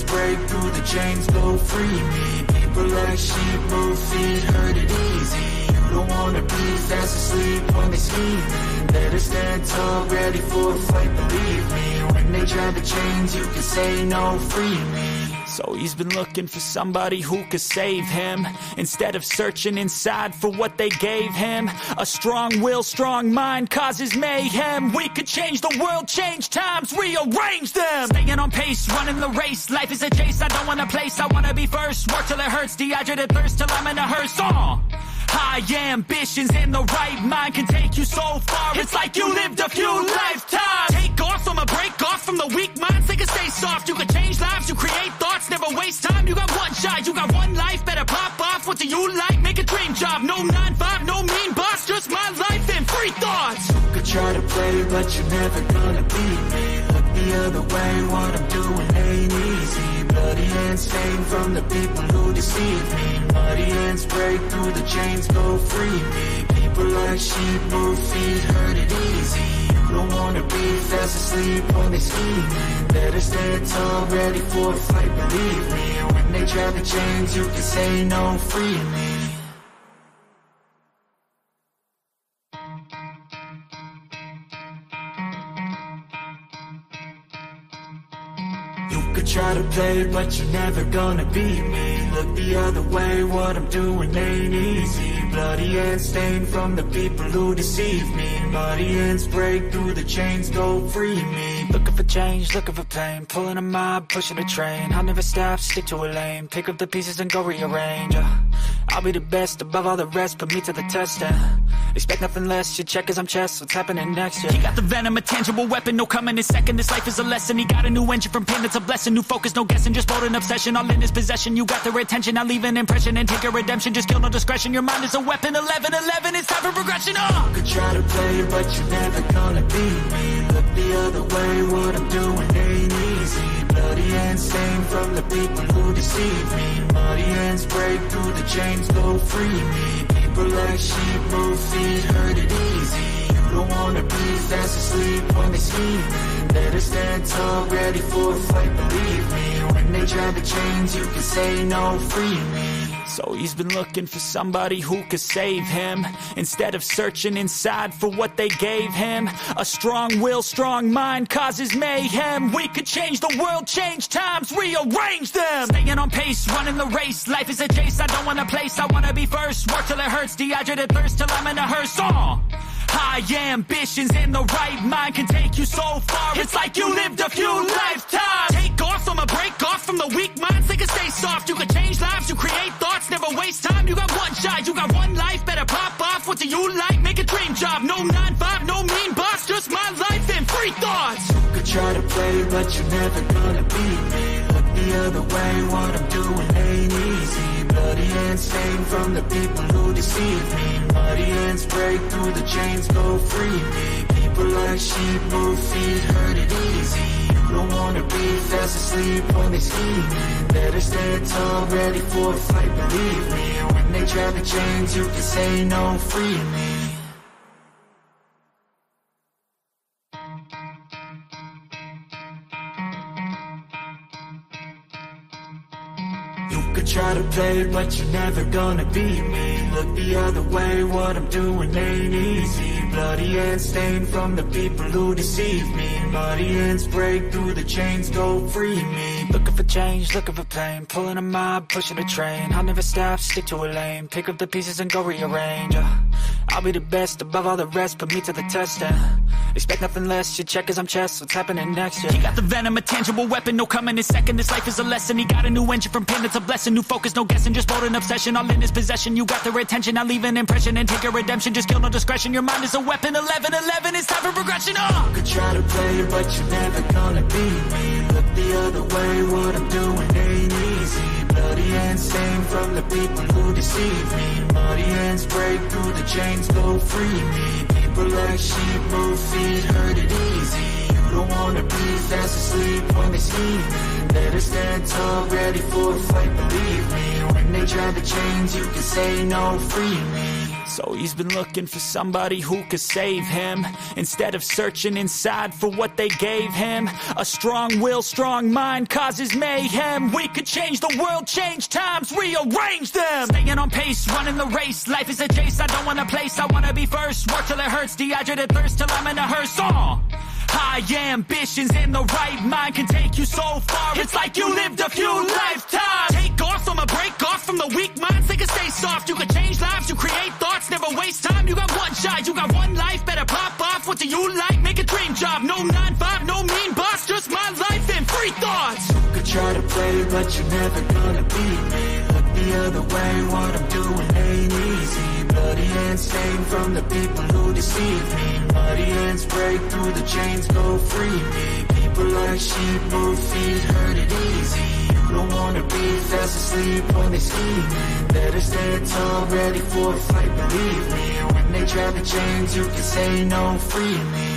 break through the chains, go free me. People like sheep move feet, heard it easy. You don't wanna be fast asleep when they scheming. Better stand tall, ready for a fight, believe me. When they try to change, you can say no, free me. So he's been looking for somebody who could save him, instead of searching inside for what they gave him. A strong will, strong mind causes mayhem. We could change the world, change times, rearrange them. Staying on pace, running the race. Life is a chase, I don't want a place, I wanna be first. Work till it hurts, dehydrated thirst till I'm in a hearse. High ambitions and the right mind can take you so far. It's like you lived a few lifetimes. Take off from a break off from the weak minds. They can stay soft. You can change lives. You create thoughts. Never waste time. You got one shot. You got one life. Better pop off. What do you like? Make a dream job. No 9-5. No mean boss. Just my life and free thoughts. You could try to play, but you're never gonna beat me. Look the other way. What I'm doing ain't easy. Bloody hands stained from the people who deceive me. Muddy hands break through the chains, go free me. People like sheep move feet, heard it easy. You don't wanna be fast asleep when they scheming. Better stand tall, ready for a fight, believe me. When they try to change, you can say no, free me. Try to play, but you're never gonna beat me. Look the other way, what I'm doing ain't easy. Bloody hands stained from the people who deceive me. Muddy hands break through the chains, go free me. Looking for change, looking for pain. Pulling a mob, pushing a train. I'll never stop, stick to a lane. Pick up the pieces and go rearrange. I'll be the best above all the rest, put me to the test. Expect nothing less, you check as I'm chess. What's happening next? He got the venom, a tangible weapon, no coming in second. This life is a lesson. He got a new engine from pain, it's a blessing. New focus, no guessing, just bold and obsession. All in his possession, you got their attention. I leave an impression and take a redemption. Just kill, no discretion. Your mind is a weapon. 11-11, it's time for progression. You could try to play, but you're never gonna beat me. Look the other way, what I'm doing ain't easy. Bloody hands stained from the people who deceive me. Muddy hands break through the chains, go free me. People like sheep move feet, heard it easy. You don't wanna be fast asleep when they scheming. Better stand tall, ready for a fight, believe me. When they try to change, you can say no, free me. So he's been looking for somebody who could save him, instead of searching inside for what they gave him. A strong will, strong mind causes mayhem. We could change the world, change times, rearrange them. Staying on pace, running the race. Life is a chase, I don't want a place, I wanna be first. Work till it hurts, dehydrated thirst till I'm in a hearse. High ambitions and the right mind can take you so far. It's like you lived a few lifetimes. Take off from a break off from the weak minds. They can stay soft. You can change lives. You create thoughts. Never waste time. You got one shot. You got one life. Better pop off. What do you like? Make a dream job. No 9-5. No mean boss. Just my life and free thoughts. You could try to play, but you're never gonna beat me. Look the other way. What I'm doing ain't easy. Bloody hands stained from the people who deceive me. Muddy hands break through the chains, go free me. People like sheep move feet, heard it easy. You don't wanna be fast asleep when they scheming. Better stand tall, ready for a fight, believe me. When they try to change, you can say no, free me. Try to play, but you're never gonna beat me. Look the other way, what I'm doing ain't easy. Bloody hands stained from the people who deceive me. Muddy hands break through the chains, go free me. Looking for change, looking for pain. Pulling a mob, pushing a train. I'll never stop, stick to a lane. Pick up the pieces and go rearrange. I'll be the best above all the rest, put me to the test. Expect nothing less, you check as I'm chess. What's happening next? He got the venom, a tangible weapon, no coming in second. This life is a lesson. He got a new engine from pain, it's a blessing. New focus, no guessing, just bold and obsession. All in his possession, you got their attention. I leave an impression and take a redemption. Just kill, no discretion. Your mind is a weapon. 11-11, it's time for progression. You could try to play, but you're never gonna beat me. Look the other way, what I'm doing ain't easy. Bloody hands stained from the people who deceive me. Muddy hands break through the chains, go free me. People like sheep move feet, heard it easy. You don't wanna be fast asleep when they scheming. Better stand tall, ready for a fight, believe me. When they try to change, you can say no, free me. So he's been looking for somebody who could save him, instead of searching inside for what they gave him. A strong will, strong mind causes mayhem. We could change the world, change times, rearrange them. Staying on pace, running the race. Life is a chase, I don't want a place, I wanna be first. Work till it hurts, dehydrated thirst till I'm in a hearse. High ambitions and the right mind can take you so far. It's like you lived a few lifetimes. Take off, I'ma break off from the weak minds. They can stay soft, you can change lives, you create thoughts, never waste time. You got one shot, you got one life, better pop off. What do you like? Make a dream job. No 9-5, no mean boss, just my life and free thoughts. You could try to play, but you're never gonna beat me. Look the other way, what I'm doing ain't easy. Bloody hands stained from the people who deceive me. Muddy hands break through the chains, go free me. People like sheep move feet, hurt it easy. You don't wanna be fast asleep when they scheming. Better stand tall, ready for a fight, believe me. When they try to change, you can say no, free me.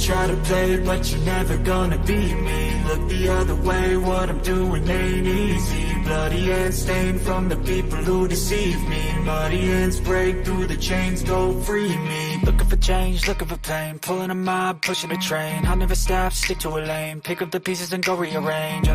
Try to play, but you're never gonna beat me. Look the other way, what I'm doing ain't easy. Bloody hands stained from the people who deceive me. Muddy hands break through the chains, go free me. Looking for change, looking for pain, pulling a mob, pushing a train. I'll never stop, stick to a lane, pick up the pieces and go rearrange.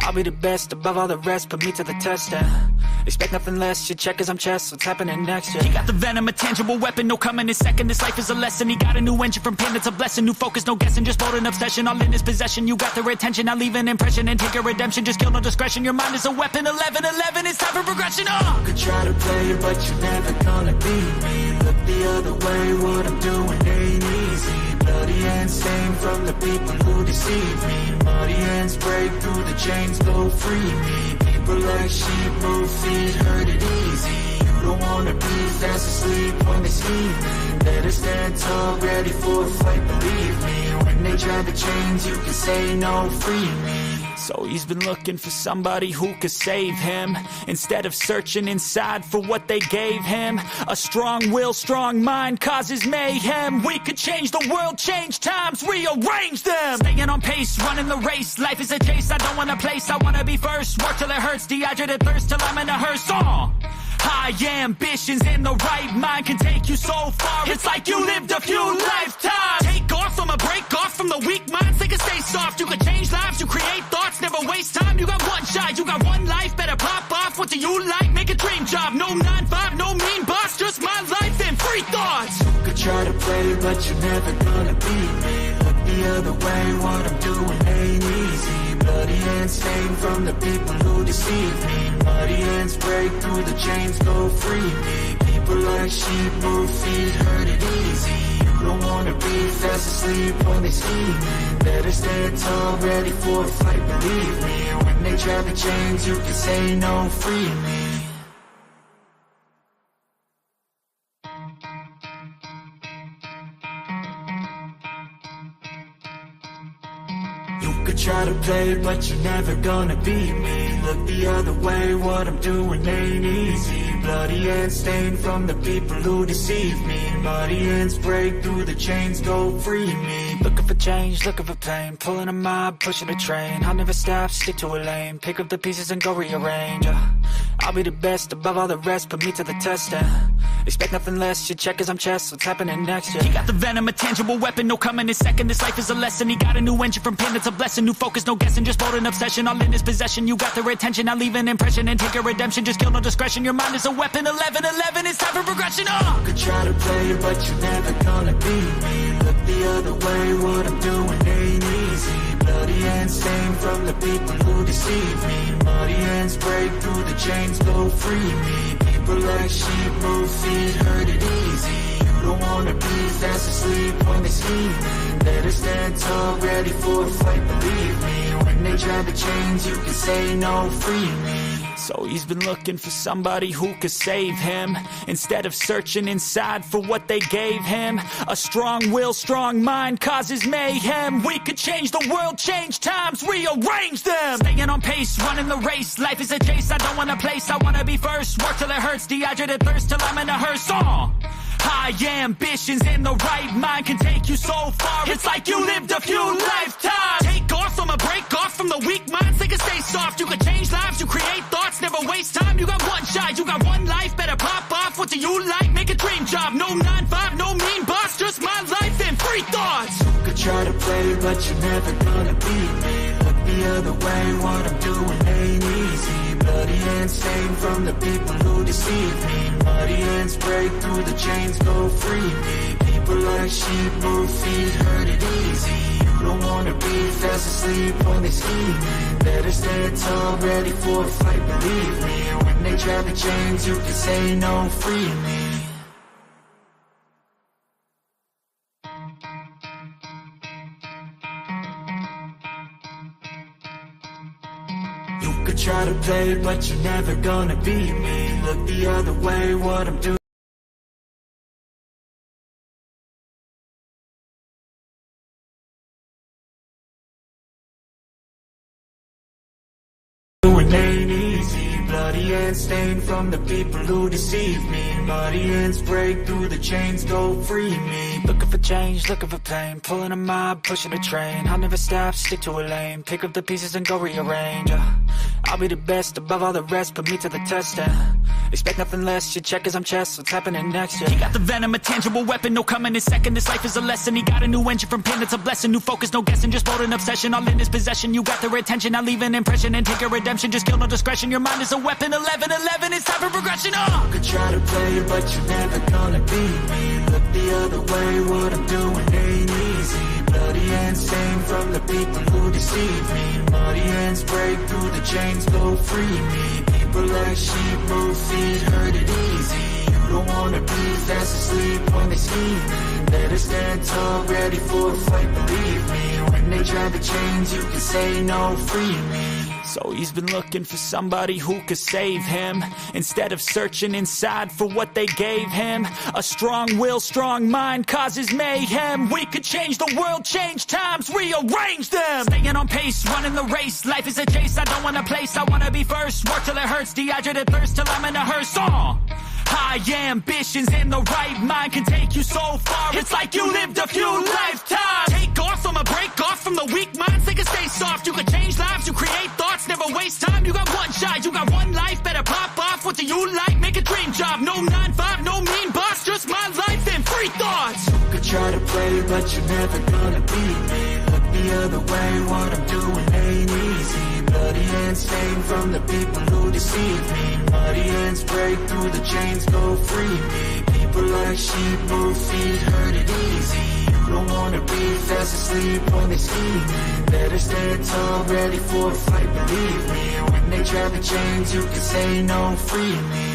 I'll be the best above all the rest, put me to the test and expect nothing less. You check as I'm chess, what's happening next? He got the venom, a tangible weapon, no coming in second. This life is a lesson, he got a new engine from pain, it's a blessing. New focus, no guessing, just bold and obsession, all in his possession. You got their attention, I'll leave an impression and take a redemption. Just kill, no discretion, your mind is a weapon. 11-11, it's time for progression. You could try to play, but you're never gonna beat me. Look the other way, what I'm doing ain't easy. Bloody hands stained from the people who deceive me. Muddy hands break through the chains, go free me. People like sheep move feet, hurt it easy. You don't wanna be fast asleep when they scheming. Better stand tall, ready for a fight, believe me. When they try to change, you can say no, free me. So he's been looking for somebody who could save him, instead of searching inside for what they gave him. A strong will, strong mind causes mayhem. We could change the world, change times, rearrange them. Staying on pace, running the race. Life is a chase, I don't want a place, I wanna be first. Work till it hurts, dehydrated thirst till I'm in a hearse. High ambitions and the right mind can take you so far. It's like you lived a few lifetimes. Take off, I'ma break off from the weak minds. They can stay soft, you can change lives, you create thoughts, never waste time. You got one shot, you got one life, better pop off. What do you like? Make a dream job. No 9-5, no mean boss, just my life and free thoughts. You could try to play, but you're never gonna beat me. Look the other way, what I'm doing ain't easy. Bloody hands stained from the people who deceive me. Muddy hands break through the chains, go free me. People like sheep move feet, hurt it easy. You don't wanna be fast asleep when they scheming. Better stand tall, ready for a fight, believe me. When they try to change, you can say no, free me. Try to play, but you're never gonna beat me. Look the other way, what I'm doing ain't easy. Bloody hands stained from the people who deceive me. Muddy hands break through the chains, go free me. Looking for change, looking for pain, pulling a mob, pushing a train. I'll never stop, stick to a lane, pick up the pieces and go rearrange. I'll be the best above all the rest, put me to the test and expect nothing less. You check as I'm chess, what's happening next? He got the venom, a tangible weapon, no coming in second. This life is a lesson, he got a new engine from pain, it's a blessing. New focus, no guessing, just bold and obsession, all in his possession. You got their attention, I'll leave an impression and take a redemption. Just kill, no discretion, your mind is a weapon. 11-11, it's time for progression. You could try to play, but you're never gonna beat me. Look the other way, what I'm doing ain't easy. Bloody hands stained from the people who deceive me. Muddy hands break through the chains, go free me. People like sheep move feet, hurt it easy. You don't wanna be fast asleep when they scheming. Better stand tall, ready for a fight, believe me. When they try to change, you can say no, free me. So he's been looking for somebody who could save him, instead of searching inside for what they gave him. A strong will, strong mind causes mayhem. We could change the world, change times, rearrange them. Staying on pace, running the race. Life is a chase, I don't want a place, I wanna be first. Work till it hurts, dehydrated thirst till I'm in a hearse. High High ambitions and the right mind can take you so far. It's like you lived a few lifetimes. Take off from a break off from the weak minds. They can stay soft. You can change lives. You create thoughts. Never waste time. You got one shot. You got one life. Better pop off. What do you like? Make a dream job. No 9-5. No mean boss. Just my life and free thoughts. You could try to play, but you're never gonna beat me. Look the other way. What I'm doing ain't easy. Bloody hands stained from the people who deceive me. Muddy hands break through the chains, go free me. People like sheep move feet, hurt it easy. You don't wanna be fast asleep when they scheming. Better stand tall, ready for a fight, believe me. When they try the chains, you can say no, free me. You could try to play, but you're never gonna beat me. Look the other way, what I'm doing ain't easy. Bloody hands stained from the people who deceive me. Muddy hands break through the chains, go free me. Looking for change, looking for pain. Pulling a mob, pushing a train. I'll never stop, stick to a lane. Pick up the pieces and go rearrange. I'll be the best above all the rest, put me to the test and expect nothing less. Your check is I'm chess, what's happening next? Yeah. He got the venom, a tangible weapon, no coming in second. This life is a lesson. He got a new engine from pain, it's a blessing. New focus, no guessing, just bold an obsession. All in his possession, you got their attention. I'll leave an impression and take a redemption. Just kill no discretion, your mind is a weapon. 11-11, it's time for progression. You could try to play, but you're never gonna beat me. Look the other way, what I'm doing ain't easy. Bloody hands stained from the people who deceive me. Muddy hands break through the chains, go free me. People like sheep move feet, hurt it easy. You don't wanna be fast asleep when they scheming. Better stand tall, ready for a fight, believe me. When they try the chains, you can say no, free me. So he's been looking for somebody who could save him, instead of searching inside for what they gave him. A strong will, strong mind causes mayhem. We could change the world, change times, rearrange them. Staying on pace, running the race. Life is a chase, I don't want a place. I wanna be first, work till it hurts. Dehydrated thirst till I'm in a hearse. High ambitions and the right mind can take you so far. It's like you lived a few lifetimes. Take off from a break off from the weak minds. They can stay soft. You can change lives. You create thoughts. Never waste time. You got one shot. You got one life. Better pop off. What do you like? Make a dream job. No 9-5. No mean boss. Just my life and free thoughts. You could try to play, but you're never gonna beat me. Look the other way. What I'm doing ain't easy. Bloody hands stained from the people who deceive me. Muddy hands break through the chains, go free me. People like sheep move feet, hurt it easy. You don't wanna be fast asleep when they scheming. Better stand tall, ready for a fight, believe me. When they try the chains, you can say no, free me.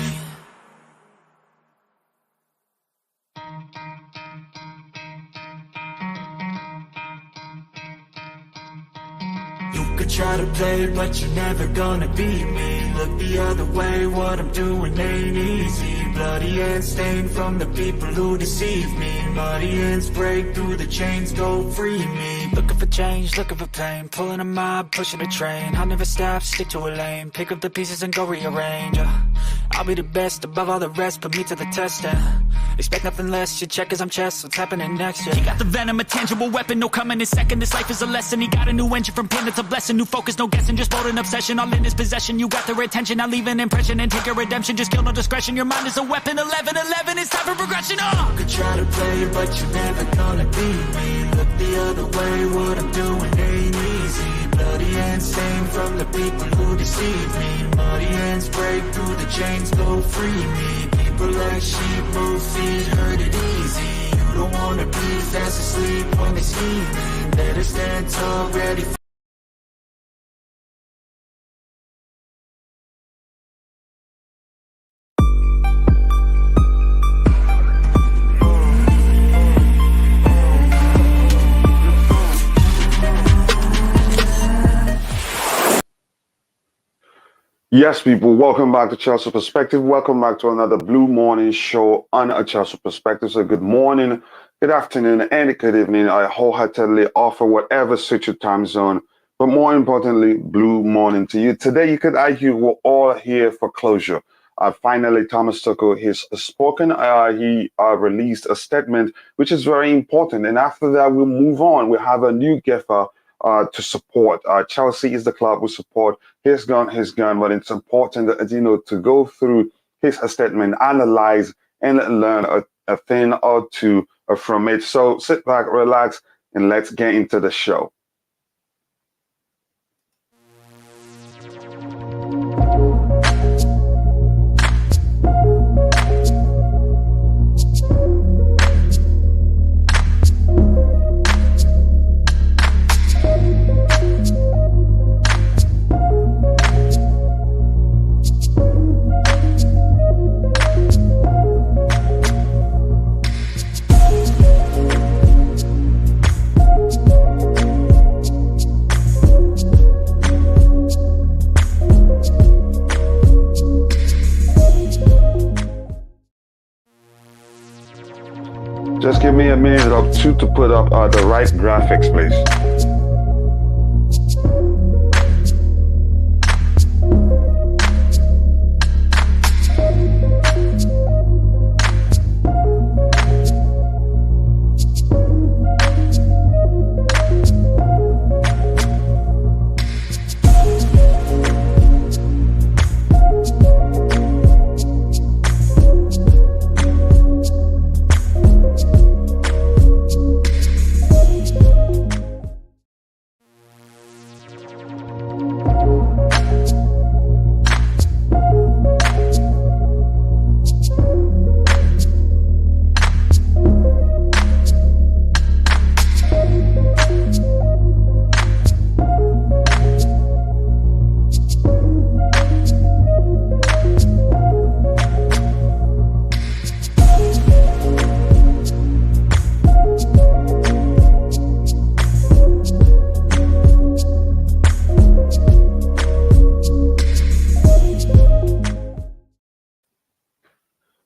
You could try to play, but you're never gonna beat me. Look the other way, what I'm doing ain't easy. Bloody hands stained from the people who deceive me. Muddy hands break through the chains, go free me. Looking for change, looking for pain. Pulling a mob, pushing a train. I'll never stop, stick to a lane. Pick up the pieces and go rearrange. I'll be the best above all the rest, put me to the test and expect nothing less. Your check is I'm chess, what's happening next? Yeah. He got the venom, a tangible weapon, no coming in second. This life is a lesson. He got a new engine from pain, it's a blessing. New focus, no guessing, just bold an obsession. All in his possession, you got their attention. I'll leave an impression and take a redemption. Just kill no discretion, your mind is a weapon. 11-11, it's time for progression. You could try to play, but you're never gonna beat me. Look the other way, what I'm doing ain't easy. Bloody hands stained from the people who deceive me. Muddy hands break through the chains, go free me. People like sheep move feet, hurt it easy. You don't wanna be fast asleep when they scheming. Better stand tall, ready for Yes, people, welcome back to Chelsea Perspective. Welcome back to another Blue Morning Show on a Chelsea Perspective. So good morning, good afternoon, and good evening. I wholeheartedly offer whatever suits your time zone, but more importantly, blue morning to you. Today, you could argue we're all here for closure. Finally, Thomas Tuchel has spoken. He released a statement, which is very important. And after that, we'll move on. We have a new gaffer to support. Chelsea is the club we support. He's gone, but it's important, to go through his statement, analyze, and learn a thing or two from it. So sit back, relax, and let's get into the show. Just give me a minute or two to put up the right graphics, please.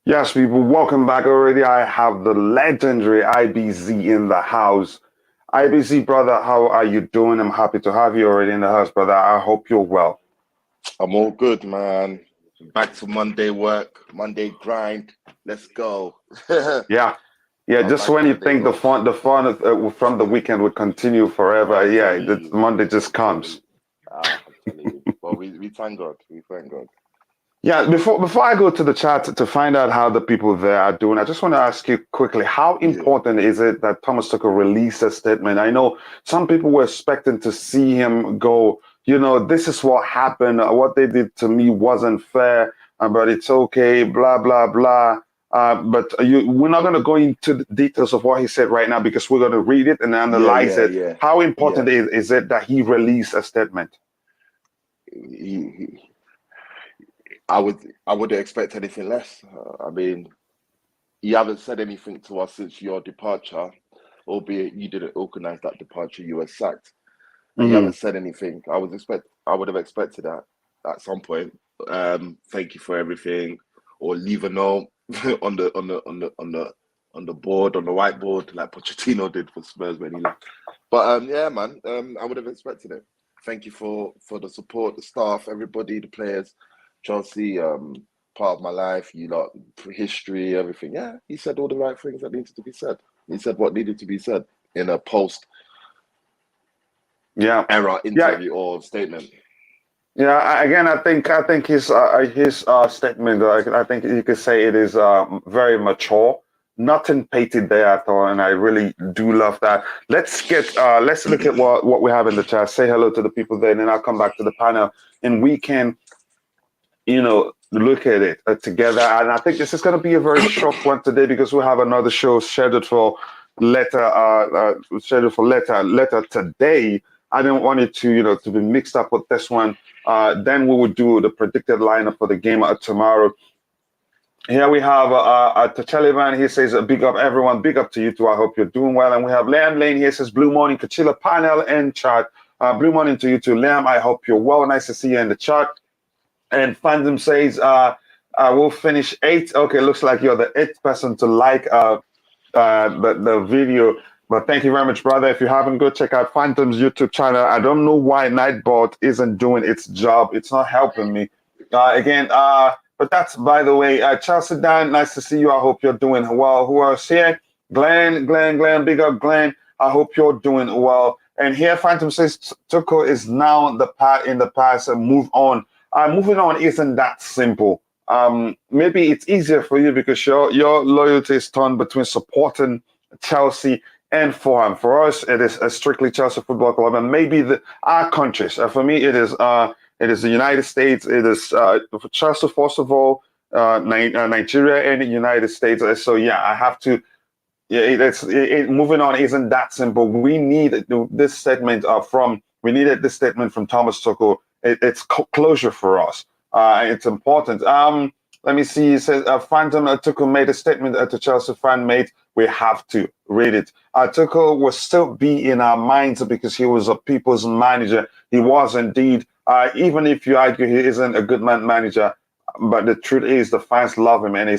Yes, people, welcome back already. I have the legendary IBZ in the house. IBZ, brother, how are you doing? I'm happy to have you already in the house, brother. I hope you're well. I'm all good, man. Back to Monday work, Monday grind. Let's go. Yeah. Just when you think the fun from the weekend would continue forever, Monday just comes. I'm telling you. Well, we thank God. We thank God. Yeah, before I go to the chat to find out how the people there are doing, I just want to ask you quickly, how important is it that Thomas Tuchel released a statement? I know some people were expecting to see him go, this is what happened. What they did to me wasn't fair, but it's okay, blah, blah, blah. But we're not going to go into the details of what he said right now because we're going to read it and analyze it. Yeah. How important is it that he released a statement? I wouldn't expect anything less. I mean, you haven't said anything to us since your departure, albeit you didn't organize that departure. You were sacked. You haven't said anything. I would have expected that at some point. Thank you for everything, or leave a note on the board, on the whiteboard, like Pochettino did for Spurs when he left. But yeah, man, I would have expected it. Thank you for the support, the staff, everybody, the players. Chelsea, part of my life, history, everything. Yeah, he said all the right things that needed to be said. He said what needed to be said in a post-era interview or statement. Yeah, again, I think his statement, I think you could say it is very mature. Nothing painted there at all, and I really do love that. Let's look at what we have in the chat. Say hello to the people there, and then I'll come back to the panel, and we can look at it together. And I think this is going to be a very short one today because we have another show scheduled for later today. I didn't want it to be mixed up with this one. Then we would do the predicted lineup for the game tomorrow. Here we have Tachalivan. He says, big up everyone. Big up to you too. I hope you're doing well. And we have Liam Lane here says, blue morning, Kachila panel and chat. Blue morning to you too, Liam. I hope you're well. Nice to see you in the chat. And Fandom says, we'll finish 8th. Okay, looks like you're the 8th person to like the video. But thank you very much, brother. If you haven't, go check out Phantom's YouTube channel. I don't know why Nightbot isn't doing its job. It's not helping me. But that's, by the way, Chelsea Dan, nice to see you. I hope you're doing well. Who else here? Glenn, big up Glenn. I hope you're doing well. And here, Phantom says Tuchel is now in the past and move on. Moving on isn't that simple. Maybe it's easier for you because your loyalty is torn between supporting Chelsea and Fulham. For us, it is a strictly Chelsea Football Club, and maybe our countries. For me, it is the United States. It is for Chelsea first of all, Nigeria and the United States. So yeah, I have to. Yeah, moving on isn't that simple. We need this statement We needed this statement from Thomas Tuchel. It's closure for us. It's important. Let me see. He says, Phantom Tuchel made a statement to Chelsea fan mate. We have to read it. Tuchel will still be in our minds because he was a people's manager. He was indeed. Even if you argue he isn't a good manager, but the truth is the fans love him, and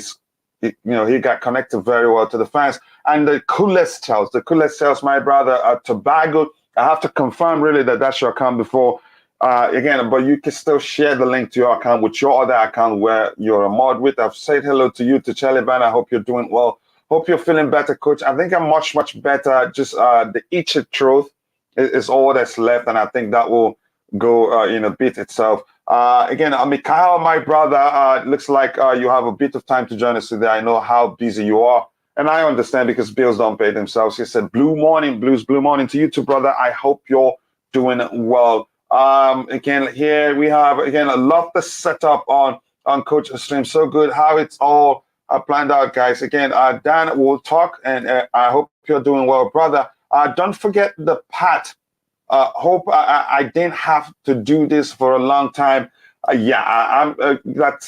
he got connected very well to the fans. And the coolest tells, my brother, Tebago. I have to confirm really that's your account before. Again, but you can still share the link to your account with your other account where you're a mod with. I've said hello to you, to Chaliban. I hope you're doing well. Hope you're feeling better, Coach. I think I'm much, much better. Just the itch of truth is all that's left, and I think that will go in a bit itself. Again, Mikhail, my brother, looks like you have a bit of time to join us today. I know how busy you are, and I understand because bills don't pay themselves. He said, blue morning to you too, brother. I hope you're doing well. Again, here we have, I love the setup on Coach Stream. So good how it's all planned out, guys. Again, Dan will talk, and I hope you're doing well, brother. Don't forget the pat. Hope I didn't have to do this for a long time. It's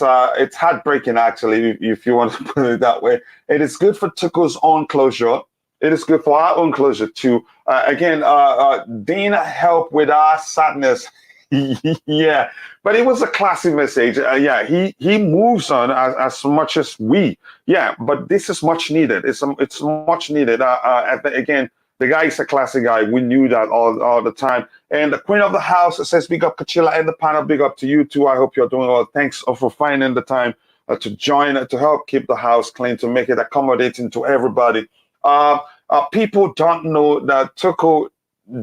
heartbreaking, actually, if you want to put it that way. It is good for Tuchel's own closure. It is good for our own closure too. Dean helped with our sadness. Yeah, but it was a classy message. He moves on as much as we. Yeah, but this is much needed. It's much needed. Again, the guy is a classic guy. We knew that all the time. And the Queen of the House says, big up Kachila and the panel. Big up to you too. I hope you're doing well. Thanks for finding the time to join, to help keep the house clean, to make it accommodating to everybody. People don't know that Tuchel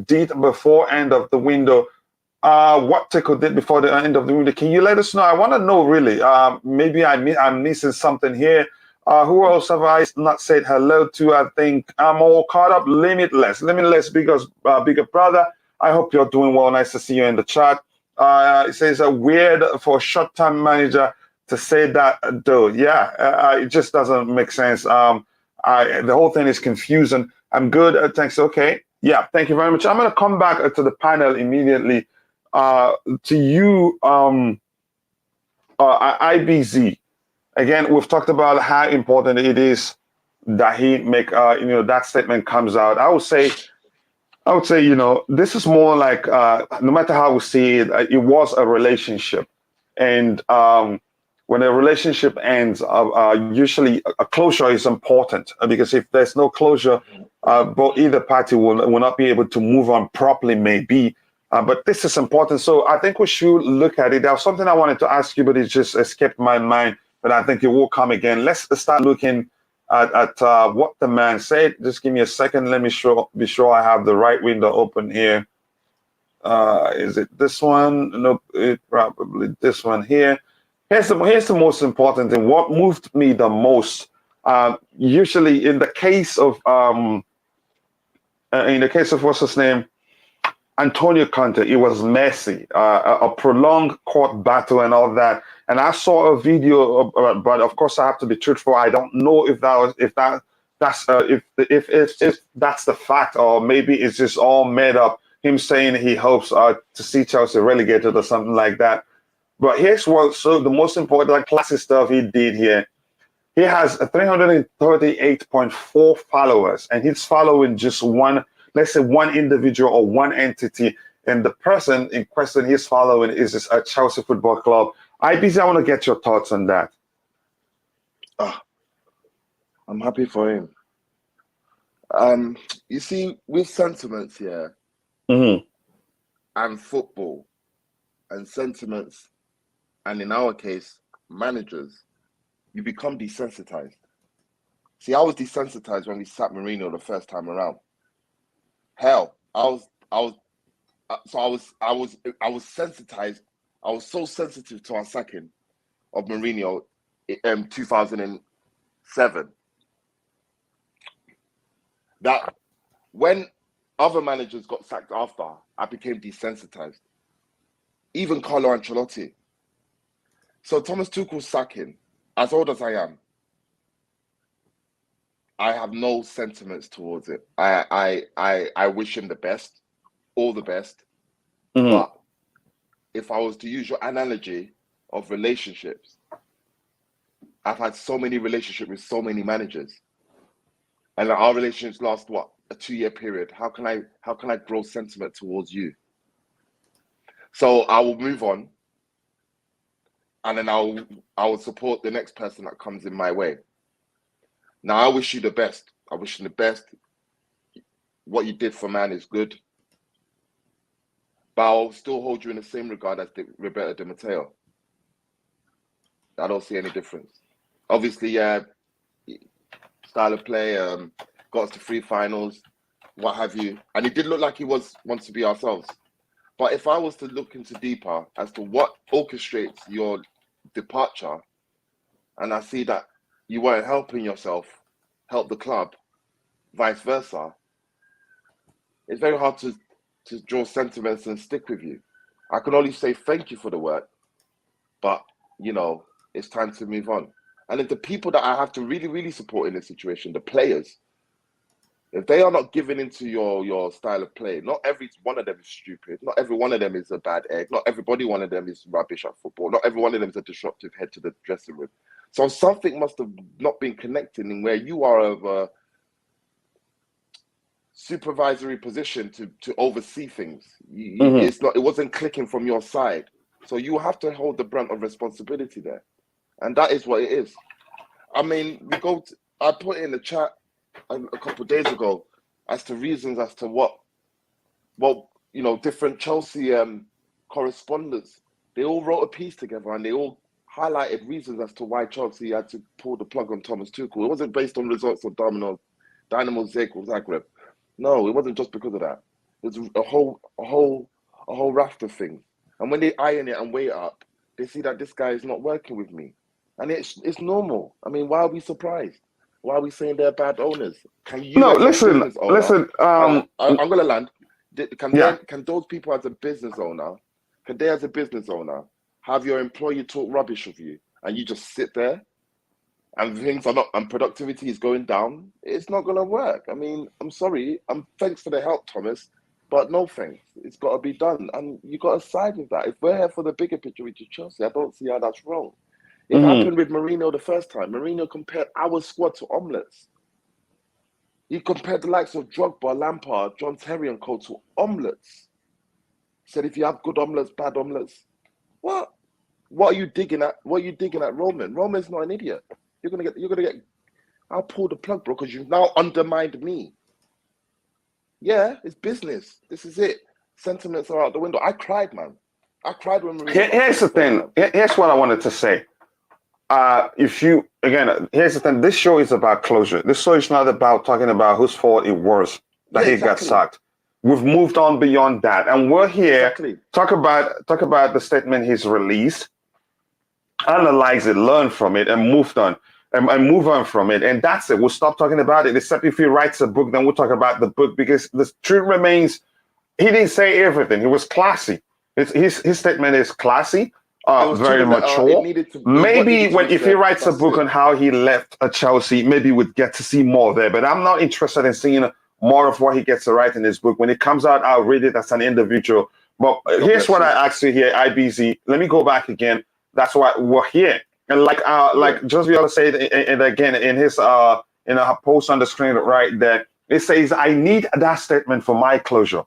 did before end of the window. What Tuchel did before the end of the window. Can you let us know? I want to know, really. Maybe I'm missing something here. Who else have I not said hello to? I think I'm all caught up. Limitless, bigger brother. I hope you're doing well. Nice to see you in the chat. It says weird for a short-term manager to say that, though. Yeah, it just doesn't make sense. The whole thing is confusing. I'm good. Thanks. Okay. Yeah. Thank you very much. I'm going to come back to the panel immediately. To you, IBZ. Again, we've talked about how important it is that he make that statement comes out. I would say, this is more like no matter how we see it, it was a relationship, and when a relationship ends, usually a closure is important because if there's no closure, both either party will not be able to move on properly, maybe. But this is important, so I think we should look at it. There was something I wanted to ask you, but it just escaped my mind. But I think it will come again. Let's start looking at what the man said. Just give me a second. Let me be sure I have the right window open here. Is it this one? Nope, it probably this one here. Here's the most important thing. What moved me the most, usually in the case of what's his name, Antonio Conte, it was messy, a prolonged court battle and all that. And I saw a video, but of course I have to be truthful. I don't know if that's the fact, or maybe it's just all made up. Him saying he hopes to see Chelsea relegated or something like that. But here's the most important, like classy stuff he did here. He has 338.4 followers, and he's following just one, let's say one individual or one entity, and the person in question he's following is a Chelsea Football Club. IBZ, I want to get your thoughts on that. I'm happy for him. You see, with sentiments here, and football, and sentiments, and in our case, managers, you become desensitized. See, I was desensitized when we sacked Mourinho the first time around. Hell, I was sensitized. I was so sensitive to our sacking of Mourinho in 2007 that when other managers got sacked after, I became desensitized. Even Carlo Ancelotti. So Thomas Tuchel's sacking, as old as I am, I have no sentiments towards it. I wish him the best, all the best. Mm-hmm. But if I was to use your analogy of relationships, I've had so many relationships with so many managers, and our relationships last what, a 2-year period. How can I grow sentiment towards you? So I will move on, and then I will support the next person that comes in my way. Now I wish you the best. I wish you the best. What you did for man is good, but I'll still hold you in the same regard as Roberto Di Matteo. I don't see any difference. Obviously, style of play, got us to 3 finals, what have you. And it did look like he wants to be ourselves. But if I was to look into deeper as to what orchestrates your departure, and I see that you weren't helping yourself, help the club, vice versa, it's very hard to draw sentiments and stick with you. I can only say thank you for the work, but, you know, it's time to move on. And if the people that I have to really, really support in this situation, the players, if they are not giving into your style of play, not every one of them is stupid. Not every one of them is a bad egg. Not everybody one of them is rubbish at football. Not every one of them is a disruptive head to the dressing room. So something must have not been connecting in where you are of a supervisory position to oversee things. It wasn't clicking from your side. So you have to hold the brunt of responsibility there. And that is what it is. I mean, I put in the chat a couple of days ago as to reasons as to what you know, different Chelsea correspondents, they all wrote a piece together and they all highlighted reasons as to why Chelsea had to pull the plug on Thomas Tuchel. It wasn't based on results of Dynamo Zagreb. No, it wasn't just because of that. There's a whole raft of things. And when they iron it and weigh it up, they see that this guy is not working with me. And it's normal. I mean, why are we surprised? Why are we saying they're bad owners? Can you listen. I'm going to land. Can those people as a business owner, have your employee talk rubbish of you and you just sit there and things are not, and productivity is going down? It's not going to work. I mean, I'm sorry. Thanks for the help, Thomas, but no thanks. It's got to be done. And you got to side with that. If we're here for the bigger picture, which is Chelsea, I don't see how that's wrong. It happened with Mourinho the first time. Mourinho compared our squad to omelets. He compared the likes of Drogba, Lampard, John Terry and co to omelets. Said if you have good omelets, bad omelets. What are you digging at? What are you digging at Roman? Roman's not an idiot. You're gonna get I'll pull the plug, bro, because you've now undermined me. Yeah, it's business. This is it. Sentiments are out the window. I cried, man. I cried when Mourinho. Here's the thing. Here's what I wanted to say. Here's the thing. This show is about closure. This show is not about talking about whose fault it was that he got sacked. We've moved on beyond that, and we're here talk about the statement he's released, analyze it, learn from it, and move on from it. And that's it. We'll stop talking about it. Except if he writes a book, then we'll talk about the book, because the truth remains, he didn't say everything. He was classy. His statement is classy. Very mature. Maybe if he writes a book on how he left Chelsea, maybe we'd get to see more there. But I'm not interested in seeing more of what he gets to write in his book. When it comes out, I'll read it as an individual. But here's what I asked you here, IBZ. Let me go back again. That's why we're here. And like Josviola said, and again in his in a post on the screen right there, it says, "I need that statement for my closure.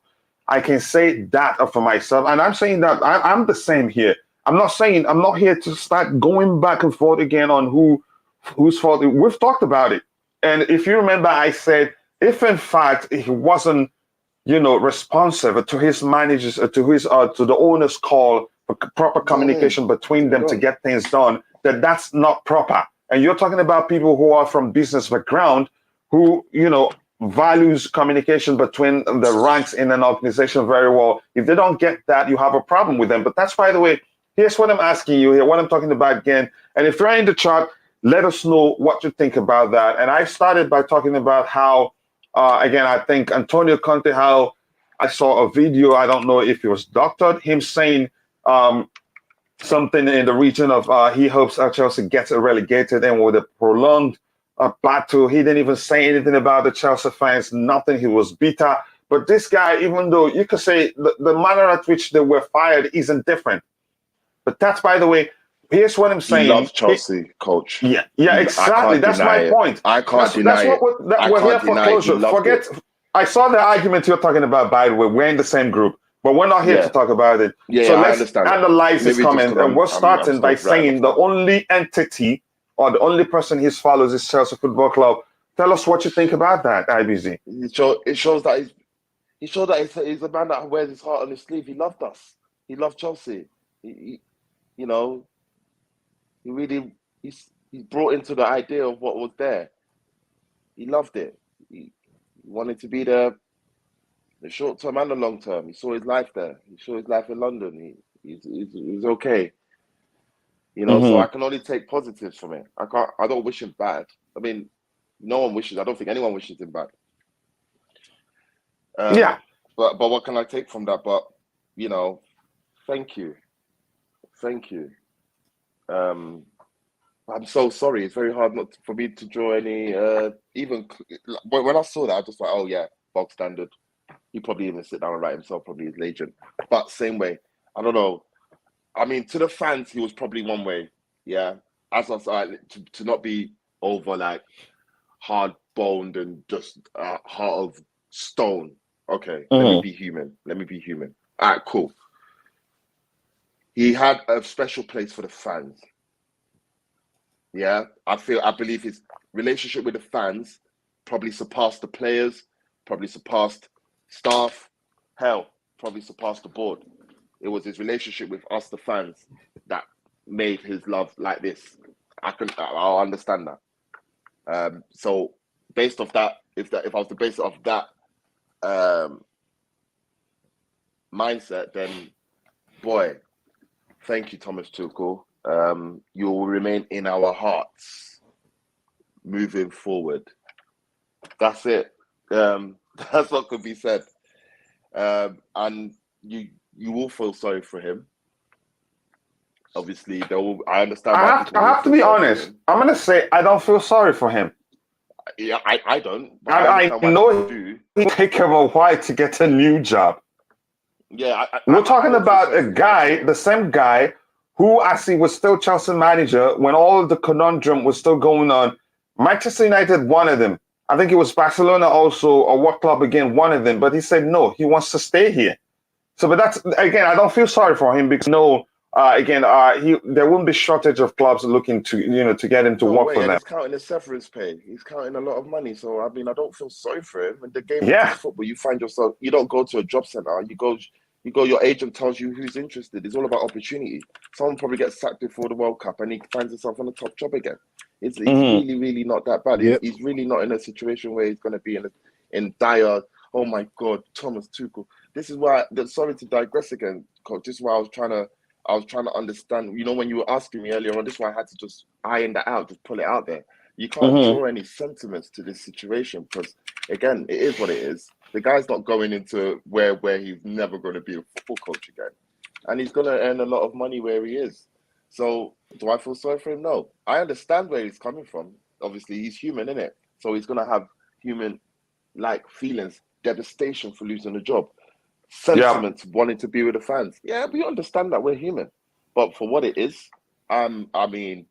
I can say that for myself," and I'm saying that I'm the same here. I'm not here to start going back and forth again on whose fault. We've talked about it. And if you remember, I said, if in fact he wasn't, responsive to his managers, to the owner's call for proper communication between them to get things done, that that's not proper. And you're talking about people who are from business background who, values communication between the ranks in an organization very well. If they don't get that, you have a problem with them. But that's, by the way, here's what I'm asking you here, what I'm talking about again. And if you're in the chat, let us know what you think about that. And I started by talking about how, again, I think Antonio Conte, how I saw a video, I don't know if it was doctored, him saying something in the region of he hopes Chelsea gets relegated, and with a prolonged battle. He didn't even say anything about the Chelsea fans, nothing. He was bitter. But this guy, even though you could say the manner at which they were fired isn't different. But that's, by the way, here's what I'm saying. He loves Chelsea, coach. Yeah, exactly. That's my point. I can't deny it. We're here for closure. Forget. I saw the argument you're talking about, by the way. We're in the same group, but we're not here to talk about it. So let's analyze this comment. And we're starting by saying the only entity or the only person he follows is Chelsea Football Club. Tell us what you think about that, IBZ. It shows that he's a man that wears his heart on his sleeve. He loved us. He loved Chelsea. He he's brought into the idea of what was there. He loved it. He wanted to be there, the short term and the long term. He saw his life there. He saw his life in London. He's okay. So I can only take positives from it. I don't wish him bad. I mean, no one wishes. I don't think anyone wishes him bad. But what can I take from that? But thank you. I'm so sorry. It's very hard not for me to draw any. Even when I saw that, I was just like, oh yeah, bog standard. He probably even sit down and write himself, probably his agent. But same way, I don't know. I mean, to the fans, he was probably one way. Yeah, as I said, to not be over like hard boned and just heart of stone. Okay, let me be human. All right, cool. He had a special place for the fans. Yeah, I believe his relationship with the fans probably surpassed the players, probably surpassed staff, probably surpassed the board. It was his relationship with us, the fans, that made his love like this. I'll understand that. So based off that, if I was to base it off that mindset, then boy, thank you, Thomas Tuchel. You will remain in our hearts moving forward. That's it. That's what could be said. And you will feel sorry for him. Obviously, I understand. I have to be honest. I'm going to say I don't feel sorry for him. Yeah, I don't. I know he'll take a while to get a new job. Yeah, we're talking about a guy, the same guy, who actually was still Chelsea manager when all the conundrum was still going on. Manchester United wanted him. I think it was Barcelona also, or what club again wanted him, but he said no, he wants to stay here. So, but that's, again, I don't feel sorry for him because there won't be shortage of clubs looking to, to get him to work for them. He's counting his severance pay. He's counting a lot of money. So, I mean, I don't feel sorry for him. In the game of football, you find yourself, you don't go to a job center. You go, your agent tells you who's interested. It's all about opportunity. Someone probably gets sacked before the World Cup and he finds himself on the top job again. It's really, really not that bad. Yep. He's really not in a situation where he's going to be in dire, oh my God, Thomas Tuchel. This is why, sorry to digress again, Coach. This is why I was trying to understand, when you were asking me earlier on, this is why I had to just iron that out, just pull it out there. You can't draw any sentiments to this situation because, again, it is what it is. The guy's not going into where he's never going to be a football coach again. And he's going to earn a lot of money where he is. So do I feel sorry for him? No. I understand where he's coming from. Obviously, he's human, isn't it? So he's going to have human-like feelings, devastation for losing a job, sentiments wanting to be with the fans. Yeah, we understand that we're human. But for what it is, I mean,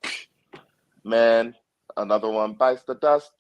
man, another one bites the dust.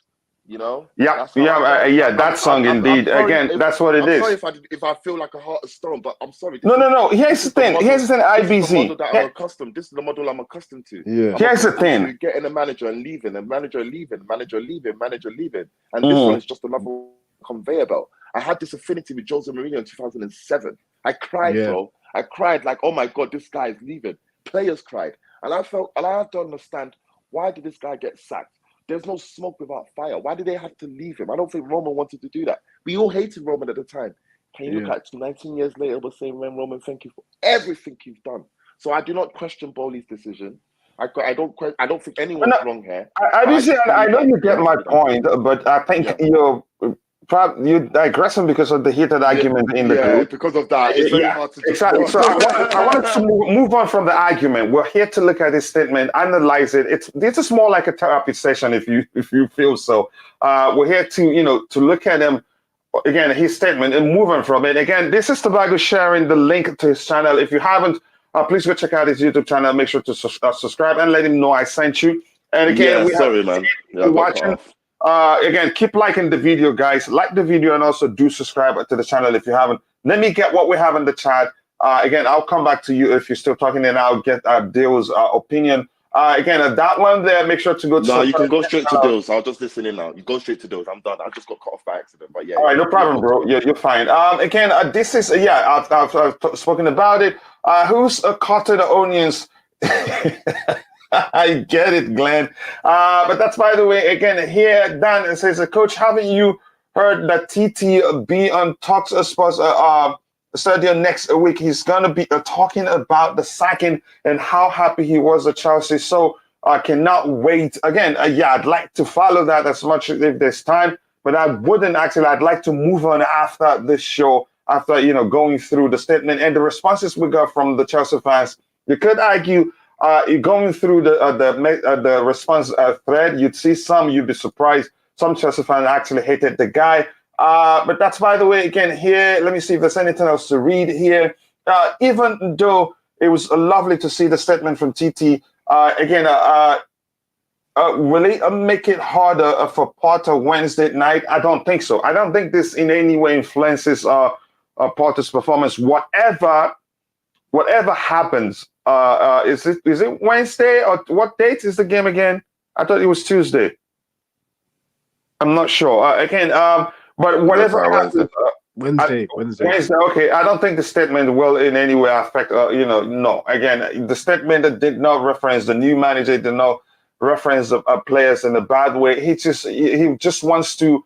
That song indeed. Again, that's what it is. I'm sorry if I feel like a heart of stone, but I'm sorry. No. Here's the thing. IBC. This is the model that I'm accustomed. This is the model I'm accustomed to. Yeah. Here's the thing. Getting a manager and leaving, a manager leaving, manager leaving, manager leaving, and this one is just another conveyor belt. I had this affinity with Jose Mourinho in 2007. I cried, bro. I cried like, oh my God, this guy is leaving. Players cried. And I have to understand, why did this guy get sacked? There's no smoke without fire. Why did they have to leave him? I don't think Roman wanted to do that. We all hated Roman at the time. Can you look at 19 years later, we're saying, Roman, thank you for everything you've done. So I do not question Bowley's decision. I don't think anyone's wrong here. I know you get my point, but I think you're digressing because of the heated argument in the group. Because of that, it's very hard to exactly. So I wanted to move on from the argument. We're here to look at this statement, analyze it. This is more like a therapy session, if you feel so. We're here to to look at him again, his statement, and move on from it. Again, this is Tebago sharing the link to his channel. If you haven't, please go check out his YouTube channel. Make sure to subscribe and let him know I sent you. And again, watching. Again, keep liking the video, guys. Like the video and also do subscribe to the channel if you haven't. Let me get what we have in the chat. Again, I'll come back to you if you're still talking, and I'll get Dale's opinion. Again, that one there, make sure to go to... No, you can go straight to Dale's. I'll just listen in now. You go straight to Dale's. I'm done. I just got cut off by accident. But yeah. All right, no problem, bro. You're fine. Again, this is... I've spoken about it. Who's cutting the onions? I get it, Glenn. But that's, by the way, again, here, Dan says, Coach, haven't you heard that TT be on Talks Sports Stadium next week? He's going to be talking about the sacking and how happy he was at Chelsea. So I cannot wait. Again, I'd like to follow that as much if there's time, but I wouldn't actually. I'd like to move on after this show, after, going through the statement and the responses we got from the Chelsea fans. You could argue, going through the response thread, you'd see some, you'd be surprised. Some Chelsea fans actually hated the guy. But that's, by the way, again, here, let me see if there's anything else to read here. Even though it was lovely to see the statement from TT, again, will it make it harder for Potter Wednesday night? I don't think so. I don't think this in any way influences Potter's performance. Whatever happens, is it Wednesday, or what date is the game again? I thought it was Tuesday. I'm not sure. But whatever happens, Wednesday. Okay, I don't think the statement will in any way affect. No. Again, the statement did not reference the new manager. Did not reference the players in a bad way. He just wants to,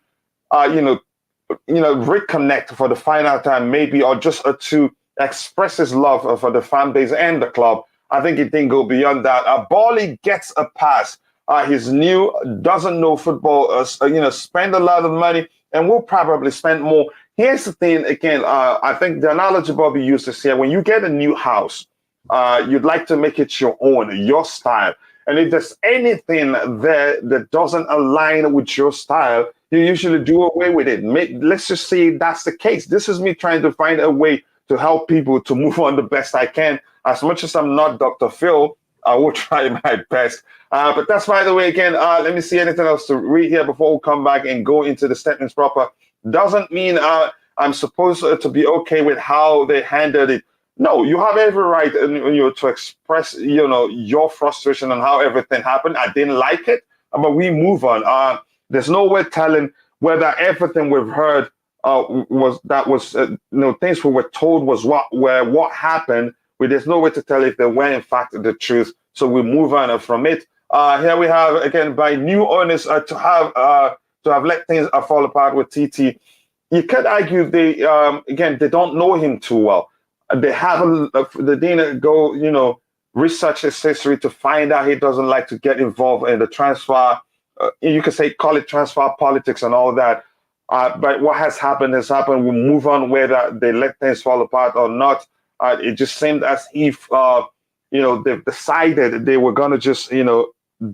reconnect for the final time, maybe, or just to express his love for the fan base and the club. I think it didn't go beyond that. Bally gets a pass. He's new, doesn't know football. Spend a lot of money, and will probably spend more. Here's the thing, again, I think the analogy Bobby used this here, when you get a new house, you'd like to make it your own, your style. And if there's anything there that doesn't align with your style, you usually do away with it. Let's just say that's the case. This is me trying to find a way to help people to move on the best I can. As much as I'm not Dr. Phil, I will try my best. But that's, by the way, again, let me see anything else to read here before we come back and go into the statements proper. Doesn't mean I'm supposed to be okay with how they handled it. No, you have every right to express your frustration on how everything happened. I didn't like it, but we move on. There's no way telling whether everything we've heard things we were told was what happened. There's no way to tell if they were in fact the truth. So we move on from it. Here we have, again, by new owners to have let things fall apart with TT. You could argue they don't know him too well. They didn't go research his history to find out he doesn't like to get involved in the transfer. You could call it transfer politics and all that. But what has happened. We move on, whether they let things fall apart or not. It just seemed as if they've decided they were gonna just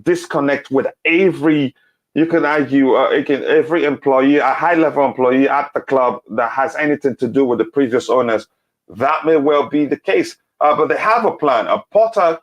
disconnect with every. You could argue every employee, a high-level employee at the club that has anything to do with the previous owners. That may well be the case, but they have a plan. Potter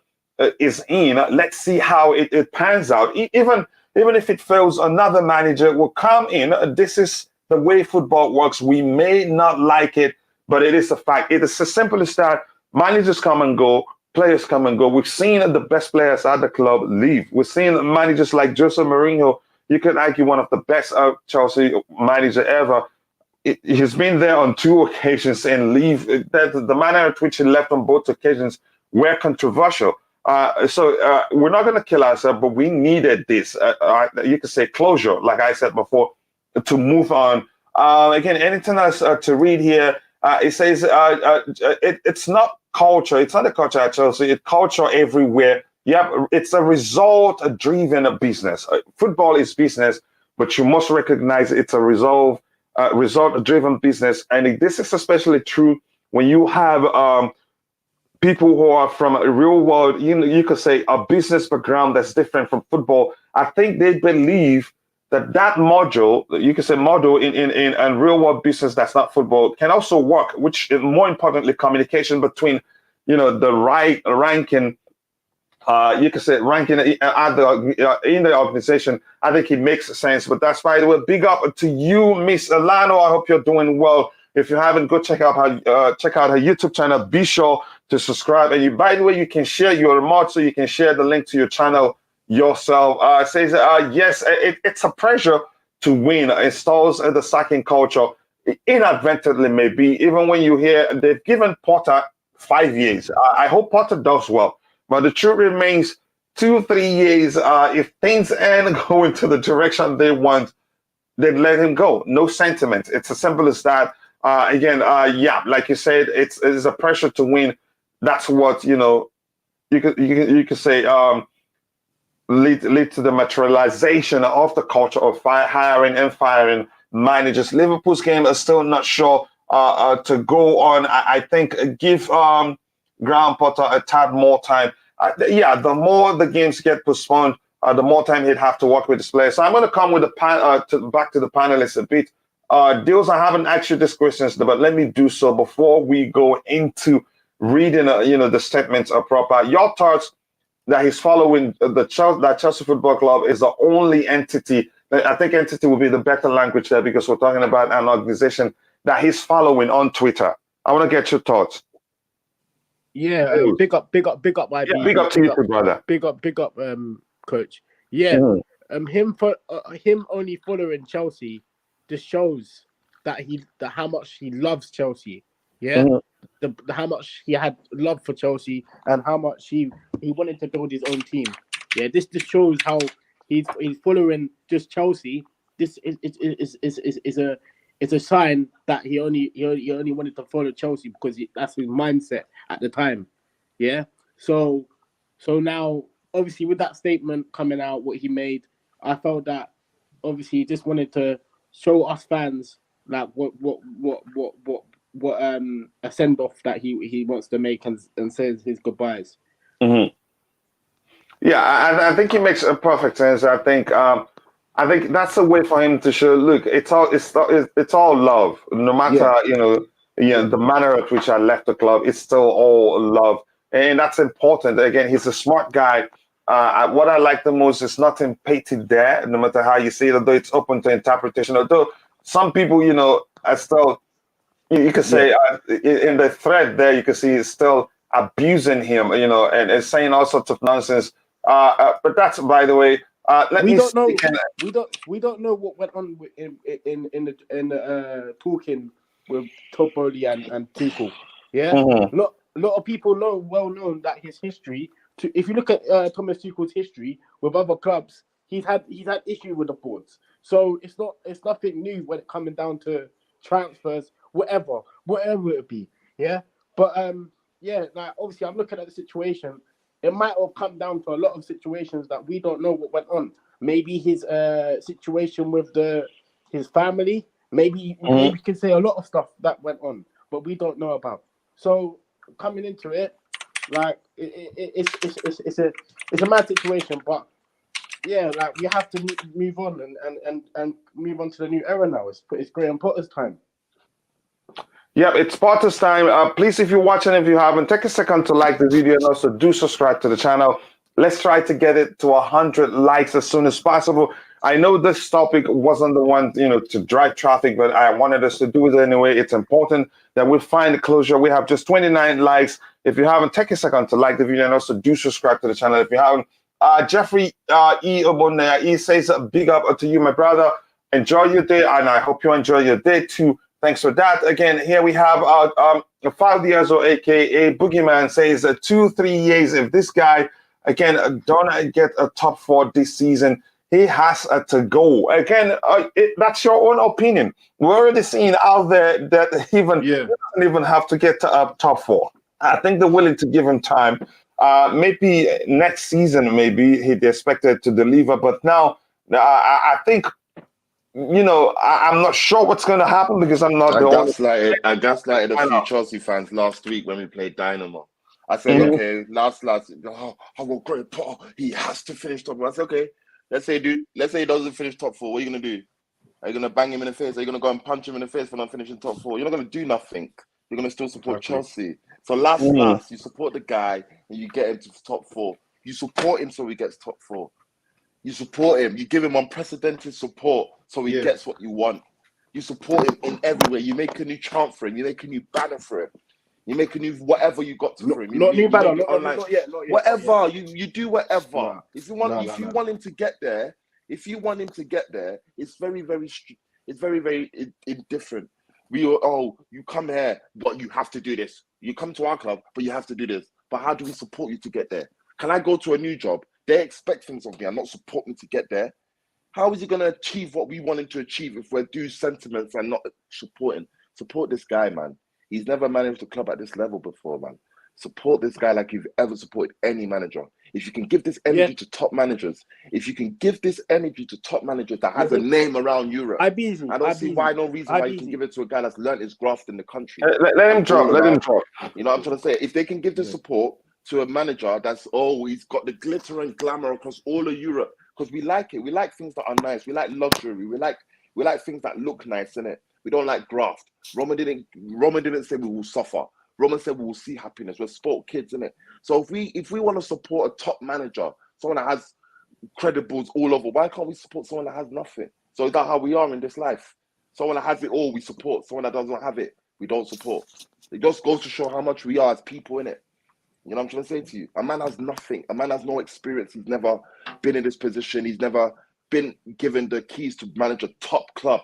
is in. Let's see how it pans out. Even if it fails, another manager will come in. This is the way football works. We may not like it, but it is a fact. It is as simple as that. Managers come and go. Players come and go. We've seen the best players at the club leave. We've seen managers like Jose Mourinho. You could argue one of the best Chelsea manager ever. He's been there on 2 occasions and leave. The manner in which he left on both occasions were controversial. So we're not going to kill ourselves, but we needed this. You could say closure, like I said before, to move on. Again, anything else to read here? It says it's not culture. It's not a culture at Chelsea. It's culture everywhere. Yeah, it's a result-driven business. Football is business, but you must recognize it's a result-driven business, and this is especially true when you have people who are from a real world, you could say a business background that's different from football. I think they believe that module, you could say model in real world business that's not football can also work, which is more importantly, communication between, the right ranking, you could say ranking in the organization. I think it makes sense, but that's by the way, big up to you, Miss Alano. I hope you're doing well. If you haven't, go check out her YouTube channel. Be sure to subscribe. And by the way, you can share your remote, so you can share the link to your channel yourself. Says yes, it's a pressure to win. Installs the sacking culture inadvertently, maybe even when you hear they've given Potter 5 years. I hope Potter does well, but the truth remains 2-3 years. If things ain't going to the direction they want, then let him go. No sentiment. It's as simple as that. Yeah, like you said, it's a pressure to win. That's what you could say lead to the materialization of the culture of hiring and firing managers. Liverpool's game is still not sure to go on. I think give Graham Potter a tad more time. The more the games get postponed, the more time he'd have to work with his players. So I'm going to come with back to the panelists a bit. Deals, I haven't asked you these questions, but let me do so before we go into reading, the statements are proper. Your thoughts that he's following that Chelsea Football Club is the only entity. I think entity will be the better language there because we're talking about an organization that he's following on Twitter. I want to get your thoughts. Yeah, big up, IB. Yeah, big up to you, brother. Big up, coach. Yeah, him only following Chelsea just shows that how much he loves Chelsea. Yeah, the how much he had love for Chelsea and how much he wanted to build his own team. Yeah, this just shows how he's following just Chelsea. This is a sign that he only wanted to follow Chelsea because that's his mindset at the time. Yeah, so now obviously with that statement coming out, what he made, I felt that obviously he just wanted to show us fans like what a send off that he wants to make and says his goodbyes. Mm-hmm. Yeah, I think it makes a perfect sense. I think that's a way for him to show. Look, it's all love. No matter the manner at which I left the club, it's still all love, and that's important. Again, he's a smart guy. What I like the most is nothing painted there, no matter how you see it, although it's open to interpretation. Although some people, are still, you could say in the thread there, you can see it's still abusing him, and saying all sorts of nonsense. But that's, by the way, we don't know what went on in the talking with Topoli and Tuchel. Yeah, a lot of people well known that his history. If you look at Thomas Tuchel's history with other clubs, he's had issue with the boards. So it's nothing new when it coming down to transfers, whatever it be. Yeah, but like obviously I'm looking at the situation. It might have come down to a lot of situations that we don't know what went on. Maybe his situation with his family. Maybe we can say a lot of stuff that went on, but we don't know about. So coming into it, like it's a mad situation, but yeah, like we have to move on and move on to the new era now. It's Graham Potter's time. Yeah, it's Potter's time. Please, if you're watching, if you haven't, take a second to like the video and also do subscribe to the channel. Let's try to get it to 100 likes as soon as possible. I know this topic wasn't the one, to drive traffic, but I wanted us to do it anyway. It's important that we find closure. We have just 29 likes. If you haven't, take a second to like the video and also do subscribe to the channel if you haven't. Jeffrey E. Obonaya, he says big up to you, my brother. Enjoy your day, and I hope you enjoy your day too. Thanks for that. Again, here we have 5 years old, aka Boogeyman, says 2-3 years. If this guy again, don't get a top 4 this season. He has to go. Again, that's your own opinion. We're already seeing out there that he doesn't even have to get to top 4. I think they're willing to give him time. Maybe next season, maybe he'd expected to deliver. But now, I think, I'm not sure what's going to happen because I'm not I the only. I gaslighted a few Chelsea fans last week when we played Dynamo. I said, okay, last, I will great Potter. He has to finish top 4. I said, okay. Let's say he doesn't finish top 4. What are you going to do? Are you going to bang him in the face? Are you going to go and punch him in the face for not finishing top 4? You're not going to do nothing. You're going to still support Chelsea. So last, you support the guy and you get him to top 4. You support him so he gets top 4. You support him. You give him unprecedented support so he gets what you want. You support him in every way. You make a new chant for him. You make a new banner for him. You make a new whatever you got for him. Not new banner. Not yet. Whatever. You do whatever. Nah. If you want him to get there, it's very, very indifferent. You come here, but you have to do this. You come to our club, but you have to do this. But how do we support you to get there? Can I go to a new job? They expect things of me and not support me to get there. How is he going to achieve what we want him to achieve if we're due sentiments and not supporting? Support this guy, man. He's never managed a club at this level before, man. Support this guy like you've ever supported any manager. If you can give this energy to top managers, that has a name around Europe, I don't see why you can give it to a guy that's learned his graft in the country. Let him drop. You know what I'm trying to say? If they can give the support to a manager that's he's got the glitter and glamour across all of Europe, because we like it. We like things that are nice. We like luxury. We like things that look nice, innit? We don't like graft. Roman didn't say we will suffer. Roman said we will see happiness. We're sport kids, innit? So if we want to support a top manager, someone that has credibles all over, why can't we support someone that has nothing? So is that how we are in this life? Someone that has it all, we support. Someone that doesn't have it, we don't support. It just goes to show how much we are as people, innit? You know what I'm trying to say to you? A man has nothing. A man has no experience. He's never been in this position. He's never been given the keys to manage a top club.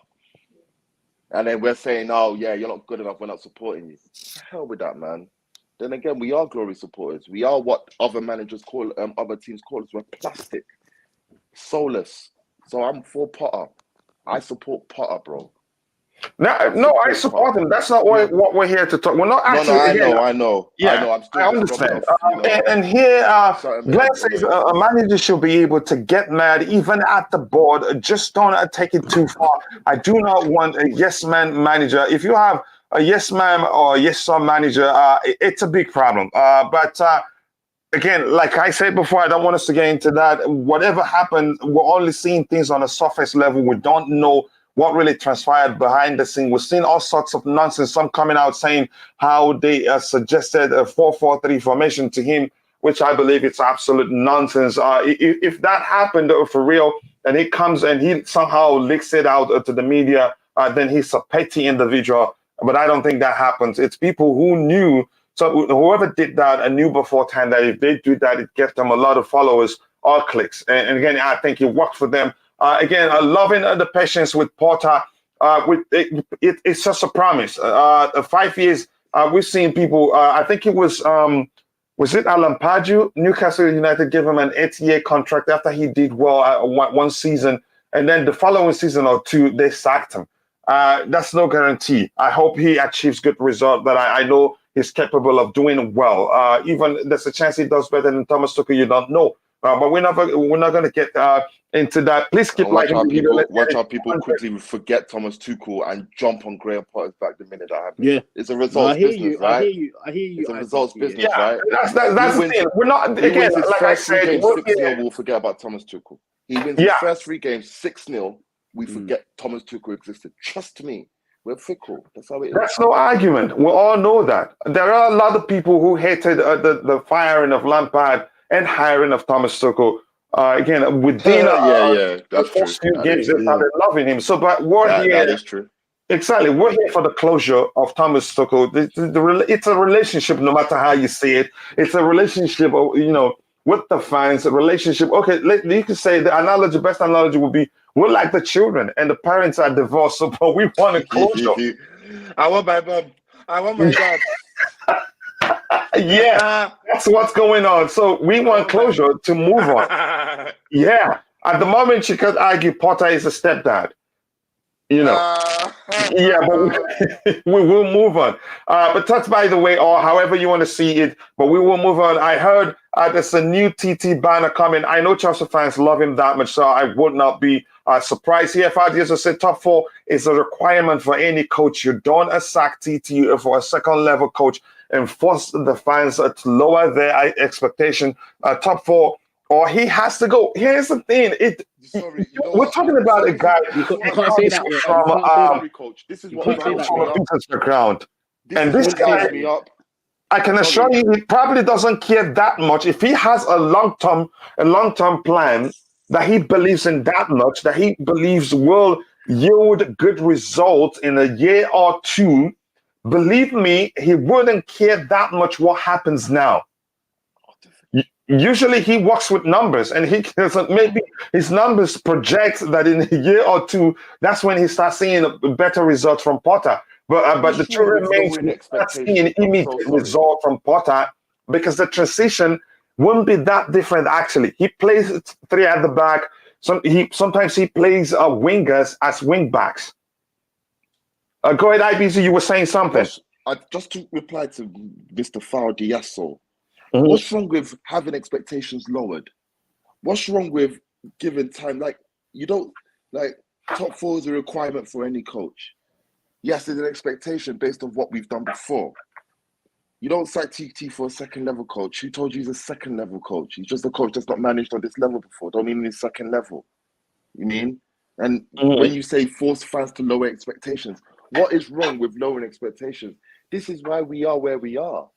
And then we're saying, oh, yeah, you're not good enough. We're not supporting you. Hell with that, man. Then again, we are glory supporters. We are what other managers call, other teams call us. We're plastic, soulless. So I'm for Potter. I support Potter, bro. I support him. That's not what we're here to talk. We're not actually. I know. Yeah, I understand. And here, Glenn says a manager should be able to get mad even at the board. Just don't take it too far. I do not want a yes man manager. If you have a yes man or a yes sir manager, it's a big problem. But again, like I said before, I don't want us to get into that. Whatever happened, we're only seeing things on a surface level. We don't know what really transpired behind the scene. We're seeing all sorts of nonsense. Some coming out saying how they suggested a 4-4-3 formation to him, which I believe it's absolute nonsense. If that happened for real, and he comes and he somehow leaks it out to the media, then he's a petty individual. But I don't think that happens. It's people who knew. So whoever did that knew beforehand that if they do that, it gets them a lot of followers or clicks. And again, I think it worked for them. Again, loving the patience with Potter. It's just a promise. 5 years, we've seen people. I think it was it Alan Pardew? Newcastle United gave him an 8-year contract after he did well one season, and then the following season or two they sacked him. That's no guarantee. I hope he achieves good result, but I know he's capable of doing well. Even there's a chance he does better than Thomas Tuchel. You don't know. But we're not going to get into that. Please keep liking the video. Watch how people quickly forget Thomas Tuchel and jump on Graham Potter's back the minute that happens. Yeah, it's a results business, right? I hear you. It's a results business, yeah, right? That's the thing. We're not again. Like I said, 6-0. We'll forget about Thomas Tuchel. He wins his first 3 games 6-0. We forget Thomas Tuchel existed. Trust me. We're fickle. That's how it is. That's no argument. We all know that. There are a lot of people who hated the firing of Lampard and hiring of Thomas Tuchel. Again, within that's true. Few games, they started loving him. So, but we're here. That is true. Exactly. We're here for the closure of Thomas Tuchel. It's a relationship, no matter how you see it. It's a relationship, with the fans. A relationship. Okay, you can say the best analogy would be we're like the children, and the parents are divorced, but we want a closure. I want my mom. I want my dad. Yeah, that's what's going on. So we want closure to move on. Yeah. At the moment, you could argue Potter is a stepdad. Yeah, but we will move on. But that's by the way, or however you want to see it, but we will move on. I heard there's a new TT banner coming. I know Chelsea fans love him that much, so I would not be surprised. Here, Fadias said top 4 is a requirement for any coach. You don't sack TT for a second level coach and force the fans to lower their expectation. Top 4, or he has to go. Here's the thing. We're talking about a guy. You can't say that. Coach. This is what drives me up. The ground. And this guy, me up. I can assure you, he probably doesn't care that much. If he has a long-term plan that he believes in that much, that he believes will yield good results in a year or two, believe me, he wouldn't care that much what happens now. Usually he works with numbers, and he doesn't. Maybe his numbers project that in a year or two, that's when he starts seeing a better result from Potter. But the truth remains, we're not seeing an immediate result from Potter because the transition won't be that different. Actually, he plays 3 at the back. Sometimes he plays wingers as wing backs. Go ahead, IBZ. You were saying something. Just to reply to Mr. Fao Diasso. What's wrong with having expectations lowered? What's wrong with giving time? Top 4 is a requirement for any coach. Yes, there's an expectation based on what we've done before. You don't sack TT for a second level coach. Who told you he's a second level coach? He's just a coach that's not managed on this level before. Don't mean he's second level. You mean? And when you say force fans to lower expectations, what is wrong with lowering expectations? This is why we are where we are.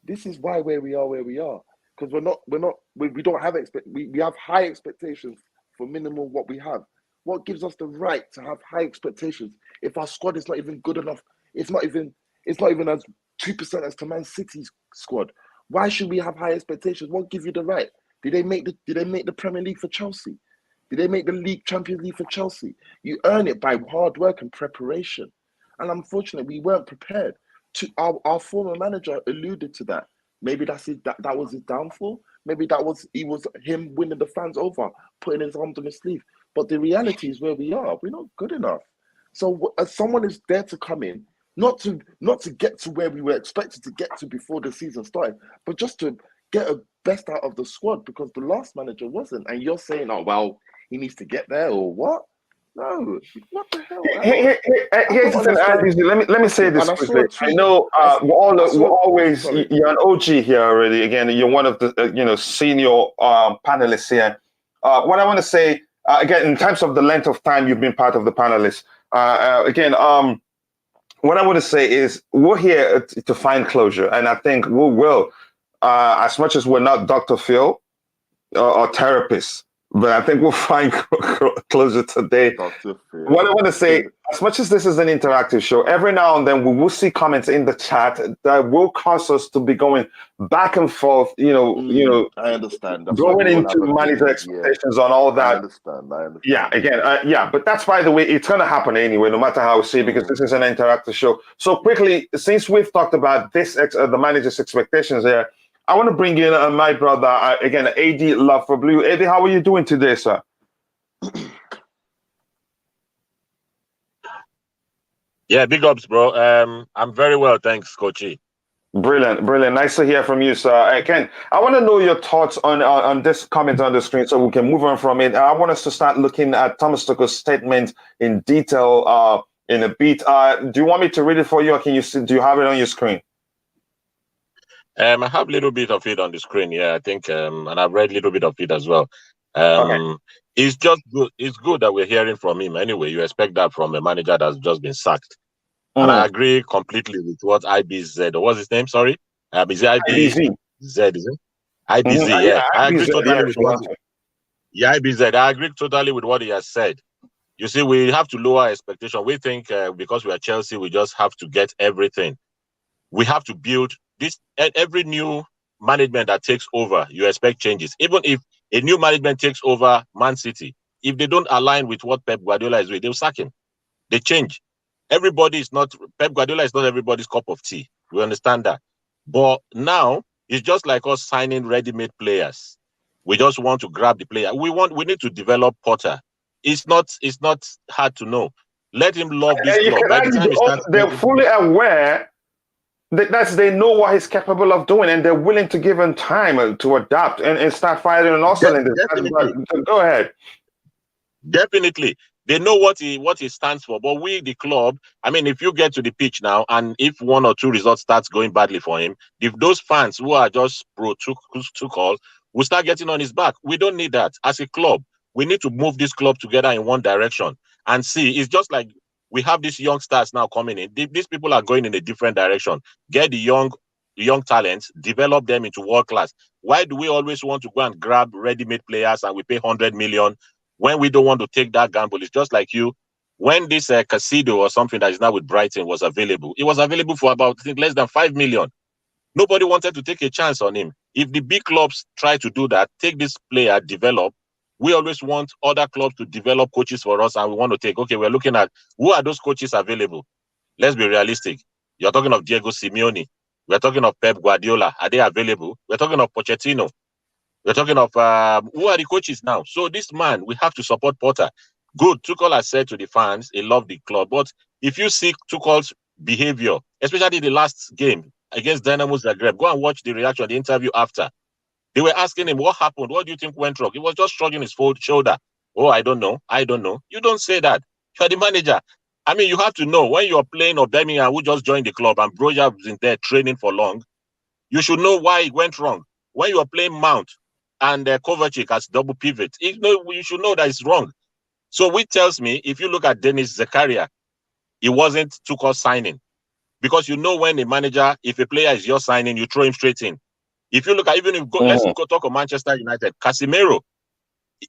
This is why we are where we are, because we don't have we have high expectations for minimum what we have. What gives us the right to have high expectations if our squad is not even good enough? It's not even as 2% as to Man City's squad. Why should we have high expectations? What gives you the right? Did they make the Premier League for Chelsea? Did they make the League Champions League for Chelsea? You earn it by hard work and preparation, and unfortunately, we weren't prepared. Our former manager alluded to that. Maybe that was his downfall. Maybe was him winning the fans over, putting his arms on his sleeve. But the reality is where we are. We're not good enough. So as someone is there to come in, not to get to where we were expected to get to before the season started, but just to get a best out of the squad, because the last manager wasn't. And you're saying, oh well, he needs to get there or what? No, what the hell? Here's the thing. Let me say this quickly. I know you're an OG here already. Again, you're one of the senior panelists here. What I want to say again, in terms of the length of time you've been part of the panelists, what I want to say is we're here to find closure, and I think we will. As much as we're not Dr. Phil or therapists, but I think we'll find closure today. What I want to say, as much as this is an interactive show, every now and then we will see comments in the chat that will cause us to be going back and forth. I understand. Going into manager expectations on all that. I understand. Yeah, again, but that's, by the way, it's going to happen anyway, no matter how we see it, because this is an interactive show. So quickly, since we've talked about this, the manager's expectations here, I want to bring in my brother, again, AD Love for Blue. AD, how are you doing today, sir? Yeah, big ups, bro. I'm very well, thanks, Coachy. Brilliant. Nice to hear from you, sir. Again, I want to know your thoughts on this comment on the screen so we can move on from it. I want us to start looking at Thomas Tuchel's statement in detail in a bit. Do you want me to read it for you, or do you have it on your screen? I have a little bit of it on the screen, yeah, I think, and I've read a little bit of it as well. Okay. It's just good. It's good that we're hearing from him. Anyway, you expect that from a manager that's just been sacked. And I agree completely with what IBZ, or what's his name? Sorry, is it IBZ? Is it IBZ? Yeah, I agree totally with what. Yeah, IBZ. I agree totally with what he has said. You see, we have to lower expectation. We think because we are Chelsea, we just have to get everything. We have to build this. Every new management that takes over, you expect changes. Even if a new management takes over Man City, if they don't align with what Pep Guardiola is doing, they'll sack him. They change. Pep Guardiola is not everybody's cup of tea. We understand that. But now it's just like us signing ready-made players. We just want to grab the player. We need to develop Potter. It's not hard to know. Let him love this And you club. can By the time he starts they're fully aware that they know what he's capable of doing, and they're willing to give him time to adapt and start firing on all cylinders. definitely. Go ahead. Definitely. They know what he stands for. But we, the club, I mean, if you get to the pitch now and if one or two results starts going badly for him, if those fans who are just pro Tuchel will start getting on his back. We don't need that. As a club, we need to move this club together in one direction and see. It's just like we have these young stars now coming in. These people are going in a different direction. Get the young talents, develop them into world class. Why do we always want to go and grab ready-made players and we pay 100 million? When we don't want to take that gamble? It's just like you. When this Casido or something that is now with Brighton was available, it was available for about, I think, less than 5 million. Nobody wanted to take a chance on him. If the big clubs try to do that, take this player, develop, we always want other clubs to develop coaches for us, and we want to take, okay, we're looking at who are those coaches available. Let's be realistic. You're talking of Diego Simeone. We're talking of Pep Guardiola. Are they available? We're talking of Pochettino. We're talking of who are the coaches now? So this man, we have to support Potter. Good. Tuchel has said to the fans, he loved the club. But if you see Tuchel's behavior, especially the last game against Dynamo Zagreb, go and watch the reaction, the interview after. They were asking him, what happened? What do you think went wrong? He was just shrugging his shoulder. Oh, I don't know. I don't know. You don't say that. You're the manager. I mean, you have to know when you're playing or Birmingham, who just joined the club, and Broja was in there training for long, you should know why it went wrong. When you are playing Mount and Kovacic as double pivot, you should know that it's wrong. So which tells me, if you look at Dennis Zakaria, it wasn't Tuchel signing. Because you know when a manager, if a player is your signing, you throw him straight in. If you look at, even if let's go talk of Manchester United, Casemiro,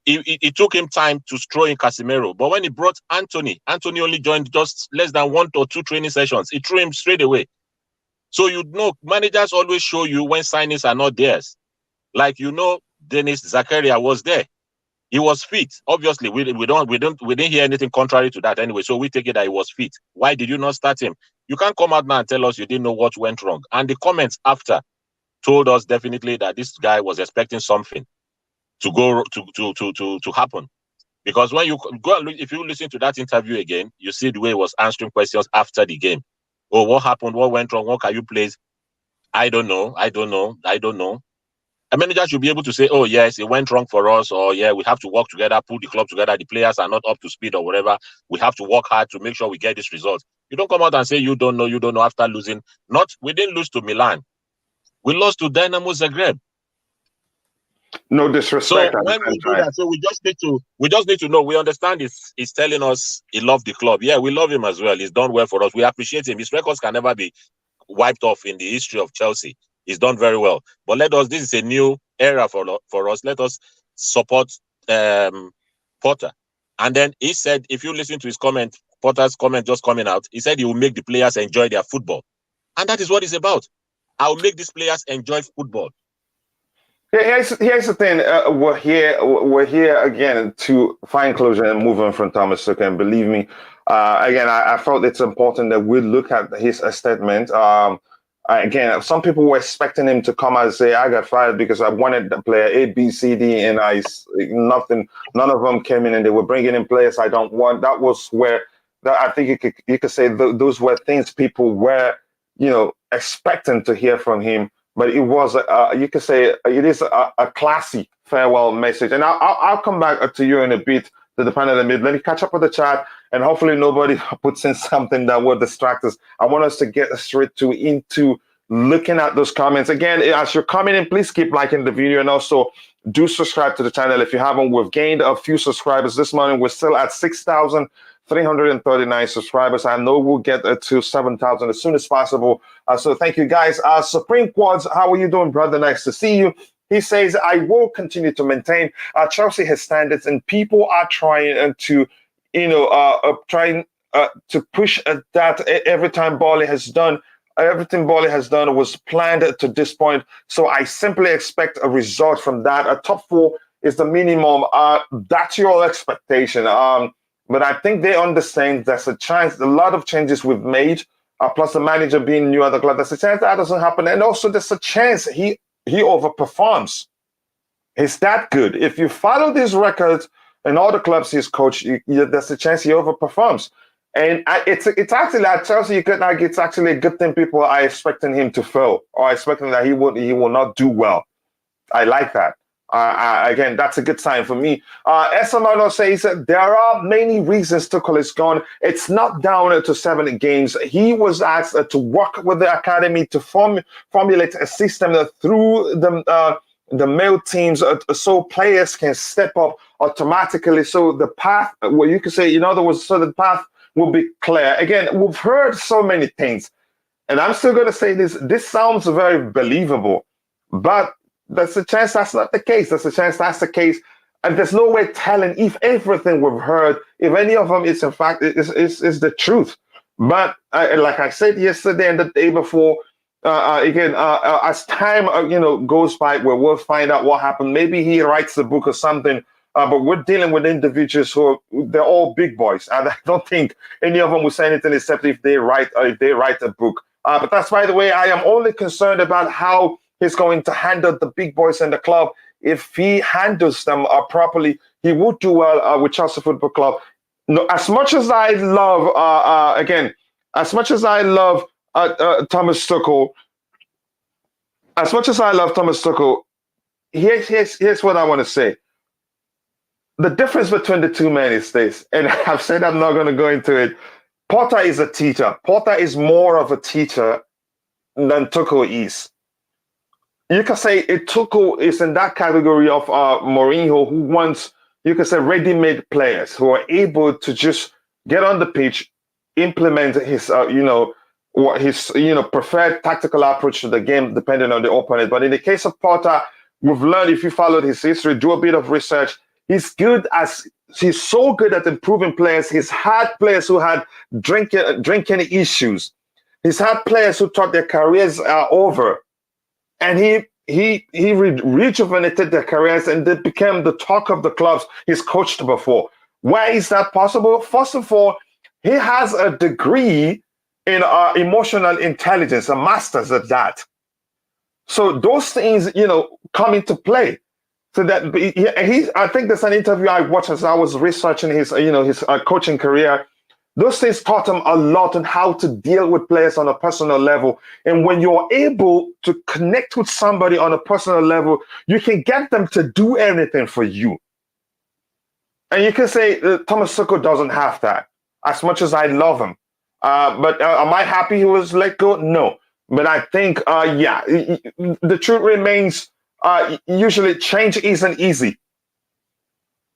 it took him time to throw in Casemiro. But when he brought Anthony only joined just less than 1 or 2 training sessions. He threw him straight away. So you know, managers always show you when signings are not theirs. Like, you know, Dennis Zakaria was there. He was fit. Obviously, we didn't hear anything contrary to that anyway. So we take it that he was fit. Why did you not start him? You can't come out now and tell us you didn't know what went wrong. And the comments after told us definitely that this guy was expecting something to go to happen. Because when you go and look, if you listen to that interview again, you see the way he was answering questions after the game. Oh, what happened? What went wrong? What can you play? I don't know. A manager should be able to say, oh, yes, it went wrong for us, or yeah, we have to work together, pull the club together. The players are not up to speed or whatever. We have to work hard to make sure we get this result. You don't come out and say you don't know after losing. We didn't lose to Milan. We lost to Dynamo Zagreb. No disrespect. So when we do that, so we just need to know. We understand he's telling us he loved the club. Yeah, we love him as well. He's done well for us. We appreciate him. His records can never be wiped off in the history of Chelsea. He's done very well. But this is a new era for us. Let us support Potter. And then he said, if you listen to his comment, Potter's comment just coming out, he said he will make the players enjoy their football. And that is what it's about. I will make these players enjoy football. Here's the thing. We're here again to find closure and move on from Thomas Tuchel. And believe me, again, I felt it's important that we look at his statement. Again, some people were expecting him to come and say, I got fired because I wanted the player A, B, C, D, and none of them came in, and they were bringing in players I don't want. That was where I think you could say those were things people were, expecting to hear from him. But it was, you could say, it is a classy farewell message. And I'll come back to you in a bit, to the panel in a minute. Let me catch up with the chat, and hopefully nobody puts in something that will distract us. I want us to get straight into looking at those comments. Again, as you're coming in, please keep liking the video, and also do subscribe to the channel if you haven't. We've gained a few subscribers this morning. We're still at 6,339 subscribers. I know we'll get to 7,000 as soon as possible. So thank you, guys. Supreme Quads, how are you doing, brother? Nice to see you. He says, I will continue to maintain Chelsea has standards, and people are trying to, to push that everything Barley has done was planned to this point. So I simply expect a result from that. A top 4 is the minimum. That's your expectation. But I think they understand there's a chance. A lot of changes we've made plus the manager being new at the club, there's a chance that doesn't happen. And also there's a chance he overperforms. He's that good. If you follow these records in all the clubs he's coached, there's a chance he overperforms. And it's actually at Chelsea, you could argue it's actually a good thing people are expecting him to fail or expecting that he will not do well. I like that. Again, that's a good sign for me. Esamano says there are many reasons Tuchel is gone. It's not down to 7 games. He was asked to work with the academy to formulate a system through the male teams so players can step up automatically. So the path, well, you could say, in other words, so the path will be clear. Again, we've heard so many things, and I'm still going to say this. This sounds very believable, but there's a chance that's not the case. There's a chance that's the case, and there's no way telling if everything we've heard, if any of them is in fact is the truth. But like I said yesterday and the day before, as time goes by, we'll find out what happened. Maybe he writes a book or something. But we're dealing with individuals they're all big boys, and I don't think any of them will say anything except if they write a book. But that's, by the way, I am only concerned about how he's going to handle the big boys in the club. If he handles them properly, he would do well with Chelsea Football Club. No, as much as I love, Thomas Tuchel, here's what I want to say. The difference between the two men is this, and I've said I'm not going to go into it. Potter is a teacher. Potter is more of a teacher than Tuchel is. You can say Tuchel is in that category of Mourinho, who wants, you can say, ready-made players who are able to just get on the pitch, implement his, preferred tactical approach to the game, depending on the opponent. But in the case of Potter, we've learned, if you followed his history, do a bit of research. He's so good at improving players. He's had players who had drinking issues. He's had players who thought their careers are over, and he rejuvenated their careers, and they became the talk of the clubs he's coached before. Why is that possible? First of all, he has a degree in emotional intelligence, a master's at that. So those things, come into play. So that I think there's an interview I watched as I was researching his coaching career. Those things taught him a lot on how to deal with players on a personal level. And when you're able to connect with somebody on a personal level, you can get them to do anything for you. And you can say Thomas Tuchel doesn't have that. As much as I love him, but am I happy he was let go? No. But I think, the truth remains. Usually change isn't easy.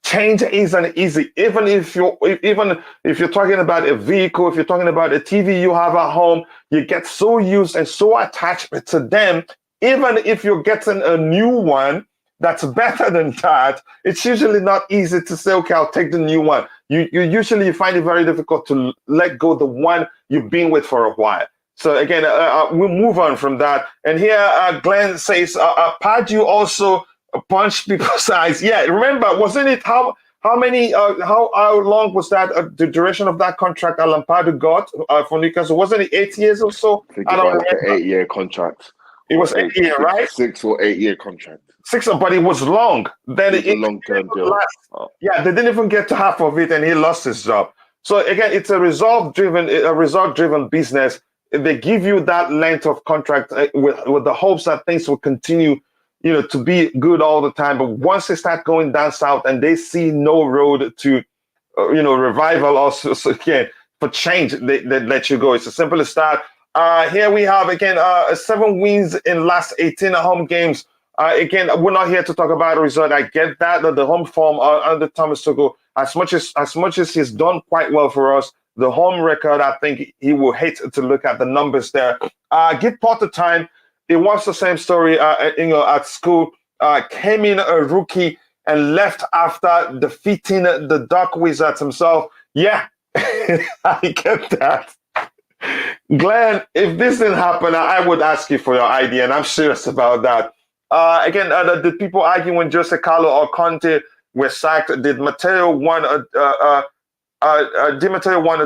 Change isn't easy. Even if you're talking about a vehicle, if you're talking about a TV you have at home, you get so used and so attached to them. Even if you're getting a new one that's better than that, it's usually not easy to say, okay, I'll take the new one. You usually find it very difficult to let go the one you've been with for a while. So again, we'll move on from that. And here, Glenn says, Pardew also punched people's eyes. Yeah, remember, wasn't it how long was that the duration of that contract Alan Pardew got for Newcastle? Wasn't it 8 years or so? I don't remember. An 8-year contract. It was 8 years, right? 6 or 8 year contract. 6, but it was long. Then it was a long-term deal. Yeah, they didn't even get to half of it, and he lost his job. So again, it's a result-driven business. They give you that length of contract with the hopes that things will continue, to be good all the time. But once they start going down south and they see no road to, revival, also again for change, they let you go. It's as simple as that. Here we have again 7 wins in last 18 home games. Again, we're not here to talk about a result. I get that the home form under Thomas Tuchel, as much as he's done quite well for us. The home record, I think he will hate to look at the numbers there. Give Potter time. It was the same story, at school. Came in a rookie and left after defeating the Dark Wizards himself. Yeah, I get that. Glenn, if this didn't happen, I would ask you for your idea, and I'm serious about that. Again, the people arguing when Jose Carlo or Conte were sacked, did Matteo won a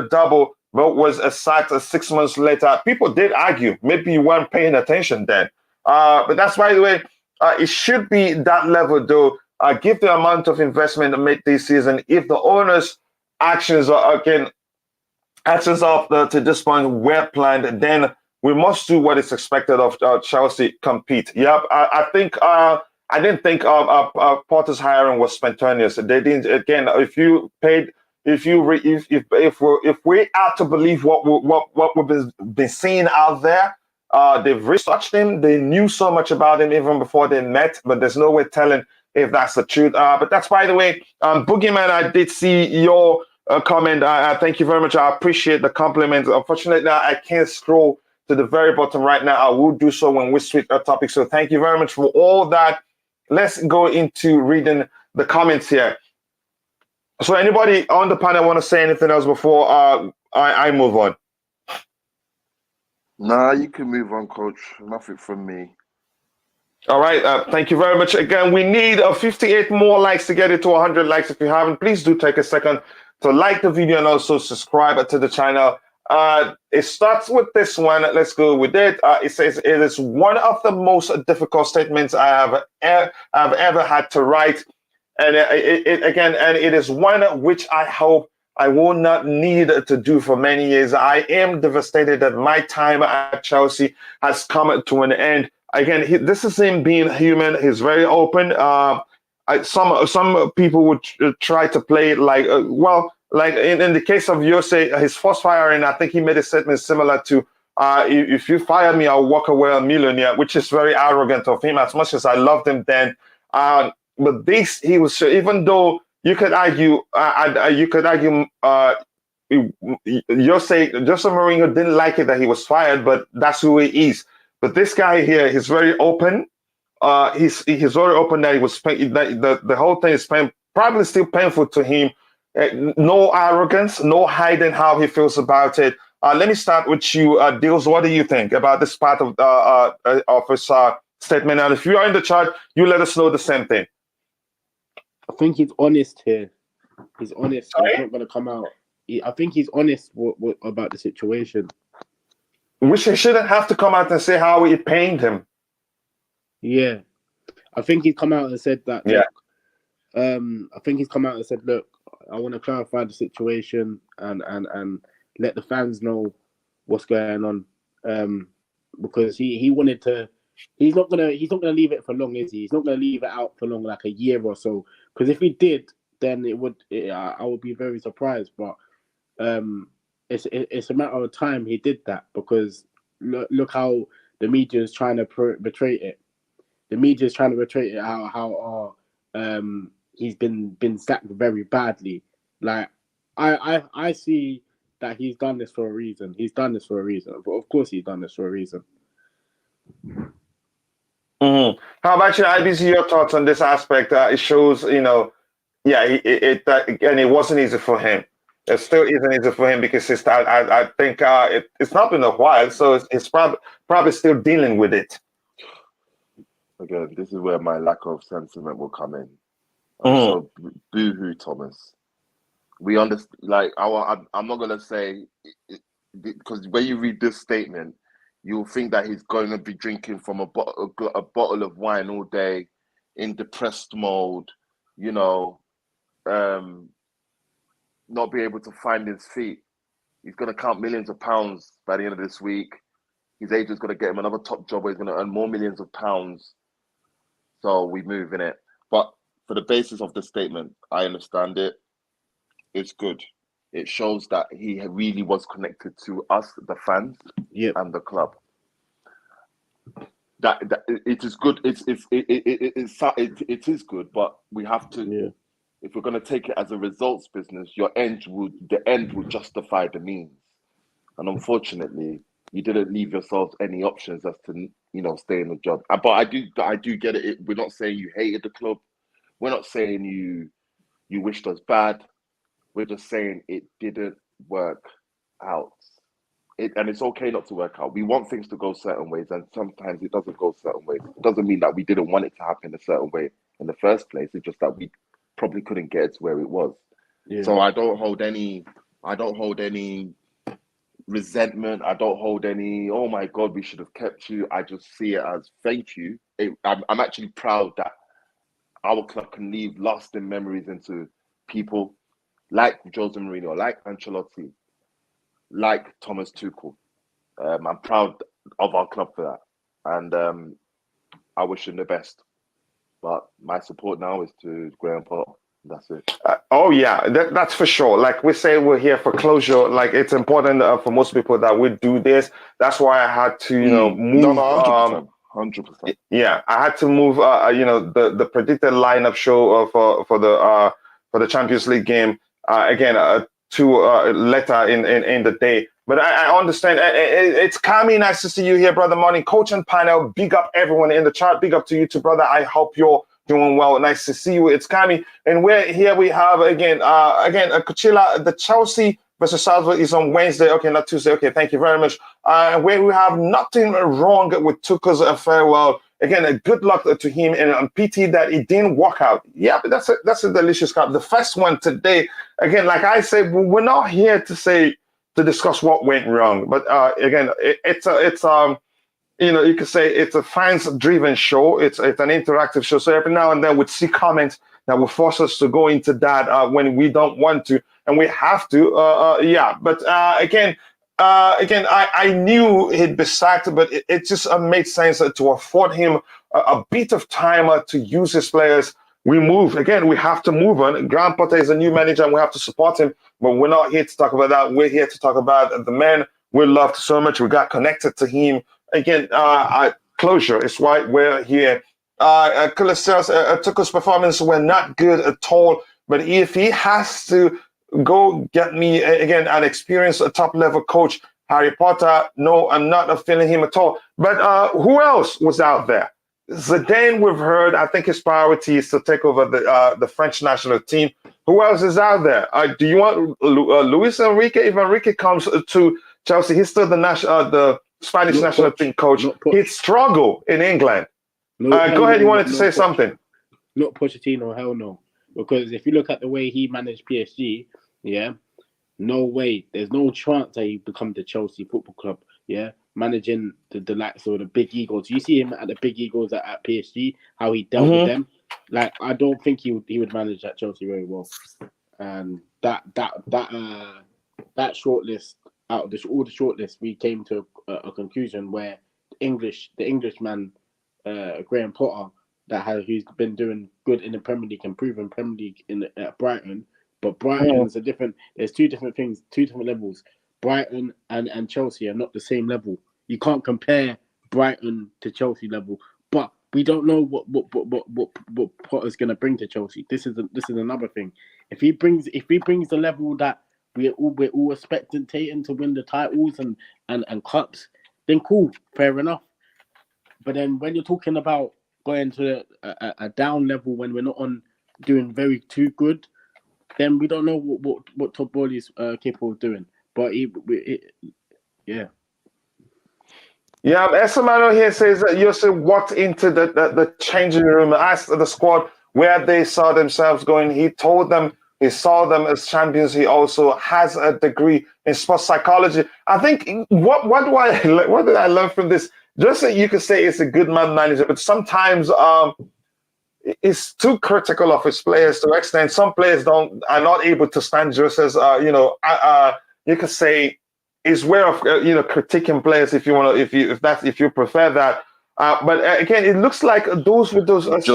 double, but was sacked 6 months later. People did argue. Maybe you weren't paying attention then. But that's, by the way, it should be that level, though. Give the amount of investment made this season. If the owners' actions are, again, actions up to this point were planned, then we must do what is expected of Chelsea compete. Yep, I think I didn't think Potter's hiring was spontaneous. They didn't. Again, if you paid, if we are to believe what we've been seeing out there, they've researched him. They knew so much about him even before they met, but there's no way telling if that's the truth. But that's, by the way, Boogeyman. I did see your comment. Thank you very much. I appreciate the compliment. Unfortunately, I can't scroll to the very bottom right now. I will do so when we switch our topic. So thank you very much for all that. Let's go into reading the comments here. So anybody on the panel want to say anything else before I move on? Nah, you can move on, Coach. Nothing from me. All right. Thank you very much. Again, we need 58 more likes to get it to 100 likes. If you haven't, please do take a second to like the video and also subscribe to the channel. It starts with this one. Let's go with it. It says, it is one of the most difficult statements I have ever had to write. And it is one which I hope I will not need to do for many years. I am devastated that my time at Chelsea has come to an end. Again, this is him being human. He's very open. Some people would try to play it like, like in the case of Jose, his first firing, I think he made a statement similar to, if you fire me, I'll walk away a millionaire, which is very arrogant of him, as much as I loved him then. But this, he was, even though you could argue, Jose Mourinho didn't like it that he was fired, but that's who he is. But this guy here, he's very open. He's very open that he was the whole thing is probably still painful to him. No arrogance, no hiding how he feels about it. Let me start with you, Deals. What do you think about this part of his statement? And if you are in the chat, you let us know the same thing. I think he's honest here. He's honest. Sorry? He's not going to come out. I think he's honest about the situation. Which he shouldn't have to come out and say how it pained him. Yeah. I think he's come out and said that. Yeah. Look, I think he's come out and said, look, I want to clarify the situation and let the fans know what's going on. Because he wanted to. He's not gonna leave it for long, is he? He's not gonna leave it out for long, like a year or so. Because if he did, then I would be very surprised. But it's a matter of time he did that, because look how the media is trying to portray it. The media is trying to portray it how he's been sacked very badly. Like I see that he's done this for a reason. He's done this for a reason. But of course he's done this for a reason. Mm-hmm. How about you, IBC? Your thoughts on this aspect? It shows, it wasn't easy for him. It still isn't easy for him because I think it's not been a while, so it's probably still dealing with it. Again, this is where my lack of sentiment will come in. Mm-hmm. So boo-hoo, Thomas. We understand. Like I'm not gonna say, because when you read this statement, you'll think that he's going to be drinking from a bottle of wine all day, in depressed mode, not be able to find his feet. He's going to count millions of pounds by the end of this week. His agent's going to get him another top job where he's going to earn more millions of pounds. So we move in it. But for the basis of the statement, I understand it. It's good. It shows that he really was connected to us, the fans, and the club. That it is good. It is good, but we have to. Yeah. If we're going to take it as a results business, the end will justify the means. And unfortunately, you didn't leave yourselves any options as to stay in the job. But I do get it. We're not saying you hated the club. We're not saying you wished us bad. We're just saying it didn't work out. And it's okay not to work out. We want things to go certain ways, and sometimes it doesn't go certain ways. It doesn't mean that we didn't want it to happen a certain way in the first place. It's just that we probably couldn't get it to where it was. Yeah. So I don't hold any resentment. I don't hold any, oh my God, we should have kept you. I just see it as thank you. I'm actually proud that our club can leave lasting memories into people like Jose Mourinho, like Ancelotti, like Thomas Tuchel. I'm proud of our club for that. And I wish him the best. But my support now is to Graham Potter. That's it. Oh yeah, that's for sure. Like we say, we're here for closure. Like it's important for most people that we do this. That's why I had to, move. No, 100%. Yeah, I had to move. The predicted lineup show for the Champions League game again to later in the day. But I understand. It's Kami. Nice to see you here, brother. Morning, coach and panel. Big up everyone in the chat. Big up to you too, brother. I hope you're doing well. Nice to see you. It's Kami, and we're here. We have again Kuchila. The Chelsea versus Salzburg is on Wednesday. Okay, not Tuesday. Okay, thank you very much. Where we have nothing wrong with Tuchel's farewell. Again, a good luck to him, and pity that it didn't work out. Yeah, but that's a delicious cup. The first one today. Again, like I said, we're not here to discuss what went wrong, but again, it's you could say it's a fans-driven show. It's an interactive show. So every now and then we'd see comments that will force us to go into that when we don't want to, and we have to. But again, I knew he'd be sacked, but it just made sense to afford him a bit of time to use his players. We moved. Again, we have to move on. Graham Potter is a new manager and we have to support him, but we're not here to talk about that. We're here to talk about the man we loved so much. We got connected to him. Again, closure is why we're here. Tuchel's performance were not good at all, but if he has to go get me, again, an experienced top-level coach, Harry Potter, no, I'm not feeling him at all. But who else was out there? Zidane, we've heard. I think his priority is to take over the French national team. Who else is out there? Do you want Luis Enrique? If Enrique comes to Chelsea, he's still the Spanish national team coach. He'd struggle in England. Go ahead. You wanted to say something? Not Pochettino, hell no. Because if you look at the way he managed PSG, yeah, no way. There's no chance that he become the Chelsea Football Club. Yeah. Managing the likes of the big Eagles. You see him at the big Eagles at PSG, how he dealt with them. Like, I don't think he would manage at Chelsea very well. And that shortlist, out of all the shortlists, we came to a conclusion where the Englishman Graham Potter, who's been doing good in the Premier League and proven Premier League at Brighton. But Brighton's there's two different things, two different levels. Brighton and Chelsea are not the same level. You can't compare Brighton to Chelsea level. But we don't know what Potter's going to bring to Chelsea. This is another thing. If he brings the level that we're all expecting to win the titles and cups, then cool, fair enough. But then when you're talking about going to a down level when we're not doing very too good, then we don't know what Todd Bowley is capable of doing. But yeah. Yeah, Esamano here says that Yosef walked into the changing room, asked the squad where they saw themselves going. He told them he saw them as champions. He also has a degree in sports psychology. I think what did I learn from this? Just that you could say it's a good man manager, but sometimes it's too critical of his players to extent. Some players are not able to stand just as you could say his way of critiquing players if you prefer that. But again, it looks like those with those. Jose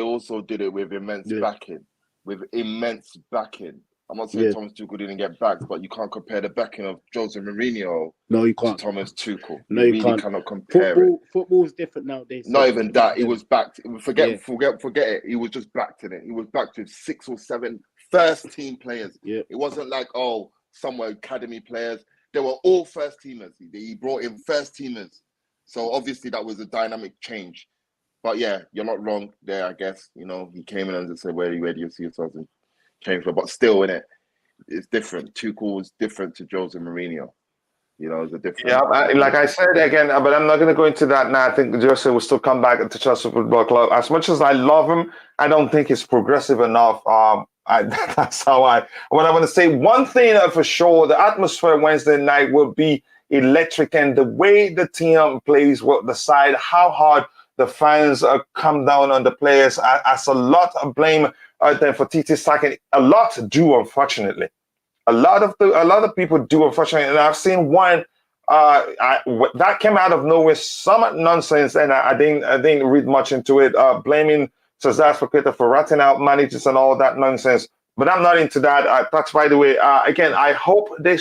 also did it with immense backing. I'm not saying Thomas Tuchel didn't get backed, but you can't compare the backing of Jose Mourinho to Thomas Tuchel. No, you really cannot compare it. Football is different nowadays. Not even that. He was backed. Forget it. He was just backed in it. He was backed with 6 or 7 first team players. Yeah. It wasn't like, some were academy players. They were all first teamers. He brought in first teamers. So obviously that was a dynamic change. But yeah, you're not wrong there, I guess. He came in and just said, where do you see yourselves in change for? But still in it, it's different. Tuchel was different to Jose Mourinho. It's a different. Yeah, like I said again, but I'm not going to go into that now. I think Jose will still come back to Chelsea Football Club. As much as I love him, I don't think he's progressive enough. That's what I want to say. One thing for sure, the atmosphere Wednesday night will be electric, and the way the team plays will decide how hard the fans come down on the players. As a lot of blame there for TT sacking. A lot do, unfortunately. A lot of people do, unfortunately, and I've seen one that came out of nowhere, some nonsense, and I didn't read much into it, blaming Cesar for ratting out managers and all that nonsense. But I'm not into that. That's, by the way, again, I hope they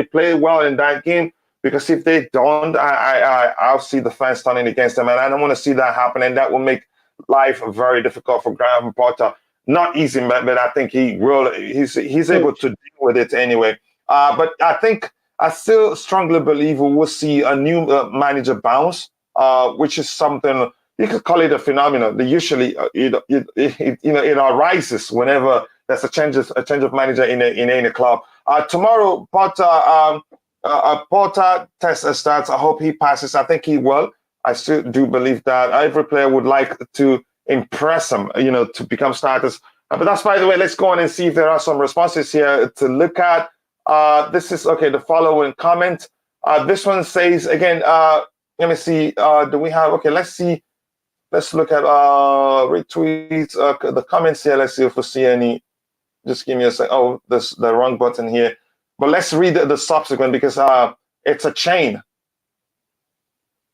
play well in that game, because if they don't, I'll see the fans turning against them, and I don't want to see that happen, and that will make life very difficult for Graham Potter. Not easy, but I think he's able to deal with it anyway. But I still strongly believe we will see a new manager bounce, which is something you could call it a phenomenon. They usually it arises whenever there's a change of manager in any club. Tomorrow, Potter test starts. I hope he passes. I think he will. I still do believe that every player would like to impress him, to become starters. But that's, by the way. Let's go on and see if there are some responses here to look at. This is okay. The following comment. This one says again. Let me see. Do we have? Okay. Let's see. Let's look at retweets. The comments here. Let's see if we see any. Just give me a sec. Oh, this the wrong button here. But let's read the subsequent, because it's a chain.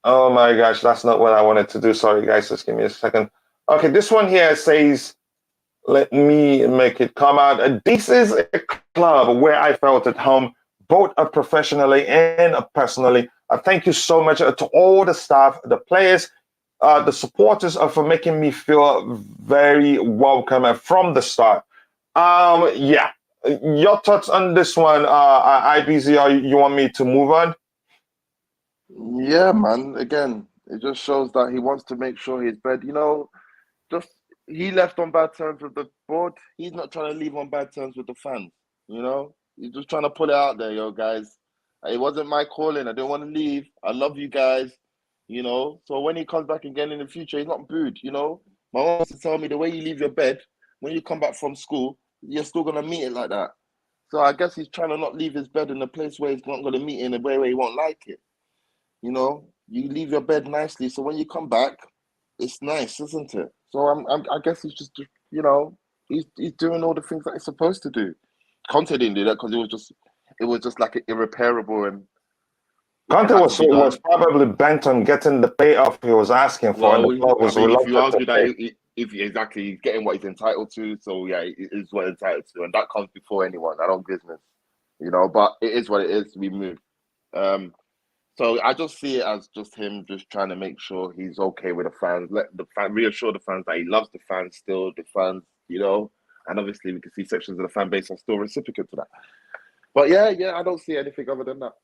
Oh my gosh, that's not what I wanted to do. Sorry, guys. Just give me a second. Okay, this one here says, let me make it come out. This is a club where I felt at home, both professionally and personally. Thank you so much to all the staff, the players, the supporters, for making me feel very welcome from the start. Yeah. Your thoughts on this one, IBZ, or you want me to move on? Yeah, man. Again, it just shows that he wants to make sure his bed, he left on bad terms with the board. He's not trying to leave on bad terms with the fans. He's just trying to pull it out there, guys. It wasn't my calling. I didn't want to leave. I love you guys. So when he comes back again in the future, he's not booed. My mom used to tell me, the way you leave your bed when you come back from school, you're still gonna meet it like that. So I guess he's trying to not leave his bed in a place where he's not gonna meet it in a way where he won't like it. You leave your bed nicely, so when you come back, it's nice, isn't it? So I guess he's just, he's doing all the things that he's supposed to do. Conte didn't do that because it was just like irreparable, and Conte was probably bent on getting the payoff he was asking for, and the club was reluctant. If you argue that exactly, he's getting what he's entitled to, so yeah, it is what he's entitled to, and that comes before anyone. I don't business, but it is what it is. We move. So I just see it as just him just trying to make sure he's okay with the fans, reassure the fans that he loves the fans still, and obviously we can see sections of the fan base are still reciprocant to that. But yeah, I don't see anything other than that.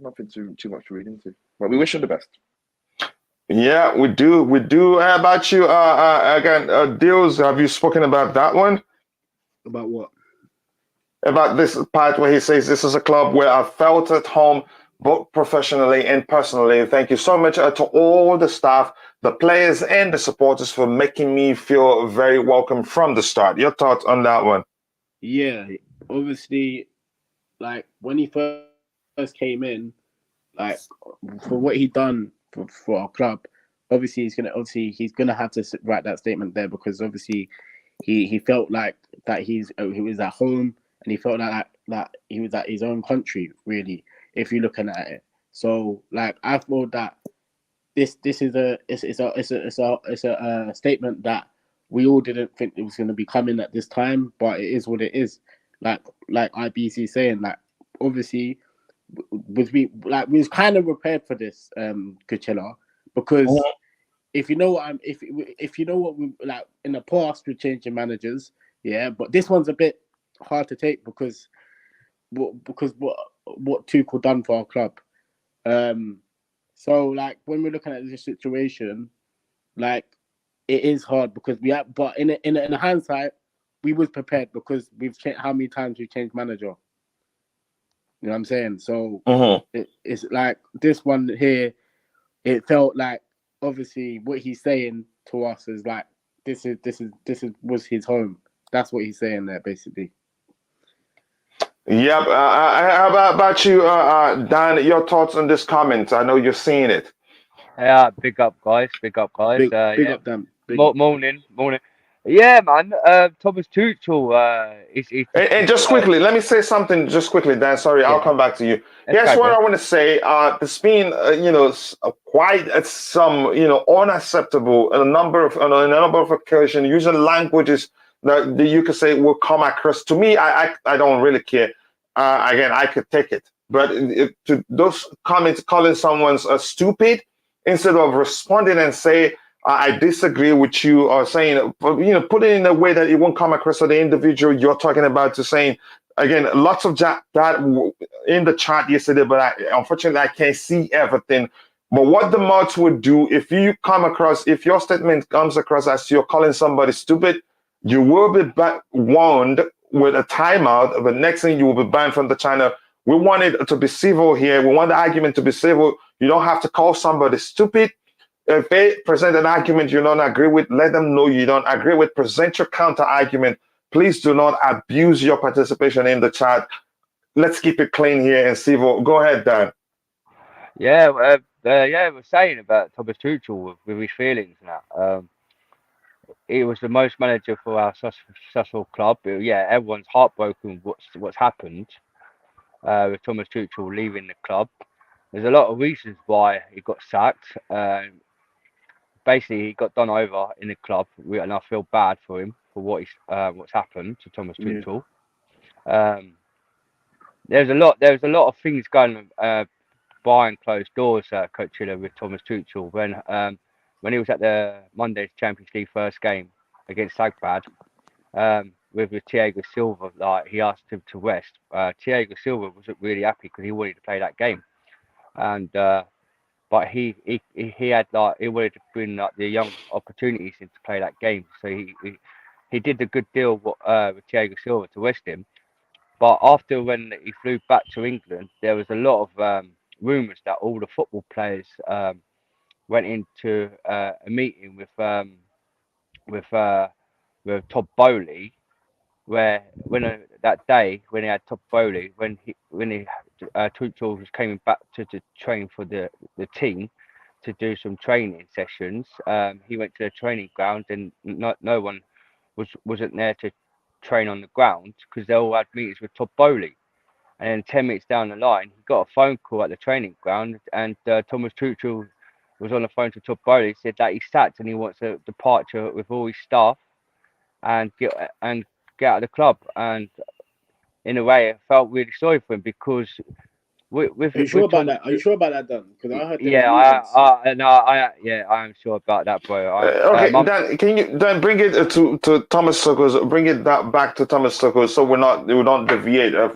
Nothing too much to read into. But we wish him the best. Yeah, we do. How about you? Again, Deals, have you spoken about that one? About what? About this part where he says, this is a club where I felt at home, both professionally and personally. Thank you so much to all the staff, the players, and the supporters for making me feel very welcome from the start. Your thoughts on that one? Yeah, obviously, like when he first came in, like for what he done for our club, obviously he's gonna have to write that statement there, because obviously he felt like that he was at home, and he felt like that he was at his own country, really, if you're looking at it. So like I thought that this is a statement that we all didn't think it was going to be coming at this time, but it is what it is. Like IBC saying, like obviously we was kind of prepared for this, Coachella, because if you know what we like in the past, we're changing managers, yeah, but this one's a bit hard to take because what Tuchel done for our club. So like when we're looking at this situation, like it is hard because but in hindsight, we was prepared because we've changed how many times we've changed manager. You know what I'm saying? So it's like this one here. It felt like obviously what he's saying to us is like this was his home. That's what he's saying there, basically. Yep. How about you, Dan? Your thoughts on this comment? I know you're seeing it. Yeah, big up, guys. Big up, guys. Big Yeah, up, Dan. Big up. morning. Yeah, man. Thomas Tuchel. And just quickly, let me say something just quickly, Dan. Sorry, I'll come back to you. Here's what I want to say. There's been, quite some, unacceptable on a number of occasions, using languages that you could say will come across. To me, I don't really care. Again, I could take it. But to those comments calling someone stupid, instead of responding and say, I disagree with you, or saying, put it in a way that it won't come across to the individual you're talking about, to saying, again, lots of that in the chat yesterday, but unfortunately I can't see everything. But what the mods would do, if your statement comes across as you're calling somebody stupid, you will be warned with a timeout. The next thing, you will be banned from the channel. We want it to be civil here. We want the argument to be civil. You don't have to call somebody stupid. If they present an argument you don't agree with, let them know you don't agree with. Present your counter argument. Please do not abuse your participation in the chat. Let's keep it clean here and civil. Go ahead, Dan. Yeah, we're saying about Thomas Tuchel with his feelings now. He was the most manager for our successful club. Yeah, everyone's heartbroken what's happened with Thomas Tuchel leaving the club. There's a lot of reasons why he got sacked. Basically, he got done over in the club, and I feel bad for him for what's happened to Thomas Tuchel. There's a lot of things going behind closed doors, Coach Chiller, with Thomas Tuchel when he was at the Monday's Champions League first game against Zagreb, with Thiago Silva. Like, he asked him to rest. Thiago Silva wasn't really happy because he wanted to play that game, and but he wanted to bring the young opportunities in to play that game. So he did a good deal with Thiago Silva to rest him. But after, when he flew back to England, there was a lot of rumours that all the football players went into a meeting with Todd Bowley, where that day when he had Todd Bowley, when Tuchel was coming back to train for the team to do some training sessions, he went to the training ground, and no one wasn't there to train on the ground because they all had meetings with Todd Bowley. And then 10 minutes down the line, he got a phone call at the training ground, and Thomas Tuchel was on the phone to Todd Bowley, said that he's sacked and he wants a departure with all his staff and get out of the club. And in a way, I felt really sorry for him because Are you sure about that? Are you sure about that, Dan? Because I heard. I am sure about that, bro. Okay, Dan, can you bring it to Thomas Tuchel? Bring it back to Thomas Tuchel, so we don't deviate. To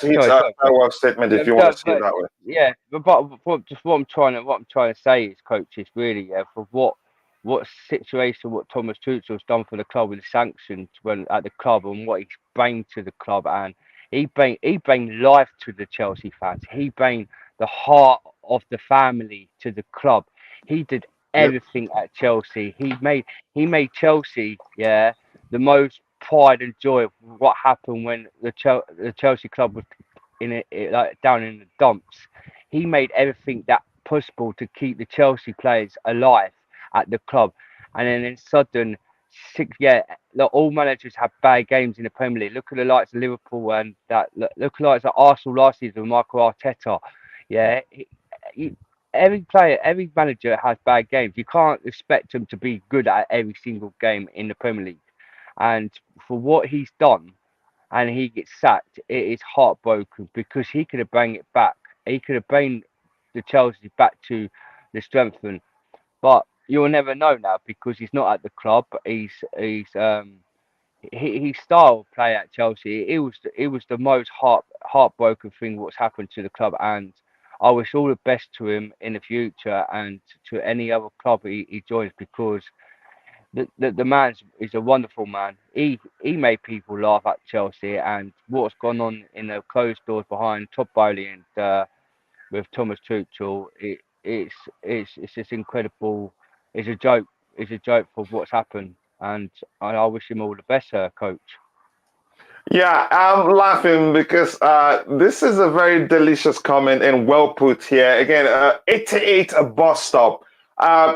his farewell statement, if you want to see it that way. Yeah, but what I'm trying to say is, coach, is really for what situation, what Thomas Tuchel's done for the club with the sanctions when at the club, and what he's brought to the club, and he brought life to the Chelsea fans. He brought the heart of the family to the club. He did everything at Chelsea. He made Chelsea, the most pride and joy of what happened when the Chelsea club was down in the dumps. He made everything that possible to keep the Chelsea players alive at the club. And then in sudden all managers have bad games in the Premier League. Look at the likes of Liverpool, and look at the likes of Arsenal last season with Michael Arteta. Every manager has bad games. You can't expect him to be good at every single game in the Premier League. And for what he's done, and he gets sacked, it is heartbroken because he could have brought it back. He could have brought the Chelsea back to the strength, but you'll never know now because he's not at the club. His style of play at Chelsea, it was the most heartbroken thing what's happened to the club, and I wish all the best to him in the future and to any other club he joins, because the man is a wonderful man. He made people laugh at Chelsea, and what's gone on in the closed doors behind Todd Bowley and with Thomas Tuchel, it's just incredible. It's a joke. It's a joke for what's happened. and I wish him all the best, coach. Yeah, I'm laughing because this is a very delicious comment and well put here. Again, 88 a bus stop.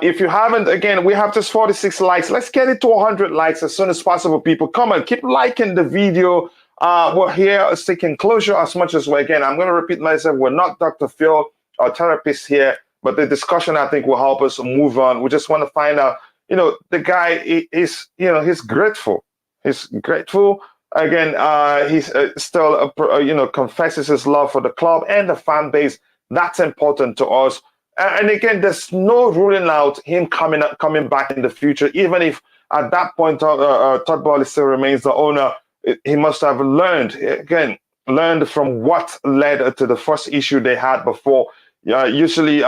If you haven't, again, we have just 46 likes. Let's get it to 100 likes as soon as possible, people. Come on, keep liking the video. We're here seeking closure as much as we again. I'm going to repeat myself. We're not Dr. Phil or therapists here, but the discussion, I think, will help us move on. We just want to find out, the guy is, he's grateful. He's grateful. Again, he's still, confesses his love for the club and the fan base. That's important to us. And again, there's no ruling out him coming back in the future, even if at that point Todd Boehly still remains the owner. He must have learned from what led to the first issue they had before. Usually,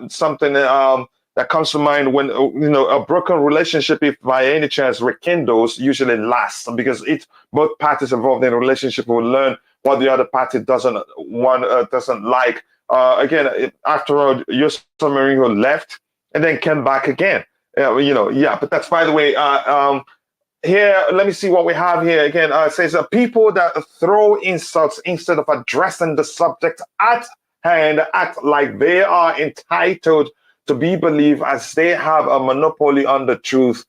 something that comes to mind when a broken relationship, if by any chance rekindles, usually lasts because both parties involved in a relationship will learn what the other party doesn't like. Again, after all, Jose Mourinho left and then came back again. But that's, by the way, here, let me see what we have here again. It says people that throw insults instead of addressing the subject at hand act like they are entitled to be believed as they have a monopoly on the truth.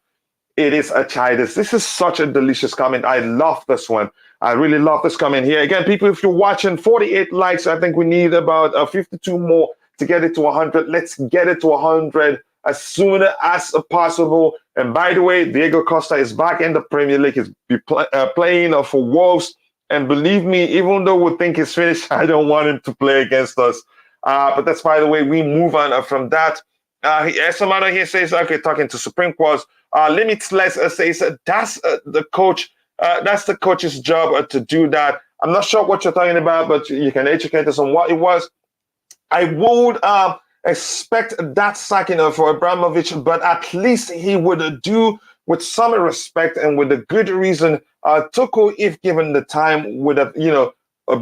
It is a childish. This is such a delicious comment. I love this one. I really love this comment here. Again, people, if you're watching, 48 likes. I think we need about 52 more to get it to 100. Let's get it to 100 as soon as possible. And by the way, Diego Costa is back in the Premier League. He's playing for Wolves. And believe me, even though we think he's finished, I don't want him to play against us. But that's, by the way, we move on from that. Somebody here says, okay, talking to Supreme Court, Limitless says that's the coach. That's the coach's job to do that. I'm not sure what you're talking about, but you can educate us on what it was. I would expect that sacking for Abramovich, but at least he would do with some respect and with a good reason. Tuchel, if given the time, would have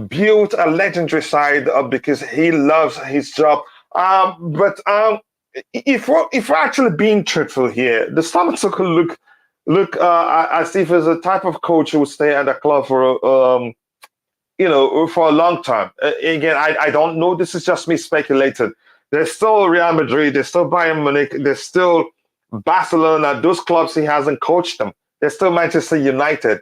built a legendary side because he loves his job. But if we're actually being truthful here, the Thomas Tuchel look as if he's a type of coach who would stay at the club for for a long time. Again, I don't know. This is just me speculating. There's still Real Madrid. There's still Bayern Munich. There's still Barcelona. Those clubs he hasn't coached them. There's still Manchester United.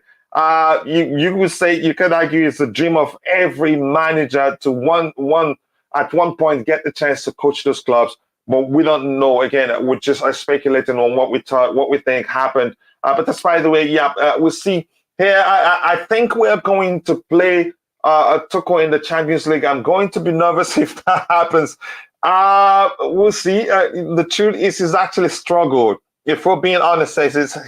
You could argue it's a dream of every manager to at one point get the chance to coach those clubs. But we don't know. Again, we're just speculating on what we think happened. But that's, by the way, we'll see. Here, I think we're going to play Tuchel in the Champions League. I'm going to be nervous if that happens. We'll see. The truth is, he's actually struggled. If we're being honest,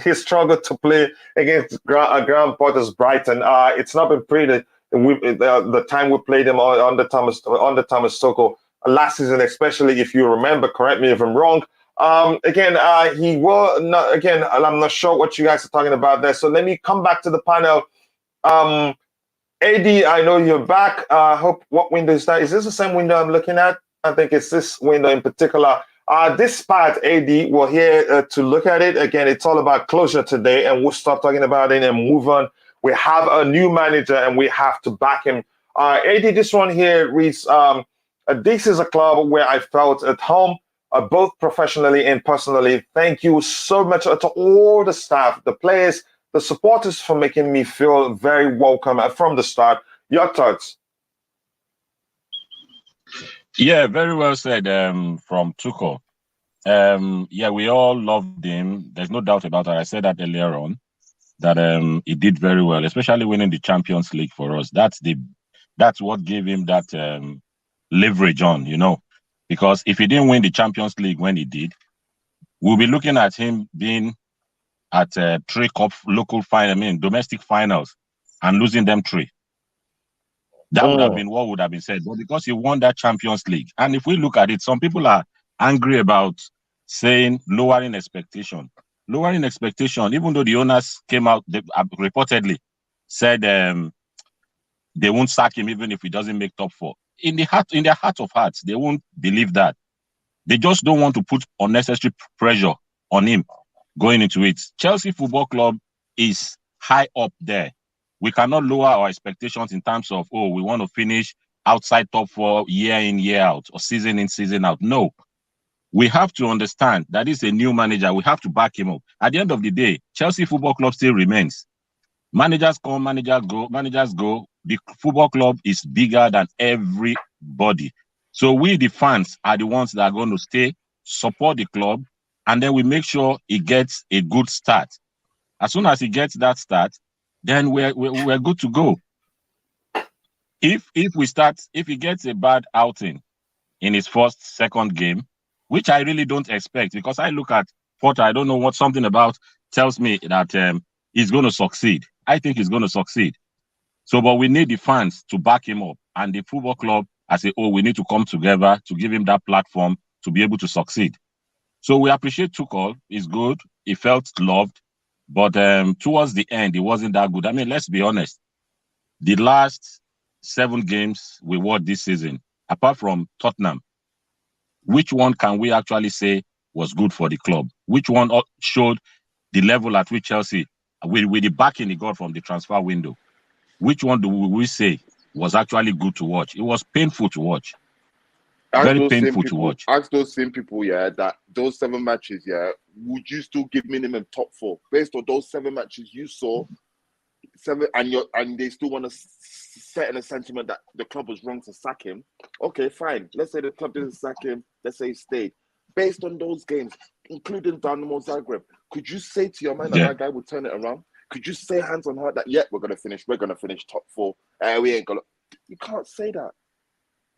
he struggled to play against Graham Potter's Brighton. It's not been pretty. The time we played him under Thomas Tuchel last season, especially if you remember. Correct me if I'm wrong. He will not. Again, I'm not sure what you guys are talking about there. So let me come back to the panel. AD, I know you're back. Hope what window is that? Is this the same window I'm looking at? I think it's this window in particular. This part, AD, we're here to look at it. Again, it's all about closure today, and we'll stop talking about it and move on. We have a new manager, and we have to back him. AD, this one here reads, this is a club where I felt at home, both professionally and personally. Thank you so much to all the staff, the players, the supporters for making me feel very welcome from the start. Your thoughts? Yeah, very well said from Tuchel. We all loved him. There's no doubt about that. I said that earlier on, that he did very well, especially winning the Champions League for us. That's what gave him that leverage on, because if he didn't win the Champions League when he did, we'll be looking at him being at 3 cup domestic finals and losing them 3. That would have been what would have been said. But because he won that Champions League, and if we look at it, some people are angry about saying lowering expectation. Lowering expectation, even though the owners came out, they reportedly said they won't sack him even if he doesn't make top 4. In their heart of hearts, they won't believe that. They just don't want to put unnecessary pressure on him. going into it. Chelsea Football Club is high up there. We cannot lower our expectations in terms of, oh, we want to finish outside top 4 year in, year out, or season in, season out. No. We have to understand that it's a new manager. We have to back him up. At the end of the day, Chelsea Football Club still remains. Managers come, managers go. The football club is bigger than everybody. So we, the fans, are the ones that are going to stay, support the club, and then we make sure he gets a good start. As soon as he gets that start, then we're good to go. If he gets a bad outing in his second game, which I really don't expect, because I look at Potter, I don't know what something about tells me that he's going to succeed. I think he's going to succeed. So, but we need the fans to back him up, and the football club, I say, oh, we need to come together to give him that platform to be able to succeed. So we appreciate Tuchel. He's good. He felt loved, but towards the end, he wasn't that good. I mean, let's be honest. The last 7 games we watched this season, apart from Tottenham, which one can we actually say was good for the club? Which one showed the level at which Chelsea, with the backing he got from the transfer window, which one do we say was actually good to watch? It was painful to watch. Very painful to watch. Ask those same people, yeah, that those 7 matches, yeah, would you still give minimum top 4 based on those 7 matches you saw? 7, and they still want to set in a sentiment that the club was wrong to sack him. Okay, fine. Let's say the club didn't sack him. Let's say he stayed. Based on those games, including Dynamo Zagreb, could you say to your mind that guy would turn it around? Could you say hands on heart that we're gonna finish top 4? We ain't gonna. You can't say that.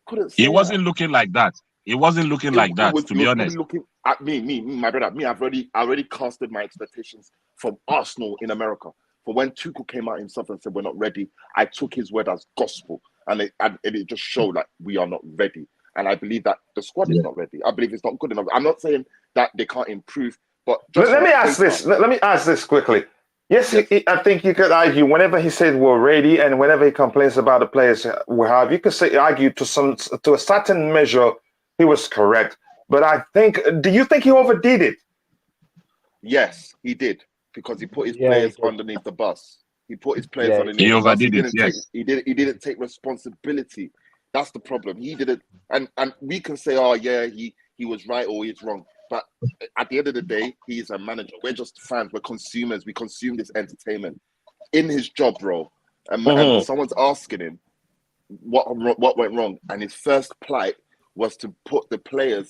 Couldn't say. He wasn't looking like that. He wasn't looking like that. To be honest, looking at me, my brother. I've already casted my expectations from Arsenal in America. For when Tuchel came out himself and said we're not ready, I took his word as gospel, and it just showed that we are not ready. And I believe that the squad is not ready. I believe it's not good enough. I'm not saying that they can't improve, but let me ask this. Let me ask this quickly. Yes. I think you could argue whenever he said we're ready, and whenever he complains about the players we have, you could argue to a certain measure he was correct. But I think, do you think he overdid it? Yes, he did, because he put his players underneath the bus. He put his players underneath the bus. He didn't take responsibility. That's the problem. He didn't, and we can say, oh yeah, he was right or he's wrong. But at the end of the day, he is a manager. We're just fans. We're consumers. We consume this entertainment. In his job role, and someone's asking him what went wrong, and his first plight was to put the players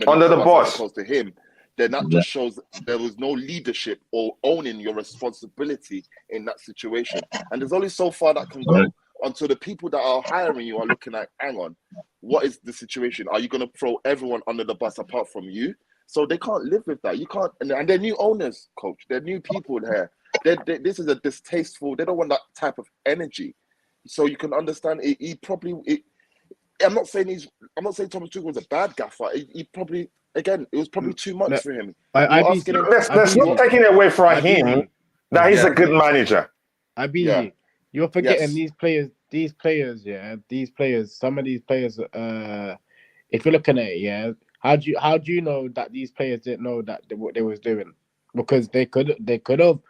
under the bus as opposed to him. Then that just shows there was no leadership or owning your responsibility in that situation. And there's only so far that can go until the people that are hiring you are looking at, hang on, what is the situation? Are you going to throw everyone under the bus apart from you? So they can't live with that. You can't, and they're new owners, coach. They're new people here. This is a distasteful. They don't want that type of energy. So you can understand. I'm not saying Thomas Tuchel was a bad gaffer. He probably. Again, it was probably too much for him. That's not taking it away from him that he's a good manager. You're forgetting these players, some of these players, if you're looking at it, how do you know that these players didn't know that what they was doing? Because they could have got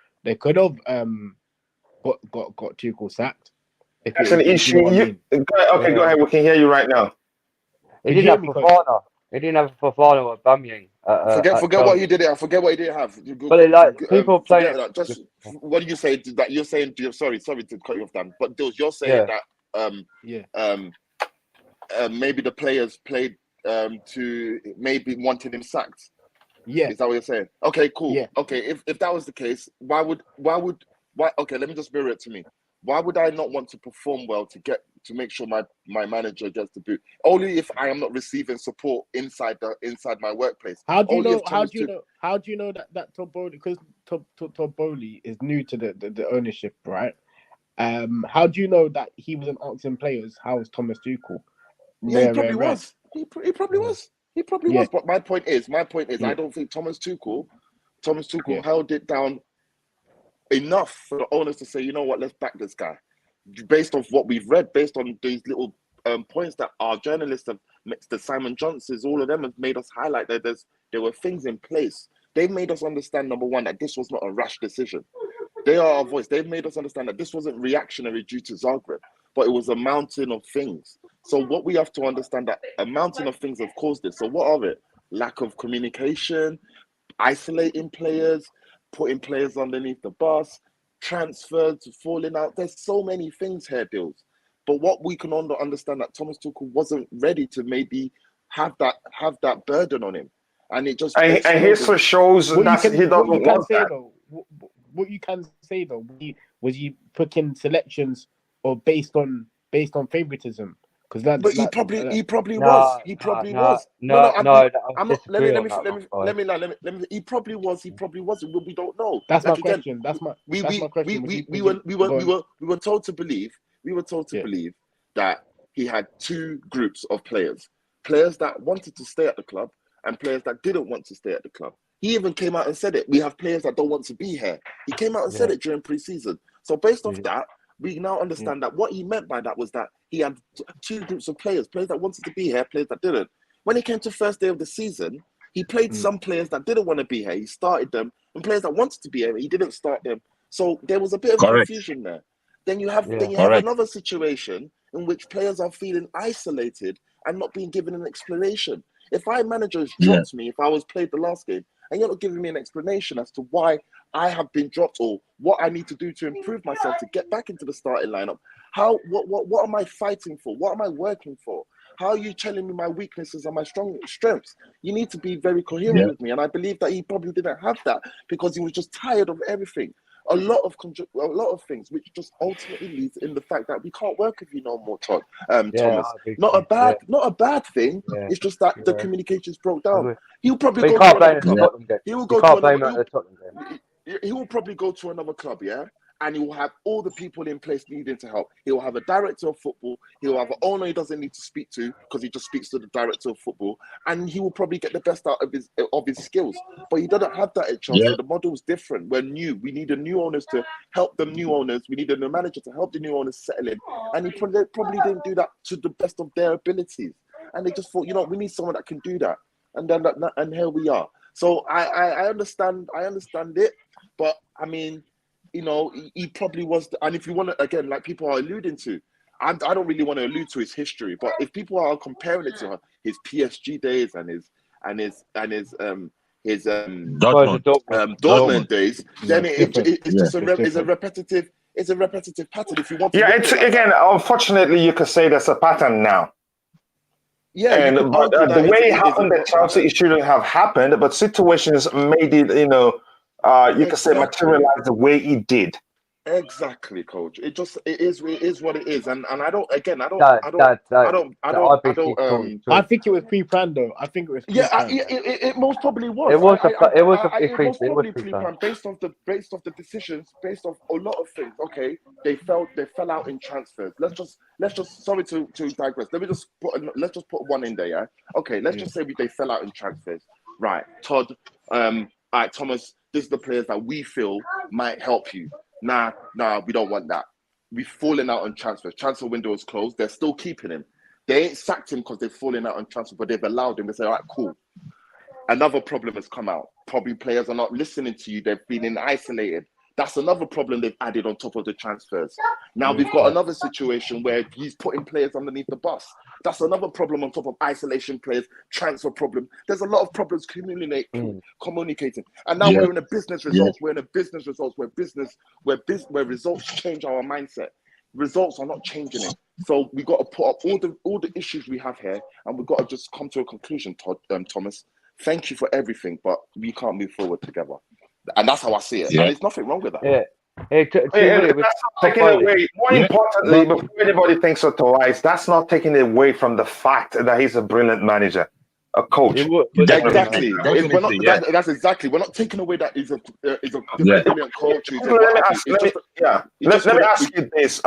Tuchel sacked. That's an issue. Go ahead. We can hear you right now. He didn't have Fofana. He didn't have Fofana or Bamyang. Forget what he did. I forget what he didn't have. But people playing. Just what do you say? That you're saying? Sorry to cut you off, Dan. But you're saying that maybe the players played to maybe wanted him sacked. Yeah, is that what you're saying? Okay, cool. Yeah. Okay, if that was the case, why? Okay, let me just mirror it to me. Why would I not want to perform well to make sure my manager gets the boot? Only if I am not receiving support inside my workplace. How do you know that Todd Bowley, because Todd Bowley is new to the ownership, right? How do you know that he wasn't asking players how was Thomas Tuchel? Yeah, he probably was. He probably was. He probably was. But my point is, I don't think Thomas Tuchel held it down enough for the owners to say, you know what, let's back this guy. Based on what we've read, based on these little points that our journalists have, the Simon Johnsons, all of them have made us highlight that there were things in place They made us understand, number one, that this was not a rash decision. They are our voice. They've made us understand that this wasn't reactionary due to Zagreb, but it was a mountain of things. So what we have to understand, that a mountain of things have caused this. So what are it? Lack of communication, isolating players, putting players underneath the bus, transfers falling out. There's so many things here, Dills. But what we can understand, that Thomas Tuchel wasn't ready to maybe have that burden on him, and it just and history shows that he doesn't want that. What you can say though, was he picking selections or based on favoritism? Because that, but he probably was. He probably was. He probably was. He probably wasn't. We don't know. That's my question. That's my question. We were told to believe. We were told to believe that he had two groups of players that wanted to stay at the club and players that didn't want to stay at the club. He even came out and said it. We have players that don't want to be here. He came out and said it during pre-season. So based off that, we now understand that what he meant by that was that he had two groups of players that wanted to be here, players that didn't. When it came to first day of the season, he played some players that didn't want to be here. He started them, and players that wanted to be here, he didn't start them. So there was a bit of confusion there. Then you have another situation in which players are feeling isolated and not being given an explanation. If our managers dropped me, if I was played the last game, and you're not giving me an explanation as to why I have been dropped or what I need to do to improve myself to get back into the starting lineup, what am I fighting for? What am I working for? How are you telling me my weaknesses and my strengths? You need to be very coherent with me. And I believe that he probably didn't have that because he was just tired of everything. A lot of things, which just ultimately leads in the fact that we can't work with you no more, Thomas. Not a bad thing. It's just that the communications broke down. He'll probably go to another club. He will go to another. He will probably go to another club, and he will have all the people in place needing to help. He will have a director of football. He will have an owner he doesn't need to speak to because he just speaks to the director of football, and he will probably get the best out of his skills. But he doesn't have that at Chelsea. The model is different. We're new. We need the new owners to help the new owners. We need a new manager to help the new owners settle in. And he probably didn't do that to the best of their abilities. And they just thought, we need someone that can do that. And here we are. So I understand it, but I mean, he probably was. And if you want to, again, like people are alluding to, I don't really want to allude to his history, but if people are comparing it to his PSG days and his Dortmund days, then it's just a repetitive pattern. If you want, it's again. Unfortunately, you could say there's a pattern now. Yeah, but the way it happened at Chelsea, it shouldn't have happened. But situations made it, you could say materialize the way it did. Exactly, coach. It is what it is, and I don't. Again, I think it was pre-planned though. I think it was. It most probably was. It was probably pre-planned based off the decisions, based off a lot of things. Okay, they fell out in transfers. Let's just sorry to digress. Let's just put one in there. Yeah. Okay. Let's just say they fell out in transfers. Right, Todd. All right, Thomas. This is the players that we feel might help you. Nah, we don't want that. We've fallen out on transfers. Transfer window is closed. They're still keeping him. They ain't sacked him because they've fallen out on transfer, but they've allowed him to say, all right, cool. Another problem has come out. Probably players are not listening to you. They've been isolated. That's another problem they've added on top of the transfers. Now we've got another situation where he's putting players underneath the bus. That's another problem on top of isolation players, transfer problem. There's a lot of problems communicating. And now we're in a business results. We're in a business results where results change our mindset. Results are not changing it. So we got to put up all the issues we have here, and we've got to just come to a conclusion, Thomas. Thank you for everything, but we can't move forward together. And that's how I see it. And there's nothing wrong with that. Taking away, more importantly, before anybody thinks otherwise, that's not taking away from the fact that he's a brilliant manager, a coach. Exactly. That's exactly. We're not taking away that he's a brilliant coach. Let me ask you this.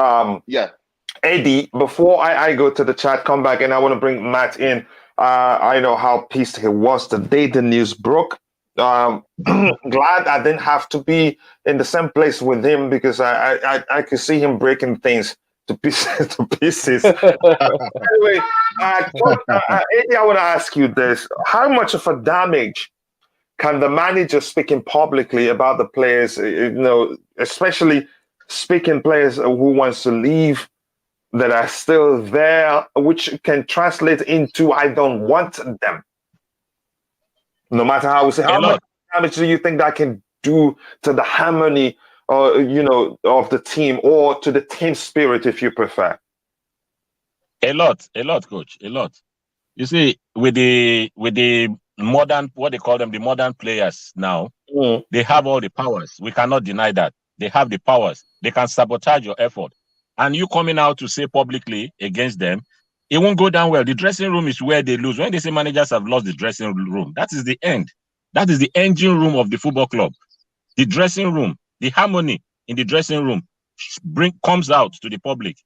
Eddie, before I go to the chat, come back, and I want to bring Matt in. I know how pissed he was the day the news broke. Glad I didn't have to be in the same place with him because I could see him breaking things to pieces. Anyway, Eddie, I want to ask you this: how much of a damage can the manager speaking publicly about the players, especially speaking players who wants to leave that are still there, which can translate into I don't want them. No matter how we say, how much damage do you think that can do to the harmony, of the team, or to the team spirit, if you prefer? A lot, coach, a lot. You see, with the modern, what they call them, the modern players now, they have all the powers. We cannot deny that. They have the powers. They can sabotage your effort. And you coming out to say publicly against them, it won't go down well. The dressing room is where they lose. When they say managers have lost the dressing room, that is the end. That is the engine room of the football club. The dressing room, the harmony in the dressing room comes out to the public.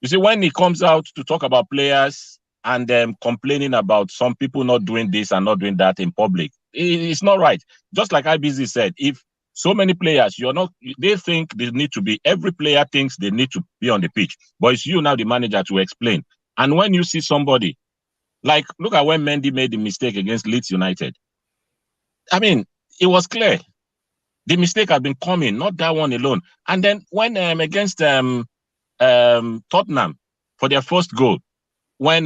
You see, when he comes out to talk about players and complaining about some people not doing this and not doing that in public, it's not right. Just like IBZ said, if so many players, they think they need to be, every player thinks they need to be on the pitch, but it's you now, the manager, to explain. And when you see somebody, like, look at when Mendy made the mistake against Leeds United. I mean, it was clear. The mistake had been coming, not that one alone. And then when against Tottenham for their first goal, when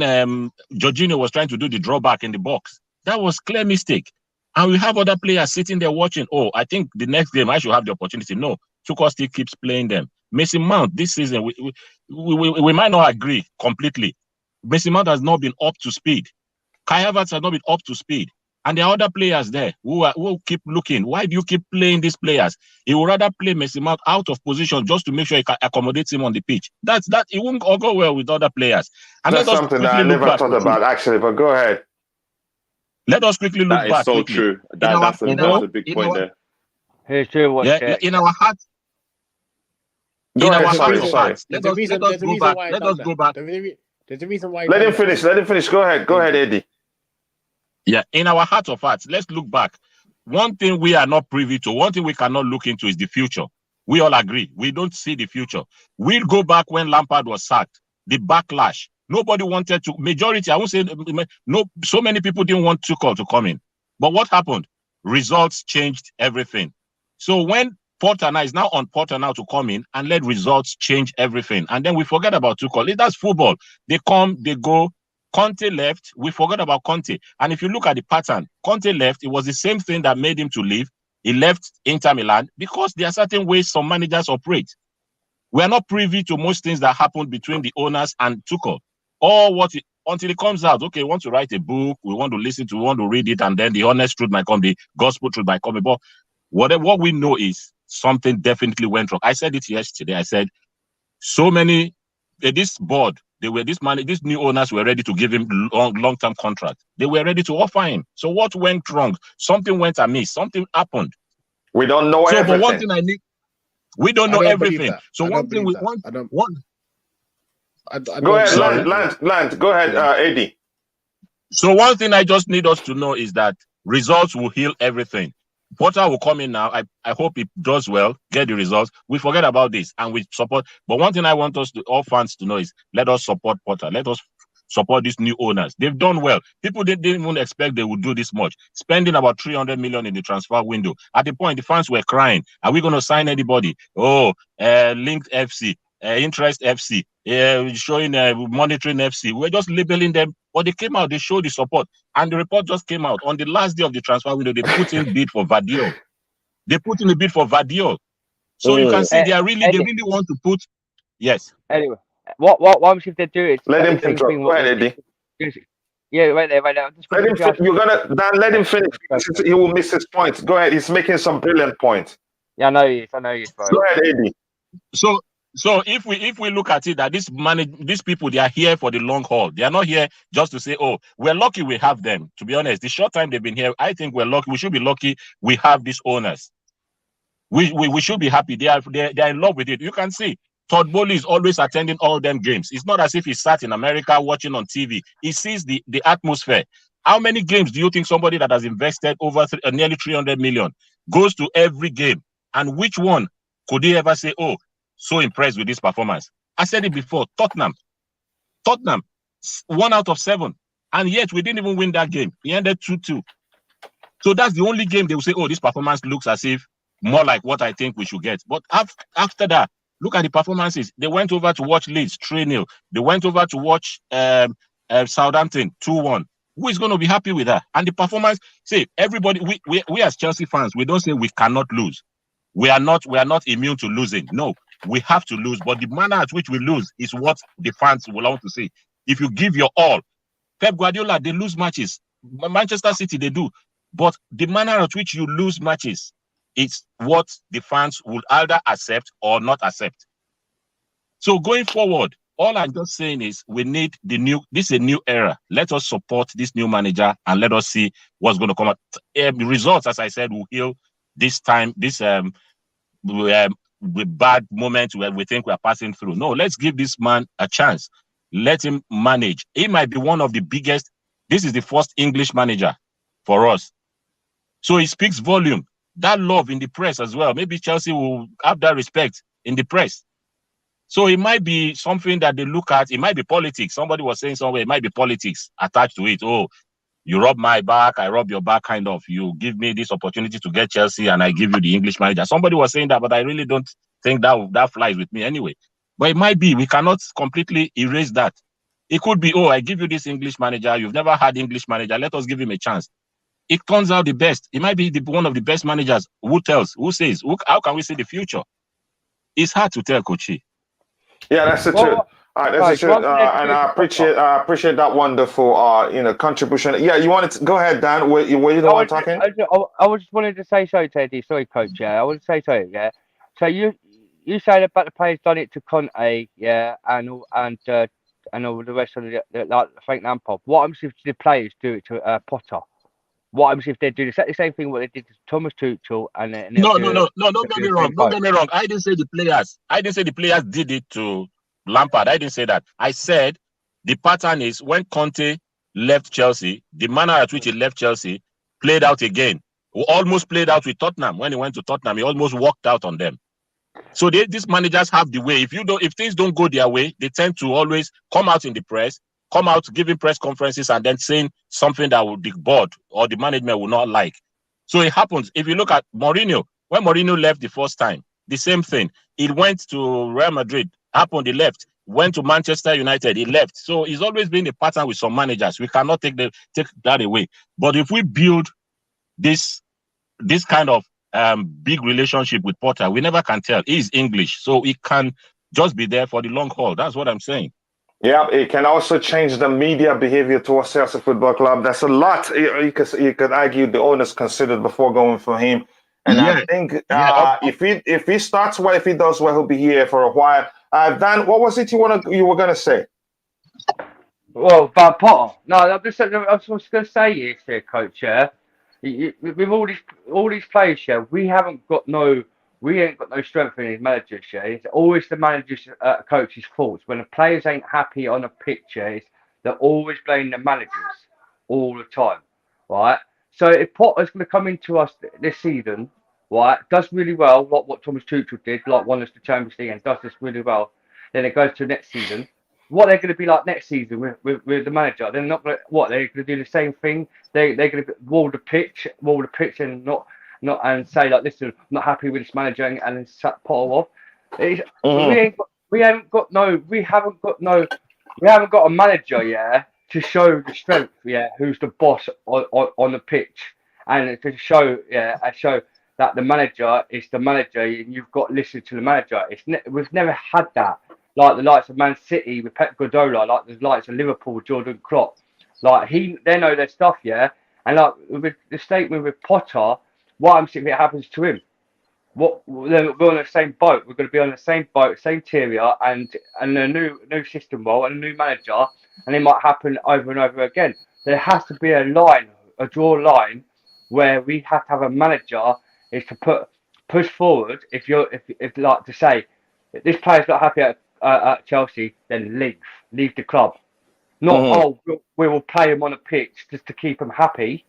Jorginho was trying to do the drawback in the box, that was clear mistake. And we have other players sitting there watching. Oh, I think the next game I should have the opportunity. No, Tuchel still keeps playing them. Mason Mount this season, we might not agree completely. Mason Mount has not been up to speed. Kai Havertz has not been up to speed. And there are other players there who keep looking. Why do you keep playing these players? He would rather play Mason Mount out of position just to make sure he can accommodate him on the pitch. That it won't all go well with other players. And that's something that I never thought about, actually, but go ahead. Let us quickly look back. That is so quickly. true. That's a big point there. Here's true. In our heart. Go ahead. Sorry. Let us go back. Let us go back. There's a reason why. Let him finish. Go ahead, Eddie. Yeah, in our heart of hearts, let's look back. One thing we are not privy to, one thing we cannot look into is the future. We all agree. We don't see the future. We'll go back when Lampard was sacked. The backlash. Nobody wanted to, majority, I won't say, no, so many people didn't want Tuchel to come in. But what happened? Results changed everything. So when Potter now is now on Potter now to come in and let results change everything. And then we forget about Tuchel. That's football. They come, they go. Conte left, we forgot about Conte. And if you look at the pattern, Conte left, it was the same thing that made him to leave. He left Inter Milan because there are certain ways some managers operate. We are not privy to most things that happened between the owners and Tuchel. Until it comes out, okay, we want to write a book, we want to listen to, we want to read it, and then the honest truth might come, the gospel truth might come. But what we know is something definitely went wrong. I said it yesterday. I said, so many, this board, these new owners were ready to give him long-term contract. They were ready to offer him. So what went wrong? Something went amiss. Something happened. We don't know everything. But one thing we don't know everything. So one thing we want. Go ahead, Lance. Go ahead, Eddie. So one thing I just need us to know is that results will heal everything. Potter will come in now. I hope he does well, get the results. We forget about this and we support. But one thing I want all fans to know is let us support Potter. Let us support these new owners. They've done well. People didn't even expect they would do this much. Spending about 300 million in the transfer window. At the point, the fans were crying. Are we going to sign anybody? Oh, Linked FC, Interest FC, showing Monitoring FC. We're just labeling them. But they came out, they showed the support. And the report just came out. On the last day of the transfer window, they put in bid for Vardiol. They put in a bid for Vardiol. So you can see they really want to put. Yes. Anyway, what if they do is let him finish. Go ahead, Eddie. Yeah, right there. Let him finish. He will miss his points. Go ahead. He's making some brilliant points. Yeah, I know he is. Bro. Go ahead, Eddie. So if we look at it that these people, they are here for the long haul. They are not here just to say, oh, we're lucky we have them. To be honest, the short time they've been here, I think we're lucky. We should be lucky we have these owners. We should be happy. They are in love with it. You can see Todd Bowley is always attending all them games. It's not as if he sat in America watching on TV. He sees the atmosphere. How many games do you think somebody that has invested over nearly 300 million goes to every game? And which one could he ever say, oh, so impressed with this performance? I said it before. Tottenham, 1 out of 7. And yet we didn't even win that game. We ended 2-2. So that's the only game they will say, oh, this performance looks as if more like what I think we should get. But after that, look at the performances. They went over to watch Leeds 3-0. They went over to watch Southampton 2-1. Who is going to be happy with that? And the performance, see, everybody, we as Chelsea fans, we don't say we cannot lose. We are not immune to losing. No, we have to lose. But the manner at which we lose is what the fans will want to see. If you give your all, Pep Guardiola, they lose matches. Manchester City, they do. But the manner at which you lose matches, it's what the fans will either accept or not accept. So going forward, all I'm just saying is we need this is a new era. Let us support this new manager and let us see what's going to come out. Results, as I said, will heal this time, this bad moment where we think we are passing through. No, let's give this man a chance. Let him manage. He might be one of the biggest. This is the first English manager for us. So he speaks volume. That love in the press as well. Maybe Chelsea will have that respect in the press. So it might be something that they look at. It might be politics. Somebody was saying somewhere, it might be politics attached to it. Oh, you rub my back, I rub your back, kind of. You give me this opportunity to get Chelsea and I give you the English manager. Somebody was saying that, but I really don't think that flies with me anyway. But it might be. We cannot completely erase that. It could be, oh, I give you this English manager. You've never had English manager. Let us give him a chance. It turns out the best. It might be one of the best managers. Who tells? Who says? How can we see the future? It's hard to tell, Coachy. Yeah, that's the truth. That's the truth. And I appreciate that wonderful contribution. Yeah, you wanted to go ahead, Dan. Were you the one talking? I just wanted to say sorry, Teddy. Sorry, Coach. Yeah, I want to say sorry. Yeah. So you say about the players done it to Conte, yeah, and all the rest of like Frank Lampard. What happens if the players do it to Potter? What happens if they do the same thing what they did to Thomas Tuchel and no, don't get me wrong. Don't get me wrong. I didn't say the players. I didn't say the players did it to Lampard. I didn't say that. I said the pattern is when Conte left Chelsea, the manner at which he left Chelsea played out again. Almost played out with Tottenham. When he went to Tottenham, he almost walked out on them. So these managers have the way. If things don't go their way, they tend to always come out in the press, come out giving press conferences and then saying something that the board or the management will not like. So it happens. If you look at Mourinho, when Mourinho left the first time, the same thing. He went to Real Madrid, happened, he left. Went to Manchester United, he left. So it's always been a pattern with some managers. We cannot take that away. But if we build this kind of big relationship with Potter, we never can tell. He's English, so he can just be there for the long haul. That's what I'm saying. Yeah, it can also change the media behavior towards Chelsea Football Club. That's a lot. You could argue the owners considered before going for him. And I think if he starts well, if he does well, he'll be here for a while. Dan, what was it you were going to say? Well, about Potter. No, I was just going to say is here, Coach. Yeah, with all these players, yeah, we ain't got no strength in his managers. Yeah, it's always the manager's coach's fault. When the players ain't happy on a pitch, they're always blaming the managers all the time, right? So if Potter's going to come into us this season, right, does really well, like what Thomas Tuchel did, like won us the Champions League and does this really well, then it goes to next season. What they're going to be like next season with the manager? They're not going to they're going to do the same thing. They're going to wall the pitch and not and say like, listen, I'm not happy with this manager and then sack Potter off. We haven't got a manager, yeah, to show the strength, yeah, who's the boss on the pitch, and to show that the manager is the manager and you've got to listen to the manager. We've never had that. Like the likes of Man City with Pep Guardiola, like the likes of Liverpool with Jurgen Klopp. Like they know their stuff, yeah. And like with the statement with Potter, what happens if it happens to him? We're on the same boat. We're going to be on the same boat, same tier, and a new system role and a new manager, and it might happen over and over again. There has to be a draw line where we have to have a manager is to push forward. If like to say if this player's not happy at Chelsea, then leave the club. Not we will play him on a pitch just to keep him happy.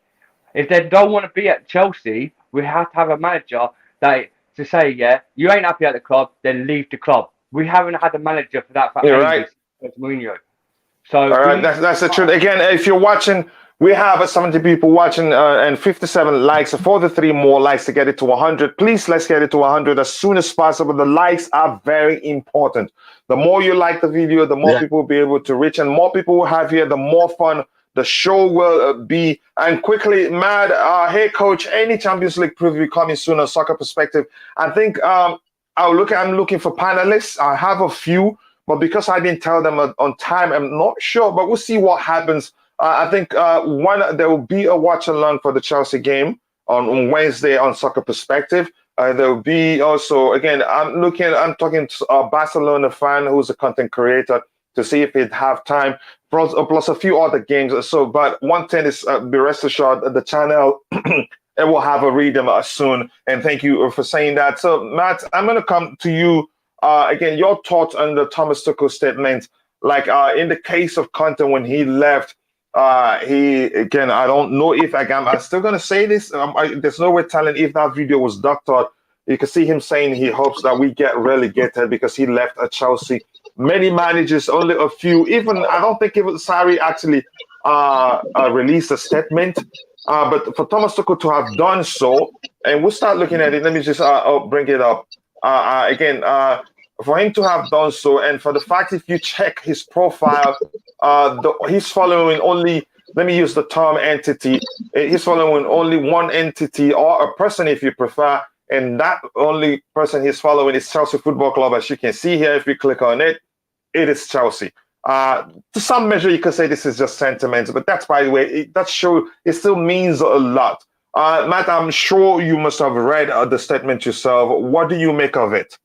If they don't want to be at Chelsea, we have to have a manager to say, yeah, you ain't happy at the club, then leave the club. We haven't had a manager for that. You're right. Mourinho. So all right, that's the truth. Again, if you're watching, We have 70 people watching and 57 likes. 43 more likes to get it to 100. Please, let's get it to 100 as soon as possible. The likes are very important. The more you like the video, the more people will be able to reach, and more people will have here, the more fun the show will be. And quickly, Mad, hey, coach, any Champions League preview coming soon on Soccer Perspective? I think I'm looking for panelists. I have a few, but because I didn't tell them on time, I'm not sure, but we'll see what happens. I think there will be a watch and learn for the Chelsea game on Wednesday on Soccer Perspective. There will be also, again, I'm talking to a Barcelona fan who's a content creator to see if he'd have time, plus a few other games. So, but one thing is, be rest assured, the channel it will have a read them soon. And thank you for saying that. So, Matt, I'm going to come to you again. Your thoughts on the Thomas Tuchel statement, like in the case of Conte when he left. I don't know if I'm still going to say this. There's no way telling if that video was doctored. You can see him saying he hopes that we get relegated because he left at Chelsea. Many managers, only a few. Even I don't think even Sarri actually released a statement. But for Thomas Tuchel to have done so, and we'll start looking at it. Let me just bring it up again. For him to have done so, and for the fact if you check his profile, he's following only, let me use the term entity, he's following only one entity or a person if you prefer, and that only person he's following is Chelsea Football Club. As you can see here, if you click on it, it is Chelsea. To some measure, you could say this is just sentiment, but that's, by the way, it still means a lot. Matt, I'm sure you must have read the statement yourself. What do you make of it?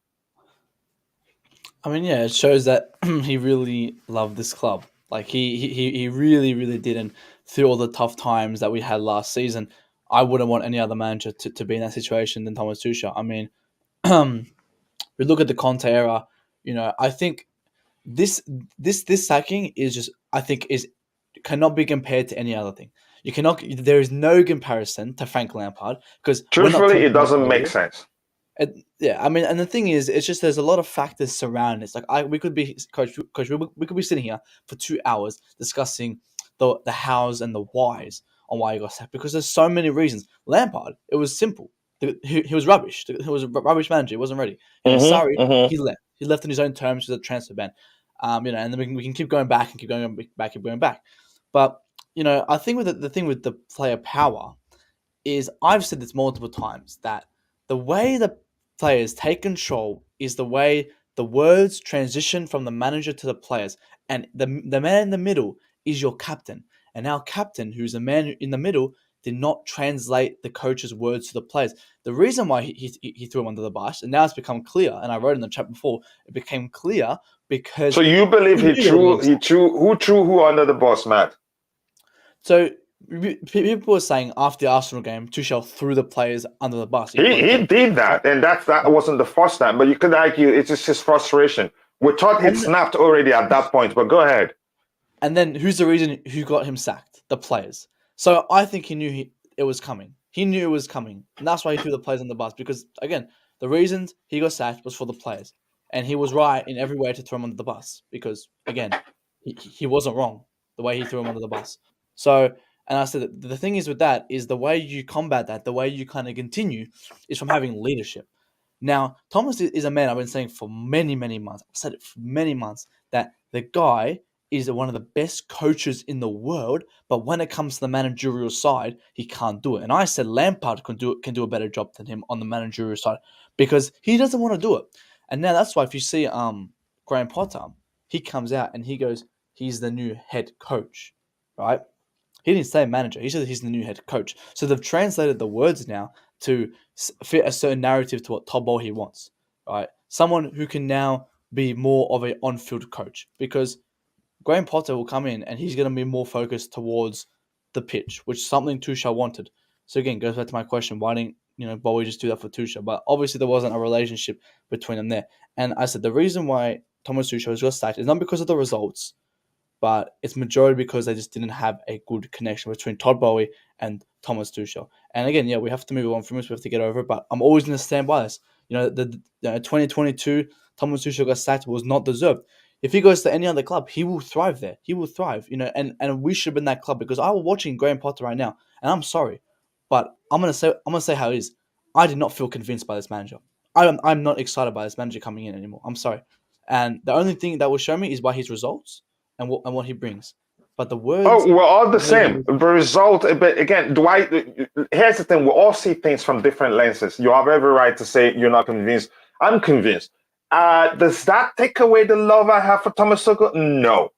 I mean, yeah, it shows that he really loved this club. Like he really, really did. And through all the tough times that we had last season, I wouldn't want any other manager to be in that situation than Thomas Tuchel. I mean, we look at the Conte era. I think this sacking is just, cannot be compared to any other thing. You cannot. There is no comparison to Frank Lampard because truthfully, it doesn't make sense. I mean, and the thing is, it's just there's a lot of factors surrounding this. Like we could be, coach, we could be sitting here for 2 hours discussing the hows and the whys on why he got sacked because there's so many reasons. Lampard, it was simple. He was rubbish. He was a rubbish manager. He wasn't ready. He left. He left on his own terms with a transfer ban. And then we can keep going back and keep going back. But I think the thing with the player power is, I've said this multiple times, that the way the players take control is the way the words transition from the manager to the players. And the man in the middle is your captain. And our captain, who's the man in the middle, did not translate the coach's words to the players. The reason why he threw him under the bus, and now it's become clear, and I wrote in the chat before, it became clear because... So you believe who threw who under the bus, Matt? So people were saying after the Arsenal game, Tuchel threw the players under the bus. He did that, and that wasn't the first time. But you could argue it's just his frustration. We thought he'd snapped already at that point, but go ahead. And then who's the reason who got him sacked? The players. So I think he knew it was coming. He knew it was coming, and that's why he threw the players under the bus. Because again, the reasons he got sacked was for the players, and he was right in every way to throw him under the bus. Because again, he wasn't wrong the way he threw him under the bus. So. And I said that the thing is with that is the way you combat that, the way you kind of continue, is from having leadership. Now, Thomas is a man I've been saying for many, many months. I've said it for many months that the guy is one of the best coaches in the world, but when it comes to the managerial side, he can't do it. And I said Lampard can do a better job than him on the managerial side because he doesn't want to do it. And now that's why if you see Graham Potter, he comes out and he goes, he's the new head coach, right? He didn't say manager. He said he's the new head coach. So they've translated the words now to fit a certain narrative to what Todd Bowley wants, right? Someone who can now be more of an on-field coach because Graham Potter will come in and he's going to be more focused towards the pitch, which is something Tuchel wanted. So again, goes back to my question, why didn't Bowley just do that for Tuchel? But obviously there wasn't a relationship between them there. And I said the reason why Thomas Tuchel has got sacked is not because of the results, but it's majority because they just didn't have a good connection between Todd Bowley and Thomas Tuchel. And again, we have to move on from this. We have to get over it, but I'm always going to stand by this. The 2022 Thomas Tuchel got sacked was not deserved. If he goes to any other club, he will thrive there. He will thrive, and we should be in that club because I'm watching Graham Potter right now, and I'm sorry, but I'm gonna say how it is. I did not feel convinced by this manager. I'm not excited by this manager coming in anymore. I'm sorry, and the only thing that will show me is by his results and what he brings. But the words, we're all the same. The result, but again, here's the thing: we all see things from different lenses. You have every right to say you're not convinced. I'm convinced. Does that take away the love I have for Thomas Tuchel? No.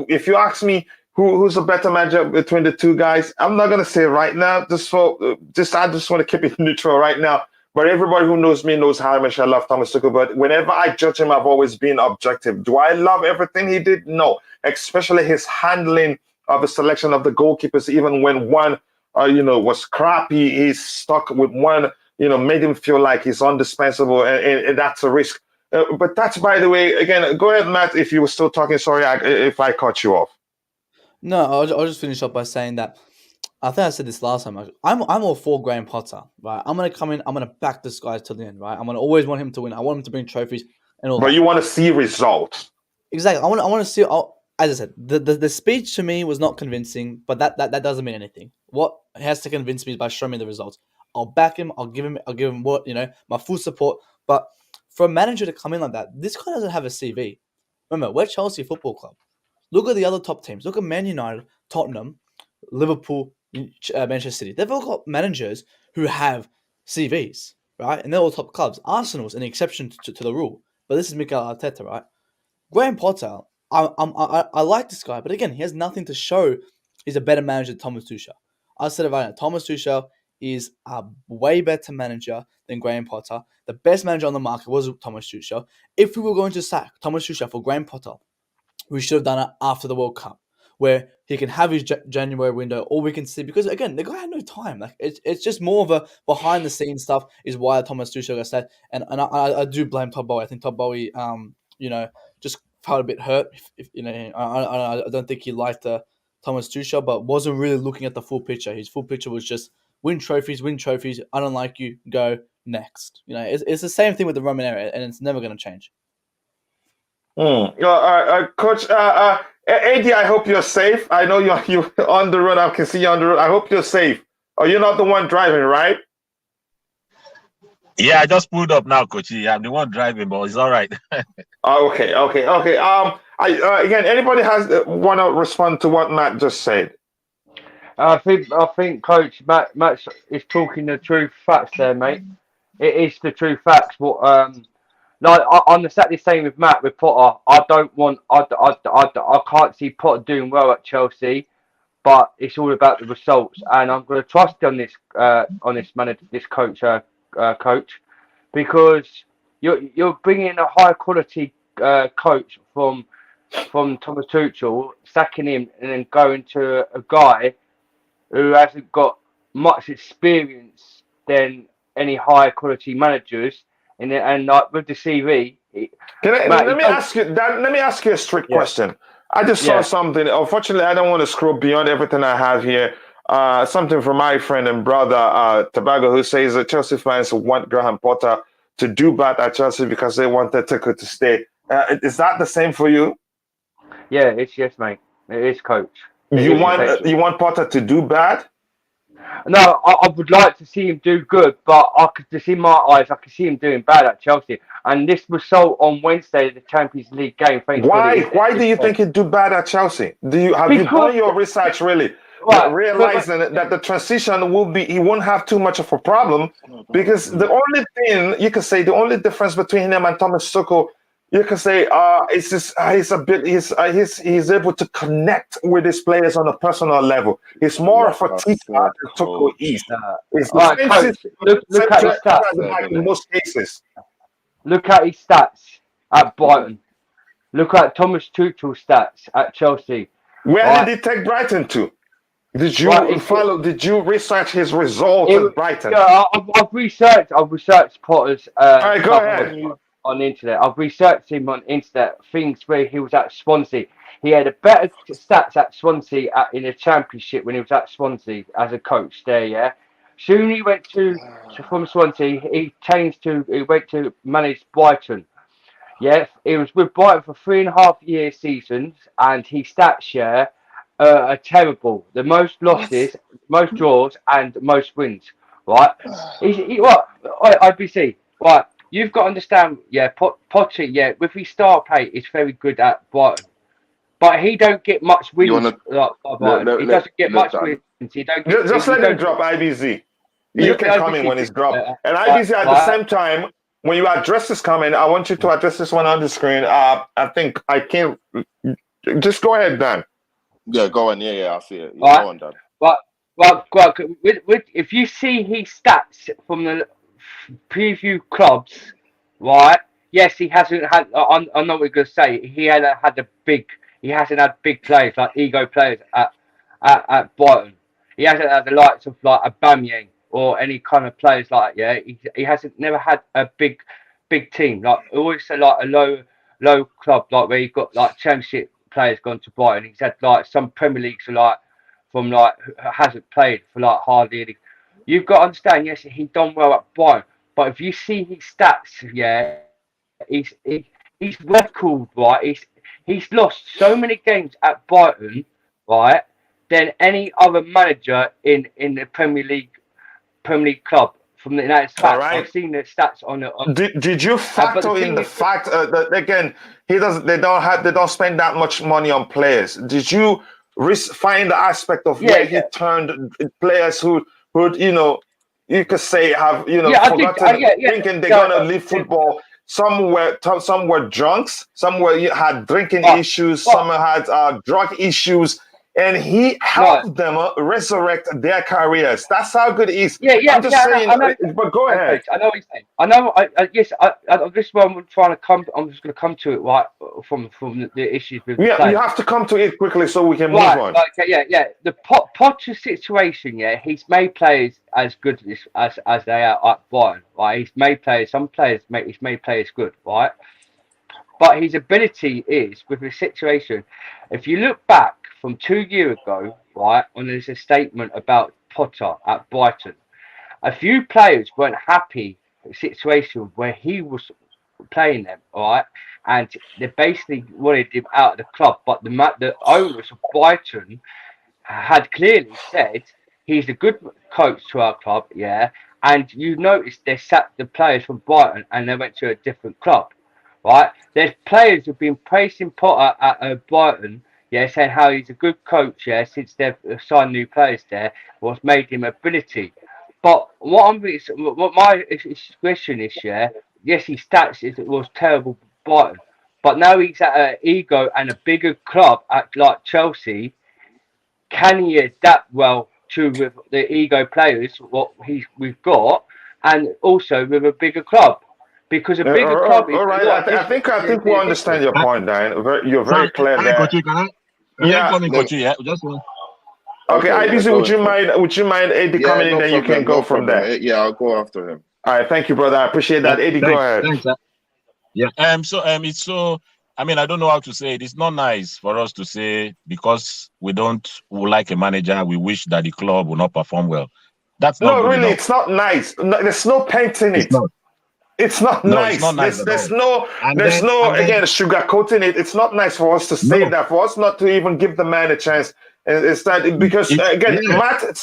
If you ask me who's a better manager between the two guys, I'm not gonna say right now. I just want to keep it neutral right now. But everybody who knows me knows how much I love Thomas Tuchel. But whenever I judge him, I've always been objective. Do I love everything he did? No. Especially his handling of the selection of the goalkeepers, even when one, was crappy, he's stuck with one, made him feel like he's indispensable, and that's a risk. But that's, by the way, again, go ahead, Matt, if you were still talking. Sorry if I cut you off. No, I'll just finish up by saying that I think I said this last time. I'm all for Graham Potter, right? I'm gonna come in. I'm gonna back this guy to the end, right? I'm gonna always want him to win. I want him to bring trophies and all that. But you want to see results. Exactly. I want to see. As I said, the speech to me was not convincing, but that doesn't mean anything. What has to convince me is by showing me the results. I'll back him. I'll give him what my full support. But for a manager to come in like that, this guy doesn't have a CV. Remember, we're Chelsea Football Club. Look at the other top teams. Look at Man United, Tottenham, Liverpool, Manchester City. They've all got managers who have CVs, right? And they're all top clubs. Arsenal's an exception to the rule. But this is Mikel Arteta, right? Graham Potter, I like this guy, but again, he has nothing to show he's a better manager than Thomas Tuchel. I said it right now. Thomas Tuchel is a way better manager than Graham Potter. The best manager on the market was Thomas Tuchel. If we were going to sack Thomas Tuchel for Graham Potter, we should have done it after the World Cup, where he can have his January window, or we can see, because again, the guy had no time. Like it's just more of a behind the scenes stuff is why Thomas Tuchel got said, and I do blame Todd Bowie. I think Todd Bowie, just felt a bit hurt. I don't think he liked Thomas Tuchel, but wasn't really looking at the full picture. His full picture was just win trophies. I don't like you. Go next. It's the same thing with the Roman era, and it's never going to change. Coach, AD, I hope you're safe. I know you're on the road. I can see you on the road. I hope you're safe. Oh, you're not the one driving, right? Yeah, I just pulled up now, Coach. Yeah, I'm the one driving, but it's all right. Okay. Again, anybody want to respond to what Matt just said? I think, Coach, Matt is talking the true facts there, mate. It is the true facts. I'm exactly the same with Matt, with Potter. I can't see Potter doing well at Chelsea, but it's all about the results, and I'm going to trust on this manager, this coach, because you're bringing a high quality coach from Thomas Tuchel, sacking him, and then going to a guy who hasn't got much experience than any high quality managers. And like with the CV, let me ask you a strict question. I just saw something. Unfortunately, I don't want to scroll beyond everything I have here. Something from my friend and brother Tebago, who says that Chelsea fans want Graham Potter to do bad at Chelsea because they wanted Tuchel to stay. Is that the same for you? Yeah, yes, mate. It is, Coach. You want Potter to do bad? No, I would like to see him do good, but I could just in my eyes, I could see him doing bad at Chelsea. And this result on Wednesday, the Champions League game. Why do you think he'd do bad at Chelsea? Have you done your research really? Right, realizing that the transition he won't have too much of a problem, because the only thing you can say, the only difference between him and Thomas Tuchel, you can say, he's able to connect with his players on a personal level. He's more of a teacher than Tuchel is. Look at his stats in most cases. Look at his stats at Brighton. Look at Thomas Tuchel's stats at Chelsea. Where did he take Brighton to? Did you research his results at Brighton? Yeah, I've researched Potter's all right, go ahead. On the internet. I've researched him on internet, things where he was at Swansea. He had a better stats at Swansea in the Championship when he was at Swansea as a coach there, yeah. Soon he went from Swansea, he went to manage Brighton. Yeah, he was with Brighton for 3.5 year seasons, and his stats are terrible. The most losses, most draws, and most wins. Right? What? IBC. Right? You've got to understand. Yeah, Potter. Yeah, with his star play, is very good at Brighton, but he don't get much You wins wanna like Brighton. He doesn't get look, much Dan. wins. He don't get. Just He let him don't. drop IBZ. You Yeah, can come in IBC. when it's dropped. And Right, IBZ at the right. same time, when you address this comment, I want you to address this one on the screen. I think I can't. Just go ahead, Dan. Yeah, go on. Yeah, I see it. Yeah, Right. go on, Dan. Well, if you see his stats from the preview clubs, right? Yes, he hasn't had. I know what you're gonna say. He hasn't had He hasn't had big players like ego players at Brighton. He hasn't had the likes of like Aubameyang or any kind of players like yeah. He hasn't never had a big team like always like a low club like where you've got like championship players gone to Brighton. He's had like some Premier Leagues like from like who hasn't played for like hardly any. You've got to understand. Yes, he done well at Brighton, but if you see his stats, yeah, his record, right? He's lost so many games at Brighton, right, than any other manager in the Premier League club from the United States. All right. I've seen the stats on it. Did you factor in the fact that again they don't spend that much money on players? Did you find the aspect of where he turned players who you could say have forgotten thinking they're gonna leave football? Some were drunks, some had drinking issues, some had drug issues. And he helped them resurrect their careers. That's how good he is. I'm just saying. I know, but go ahead. I know what you're saying. I know. Yes. This is where I'm trying to come. I'm just going to come to it right from the issues with. Yeah, you have to come to it quickly so we can move on. Yeah. The Potter situation. Yeah, he's made players as good as they are at Brighton. Right, he's made players. He's made players good. Right, but his ability is with the situation. If you look back from 2 years ago, right, when there's a statement about Potter at Brighton, a few players weren't happy with the situation where he was playing them, right, and they basically wanted him out of the club. But the owners of Brighton had clearly said he's a good coach to our club, yeah, and you noticed they sacked the players from Brighton and they went to a different club, right? There's players who've been praising Potter at Brighton. Yeah, saying how he's a good coach, yeah, since they've signed new players there, what's made him ability. But what my question is, yeah, yes, his stats was terrible for Brighton, but now he's at an ego and a bigger club at like Chelsea. Can he adapt well to with the ego players what we've got, and also with a bigger club? Because a bigger club is. All right, I think we understand your point, Dan. You're very clear there. Just one. Okay, IBC, would you mind Eddie coming in, then you can go from there. Yeah, I'll go after him. All right, thank you, brother. I appreciate that. Eddie, go ahead. Thanks, yeah. It's so. I mean, I don't know how to say it. It's not nice for us to say because we like a manager, we wish that the club will not perform well. That's not really. enough. It's not nice. No, there's no painting it. It's not nice. It's not nice there's no again sugarcoating it. It's not nice for us to say that, for us not to even give the man a chance. And it's that because Matt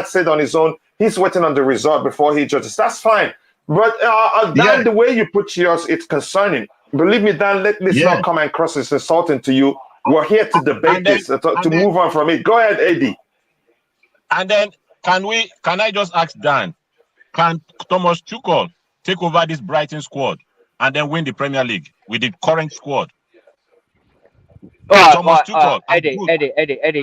said on his own, he's waiting on the result before he judges. That's fine. But Dan, the way you put yours, it's concerning. Believe me, Dan, let this not come across as insulting to you. We're here to debate this, to move on from it. Go ahead, Eddie. And then can I just ask Dan? Can Thomas Tuchel take over this Brighton squad and then win the Premier League with the current squad? Thomas Tuchel. Eddie,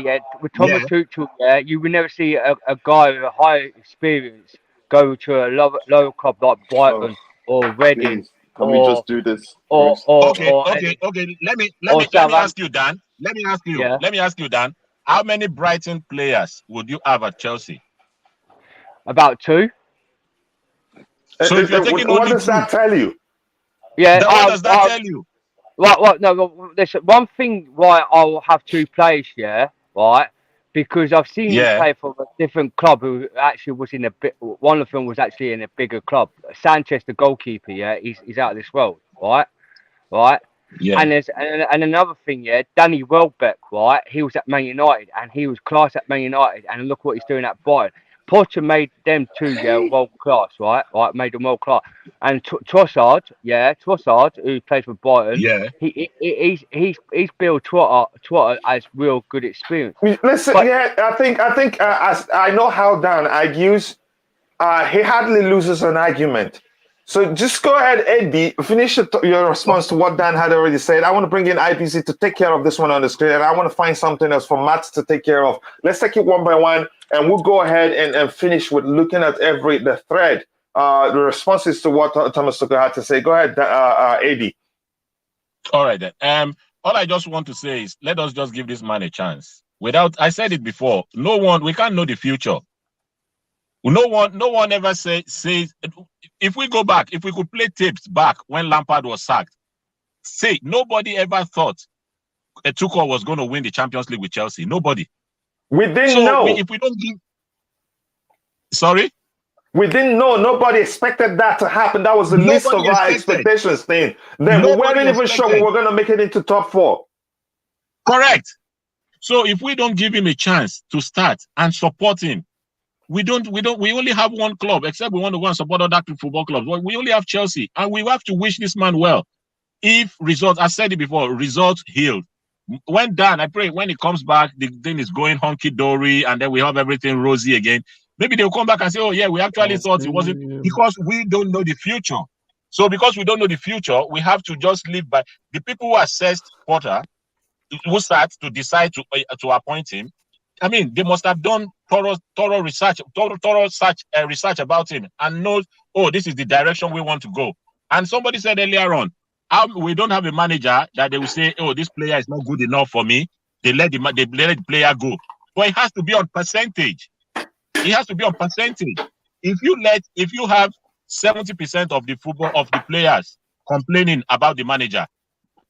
yeah. With Thomas Tuchel, you will never see a guy with a high experience go to a lower club like Brighton or Reading. Can we just do this? Okay. Let me ask you, Dan. Let me ask you, Dan. How many Brighton players would you have at Chelsea? About 2. So if you're taking what does that tell you? Yeah, what does that tell you? No, there's one thing why I'll have 2 players, right? Because I've seen him play for a different club who actually was in one of them was actually in a bigger club. Sanchez, the goalkeeper, he's out of this world. right? Right. Yeah. And another thing, yeah, Danny Welbeck, right? He was at Man United and he was class at Man United, and look what he's doing at Brighton. Potter made them two, yeah, world class, right? Right, made them world class. And Trossard, who plays for Brighton, Yeah. he's built Trotter as real good experience. Listen, But yeah, I think I know how Dan argues. He hardly loses an argument. So just go ahead, Eddie. Finish your response to what Dan had already said. I want to bring in IBC to take care of this one on the screen, and I want to find something else for Matt to take care of. Let's take it one by one, and we'll go ahead and finish with looking at the thread, the responses to what Thomas Tuchel had to say. Go ahead, Eddie. All right then. All I just want to say is let us just give this man a chance. I said it before. We can't know the future. No one ever says if we go back, if we could play tapes back when Lampard was sacked, nobody ever thought Tuchel was going to win the Champions League with Chelsea. Nobody. We didn't know. If we don't give, sorry, we didn't know. Nobody expected that to happen. That was the least of our expectations thing. Then we weren't even sure we were going to make it into top 4. Correct. So if we don't give him a chance to start and support him, we only have one club, except we want to go and support other football clubs. We only have Chelsea, and we have to wish this man well. If results, I said it before, results healed. I pray when he comes back, the thing is going hunky-dory, and then we have everything rosy again. Maybe they'll come back and say, oh yeah, we actually thought it wasn't, because we don't know the future. So because we don't know the future, we have to just live by the people who assessed Potter, who start to decide to appoint him. I mean, they must have done thorough research about him and know, oh, this is the direction we want to go. And somebody said earlier on, we don't have a manager that they will say, oh, this player is not good enough for me. They let the player go. But it has to be on percentage. It has to be on percentage. If you have 70% of the players complaining about the manager,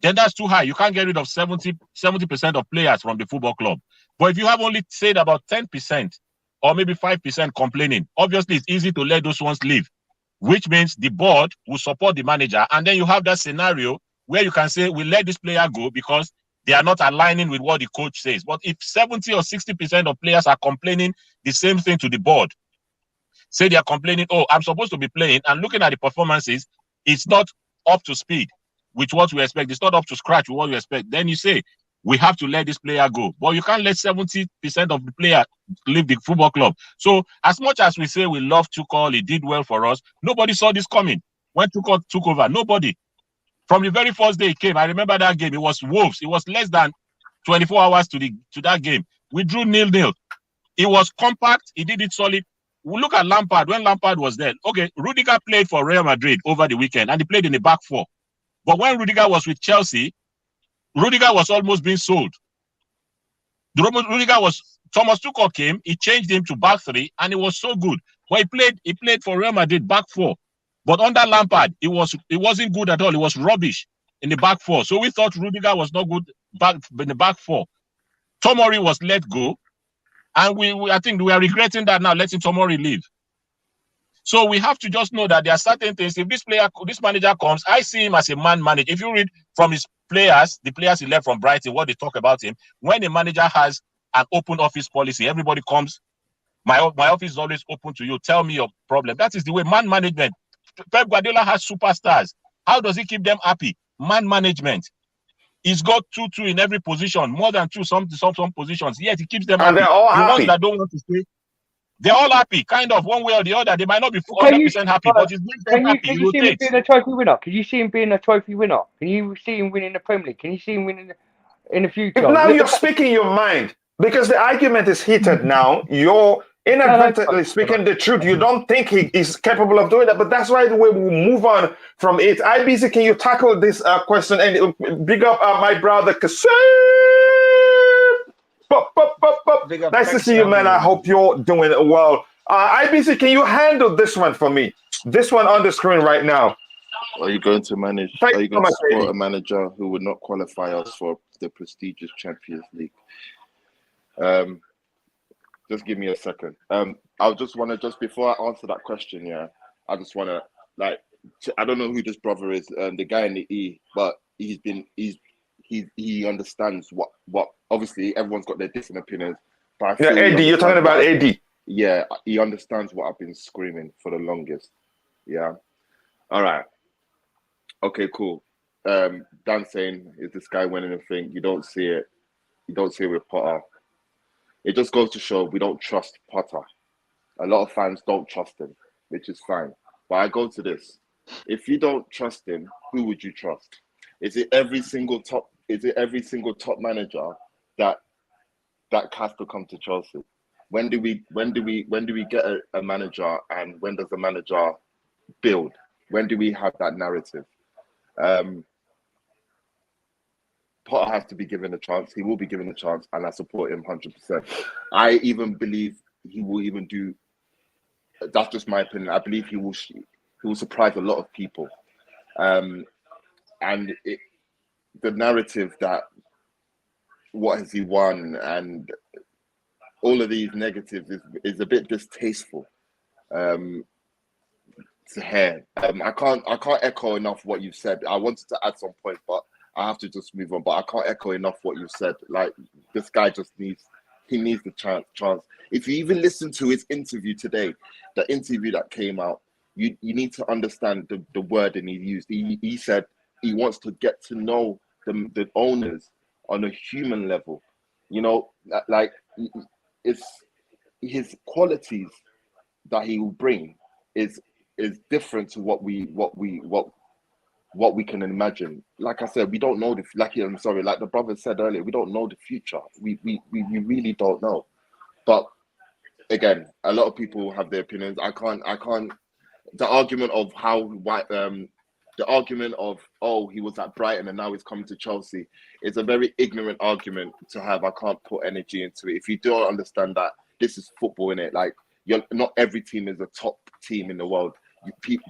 then that's too high. You can't get rid of 70% of players from the football club. But if you have only said about 10% or maybe 5% complaining, obviously it's easy to let those ones leave, which means the board will support the manager. And then you have that scenario where you can say, we let this player go because they are not aligning with what the coach says. But if 70 or 60% of players are complaining the same thing to the board, say they are complaining, oh, I'm supposed to be playing, and looking at the performances, it's not up to speed with what we expect. It's not up to scratch with what we expect. Then you say, we have to let this player go. But you can't let 70% of the player leave the football club. So as much as we say we love Tuchel, he did well for us, nobody saw this coming. When Tuchel took over, nobody. From the very first day he came, I remember that game, it was Wolves. It was less than 24 hours to that game. We drew 0-0. It was compact. He did it solid. We look at Lampard. When Lampard was there, okay, Rudiger played for Real Madrid over the weekend, and he played in the back 4. But when Rudiger was with Chelsea, Rudiger was almost being sold. Thomas Tuchel came, he changed him to back 3, and it was so good. But he played for Real Madrid back 4. But under Lampard, it wasn't good at all. It was rubbish in the back 4. So we thought Rudiger was not good in the back 4. Tomori was let go, and I think we are regretting that now, letting Tomori leave. So we have to just know that there are certain things. If this manager comes, I see him as a man manager. If you read from his players, the players he left from Brighton, what they talk about him, when a manager has an open office policy, everybody comes, my office is always open to you. Tell me your problem. That is the way. Man management. Pep Guardiola has superstars. How does he keep them happy? Man management. He's got 2 in every position, more than 2 some positions. Yet he keeps them happy. And they're all happy. The ones that don't want to stay, they're all happy, kind of, one way or the other. They might not be 100% happy, but it's makes them happy. Can you see him being a trophy winner? Can you see him being a trophy winner? Can you see him winning the Premier League? Can you see him winning in the future? Now you're speaking your mind, because the argument is heated now. You're inadvertently speaking the truth. You don't think he is capable of doing that, but that's why the way we move on from it. IBC, can you tackle this question and big up my brother Qasem? Nice to see you, man. I hope you're doing well. IBC, can you handle this one for me? This one on the screen right now. Are you going to manage? Are you going to support a manager who would not qualify us for the prestigious Champions League? Just give me a second. I just want to, just before I answer that question, I just want to, I don't know who this brother is, the guy in the E, but he understands what obviously everyone's got their different opinions, but I feel Eddie, you're talking about Eddie. Yeah, he understands what I've been screaming for the longest. Yeah. All right. Okay, cool. Dan saying, is this guy winning a thing? You don't see it. You don't see it with Potter. It just goes to show we don't trust Potter. A lot of fans don't trust him, which is fine. But I go to this. If you don't trust him, who would you trust? Is it every single top manager that has to come to Chelsea? When do we get a manager, and when does the manager build? When do we have that narrative? Potter has to be given a chance. He will be given a chance, and I support him 100%. I even believe he will even do. That's just my opinion. I believe he will surprise a lot of people, and the narrative that what has he won and all of these negatives is a bit distasteful to hear. I can't echo enough what you've said. I wanted to add some points, but I have to just move on. But I can't echo enough what you've said. Like, this guy just needs the chance. If you even listen to his interview today, the interview that came out, you need to understand the wording he used. He said he wants to get to know the owners on a human level. You know, like, it's his qualities that he will bring is different to what we can imagine. Like I said, we don't know like the brother said earlier, we don't know the future. We really don't know. But again, a lot of people have their opinions. I can't. The argument of he was at Brighton and now he's coming to Chelsea is a very ignorant argument to have. I can't put energy into it. If you don't understand that this is football, innit? Like, not every team is a top team in the world.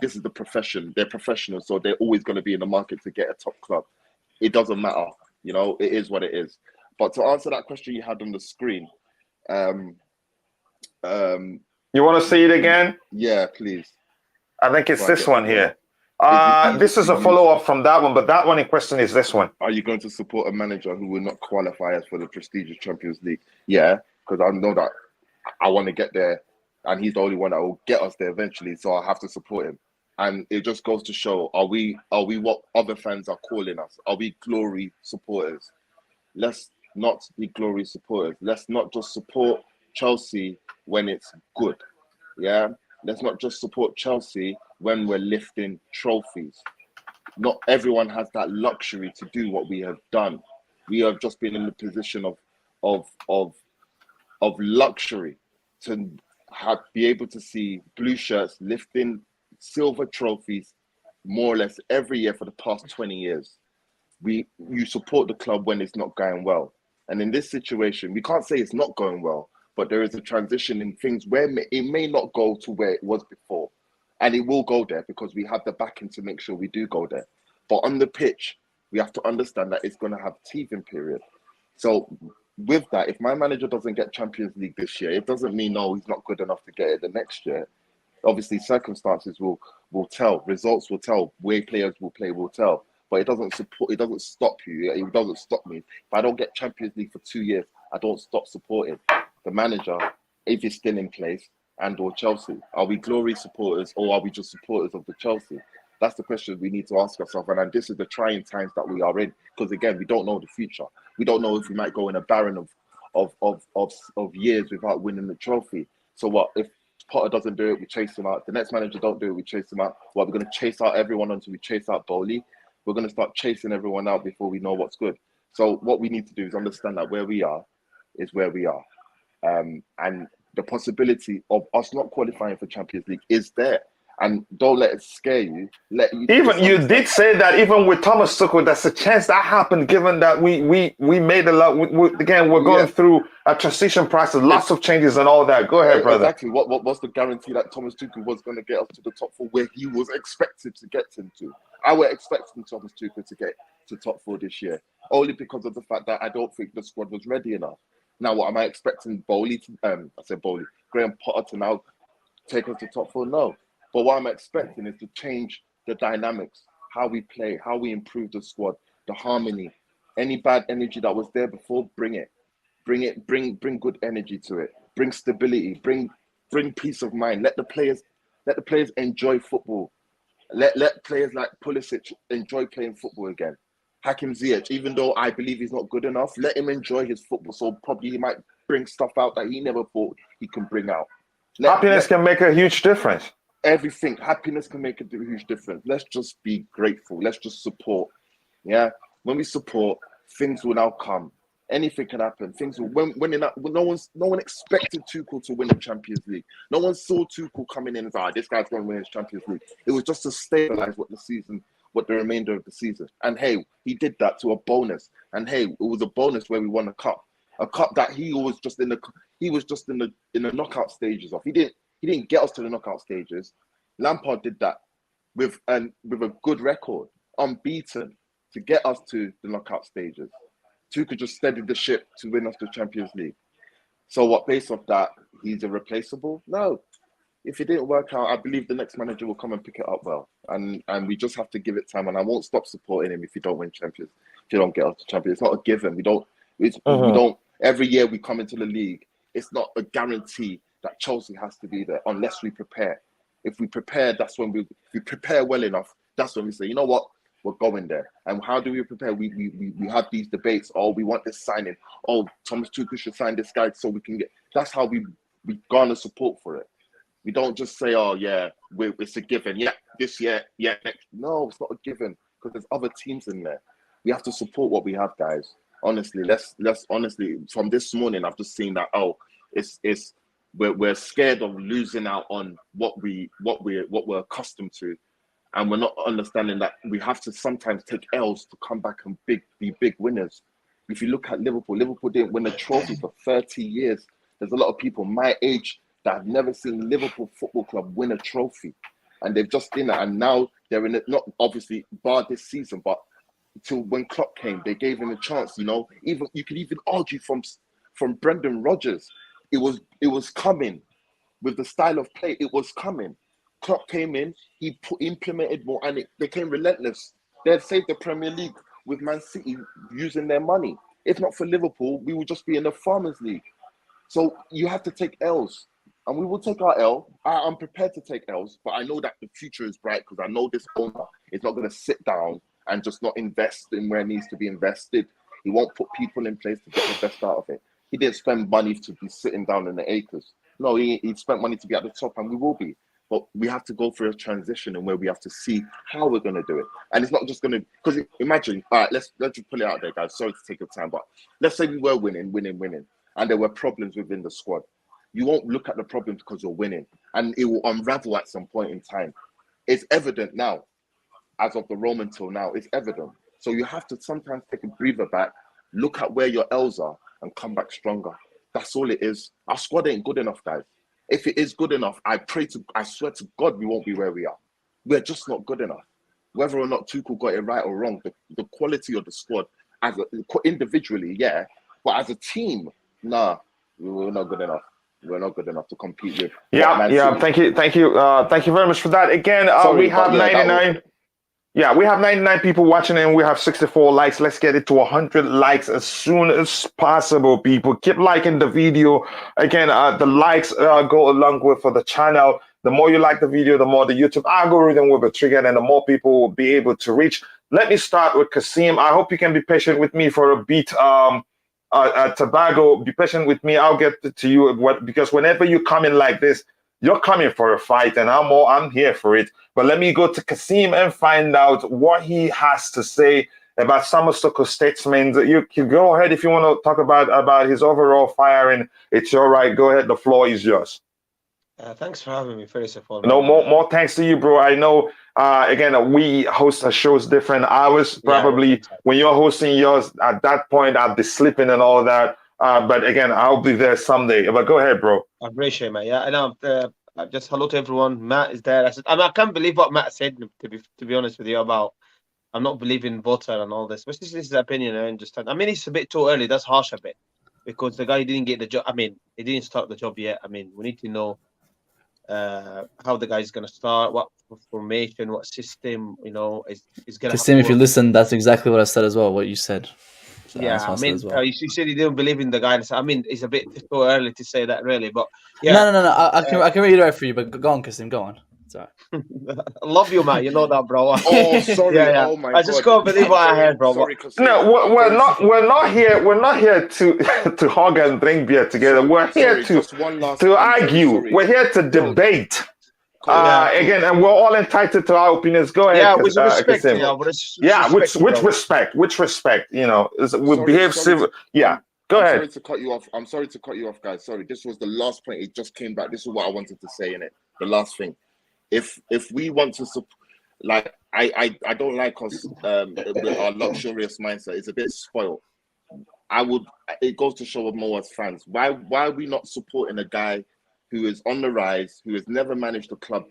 This is the profession. They're professionals, so they're always going to be in the market to get a top club. It doesn't matter. You know, it is what it is. But to answer that question you had on the screen, you want to say it again? Yeah, please. I think it's this one here. This is a follow-up from that one, but that one in question is this one. Are you going to support a manager who will not qualify us for the prestigious Champions League? Yeah, because I know that I want to get there, and he's the only one that will get us there eventually, so I have to support him. And it just goes to show, are we what other fans are calling us? Are we glory supporters? Let's not be glory supporters. Let's not just support Chelsea when it's good. Yeah? Let's not just support Chelsea when we're lifting trophies. Not everyone has that luxury to do what we have done. We have just been in the position of luxury to be able to see blue shirts lifting silver trophies more or less every year for the past 20 years. You support the club when it's not going well. And in this situation, we can't say it's not going well, but there is a transition in things where it may not go to where it was before. And it will go there because we have the backing to make sure we do go there. But on the pitch, we have to understand that it's going to have teething period. So with that, if my manager doesn't get Champions League this year, it doesn't mean, no, he's not good enough to get it the next year. Obviously, circumstances will tell, results will tell, way players will play will tell. But it doesn't stop you. It doesn't stop me. If I don't get Champions League for 2 years, I don't stop supporting the manager if he's still in place and/or Chelsea. Are we glory supporters or are we just supporters of the Chelsea? That's the question we need to ask ourselves. And this is the trying times that we are in, because again, we don't know the future. We don't know if we might go in a barren of years without winning the trophy. So what if Potter doesn't do it? We chase him out. The next manager don't do it. We chase him out. Well, we're going to chase out everyone until we chase out Bowley. We're going to start chasing everyone out before we know what's good. So what we need to do is understand that where we are is where we are. And the possibility of us not qualifying for Champions League is there. And don't let it scare you. You did say that even with Thomas Tuchel, that's a chance that happened, given that we made a lot. We're going through a transition process, lots of changes and all that. Go ahead, brother. Exactly. What's the guarantee that Thomas Tuchel was going to get us to the top four where he was expected to get him to? I were expecting Thomas Tuchel to get to top four this year, only because of the fact that I don't think the squad was ready enough. Now, what am I expecting Graham Potter to now take us to top four? No. But what I'm expecting is to change the dynamics, how we play, how we improve the squad, the harmony. Any bad energy that was there before, bring it. Bring good energy to it. Bring stability. Bring peace of mind. Let the players enjoy football. Let players like Pulisic enjoy playing football again. Hakim Ziyech, even though I believe he's not good enough, let him enjoy his football. So probably he might bring stuff out that he never thought he can bring out. Happiness can make a huge difference. Everything. Happiness can make a huge difference. Let's just be grateful. Let's just support. Yeah. When we support, things will now come. Anything can happen. Things will no one expected Tuchel to win the Champions League. No one saw Tuchel coming in and say, this guy's going to win his Champions League. It was just to stabilize what the remainder of the season. And hey, he did that to a bonus. And hey, it was a bonus where we won a cup that he was just in the knockout stages of. He didn't get us to the knockout stages. Lampard did that with a good record, unbeaten, to get us to the knockout stages. Tuchel just steadied the ship to win us the Champions League. So what, based off that, he's irreplaceable? No. If it didn't work out, I believe the next manager will come and pick it up well. And we just have to give it time. And I won't stop supporting him if you don't win Champions. If you don't get us to Champions. It's not a given. We don't every year we come into the league, it's not a guarantee that Chelsea has to be there unless we prepare. If we prepare, that's when if we prepare well enough, that's when we say, you know what? We're going there. And how do we prepare? We have these debates. Oh, we want this signing. Oh, Thomas Tuchel should sign this guy so we can get. That's how we garner support for it. We don't just say, oh yeah, it's a given. Yeah, this year, yeah, next. No, it's not a given because there's other teams in there. We have to support what we have, guys. Honestly, let's honestly. From this morning, I've just seen that. Oh, we're scared of losing out on what we're accustomed to. And we're not understanding that we have to sometimes take L's to come back and be big winners. If you look at Liverpool didn't win a trophy for 30 years. There's a lot of people my age that have never seen Liverpool Football Club win a trophy. And they've just done it. And now they're in it, not obviously bar this season, but till when Klopp came, they gave him a chance, you know. Even you could even argue from Brendan Rodgers. It was coming with the style of play, it was coming. Klopp came in, he implemented more, and it became relentless. They'd saved the Premier League with Man City using their money. If not for Liverpool, we would just be in the Farmers League. So you have to take L's, and we will take our L. I'm prepared to take L's, but I know that the future is bright because I know this owner is not going to sit down and just not invest in where it needs to be invested. He won't put people in place to get the best out of it. He didn't spend money to be sitting down in the acres. No, he spent money to be at the top, and we will be. But we have to go through a transition and where we have to see how we're going to do it. And it's not just going to, because imagine, all right, let's just pull it out there, guys. Sorry to take your time, but let's say we were winning, and there were problems within the squad. You won't look at the problems because you're winning, and it will unravel at some point in time. It's evident now, as of the Roman till now, it's evident. So you have to sometimes take a breather back, look at where your L's are, and come back stronger. That's all it is. Our squad ain't good enough, guys. If it is good enough, I swear to God, we won't be where we are. We're just not good enough. Whether or not Tuchel got it right or wrong, the quality of the squad, individually, yeah, but as a team, nah, we're not good enough. We're not good enough to compete with. Yeah. Thank you very much for that. Again, we have 99. Yeah, we have 99 people watching and we have 64 likes. Let's get it to 100 likes as soon as possible, people. Keep liking the video. Again, the likes go along with for the channel. The more you like the video, the more the YouTube algorithm will be triggered and the more people will be able to reach. Let me start with Qasem. I hope you can be patient with me for a bit. Tebago, be patient with me. I'll get to you because whenever you come in like this, you're coming for a fight, and I'm here for it. But let me go to Qasem and find out what he has to say about Thomas Tuchel's statements. You can go ahead if you want to talk about his overall firing. It's all right. Go ahead. The floor is yours. Thanks for having me. First of all, no more thanks to you, bro. I know. Again, we host our shows different hours. Probably when you're hosting yours, at that point, I'll be sleeping and all that. But again, I'll be there someday. But go ahead, bro. I appreciate it, man. Yeah, and just hello to everyone. Matt is there. I can't believe what Matt said. To be honest with you, about I'm not believing voter and all this. But this is his opinion. I understand. I mean, it's a bit too early. That's harsh a bit because the guy didn't get the job. I mean, he didn't start the job yet. I mean, we need to know how the guy's going to start, what formation, what system, is going to. Qasem, if you listen, that's exactly what I said as well. What you said. So Yeah, I mean, you said you didn't believe in the guy. I mean, it's a bit too early to say that, really. But yeah, no. I can reiterate for you, but go on, Qasem, go on. Sorry. I love you, man. You know that, bro. Oh, sorry. Yeah. Oh my I just can't believe what I heard, bro. Sorry, no, we're not here to hog and drink beer together. We're here to argue. We're here to debate. Again, and we're all entitled to our opinions. Go ahead. Yeah, with respect. With respect. With respect. We behave civil. Yeah. Go ahead. Sorry to cut you off. I'm sorry to cut you off, guys. Sorry. This was the last point. It just came back. This is what I wanted to say in it. The last thing. If we want to, like, I don't like us with our luxurious mindset. It's a bit spoiled. It goes to show more as fans. Why are we not supporting a guy who is on the rise, who has never managed a club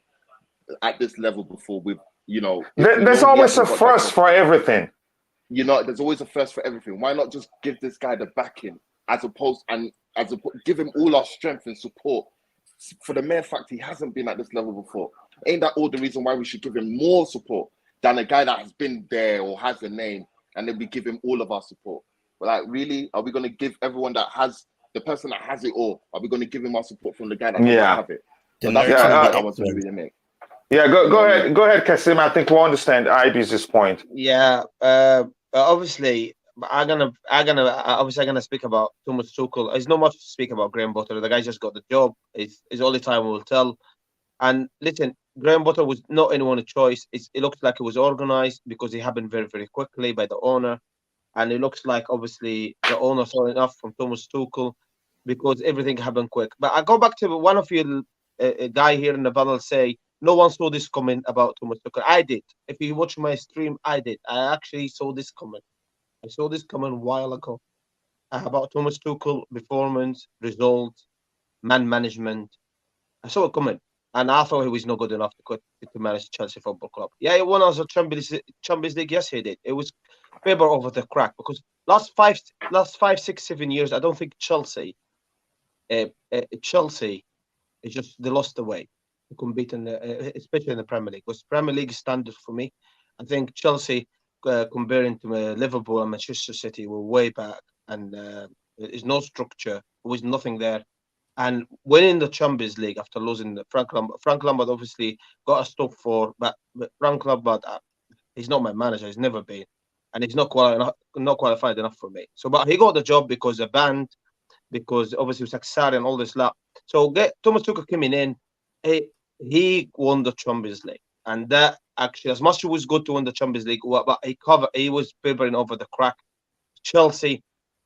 at this level before? There's always a first for everything. There's always a first for everything. Why not just give this guy the backing, give him all our strength and support for the mere fact he hasn't been at this level before? Ain't that all the reason why we should give him more support than a guy that has been there or has a name, and then we give him all of our support? But like, really, are we going to give everyone the person that has it all, are we going to give him our support from the guy that doesn't have it? So that's what I want to really make. Yeah, go ahead, Qasem. I think we understand IB's point. Yeah, obviously, I'm gonna speak about Thomas Tuchel. There's not much to speak about Graham Potter. The guy just got the job. It's only time will tell. And listen, Graham Potter was not anyone's choice. It looks like it was organized because it happened very, very quickly by the owner. And it looks like, obviously, the owner saw enough from Thomas Tuchel because everything happened quick. But I go back to one of you, a guy here in the panel, say, no one saw this comment about Thomas Tuchel. I did. If you watch my stream, I did. I actually saw this comment. I saw this comment a while ago about Thomas Tuchel, performance, results, man management. I saw a comment. And I thought he was not good enough to manage Chelsea Football Club. Yeah, he won us a Champions League. Yes, he did. It was paper over the crack because last 5, 6, 7 years, I don't think Chelsea is just they lost the way to compete especially in the Premier League. Because Premier League standard for me, I think Chelsea comparing to Liverpool and Manchester City were way back, and there's no structure. There was nothing there. And winning the Champions League after losing Frank Lampard obviously got us top 4, but Frank Lampard, he's not my manager. He's never been, and he's not qualified enough for me. So, but he got the job because the band, because obviously it was Sarri and all this lot. So Thomas Tuchel coming in, he won the Champions League, and that actually, as much as it was good to win the Champions League, but he was papering over the crack. Chelsea,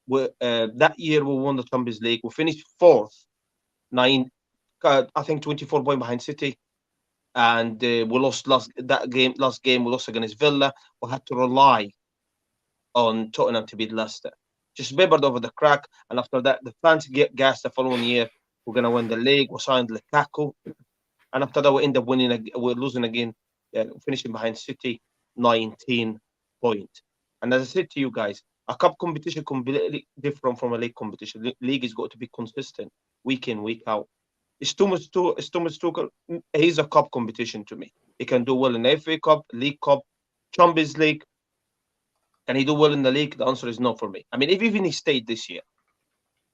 that year we won the Champions League. We finished 4th. I think 24 points behind City, and we lost last game. We lost against Villa. We had to rely on Tottenham to beat Leicester. Just papered over the crack, and after that, the fans get gassed the following year. We're gonna win the league. We signed Lukaku, and after that, we end up winning. We're losing again, finishing behind City, 19 points. And as I said to you guys, a cup competition completely different from a league competition. The league has got to be consistent, week in, week out. It's Thomas Tuchel. He's a cup competition to me. He can do well in the FA Cup, League Cup, Champions League. Can he do well in the league? The answer is no for me. I mean, if even he stayed this year,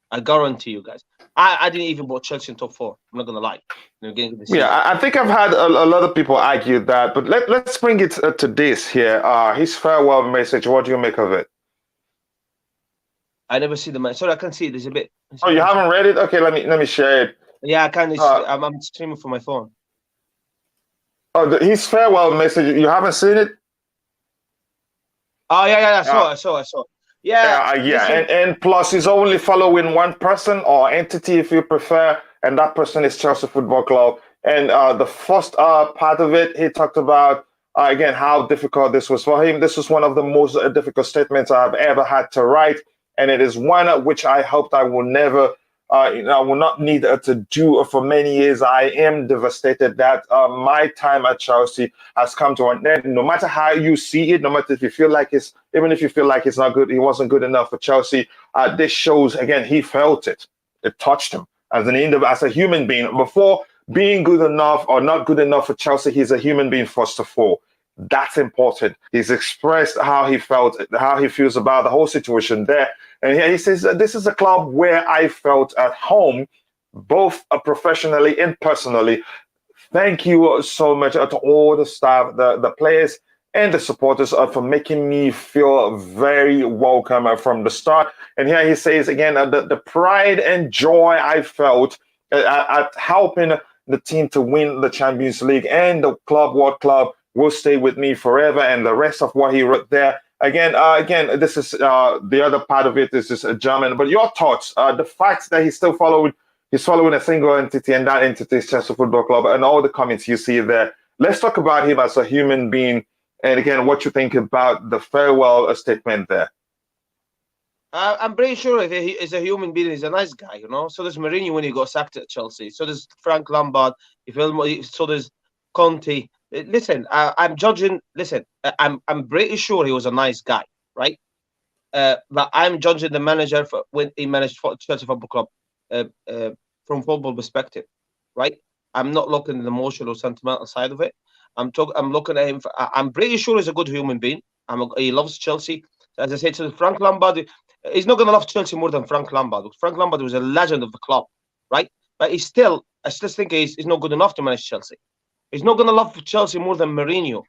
I guarantee you guys. I didn't even put Chelsea in top 4. I'm not going to lie. I think I've had a lot of people argue that, but let's bring it to this here. His farewell message, what do you make of it? I never see the man. Sorry, I can't see it. There's a bit. Oh, you haven't read it? Okay, let me share it. Yeah, I can't. I'm streaming from my phone. Oh, his farewell message. You haven't seen it? Oh yeah. I saw. Yeah. And plus, he's only following one person or entity, if you prefer, and that person is Chelsea Football Club. And the first part of it, he talked about again how difficult this was for him. This was one of the most difficult statements I've ever had to write. And it is one which I hoped I will never, I will not need to do for many years. I am devastated that my time at Chelsea has come to an end. No matter how you see it, no matter if you feel like even if you feel like it's not good, he wasn't good enough for Chelsea. This shows again he felt it. It touched him as a human being. being good enough or not good enough for Chelsea. He's a human being first of all. That's important. He's expressed how he felt, how he feels about the whole situation there. And here he says, this is a club where I felt at home, both professionally and personally. Thank you so much to all the staff, the players, and the supporters for making me feel very welcome from the start. And here he says again, the pride and joy I felt at helping the team to win the Champions League and the World Club will stay with me forever. And the rest of what he wrote there, again, this is the other part of it. This is German. But your thoughts, the fact that he's following a single entity, and that entity is Chelsea Football Club, and all the comments you see there. Let's talk about him as a human being, and again, what you think about the farewell statement there. I'm pretty sure if he is a human being, he's a nice guy, you know. So does Mourinho when he got sacked at Chelsea. So does Frank Lampard. So does Conte. Listen, I'm judging. Listen, I'm pretty sure he was a nice guy, right? But I'm judging the manager for when he managed Chelsea Football Club from football perspective, right? I'm not looking at the emotional or sentimental side of it. I'm looking at him. I'm pretty sure he's a good human being. He loves Chelsea. As I said to Frank Lampard, he's not going to love Chelsea more than Frank Lampard. Frank Lampard was a legend of the club, right? But I still think he's not good enough to manage Chelsea. He's not going to love Chelsea more than Mourinho.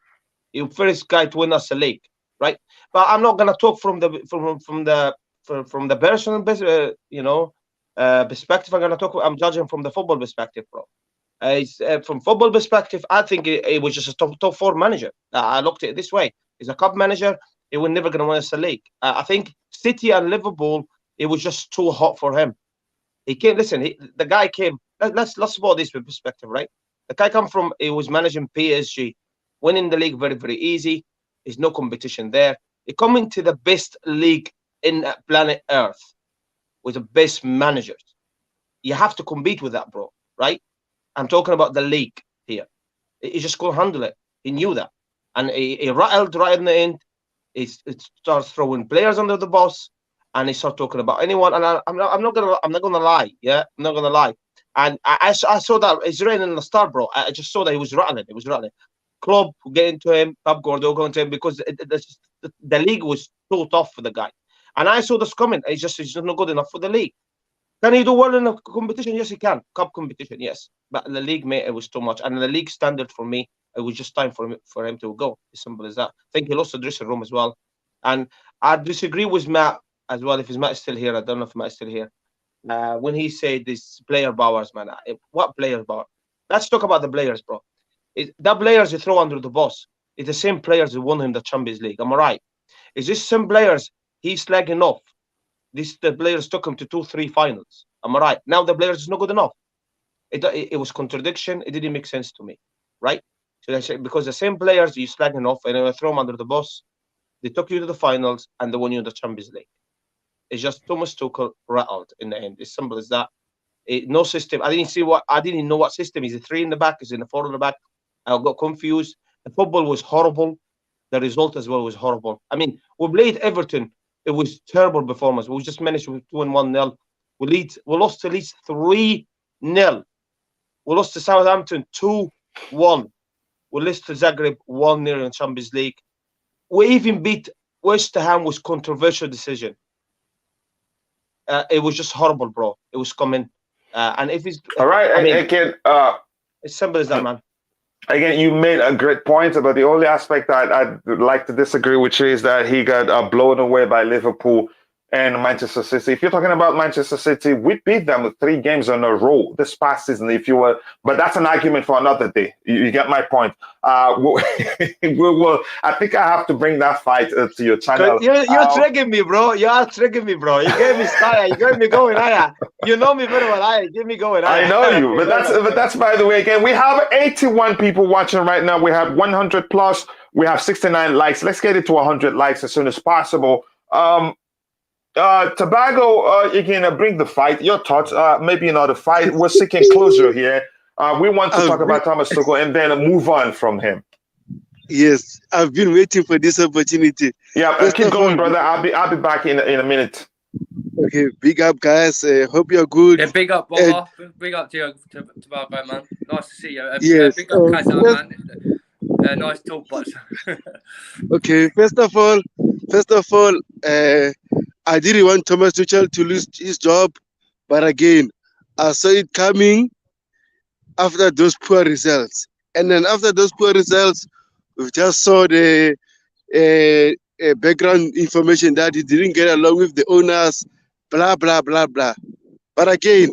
He's the first guy to win us a league, right? But I'm not going to talk from the personal, perspective. I'm judging from the football perspective, bro. From football perspective, I think he was just a top four manager. I looked at it this way: he's a cup manager. He was never going to win us a league. I think City and Liverpool, it was just too hot for him. He came. Listen, the guy came. Let's put this with perspective, right? The guy come from. He was managing PSG, winning the league very, very easy. There's no competition there. He come into the best league in planet Earth with the best managers. You have to compete with that, bro. Right? I'm talking about the league here. He just couldn't handle it. He knew that, and he rattled right in the end. He starts throwing players under the bus, and he starts talking about anyone. And I'm not gonna lie. Yeah, I'm not gonna lie. And I saw that it's raining in the start, bro. I just saw that he was rattling. It was rattling. Club getting to him, Pep Guardiola going to him because the league was so tough for the guy. And I saw this coming. He's just not good enough for the league. Can he do well in a competition? Yes, he can. Cup competition, yes. But the league, mate, it was too much. And the league standard for me, it was just time for him to go. As simple as that. I think he lost the dressing room as well. And I disagree with Matt as well. If Matt is still here, I don't know if Matt is still here. When he said this player powers, man, what player power? Let's talk about the players, bro. The players you throw under the bus is the same players who won him the Champions League. Am I right? Is this some players he's slagging off? The players took him to 2-3 finals. Am I right? Now the players is not good enough. It was contradiction. It didn't make sense to me, right? So I say because the same players you slagging off and you throw them under the bus, they took you to the finals and they won you the Champions League. It's just Thomas Tuchel rattled in the end. It's simple as that. No system. I didn't know what system. Is it 3 in the back? Is it 4 in the back? I got confused. The football was horrible. The result as well was horrible. I mean, we played Everton. It was terrible performance. We just managed to win 1-0. We lost to Leeds 3-0. We lost to Southampton 2-1. We lost to Zagreb 1-0 in Champions League. We even beat West Ham with controversial decision. It was just horrible, bro. It was coming. And if it's all right, I mean, again, it's simple as that, man. Again, you made a great point, but the only aspect I'd like to disagree with you is that he got blown away by Liverpool and Manchester City. If you're talking about Manchester City, we beat them with 3 games in a row this past season. But that's an argument for another day. You get my point. I think I have to bring that fight to your channel. You're triggering me, bro. You are triggering me, bro. You gave me style. You gave me going higher. You know me very well. Give me going higher. I know you, but that's by the way. Again, we have 81 people watching right now. We have 100 plus. We have 69 likes. Let's get it to 100 likes as soon as possible. Tebago, you're gonna bring the fight. Your thoughts? Maybe not a fight. We're seeking closure here. We want to talk about Thomas Tuchel and then move on from him. Yes, I've been waiting for this opportunity. Yeah, keep going, brother. I'll be back in a minute. Okay, big up, guys. Hope you're good. Yeah, big up, brother. Big up to you, Tebago, man. Nice to see you. Yes. Big up, Qasem, man. Nice talk, but Okay. First of all, I didn't want Thomas Tuchel to lose his job, but again, I saw it coming after those poor results. And then after those poor results, we just saw the background information that he didn't get along with the owners, blah, blah, blah, blah. But again,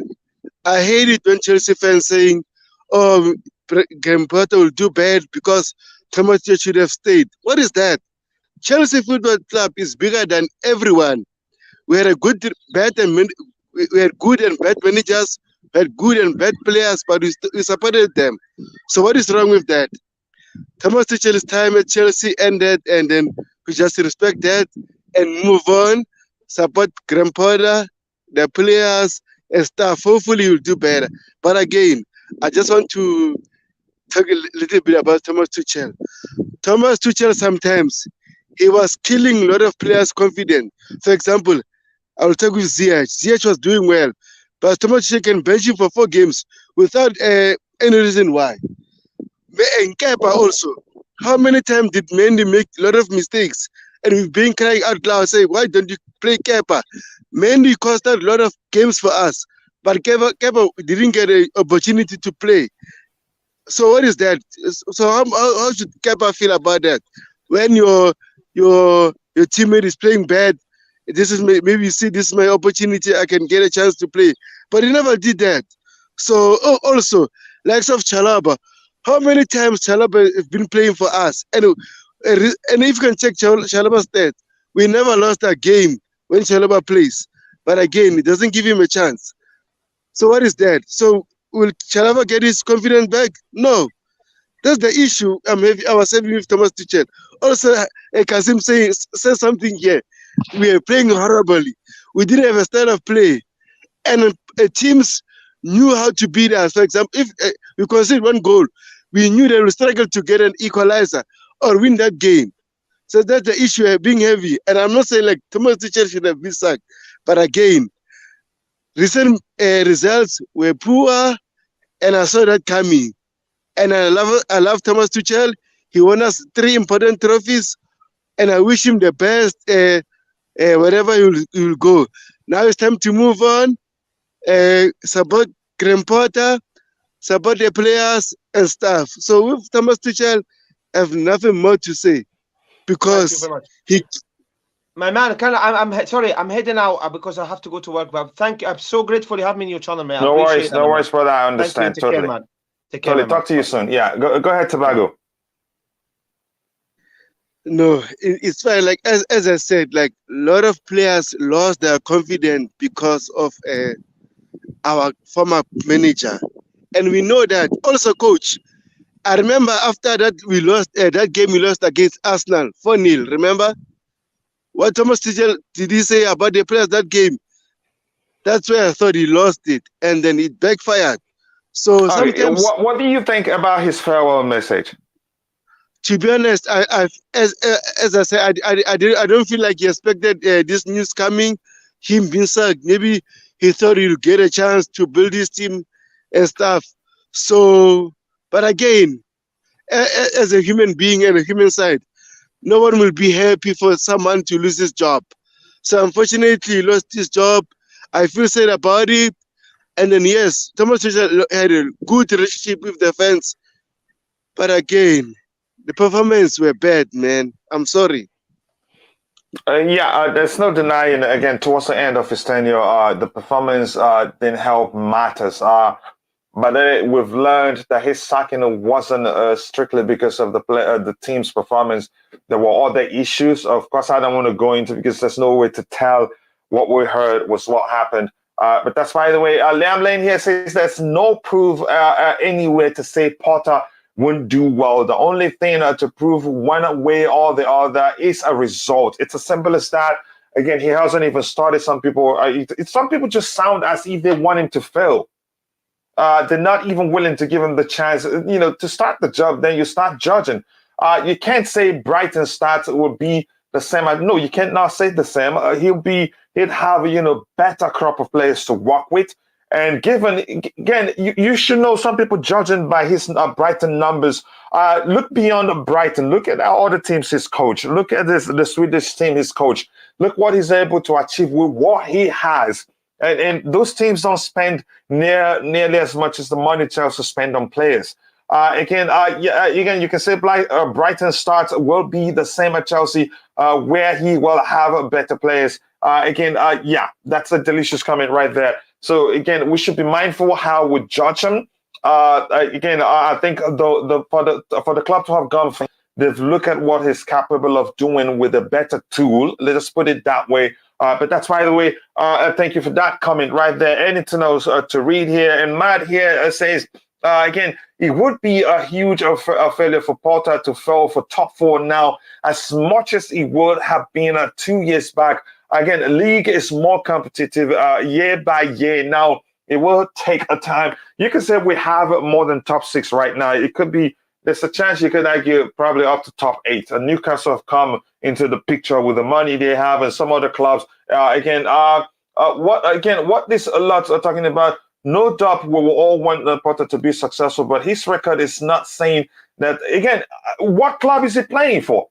I hate it when Chelsea fans saying, oh, Graham Potter will do bad because Thomas Tuchel should have stayed. What is that? Chelsea Football Club is bigger than everyone. We had we had good and bad managers, we had good and bad players, but we supported them. So what is wrong with that? Thomas Tuchel's time at Chelsea ended, and then we just respect that and move on. Support Graham Potter, the players and stuff. Hopefully, you'll do better. But again, I just want to talk a little bit about Thomas Tuchel. Thomas Tuchel sometimes he was killing a lot of players' confidence. For example, I will talk with Ziyech. Ziyech was doing well, but Thomas Tuchel can bench him for 4 games without any reason why. And Kepa also. How many times did Mendy make a lot of mistakes? And we've been crying out loud, saying, why don't you play Kepa? Mendy cost out a lot of games for us, but Kepa didn't get an opportunity to play. So what is that? So how should Kepa feel about that? When your teammate is playing bad, this is maybe you see this is my opportunity, I can get a chance to play. But he never did that. So also, likes of Chalaba. How many times Chalaba has been playing for us? And if you can check Chalaba's stats, we never lost a game when Chalaba plays. But again, it doesn't give him a chance. So what is that? So will Chalaba get his confidence back? No. That's the issue I was having with Thomas Tuchel. Also, Qasem says something here. We are playing horribly. We didn't have a style of play. And teams knew how to beat us. For example, if we conceded 1 goal, we knew that we struggled to get an equalizer or win that game. So that's the issue, being heavy. And I'm not saying like Thomas Tuchel should have been sacked. But again, recent results were poor, and I saw that coming. And I love Thomas Tuchel. He won us 3 important trophies, and I wish him the best wherever he will go. Now it's time to move on. Support Graham Potter, support the players and stuff. So with Thomas Tuchel, I have nothing more to say because my man, I'm sorry, I'm heading out because I have to go to work. But thank you. I'm so grateful you have me in your channel, man. No worries, brother. I understand totally. Take care, man. Take care, man. Talk to you soon. Yeah, go ahead, Tebago. No, it's fine. Like as I said, like a lot of players lost their confidence because of our former manager, and we know that. Also, coach, I remember after that we lost that game. We lost against Arsenal 4-0. Remember what Thomas Tuchel did he say about the players that game? That's where I thought he lost it, and then it backfired. So sometimes, what do you think about his farewell message? To be honest, as I said, I don't feel like he expected this news coming. Him being sacked, maybe he thought he'd get a chance to build his team and stuff. So, but again, as a human being and a human side, no one will be happy for someone to lose his job. So unfortunately, he lost his job. I feel sad about it. And then yes, Thomas Tuchel had a good relationship with the fans, but again, the performance were bad, man. I'm sorry. There's no denying, again, towards the end of his tenure, the performance didn't help matters. But then we've learned that his sacking wasn't strictly because of the team's performance. There were other issues. Of course, I don't want to go into because there's no way to tell what we heard was what happened. But that's, by the way, Liam Lane here says there's no proof anywhere to say Potter wouldn't do well. The only thing to prove one way or the other is a result. It's as simple as that. Again, he hasn't even started. Some people just sound as if they want him to fail. They're not even willing to give him the chance, to start the job. Then you start judging. You can't say Brighton starts will be the same. No, you cannot say the same. He'd have, better crop of players to work with. And given, again, you should know some people judging by his Brighton numbers. Look beyond Brighton. Look at our other teams he's coached. Look at the Swedish team he's coached. Look what he's able to achieve with what he has. And those teams don't spend nearly as much as the money Chelsea spend on players. Again, you can say Brighton's start will be the same at Chelsea, where he will have better players. That's a delicious comment right there. So again, we should be mindful how we judge him. I think for the club to have gone, they've looked at what he's capable of doing with a better tool. Let us put it that way. But that's, by the way, thank you for that comment right there. Anything else to read here? And Matt here says, again, it would be a huge failure for Potter to fall for top 4 now, as much as it would have been 2 years back. Again, the league is more competitive year by year. Now, it will take a time. You can say we have more than top 6 right now. It could be, there's a chance you could argue probably up to top 8. And Newcastle have come into the picture with the money they have, and some other clubs. What these lots are talking about, no doubt we will all want Potter to be successful, but his record is not saying that. Again, what club is he playing for?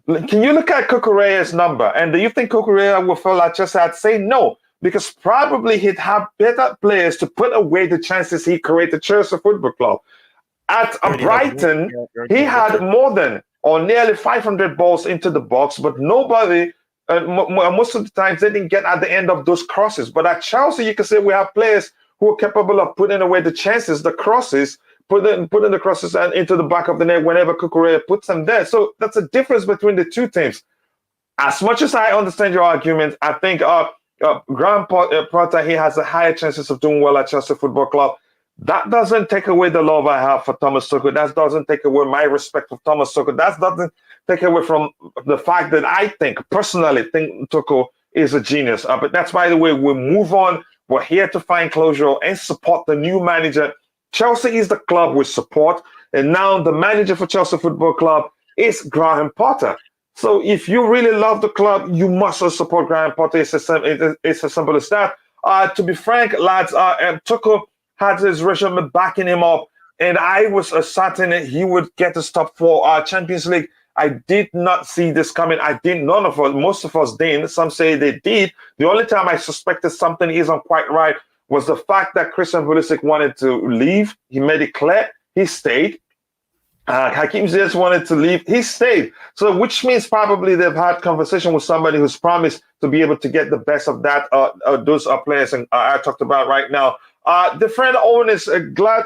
Can you look at Cucurella's number? And do you think Cucurella will feel like Chelsea? I'd say no, because probably he'd have better players to put away the chances he created Chelsea Football Club. At Brighton, he had more than or nearly 500 balls into the box, but nobody, most of the times, they didn't get at the end of those crosses. But at Chelsea, you can say we have players who are capable of putting away the chances, the crosses, putting the crosses into the back of the net whenever Cucurella puts them there. So that's a difference between the two teams. As much as I understand your argument, I think Graham Potter, he has a higher chances of doing well at Chelsea Football Club. That doesn't take away the love I have for Thomas Tuchel. That doesn't take away my respect for Thomas Tuchel. That doesn't take away from the fact that I personally think Tuchel is a genius. But that's, by the way, we'll move on. We're here to find closure and support the new manager. Chelsea is the club we support. And now the manager for Chelsea Football Club is Graham Potter. So if you really love the club, you must also support Graham Potter. It's as simple as that. To be frank, lads, Tuchel had his regime backing him up, and I was certain that he would get the top 4 Champions League. I did not see this coming. None of us, most of us didn't. Some say they did. The only time I suspected something isn't quite right was the fact that Christian Pulisic wanted to leave. He made it clear. He stayed. Hakim Ziyech wanted to leave. He stayed. So, which means probably they've had conversation with somebody who's promised to be able to get the best of that. Those players I talked about right now. Different owners, glad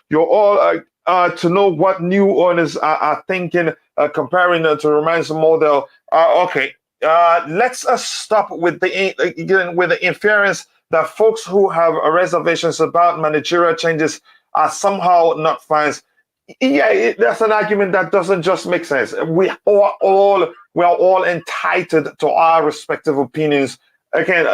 you're all to know what new owners are thinking, comparing to Roman's model. Let's stop with the inference that folks who have reservations about managerial changes are somehow not fans. Yeah, that's an argument that doesn't just make sense. We are all entitled to our respective opinions. Again,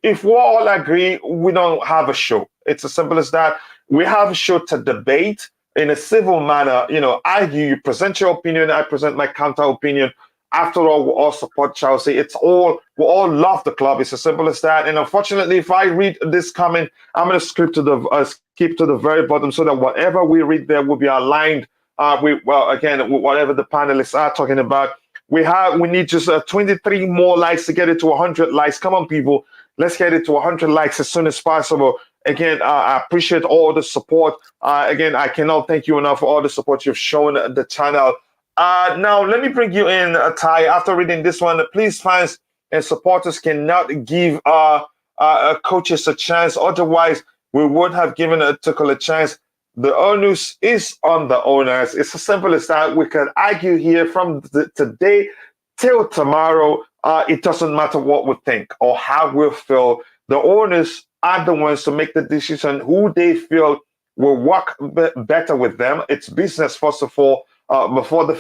if we all agree, we don't have a show. It's as simple as that. We have a show to debate in a civil manner. Argue, you present your opinion, I present my counter opinion. After all, we all support Chelsea. We all love the club. It's as simple as that. And unfortunately, if I read this comment, I'm going to skip to the very bottom so that whatever we read there will be aligned with whatever the panelists are talking about. We need just 23 more likes to get it to 100 likes. Come on, people. Let's get it to 100 likes as soon as possible. Again, I appreciate all the support. Again, I cannot thank you enough for all the support you've shown the channel. Now, let me bring you in, Ty. After reading this one, please, fans and supporters cannot give coaches a chance. Otherwise, we would have given Tuchel a chance. The onus is on the owners. It's as simple as that. We can argue here from today till tomorrow. It doesn't matter what we think or how we feel. The owners are the ones to make the decision who they feel will work better with them. It's business, first of all, before the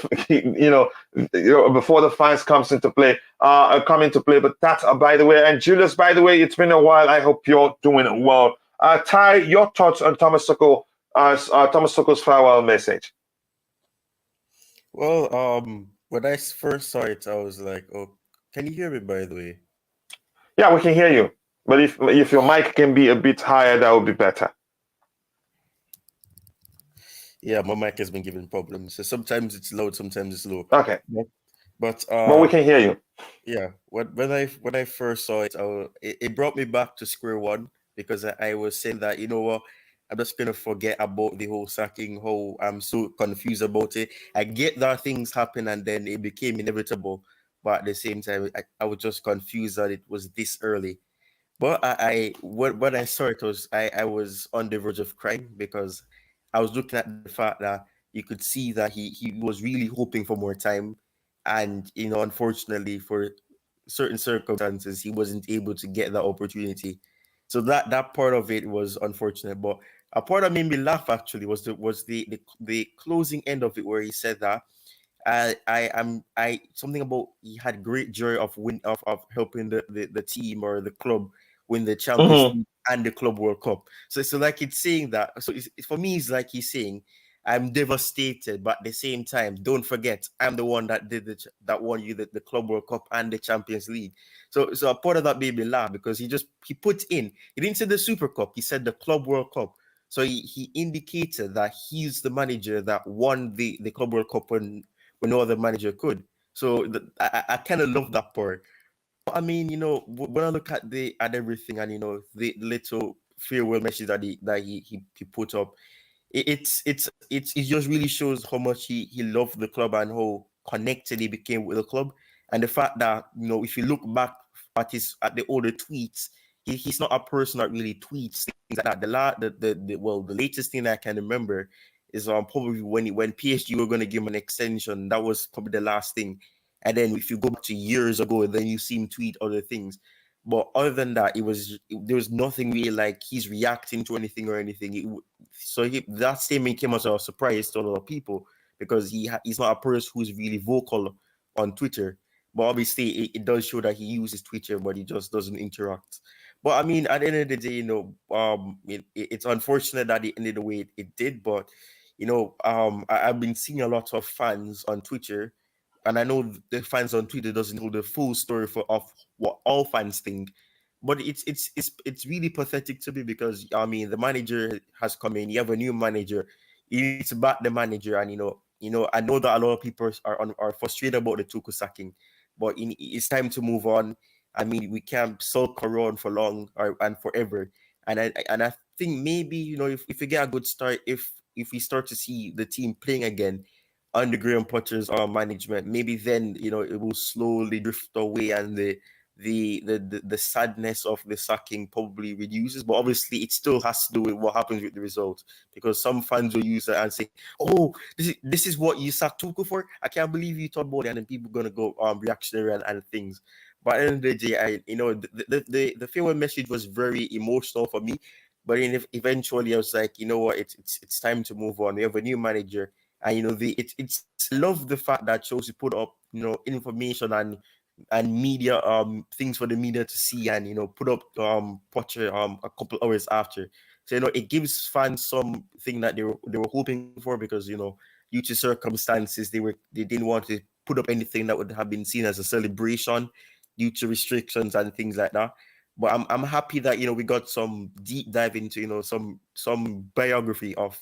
fines come into play. But that's by the way. And Julius, by the way, it's been a while. I hope you're doing well. Ty, your thoughts on Thomas Tuchel? Thomas Tuchel's farewell message. Well, When I first saw it, I was like, "Oh, can you hear me?" By the way. Yeah, we can hear you. But if your mic can be a bit higher, that would be better. Yeah, my mic has been giving problems. So sometimes it's loud, sometimes it's low. Okay. But we can hear you. Yeah, when I first saw it, it brought me back to square one because I was saying that, you know what, I'm just gonna forget about the whole sacking. How I'm so confused about it. I get that things happen and then it became inevitable, but at the same time, I was just confused that it was this early. But when I saw it, I was on the verge of crying because I was looking at the fact that you could see that he was really hoping for more time, and unfortunately for certain circumstances, he wasn't able to get that opportunity. So that part of it was unfortunate. But a part that made me laugh actually was the closing end of it where he said that I something about he had great joy of helping the team or the club win the Champions League and the Club World Cup. So like it's saying that. So for me, it's like he's saying, I'm devastated, but at the same time, don't forget, I'm the one that that won you the Club World Cup and the Champions League. So a part of that made me laugh because he put in. He didn't say the Super Cup. He said the Club World Cup. So he indicated that he's the manager that won the Club World Cup when no other manager could. So I kind of love that part. I mean, when I look at everything and the little farewell message that he put up, it just really shows how much he loved the club and how connected he became with the club. And the fact that if you look back at the older tweets, he's not a person that really tweets things like that. The latest thing I can remember is probably when PSG were going to give him an extension. That was probably the last thing. And then if you go back to years ago, then you see him tweet other things. But other than that, there was nothing really like he's reacting to anything or anything. That statement came as a surprise to a lot of people because he's not a person who's really vocal on Twitter. But obviously, it does show that he uses Twitter, but he just doesn't interact. But I mean, at the end of the day, it's unfortunate that it ended the way it did. But I've been seeing a lot of fans on Twitter, and I know the fans on Twitter doesn't know the full story of what all fans think. But it's really pathetic to me because I mean the manager has come in. You have a new manager. You need to back the manager, and I know that a lot of people are frustrated about the Tuchel sacking, but it's time to move on. I mean, we can't sulk around for long and forever. And I think maybe if we get a good start, if we start to see the team playing again under Graham Potter's management, maybe then it will slowly drift away and the sadness of the sacking probably reduces. But obviously, it still has to do with what happens with the result because some fans will use it and say, "Oh, this is what you sacked Tuchel for. I can't believe you thought about it," and then people gonna go reactionary and things. But at the end of the day, the farewell message was very emotional for me. But then eventually, I was like, you know what, it's time to move on. We have a new manager, and it's love the fact that Chelsea put up information and media things for the media to see and put up Potter a couple hours after. So it gives fans something that they were hoping for because due to circumstances they didn't want to put up anything that would have been seen as a celebration due to restrictions and things like that. But I'm happy that we got some deep dive into some biography of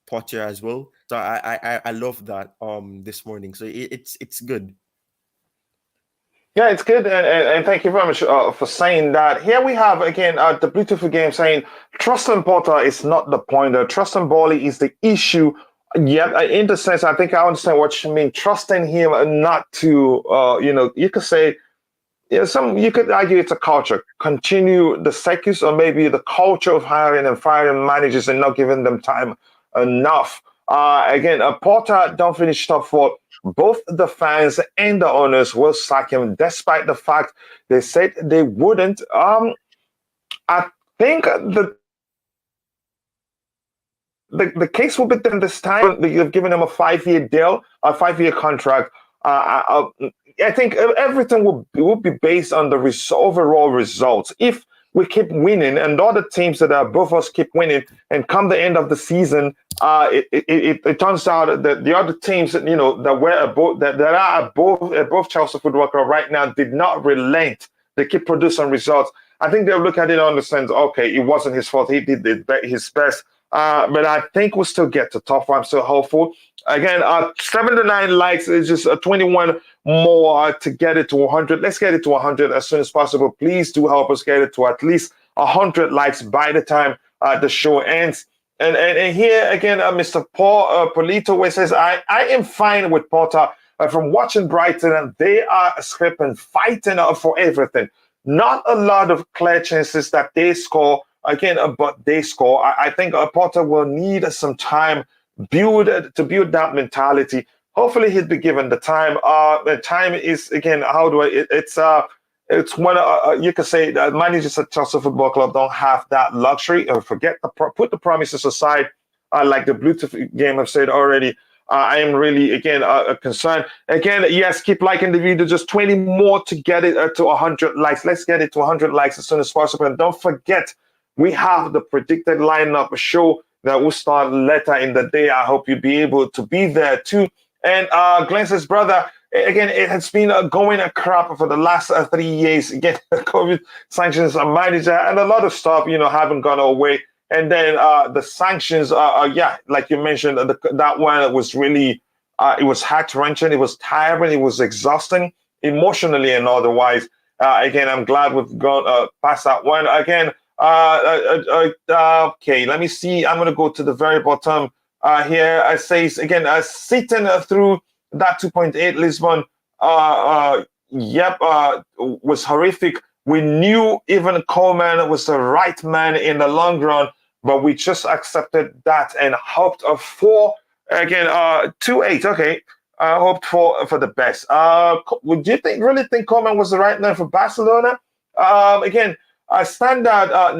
Potter as well. So I love that this morning. So it's good. Yeah, it's good, and thank you very much for saying that. Here we have again the beautiful game saying trusting Potter is not the point. Trusting Bowley is the issue. Yeah, in the sense, I think I understand what you mean. Trusting him not to, you could say, you could argue it's a culture. Continue the cycles, or maybe the culture of hiring and firing managers and not giving them time enough. Again, Potter don't finish top four. Both the fans and the owners will sack him, despite the fact they said they wouldn't. I think the case will be different this time. You've given him a 5-year deal, a 5-year contract. I think everything will be based on the overall results. If we keep winning, and all the teams that are above us keep winning, and come the end of the season, it turns out that the other teams that that were above that are above Chelsea Football Club right now did not relent. They keep producing results. I think they'll look at it on the sense, okay, it wasn't his fault. He did his best. But I think we'll still get to top four. I'm still hopeful. Again, 79 likes is just 21 more to get it to 100. Let's get it to 100 as soon as possible. Please do help us get it to at least 100 likes by the time the show ends. And here again, Mr. Paul Polito, where says, I am fine with Potter. From watching Brighton, and they are scraping, fighting for everything. Not a lot of clear chances that they score again, but they score. I think Potter will need some time to build that mentality. Hopefully, he'll be given the time. The time is again. How do I? It's when you can say that managers at Chelsea Football Club don't have that luxury. Put the promises aside. Like the Bluetooth game I've said already. I am really, again, concerned. Again, yes, keep liking the video. Just 20 more to get it to 100 likes. Let's get it to 100 likes as soon as possible. And don't forget, we have the predicted lineup show that will start later in the day. I hope you'll be able to be there too. And Glenn says, brother, again, it has been going a crap for the last 3 years. Again, COVID sanctions, a manager, and a lot of stuff, haven't gone away. And then the sanctions, like you mentioned, that one was really, it was heart-wrenching, it was tiring, it was exhausting, emotionally and otherwise. Again, I'm glad we've gone past that one. Again, okay, let me see. I'm going to go to the very bottom here. It says, again, sitting through that 2.8 Lisbon, was horrific. We knew even Coleman was the right man in the long run, but we just accepted that and hoped for, again, 2-8. Okay, I hoped for the best. Would you really think Coleman was the right man for Barcelona? Again, standards are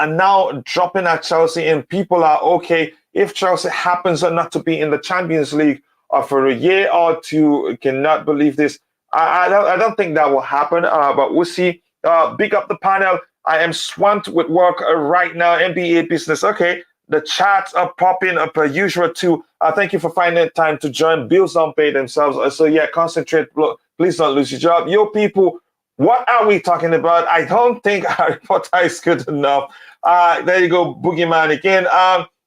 now dropping at Chelsea, and people are okay if Chelsea happens not to be in the Champions League for a year or two. Cannot believe this. I don't think that will happen, but we'll see. Big up the panel. I am swamped with work right now. NBA business. Okay, the chats are popping up per usual too. Thank you for finding time to join. Bills don't pay themselves. So yeah, concentrate. Please don't lose your job. Yo, people, what are we talking about? I don't think Harry Potter is good enough. There you go, Boogeyman again.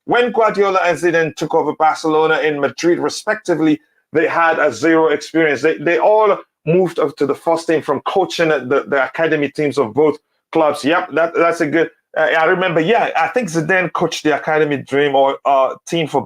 When Guardiola and Zidane took over Barcelona and Madrid respectively, they had a zero experience. They all moved up to the first team from coaching the academy teams of both clubs. Yep, that's a good. I remember. Yeah, I think Zidane coached the academy dream or team for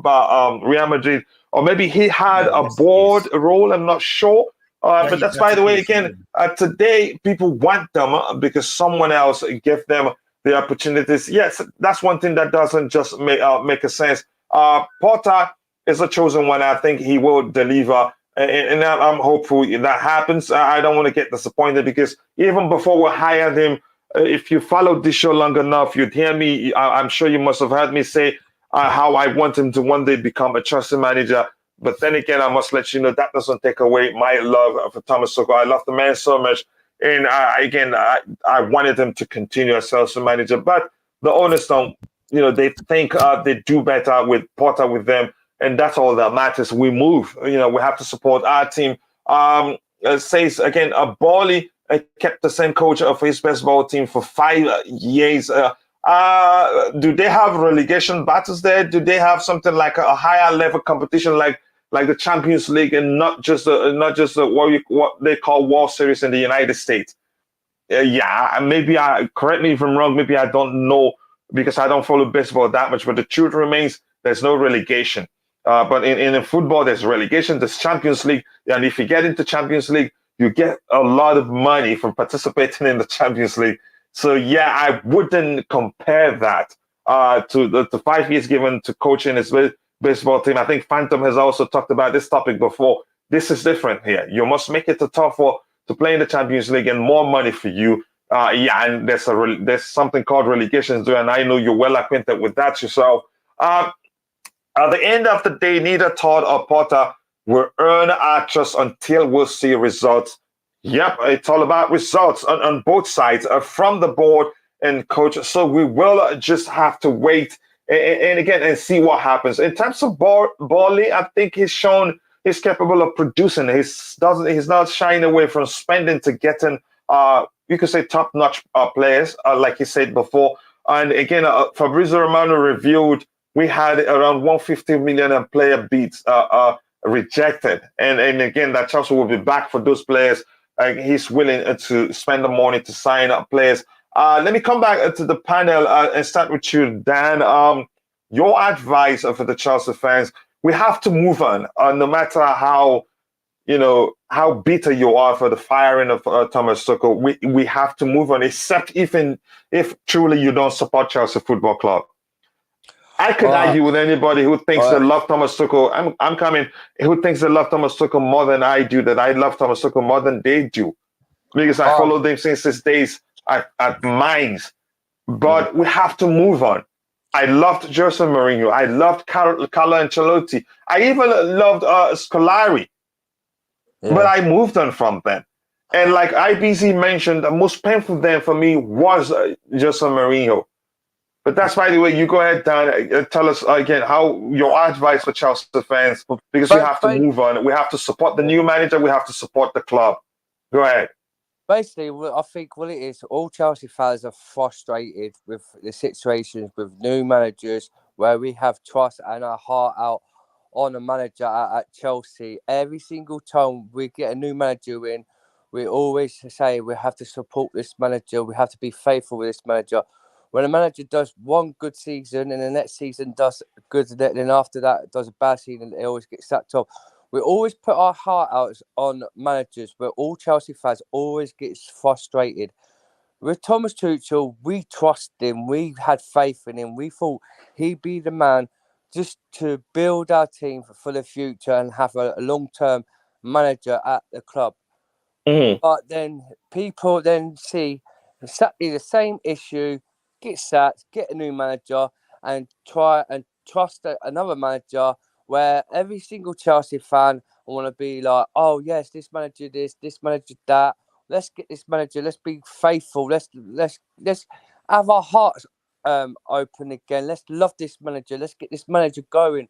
Real Madrid, or maybe he had a board role. I'm not sure. But that's, by the way, again, today people want them because someone else gave them the opportunities. Yes, that's one thing that doesn't just make a sense. Potter is a chosen one. I think he will deliver. And I'm hopeful that happens. I don't want to get disappointed because even before we hired him, if you followed this show long enough, you'd hear me. I'm sure you must have heard me say how I want him to one day become a Chelsea manager. But then again, I must let you know that doesn't take away my love for Thomas Tuchel. I love the man so much. And I wanted him to continue as Chelsea manager. But the owners don't, they think they do better with Potter with them. And that's all that matters. We move. We have to support our team. Says again, Bally kept the same coach for his baseball team for 5 years. Do they have relegation battles there? Do they have something like a higher level competition, like the Champions League, and not just what they call World Series in the United States? Maybe correct me if I'm wrong. Maybe I don't know because I don't follow baseball that much. But the truth remains, there's no relegation. But in football, there's relegation, there's Champions League. And if you get into Champions League, you get a lot of money from participating in the Champions League. So, yeah, I wouldn't compare that to the 5 years given to coaching his baseball team. I think Phantom has also talked about this topic before. This is different here. You must make it to top four to play in the Champions League and more money for you. And there's something called relegation too, and I know you're well acquainted with that yourself. At the end of the day, neither Todd or Potter will earn our trust until we'll see results Yep, it's all about results on both sides, from the board and coach. So we will just have to wait and again and see what happens. In terms of Borley, I think he's shown he's capable of producing. He's not shying away from spending to getting you could say top notch players, like he said before. And again, Fabrizio Romano reviewed we had around 150 million in player beats rejected, and again that Chelsea will be back for those players. He's willing to spend the money to sign up players. Let me come back to the panel and start with you, Dan. Your advice for the Chelsea fans: we have to move on, no matter how how bitter you are for the firing of Thomas Tuchel. We have to move on, except if truly you don't support Chelsea Football Club. I could argue with anybody who thinks they love Thomas Tuchel. I'm coming. Who thinks they love Thomas Tuchel more than I do? That I love Thomas Tuchel more than they do, because I followed them since his days at Mainz. But we have to move on. I loved Jose Mourinho. I loved Carlo Ancelotti. I even loved Scolari. Yeah. But I moved on from them. And like IBZ mentioned, the most painful then for me was Jose Mourinho. But that's, by the way, you go ahead, Dan, tell us again how your advice for Chelsea fans, because we have to move on. We have to support the new manager. We have to support the club. Go ahead. Basically, I think what it is, all Chelsea fans are frustrated with the situations with new managers where we have trust and our heart out on a manager at Chelsea. Every single time we get a new manager in, we always say we have to support this manager. We have to be faithful with this manager. When a manager does one good season and the next season does good, and then after that does a bad season, they always get sacked off. We always put our heart out on managers, but all Chelsea fans always get frustrated. With Thomas Tuchel, we trust him. We had faith in him. We thought he'd be the man just to build our team for the future and have a long-term manager at the club. Mm-hmm. But then people then see exactly the same issue, get sacked, get a new manager, and try and trust another manager where every single Chelsea fan want to be like, oh, yes, this manager this manager that. Let's get this manager. Let's be faithful. Let's have our hearts open again. Let's love this manager. Let's get this manager going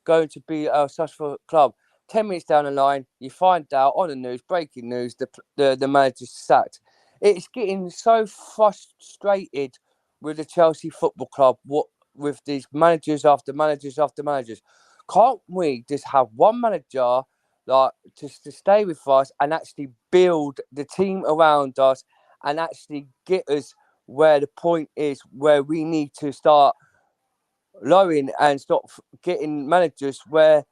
to be a successful club. 10 minutes down the line, you find out on the news, breaking news, the manager's sacked. It's getting so frustrated with the Chelsea Football Club, with these managers after managers after managers. Can't we just have one manager to stay with us and actually build the team around us and actually get us where the point is where we need to start lowering and stop getting managers where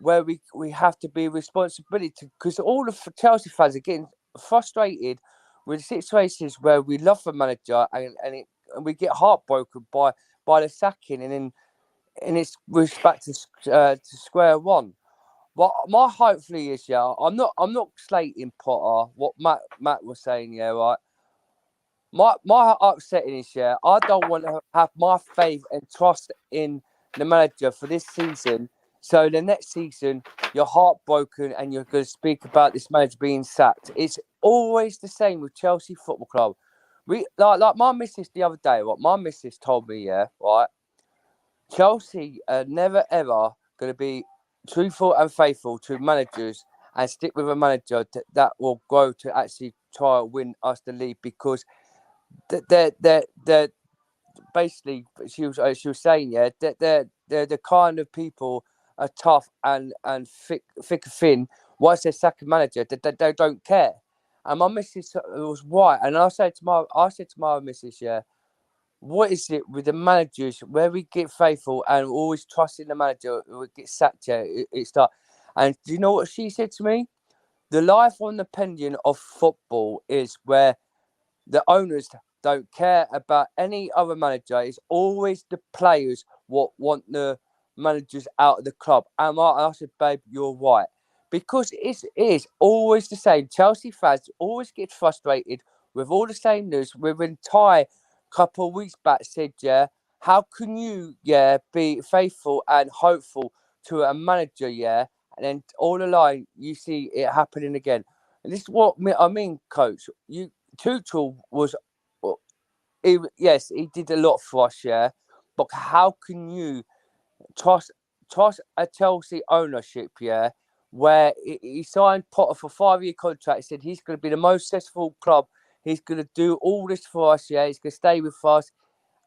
we have to be responsibility, because all the Chelsea fans are getting frustrated with the situations where we love the manager and we get heartbroken by the sacking, and it's back to square one. But my hopefully is, I'm not slating Potter. What Matt was saying, right. My upsetting is, I don't want to have my faith and trust in the manager for this season. So the next season, you're heartbroken and you're going to speak about this manager being sacked. It's always the same with Chelsea Football Club. We like my missus the other day. What my missus told me, right. Chelsea are never ever going to be truthful and faithful to managers and stick with a manager that will grow to actually try and win us the league, because they're basically, she was saying, that they're the kind of people are tough and thick and thin. Once they sack a manager, they don't care. And my missus was right, and I said to my missus, what is it with the managers where we get faithful and always trusting the manager who get sacked? And do you know what she said to me? The life on the pendulum of football is where the owners don't care about any other manager. It's always the players what want the managers out of the club. And I said, babe, you're right. Because it is always the same. Chelsea fans always get frustrated with all the same news. When Ty couple of weeks back said, how can you, be faithful and hopeful to a manager, and then all the line you see it happening again. this is what I mean, Coach. Tuchel was, yes, he did a lot for us, yeah. But how can you trust a Chelsea ownership, yeah, where he signed Potter for a 5-year contract? He said he's going to be the most successful club. He's going to do all this for us, yeah. He's going to stay with us.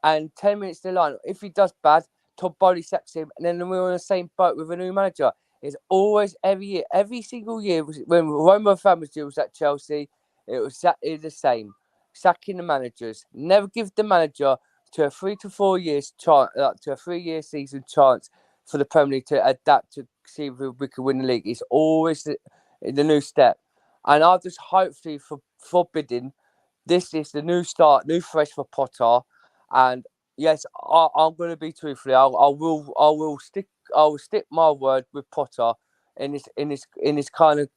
And 10 minutes to the line, if he does bad, Todd Bowley sacks him, and then we're on the same boat with a new manager. It's always every single year. When Roma was at Chelsea, it was the same. Sacking the managers. Never give the manager to a 3 to 4 years chance, to a 3-year season chance for the Premier League to adapt to see if we can win the league. It's always the new step. And I just hopefully forbidding this is the new start, new fresh for Potter. And yes, I'm going to be truthful. I will stick my word with Potter in this kind of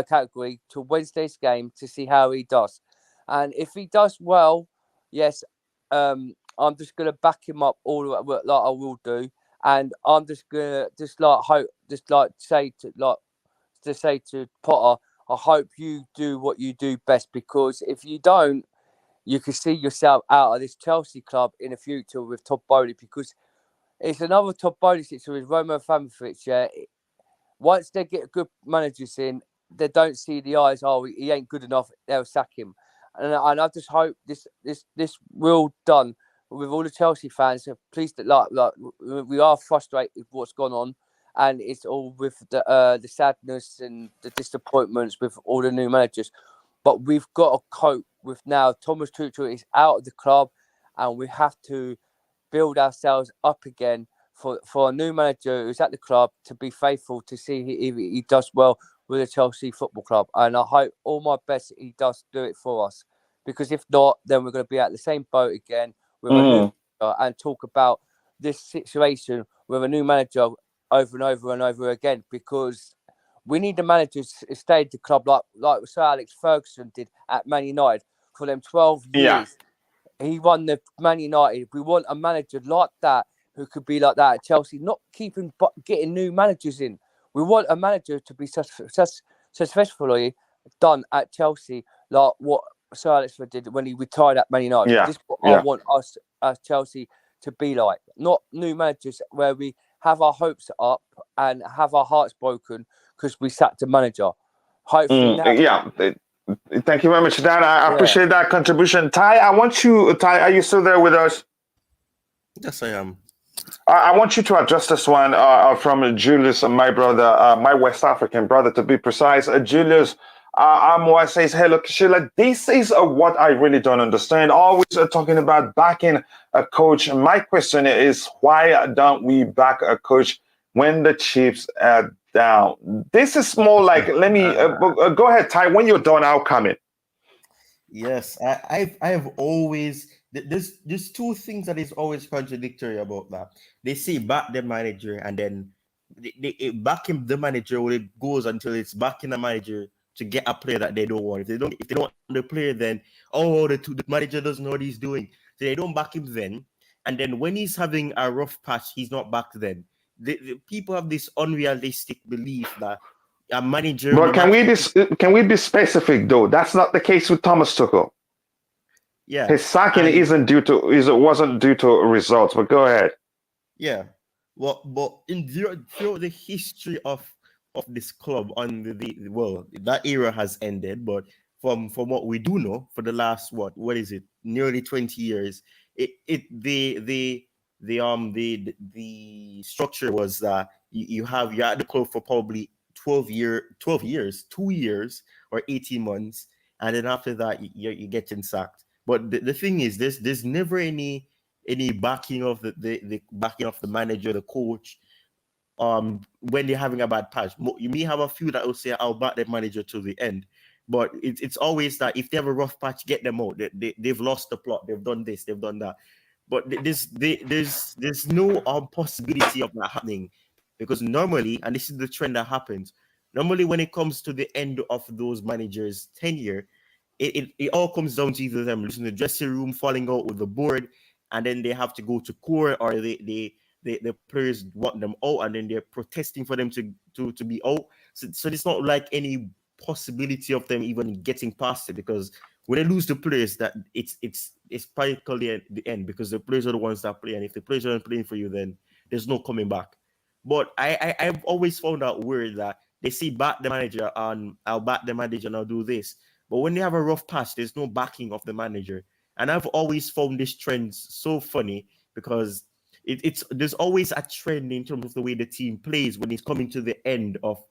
category to Wednesday's game to see how he does. And if he does well, yes, I'm just going to back him up all the way, like I will do. And I'm just going to say to Potter, I hope you do what you do best, because if you don't, you can see yourself out of this Chelsea club in the future with Todd Bowley, because it's another Todd Bowley situation with Roman Abramovich. Yeah, once they get good managers in, they don't see the eyes. Oh, he ain't good enough. They'll sack him, and I just hope this will done with all the Chelsea fans. Please, like we are frustrated with what's gone on, and it's all with the sadness and the disappointments with all the new managers. But we've got to cope with now. Thomas Tuchel is out of the club, and we have to build ourselves up again for a new manager who's at the club to be faithful to see if he does well with the Chelsea Football Club. And I hope all my best he does do it for us, because if not, then we're going to be at the same boat again with a new manager and talk about this situation with a new manager over and over and over again, because we need the managers to stay at the club like Sir Alex Ferguson did at Man United for them 12 years. Yeah. He won the Man United. We want a manager like that who could be like that at Chelsea, not getting new managers in. We want a manager to be successfully done at Chelsea, like what Sir Alex did when he retired at Man United. Yeah. This is what I want us as Chelsea to be like, not new managers where we have our hopes up and have our hearts broken because we sacked a manager. Hopefully now. Thank you very much, Dan. I appreciate that contribution. Ty, are you still there with us? Yes, I am. I want you to address this one from Julius, my brother, my West African brother, to be precise. Julius Amoa says, hey, look, Sheila, this is what I really don't understand. Always talking about backing a coach. My question is, why don't we back a coach when the chips are down? This is more like, let me, go ahead, Ty. When you're done, I'll come in. Yes, I've always, there's two things that is always contradictory about that. They say back the manager, and then they back him the manager when it goes until it's backing the manager to get a player that they don't want. If they don't want the player, then the manager doesn't know what he's doing. So they don't back him then. And then when he's having a rough patch, he's not back then. The people have this unrealistic belief that a manager. But can we be specific though? That's not the case with Thomas Tuchel. Yeah, his sacking wasn't due to results. But go ahead. Yeah, well, but through the history of this club on that era has ended. But from what we do know, for the last what is it, nearly 20 years, the structure was that you're at the club for probably 12 years, 2 years or 18 months, and then after that you're getting sacked. But the thing is, there's never any backing of the backing of the manager, the coach. When they're having a bad patch, you may have a few that will say, "I'll back the manager to the end," but it's always that if they have a rough patch, get them out. They've lost the plot. They've done this. They've done that. But there's no possibility of that happening, because normally, and this is the trend that happens, normally when it comes to the end of those managers' tenure, it all comes down to either them losing the dressing room, falling out with the board, and then they have to go to court, or the players want them out, and then they're protesting for them to be out. So it's not like any possibility of them even getting past it, because when they lose the players, that it's practically the end, because the players are the ones that play, and if the players aren't playing for you, then there's no coming back. But I've always found out weird that they say back the manager and I'll back the manager and I'll do this, but when they have a rough patch, there's no backing of the manager. And I've always found this trend so funny, because there's always a trend in terms of the way the team plays when it's coming to the end of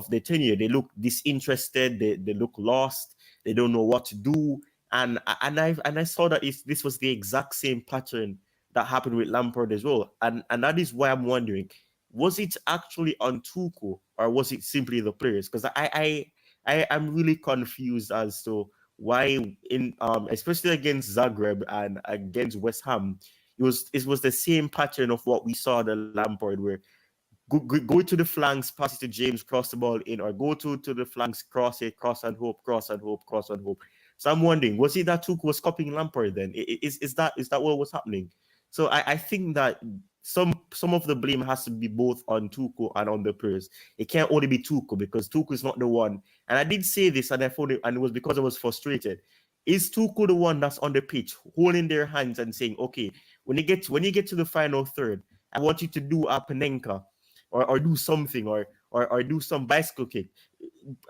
their tenure. They look disinterested, they look lost, they don't know what to do. And I saw that this was the exact same pattern that happened with Lampard as well. And that is why I'm wondering, was it actually on Tuchel or was it simply the players? Because I'm really confused as to why especially against Zagreb and against West Ham, it was the same pattern of what we saw the Lampard, where go to the flanks, pass it to James, cross the ball in, or go to the flanks, cross it, cross and hope, cross and hope, cross and hope. So I'm wondering, was it that Tuchel was copying Lampard then? Is that what was happening? So I think that some of the blame has to be both on Tuchel and on the players. It can't only be Tuchel, because Tuchel is not the one. And I did say this, and I thought it was because I was frustrated. Is Tuchel the one that's on the pitch holding their hands and saying, okay, when you get to the final third, I want you to do a Panenka or do something or do some bicycle kick?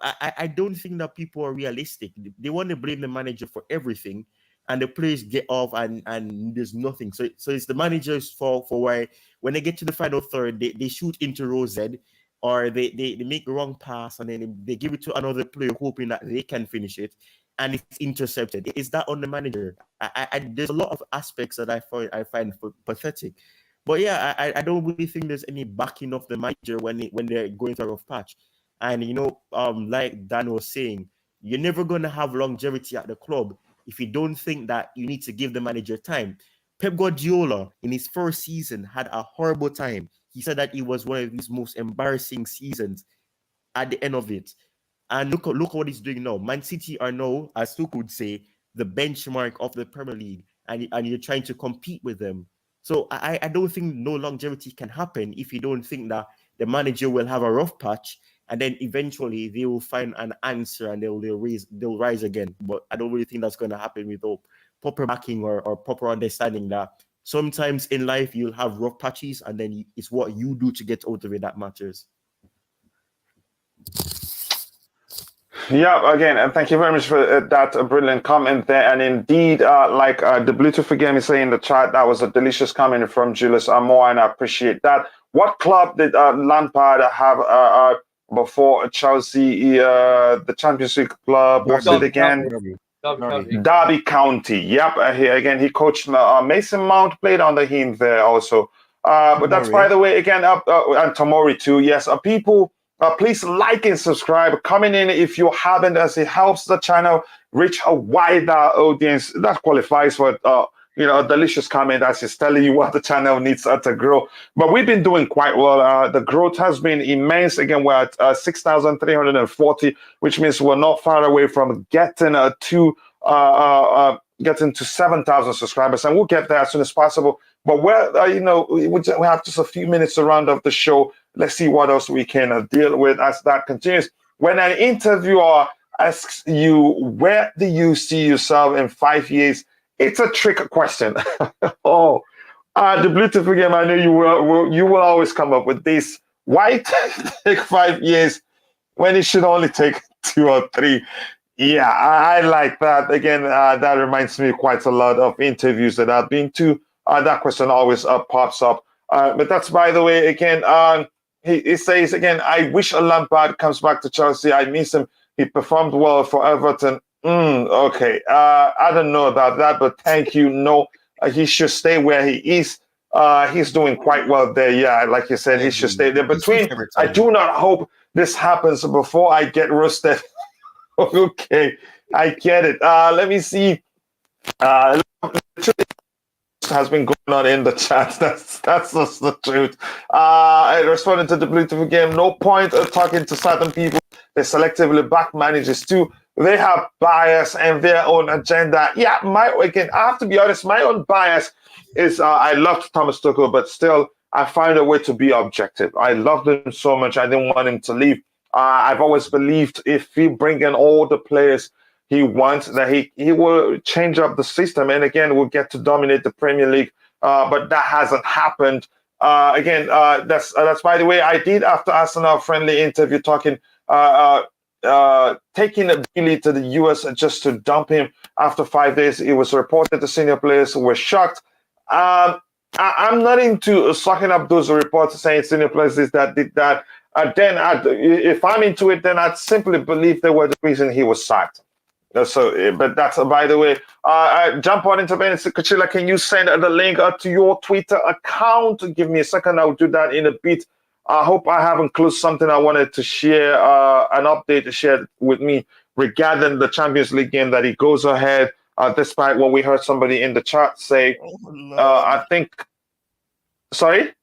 I don't think that people are realistic. They want to blame the manager for everything, and the players get off and there's nothing. So it's the manager's fault for why when they get to the final third, they shoot into row Z, or they make the wrong pass and then they give it to another player hoping that they can finish it, and it's intercepted. Is that on the manager? There's a lot of aspects that I find pathetic. But yeah, I don't really think there's any backing of the manager when they're going through a rough patch. And like Dan was saying, you're never gonna have longevity at the club if you don't think that you need to give the manager time. Pep Guardiola in his first season had a horrible time. He said that it was one of his most embarrassing seasons at the end of it. And look what he's doing now. Man City are now, as Tuchel would say, the benchmark of the Premier League, and you're trying to compete with them. So I don't think no longevity can happen if you don't think that the manager will have a rough patch and then eventually they will find an answer and they'll rise again. But I don't really think that's going to happen without proper backing or proper understanding that sometimes in life you'll have rough patches, and then it's what you do to get out of it that matters. Yeah, again, and thank you very much for that brilliant comment there. And indeed, like the Bluetooth game is saying in the chat, that was a delicious comment from Julius Amor, and I appreciate that. What club did Lampard have before Chelsea? The Champions League club, what's it again? Derby County. Yep. He coached Mason Mount, played under him there also. But that's, by the way, again, and Tomori too. Yes, people. Please like and subscribe. Coming in if you haven't, as it helps the channel reach a wider audience. That qualifies for a delicious comment as it's telling you what the channel needs to grow. But we've been doing quite well. The growth has been immense. Again, we're at 6,340, which means we're not far away from getting to 7,000 subscribers, and we'll get there as soon as possible. But we have just a few minutes to round up the show. Let's see what else we can deal with as that continues. When an interviewer asks you, where do you see yourself in 5 years? It's a trick question. The Bluetooth game, I know you will always come up with this. Why take 5 years when it should only take 2 or 3? Yeah, I like that. Again, that reminds me quite a lot of interviews that I've been to. That question always pops up. But that's, by the way, again, he says, again, I wish a Lampard comes back to Chelsea. I miss him. He performed well for Everton. Okay. I don't know about that, but thank you. No, he should stay where he is. He's doing quite well there. Yeah, like you said, he should stay there. I do not hope this happens before I get roasted. Okay, I get it. Let me see. Has been going on in the chat. That's just the truth. I responded to the Bluetooth game. No point of talking to certain people. They selectively back managers too. They have bias and their own agenda. Yeah, I have to be honest. My own bias is I loved Thomas Tuchel, but still I find a way to be objective. I loved him so much. I didn't want him to leave. I've always believed if he bring in all the players he wants, that he will change up the system, and again we'll get to dominate the Premier League. But that hasn't happened. That's by the way, I did after Arsenal friendly interview talking taking Billy to the US just to dump him after 5 days. It was reported the senior players were shocked. I'm not into sucking up those reports saying senior players did that. If I'm into it, then I'd simply believe they were the reason he was sacked. But that's by the way. Jump on into Benedict Kachila. Can you send the link to your Twitter account? Give me a second. I'll do that in a bit. I hope I haven't closed something I wanted to share, an update to share with me regarding the Champions League game that it goes ahead, despite what we heard somebody in the chat say. I think. Sorry?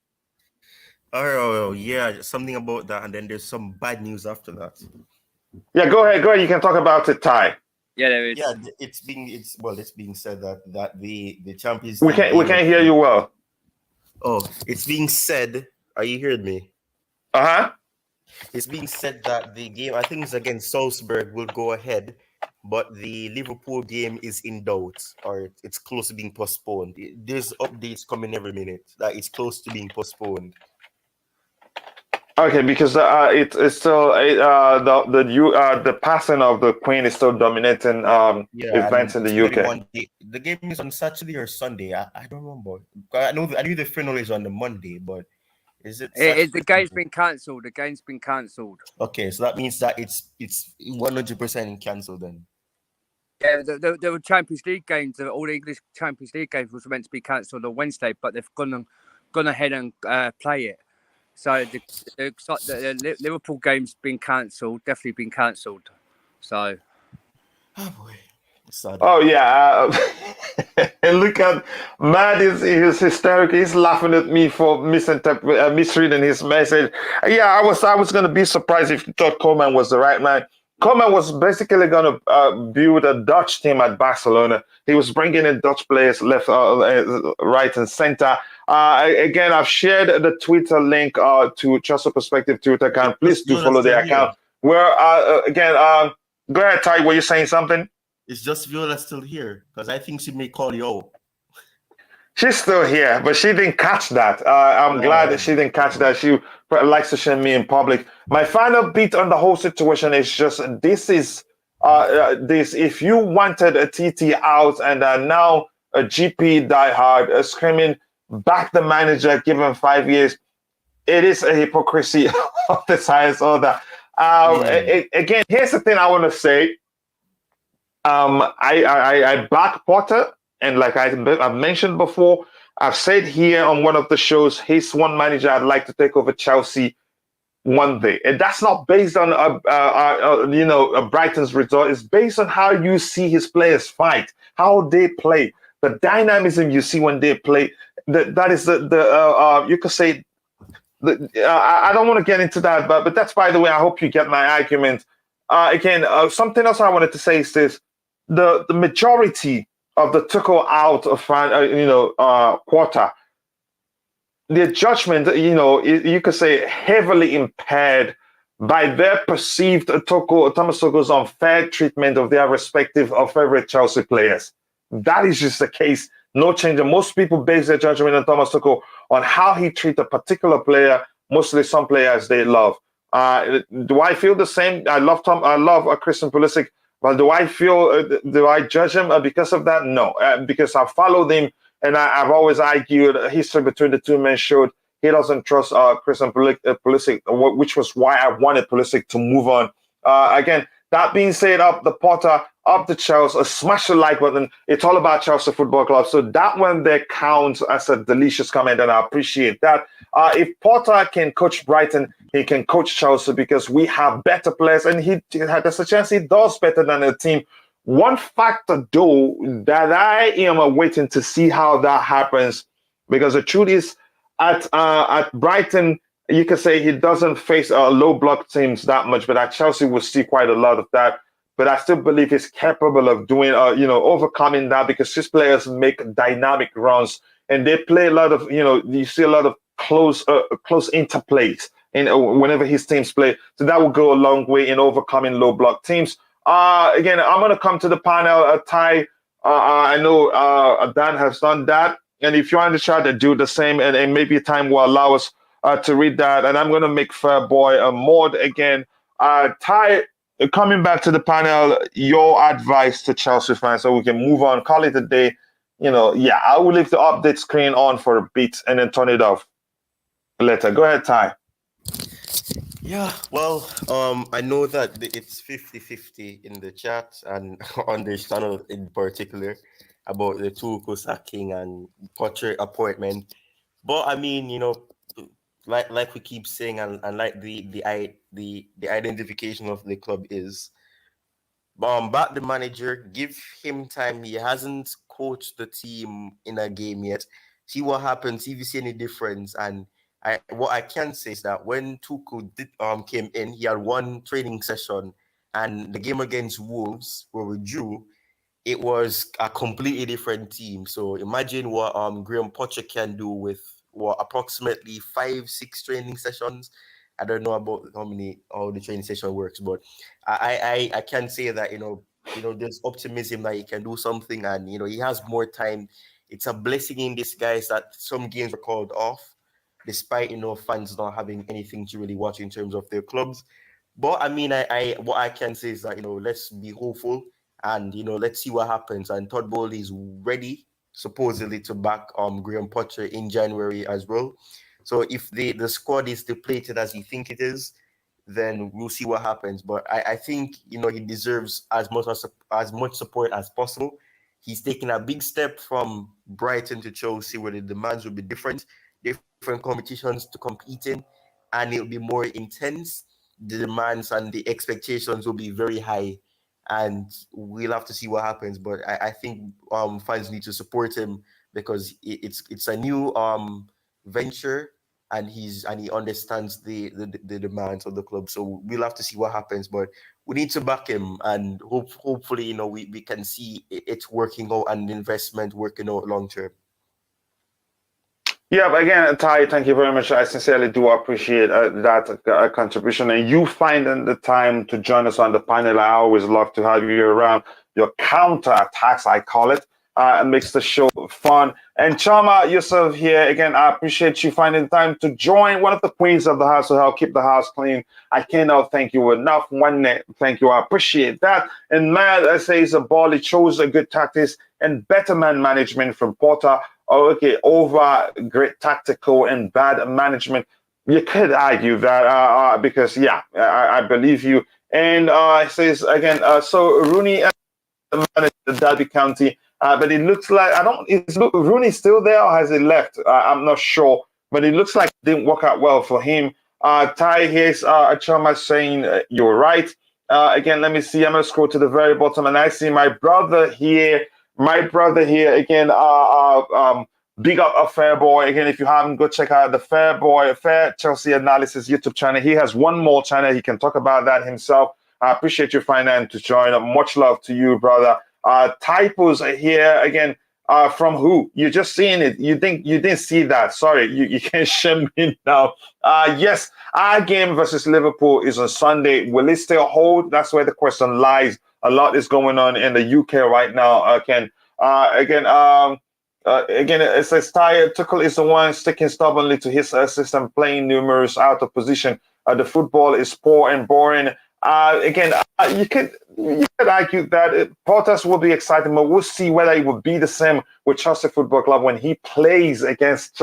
Oh, yeah, something about that, and then there's some bad news after that. Yeah, go ahead. You can talk about it, Ty. Yeah, there is. Yeah, it's being said that the Champions we can't hear you well. Oh, it's being said. Are you hearing me? It's being said that the game, I think it's against Salzburg, will go ahead, but the Liverpool game is in doubt, or it's close to being postponed. There's updates coming every minute that it's close to being postponed. Okay, because it's still the passing of the Queen is still dominating events in the UK. The game is on Saturday or Sunday. I don't remember. I knew the final is on the Monday, but is it? The game's been cancelled. The game's been cancelled. Okay, so that means that it's 100% cancelled then. Yeah, the Champions League games, all the English Champions League games was meant to be cancelled on Wednesday, but they've gone ahead and play it. So the Liverpool game's been cancelled, definitely been cancelled. So, oh boy, sad. Oh yeah, and look at Matt is hysterical. He's laughing at me for misreading his message. Yeah, I was gonna be surprised if you thought Koeman was the right man. Koeman was basically going to build a Dutch team at Barcelona. He was bringing in Dutch players left, right, and center. Again, I've shared the Twitter link to Chelsea Perspective Twitter account. Please do follow the account. Where go ahead, Ty. Were you saying something? It's just Viola still here because I think she may call you out. She's still here, but she didn't catch that. I'm glad that she didn't catch that. She likes to shame me in public. My final beat on the whole situation is just this. If you wanted a TT out and now a GP diehard screaming back the manager, give him 5 years, it is a hypocrisy of the highest order. Again, here's the thing I want to say. I back Potter. And like I've mentioned before, I've said here on one of the shows, he's one manager I'd like to take over Chelsea one day. And that's not based on Brighton's result. It's based on how you see his players fight, how they play, the dynamism you see when they play. That is you could say. I don't want to get into that, but that's, by the way, I hope you get my argument. Again, something else I wanted to say is this: the majority of the Tuchel out of quarter, their judgment, you could say heavily impaired by their perceived Thomas Tuchel's unfair treatment of their respective or favorite Chelsea players. That is just the case. No change. Most people base their judgment on Thomas Tuchel on how he treats a particular player, mostly some players they love. Do I feel the same? I love Christian Pulisic. Well, do I judge him because of that? No, because I followed him, and I've always argued history between the two men showed he doesn't trust Christian Pulisic, which was why I wanted Pulisic to move on. Again, that being said, up the Potter, up the Chelsea, smash the like button. It's all about Chelsea Football Club. So that one there counts as a delicious comment, and I appreciate that. If Potter can coach Brighton, he can coach Chelsea because we have better players, and there's a chance he does better than the team. One factor, though, that I am waiting to see how that happens, because the truth is, at Brighton, you can say he doesn't face low block teams that much, but at Chelsea we'll see quite a lot of that. But I still believe he's capable of doing, overcoming that, because his players make dynamic runs and they play a lot of, you see a lot of close interplays. in whenever his teams play. So that will go a long way in overcoming low block teams. Again, I'm going to come to the panel. Ty, I know Dan has done that. And if you're in the chat, do the same. And maybe time will allow us to read that. And I'm going to make Fairboy a mod again. Ty, coming back to the panel, your advice to Chelsea fans so we can move on, call it a day. I will leave the update screen on for a bit and then turn it off later. Go ahead, Ty. Yeah, well, I know that it's 50-50 in the chat and on this channel in particular about the Tuchel sacking and Potter appointment. But I mean, like we keep saying, and like the identification of the club is, back the manager, give him time. He hasn't coached the team in a game yet. See what happens. See if you see any difference. And what I can say is that when Tuchel came in, he had one training session, and the game against Wolves, where we drew, it was a completely different team. So imagine what Graham Potter can do with approximately 5-6 training sessions. I don't know about how the training session works, but I can say that there's optimism that he can do something, and he has more time. It's a blessing in disguise that some games are called off, despite fans not having anything to really watch in terms of their clubs. But I mean, what I can say is that let's be hopeful, and let's see what happens. And Todd Bowley is ready, supposedly, to back Graham Potter in January as well. So if the squad is depleted as you think it is, then we'll see what happens. But I think he deserves as much support as possible. He's taken a big step from Brighton to Chelsea, where the demands will be different competitions to compete in, and it'll be more intense. The demands and the expectations will be very high, and we'll have to see what happens. But I think fans need to support him because it's a new venture, and he understands the demands of the club. So we'll have to see what happens, but we need to back him, and hopefully we can see it working out and investment working out long term. Yeah, but again, Ty, thank you very much. I sincerely do appreciate that contribution, and you finding the time to join us on the panel. I always love to have you around. Your counter attacks, I call it. It makes the show fun. And Chama, yourself here, again, I appreciate you finding time to join, one of the queens of the house to help keep the house clean. I cannot thank you enough. Thank you. I appreciate that. And man, I say it's a ball. It shows a good tactics and better man management from Porter. Okay, over great tactical and bad management. You could argue that because, I believe you. And it says again, so Rooney managed the Derby County. But it looks like is Rooney still there or has he left? I'm not sure, but it looks like it didn't work out well for him. Ty, here's Achama saying you're right. Again, let me see. I'm gonna scroll to the very bottom, and I see my brother here. Again. Big up a Fairboy. Again, if you haven't, go check out the Fair Chelsea Analysis YouTube channel. He has one more channel. He can talk about that himself. I appreciate you finding time to join. Much love to you, brother. Typos here again from who? You're just seeing it. You didn't see that. Sorry, you can shame me now. Yes, our game versus Liverpool is on Sunday. Will it still hold? That's where the question lies. A lot is going on in the UK right now. Ken. Again, it says Tuchel is the one sticking stubbornly to his system, playing numerous out of position. The football is poor and boring. You could argue that Portas will be exciting, but we'll see whether it will be the same with Chelsea Football Club when he plays against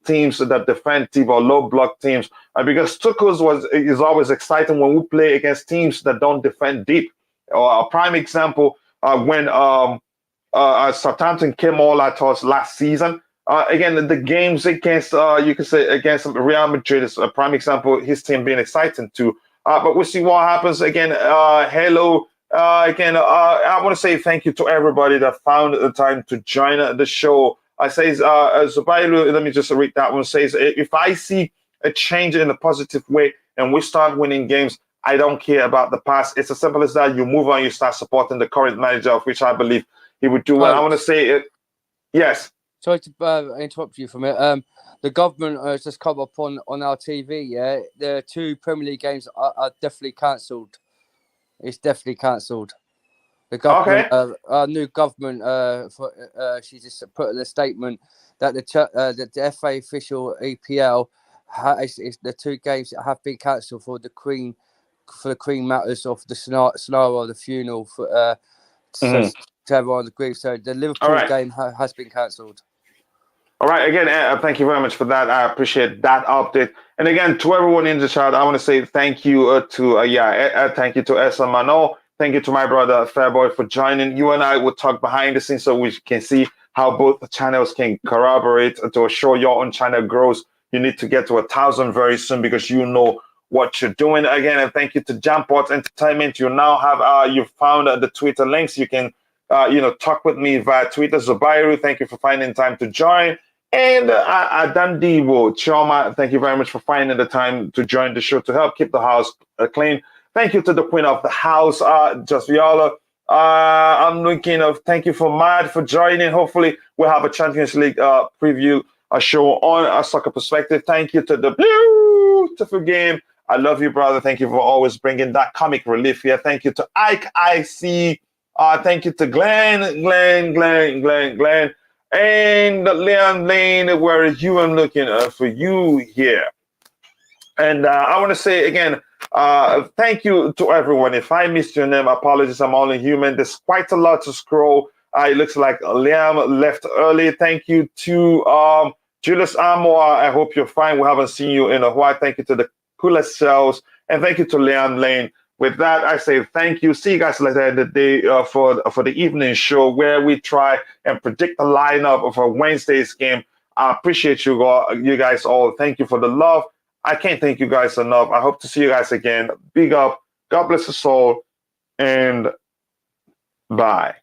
teams that defend deep or low block teams. Because Tuchel's is always exciting when we play against teams that don't defend deep. A prime example when Southampton came all at us last season. Again, the games against you could say against Real Madrid is a prime example. His team being exciting too. But we'll see what happens. Again, hello. I want to say thank you to everybody that found the time to join the show. I say, Zubailu, let me just read that one. Says, if I see a change in a positive way and we start winning games, I don't care about the past. It's as simple as that. You move on, you start supporting the current manager, of which I believe he would do well. I want to say it. Yes. sorry to interrupt you for a minute. The government has just come up on our TV. Yeah, the 2 Premier League games are definitely cancelled. It's definitely cancelled. The government, our new government, she just put in a statement that the FA official EPL the 2 games that have been cancelled for the Queen matters of the scenario of the funeral for to everyone agree. So the Liverpool game has been cancelled. All right. Again, thank you very much for that. I appreciate that update. And again, to everyone in the chat, I want to say thank you thank you to Esa Mano. Thank you to my brother Fairboy for joining. You and I will talk behind the scenes so we can see how both the channels can corroborate to assure your own channel grows. You need to get to 1,000 very soon because you know what you're doing. Again, and thank you to Jampot Entertainment. You now have you've found the Twitter links. You can talk with me via Twitter. Zubairu, thank you for finding time to join. And Adandiwo Chioma, thank you very much for finding the time to join the show to help keep the house clean. Thank you to the queen of the house, Just Viola. I'm looking thank you for Mad for joining. Hopefully we'll have a Champions League preview show on a soccer perspective. Thank you to the beautiful game. I love you, brother. Thank you for always bringing that comic relief here. Thank you to Ike IC. Thank you to Glenn. And Leon Lane, where you am looking for you here. And I want to say again, thank you to everyone. If I missed your name, apologies. I'm only human. There's quite a lot to scroll. It looks like Liam left early. Thank you to Julius Amor. I hope you're fine. We haven't seen you in a while. Thank you to the coolest cells. And thank you to Leon Lane. With that, I say thank you. See you guys later in the day for the evening show where we try and predict the lineup of our Wednesday's game. I appreciate you guys all. Thank you for the love. I can't thank you guys enough. I hope to see you guys again. Big up. God bless us all. And bye.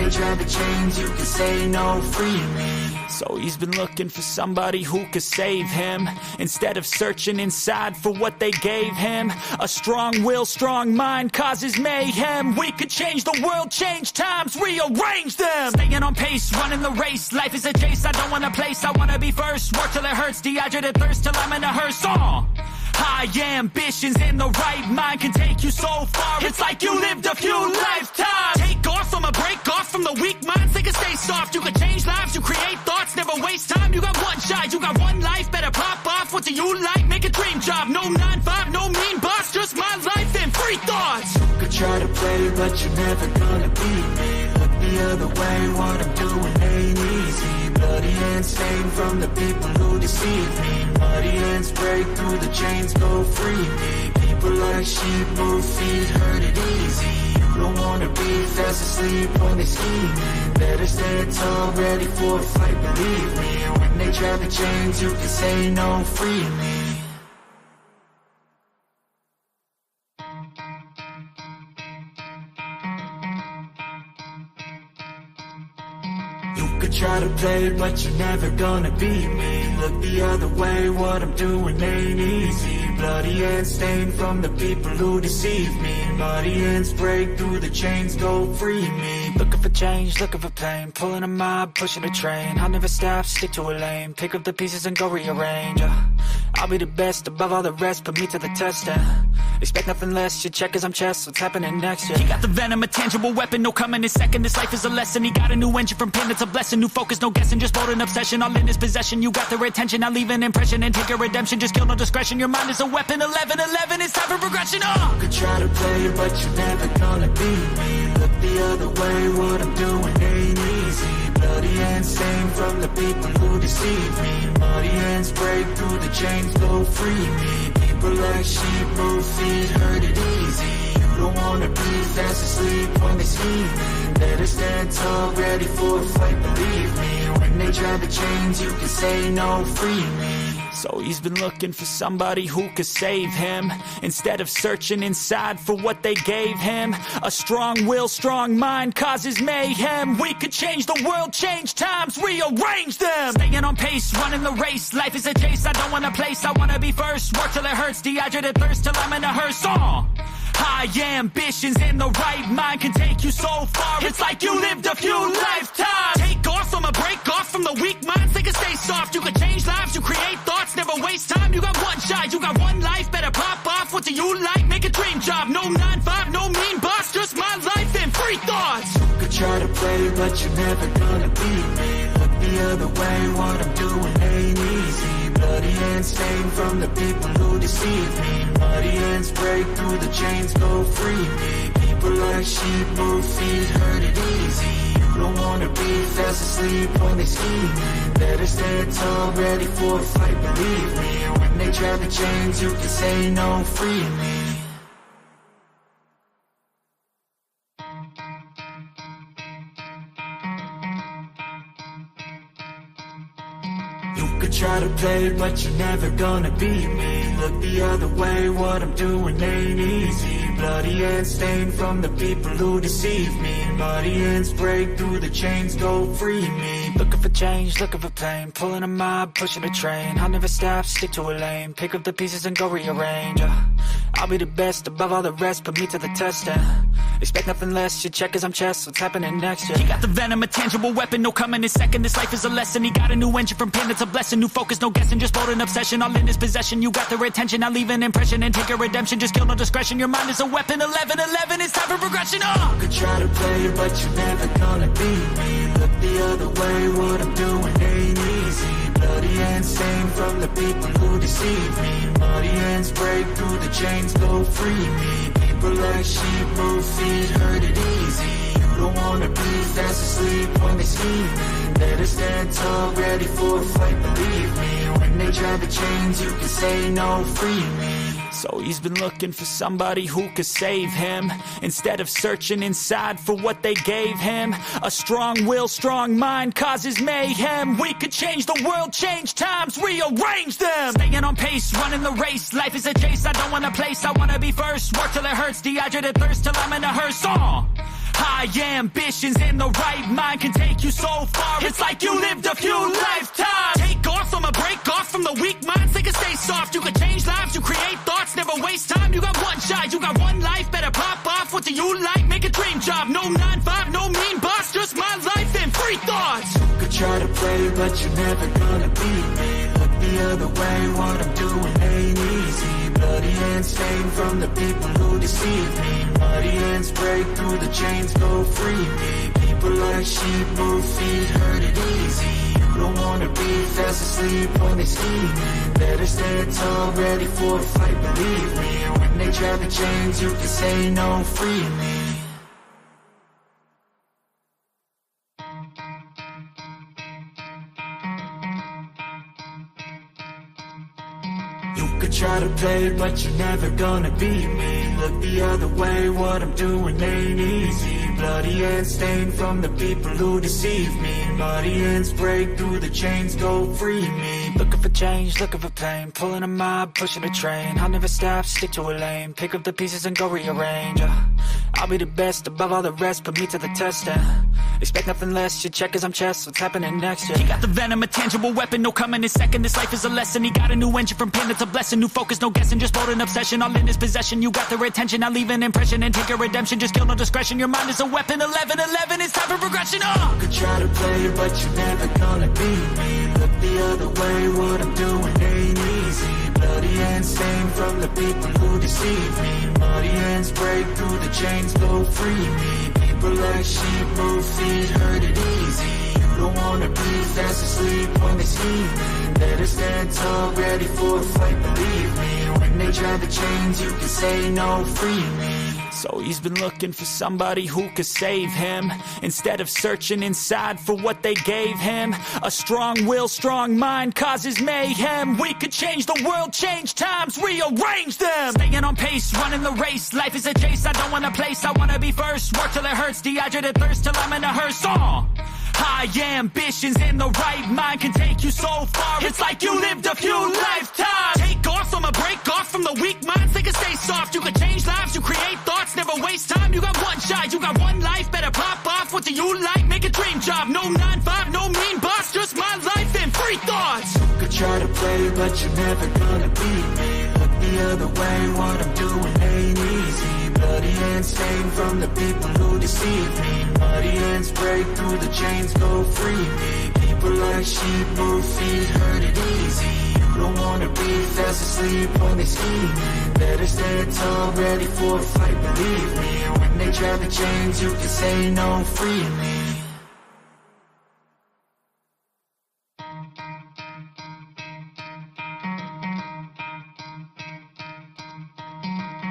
Try to change, you can say no, free me. So he's been looking for somebody who could save him, instead of searching inside for what they gave him. A strong will, strong mind causes mayhem. We could change the world, change times, rearrange them. Staying on pace, running the race. Life is a chase, I don't want a place, I want to be first. Work till it hurts, dehydrated thirst till I'm in a hearse. High ambitions and the right mind can take you so far. It's like you lived a few lifetimes. Take off from a break off from the weak minds. They can stay soft. You can change lives. You create thoughts. Never waste time. You got one shot. You got one life. Better pop off. What do you like? Make a dream job. No 9-5. No mean boss. Just my life and free thoughts. You could try to play, but you're never gonna beat me. Look the other way. What I'm doing ain't easy. Bloody hands stained from the people who deceive me. Muddy hands break through the chains, go free me. People like sheep move feet, hurt it easy. You don't wanna be fast asleep when they scheming. Better stand tall, ready for a fight, believe me. When they try the chains, you can say no, free me. You could try to play, but you're never gonna beat me. Look the other way, what I'm doing ain't easy. Bloody hands stained from the people who deceive me. Muddy hands break through the chains, go free me. Looking for change, looking for pain. Pulling a mob, pushing a train. I'll never stop, stick to a lane. Pick up the pieces and go rearrange. I'll be the best above all the rest, put me to the test. Expect nothing less, your check is I'm chess. What's happening next? He got the venom, a tangible weapon, no coming in second. This life is a lesson. He got a new engine from pain, it's a blessing. New focus, no guessing, just bold and obsession. All in his possession, you got their attention. I'll leave an impression and take your redemption. Just kill no discretion, your mind is a weapon. 11-11, it's time for progression. You could try to play, but you're never gonna beat me. Look the other way, what I'm doing ain't easy. Bloody hands stained from the people who deceive me. Muddy hands break through the chains, go free me. People like sheep move feet, hurt it easy. You don't wanna be fast asleep when they scheming. Better stand tall, ready for a fight, believe me. When they try the chains, you can say no, free me. So he's been looking for somebody who could save him, instead of searching inside for what they gave him. A strong will, strong mind causes mayhem. We could change the world, change times, rearrange them. Staying on pace, running the race. Life is a chase, I don't want a place, I wanna be first. Work till it hurts, dehydrated thirst till I'm in a hearse. High ambitions and the right mind can take you so far. It's like you lived a few lifetimes. Take off from a break off from the weak minds. They can stay soft. You can change lives. You create thoughts. Never waste time. You got one shot. You got one life. Better pop off. What do you like? Make a dream job. No 9-5. No mean boss. Just my life and free thoughts. You could try to play, but you're never gonna beat me. Look the other way. What I'm doing ain't easy. Bloody hands stained from the people who deceive me. Muddy hands break through the chains, go free me. People like sheep move feet, hurt it easy. You don't wanna be fast asleep when they scheming. Better stand tall, ready for a fight, believe me. When they drag the chains, you can say no, free me. You could try to play, but you're never gonna beat me. Look the other way, what I'm doing ain't easy. Bloody hands stained from the people who deceive me. Muddy hands break through the chains, go free me. Looking for change, looking for pain. Pulling a mob, pushing a train. I'll never stop, stick to a lane. Pick up the pieces and go rearrange. I'll be the best above all the rest, put me to the test and expect nothing less. Your check is I'm chess, what's happening next? Yeah. He got the venom, a tangible weapon, no coming in second. This life is a lesson. He got a new engine from pain, it's a blessing. New focus, no guessing, just bold and obsession. All in his possession, you got their attention. I'll leave an impression and take a redemption. Just kill, no discretion. Your mind is a weapon. 11-11, it's time for progression. You could try to play, but you're never gonna beat me. Look the other way, what I'm doing ain't easy. Bloody hands stained from the people who deceive me. Muddy hands break through the chains, go free me. People like sheep move feet, hurt it easy. You don't wanna be fast asleep when they scheming. Better stand tall, ready for a fight, believe me. When they drag the chains, you can say no, free me. So he's been looking for somebody who could save him, instead of searching inside for what they gave him. A strong will, strong mind causes mayhem. We could change the world, change times, rearrange them. Staying on pace, running the race. Life is a chase, I don't want a place, I wanna be first. Work till it hurts, dehydrated thirst till I'm in a hearse. High ambitions and the right mind can take you so far. It's like you lived a few lifetimes. Take off from a break off from the weak minds. They can stay soft. You can change lives. You create thoughts. Never waste time. You got one shot. You got one life. Better pop off. What do you like? Make a dream job. No 9-5. No mean boss. Just my life and free thoughts. You could try to play, but you're never gonna beat me. Look the other way. What I'm doing ain't easy. Bloody hands stained from the people who deceive me. Muddy hands break through the chains, go free me. People like sheep move feet, hurt it easy. You don't wanna be fast asleep when they scheming. Better stand tall, ready for a fight, believe me. When they drag the chains, you can say no, free me. You could try to play, but you're never gonna beat me. Look the other way, what I'm doing ain't easy. Bloody hands stained from the people who deceive me. Muddy hands break through the chains, go free me. Looking for change, looking for pain. Pulling a mob, pushing a train. I'll never stop, stick to a lane. Pick up the pieces and go rearrange. I'll be the best above all the rest, put me to the test and expect nothing less. Your check is I'm chess, what's happening next? Yeah. He got the venom, a tangible weapon, no coming in second. This life is a lesson. He got a new engine from pain, it's a blessing. New focus, no guessing, just bold and obsession. All in his possession, you got their attention. I'll leave an impression and take a redemption. Just kill, no discretion. Your mind is a weapon. 11-11, it's time for progression. You could try to play, but you're never gonna beat me. Look the other way, what I'm doing ain't easy. Bloody hands stained from the people who deceive me. Muddy hands break through the chains, go free me. People like sheep move feet, hurt it easy. You don't wanna be fast asleep when they scheming. Better stand tall, ready for a fight, believe me. When they drag the chains, you can say no, free me. So he's been looking for somebody who could save him, instead of searching inside for what they gave him. A strong will, strong mind causes mayhem. We could change the world, change times, rearrange them. Staying on pace, running the race. Life is a chase, I don't want a place, I wanna be first. Work till it hurts, dehydrated thirst till I'm in a hearse. High ambitions and the right mind can take you so far. It's like you lived a few lifetimes. Take off from a break off from the weak minds. They can stay soft. You can change lives. You create thoughts. Never waste time. You got one shot. You got one life. Better pop off. What do you like? Make a dream job. No 9-5. No mean boss. Just my life and free thoughts. You could try to play, but you're never gonna beat me. Look the other way. What I'm doing ain't easy. Bloody hands stained from the people who deceive me. Muddy hands break through the chains, go free me. People like sheep move feet, hurt it easy. You don't wanna be fast asleep when they scheming. Better stand tall, ready for a fight, believe me. When they drag the chains, you can say no, free me.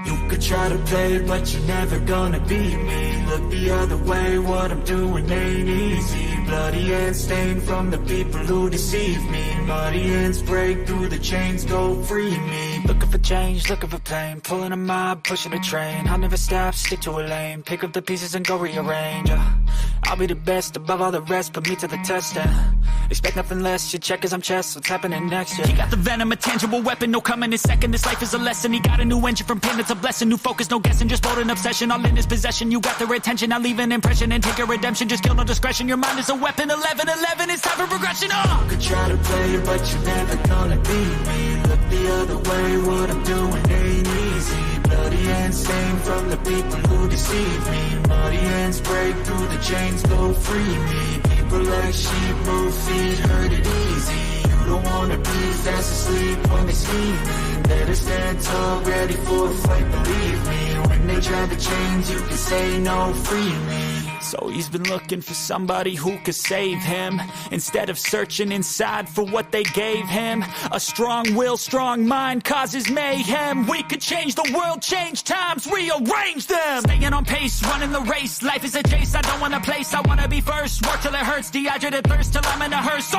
You could try to play, but you're never gonna beat me. Look the other way, what I'm doing ain't easy. Bloody hands stained from the people who deceive me. Muddy hands break through the chains, go free me. Looking for change, looking for pain. Pulling a mob, pushing a train. I'll never stop, stick to a lane. Pick up the pieces and go rearrange. I'll be the best above all the rest, put me to the test. Expect nothing less, your check is I'm chess. What's happening next? He got the venom, a tangible weapon. No coming in second, this life is a lesson. He got a new engine from pain, it's a blessing. New focus, no guessing, just bold and obsession. All in his possession, you got their attention. I'll leave an impression and take a redemption. Just kill no discretion, your mind is a weapon. 11-11, it's time for progression. You could try to play, but you're never gonna beat me. Look the other way, what I'm doing ain't easy. Bloody hands stained from the people who deceive me. Muddy hands break through the chains, go free me. People like sheep move feet, hurt it easy. You don't wanna be fast asleep when they scheming. Better stand tall, ready for a fight, believe me. When they drag the chains, you can say no, free me. So he's been looking for somebody who could save him, instead of searching inside for what they gave him. A strong will, strong mind causes mayhem. We could change the world, change times, rearrange them. Staying on pace, running the race. Life is a chase, I don't want a place. I wanna be first, work till it hurts. Dehydrated thirst till I'm in a hearse.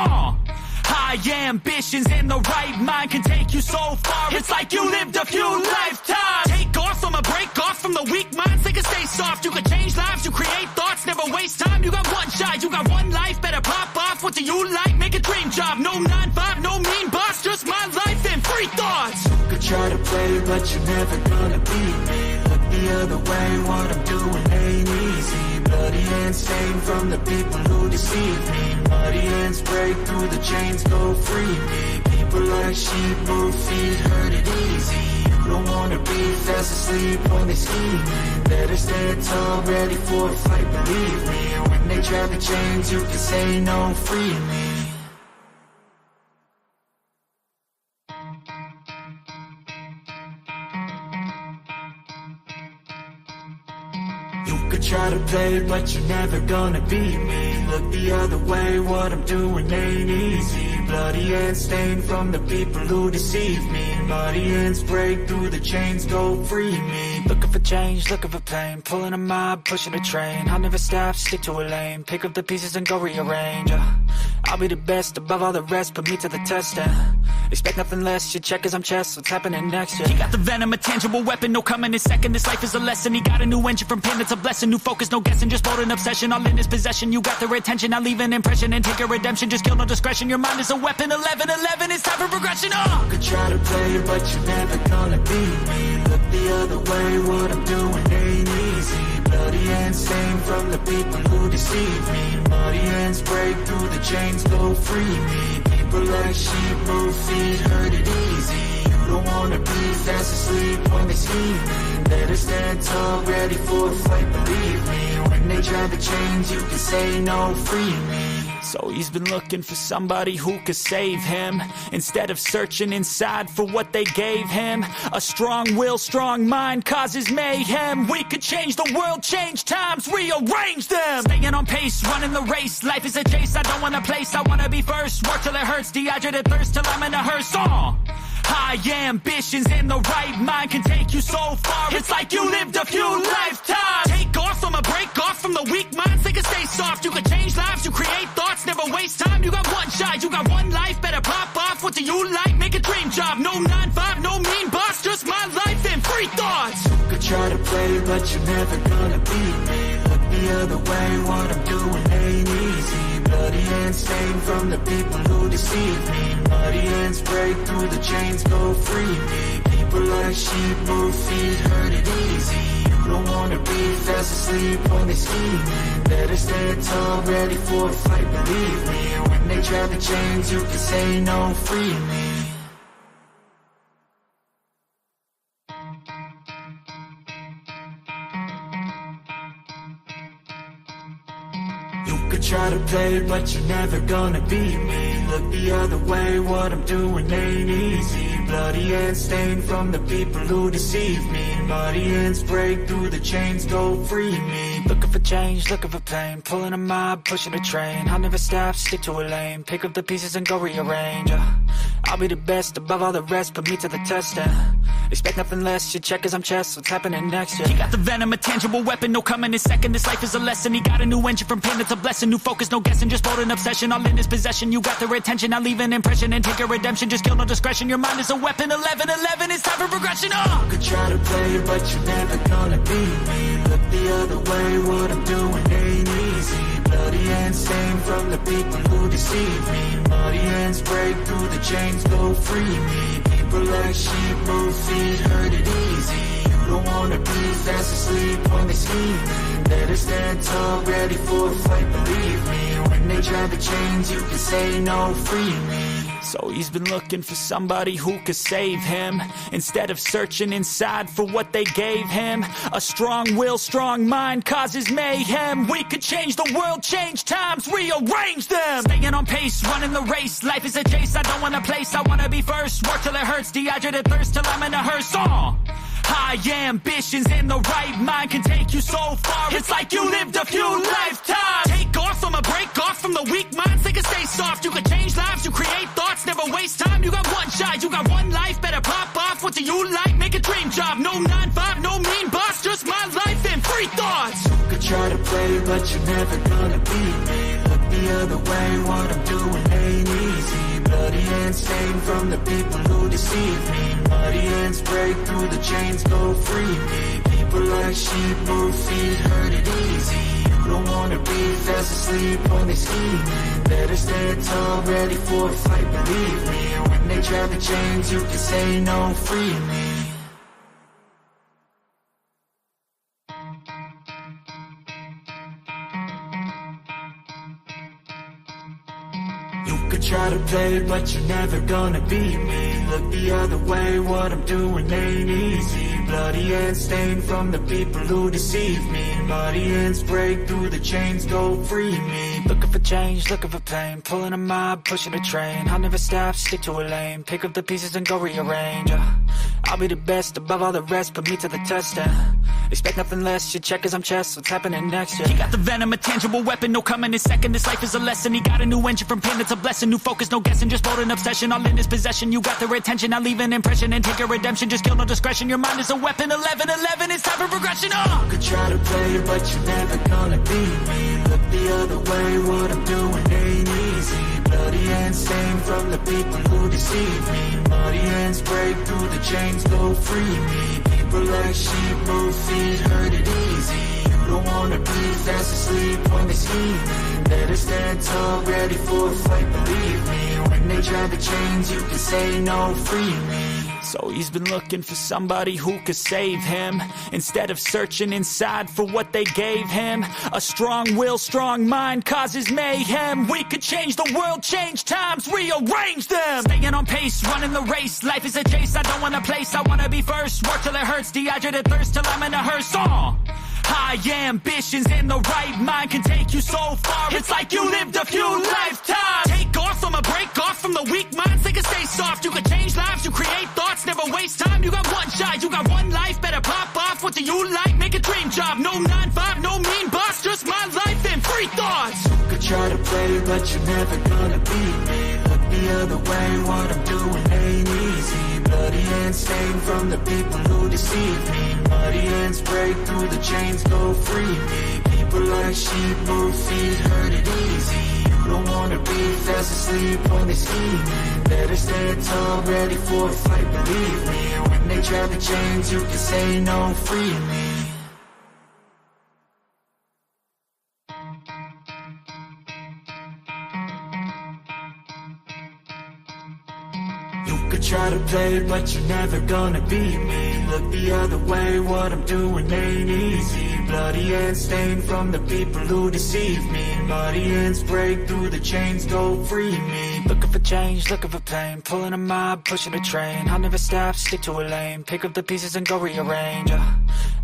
High ambitions and the right mind can take you so far. It's like you lived a few lifetimes. Take off from a break off from the weak minds. They can stay soft. You can change lives. You create thoughts. Never waste time. You got one shot. You got one life. Better pop off. What do you like? Make a dream job. No 9-5. No mean boss. Just my life and free thoughts. You could try to play, but you're never gonna beat me. Look the other way. What I'm doing ain't easy. Bloody hands stained from the people who deceive me. Muddy hands break through the chains, go free me. People like sheep move feet, hurt it easy. You don't wanna be fast asleep when they scheming. Better stand tall, ready for a fight, believe me. When they drag the chains, you can say no, free me. You could try to play, but you're never gonna beat me. Look the other way, what I'm doing ain't easy. Bloody hands stained from the people who deceive me. Muddy hands break through the chains, go free me. Looking for change, looking for pain. Pulling a mob, pushing a train. I'll never stop, stick to a lane. Pick up the pieces and go rearrange. I'll be the best above all the rest, put me to the test. Expect nothing less, your check is I'm chess. What's happening next? He got the venom, a tangible weapon. No coming in second, this life is a lesson. He got a new engine from pain, it's a blessing. New focus, no guessing, just bold and obsession. All in his possession, you got their attention. I'll leave an impression and take a redemption. Just kill no discretion, your mind is a weapon. 11-11, it's time for progression. You could try to play, but you're never gonna beat me. Look the other way, what I'm doing ain't easy. Bloody hands stained from the people who deceive me. Muddy hands break through the chains, go free me. People like sheep move feet, hurt it easy. You don't wanna be fast asleep when they scheming. Better stand tall, ready for a fight, believe me. When they drag the chains, you can say no, free me. So he's been looking for somebody who could save him, instead of searching inside for what they gave him. A strong will, strong mind causes mayhem. We could change the world, change times, rearrange them. Staying on pace, running the race. Life is a chase, I don't want a place. I wanna be first, work till it hurts. Dehydrated thirst till I'm in a hearse. High ambitions and the right mind can take you so far. It's like you lived a few lifetimes. Take off from a break off from the weak minds. They can stay soft. You can change lives. You create thoughts. Never waste time. You got one shot. You got one life. Better pop off. What do you like? Make a dream job. No 9-5. No mean boss. Just my life and free thoughts. You could try to play, but you're never gonna beat me. Look the other way, what I'm doing ain't easy. Bloody hands stained from the people who deceive me. Muddy hands break through the chains, go free me. People like sheep move feet, hurt it easy. You don't wanna be fast asleep when they scheming. Better stand tall, ready for a fight, believe me. And when they try the chains, you can say no, free me. You could try to play, but you're never gonna beat me. Look the other way, what I'm doing ain't easy. Bloody hands stained from the people who deceive me. Muddy hands break through the chains, go free me. Looking for change, looking for pain. Pulling a mob, pushing a train. I'll never stop, stick to a lane. Pick up the pieces and go rearrange. I'll be the best above all the rest, put me to the test and expect nothing less. Your check is I'm chess, what's happening next? Yeah. He got the venom, a tangible weapon, no coming in second. This life is a lesson. He got a new engine, from pain it's a blessing. New focus, no guessing, just bold and obsession. All in his possession, you got their attention. I'll leave an impression and take a redemption. Just kill, no discretion. Your mind is a weapon. 11-11, it's time for progression. You could try to play, but you're never gonna beat me. Look the other way, what I'm doing ain't easy. Bloody hands stained from the people who deceive me. Muddy hands break through the chains, go free me. People like sheep move feet, hurt it easy. You don't wanna be fast asleep when they scheming. Better stand tall, ready for a fight, believe me. When they try the chains, you can say no, free me. So he's been looking for somebody who could save him, instead of searching inside for what they gave him. A strong will, strong mind causes mayhem. We could change the world, change times, rearrange them. Staying on pace, running the race. Life is a chase, I don't want a place, I wanna be first. Work till it hurts, dehydrated thirst till I'm in a hearse. High ambitions and the right mind can take you so far. It's like you lived a few lifetimes. Take off from a break off from the weak minds. They can stay soft. You can change lives. You create thoughts. Never waste time. You got one shot. You got one life. Better pop off. What do you like? Make a dream job. No 9-5. No mean boss. Just my life and free thoughts. You could try to play, but you're never gonna beat me. Look the other way. What I'm doing ain't easy. Bloody hands stained from the people who deceive me. Muddy hands break through the chains, go free me. People like sheep move feet, hurt it easy. You don't wanna be fast asleep when they scheming. Better stand tall, ready for a fight, believe me. When they try the chains, you can say no, free me. You could try to play, but you're never gonna beat me. Look the other way, what I'm doing ain't easy. Bloody hands stained from the people who deceive me. Muddy hands break through the chains, go free me. Looking for change, looking for pain. Pulling a mob, pushing a train. I'll never stop, stick to a lane. Pick up the pieces and go rearrange. I'll be the best above all the rest, put me to the test and expect nothing less. Your check is I'm chess, what's happening next? Yeah. He got the venom, a tangible weapon, no coming in second. This life is a lesson. He got a new engine, from pain it's a blessing. New focus, no guessing, just bold and obsession. All in his possession, you got their attention. I'll leave an impression and take a redemption. Just kill, no discretion. Your mind is a weapon. 11-11, it's time for progression. You could try to play, but you're never gonna beat me. Look the other way, what I'm doing ain't easy. Bloody hands stained from the people who deceive me. Muddy hands break through the chains, go free me. People like sheep move feet, hurt it easy. You don't wanna be fast asleep when they scheming. Better stand tall, ready for a fight, believe me. When they try the chains, you can say no, free me. So he's been looking for somebody who could save him, instead of searching inside for what they gave him. A strong will, strong mind causes mayhem. We could change the world, change times, rearrange them. Staying on pace, running the race. Life is a chase, I don't want a place, I wanna be first. Work till it hurts, dehydrated thirst till I'm in a hearse. High ambitions and the right mind can take you so far. It's like you lived a few lifetimes. Take off from a break off from the weak minds. They can stay soft. You can change lives. You create thoughts. Never waste time. You got one shot. You got one life. Better pop off. What do you like? Make a dream job. No 9-5. No mean boss. Just my life and free thoughts. You could try to play, but you're never gonna beat me. Look the other way. What I'm doing ain't easy. Bloody hands stained from the people who deceive me. Muddy hands break through the chains, go free me. People like sheep move feet, hurt it easy. You don't wanna be fast asleep when they scheming. Better stand tall, ready for a fight, believe me. When they try the chains, you can say no, free me. try to play, but you're never gonna beat me. Look the other way, what I'm doing ain't easy. Bloody hands stained from the people who deceive me. Muddy hands break through the chains, go free me. Looking for change, looking for pain, pulling a mob, pushing a train. I'll never stop, stick to a lane, pick up the pieces and go rearrange.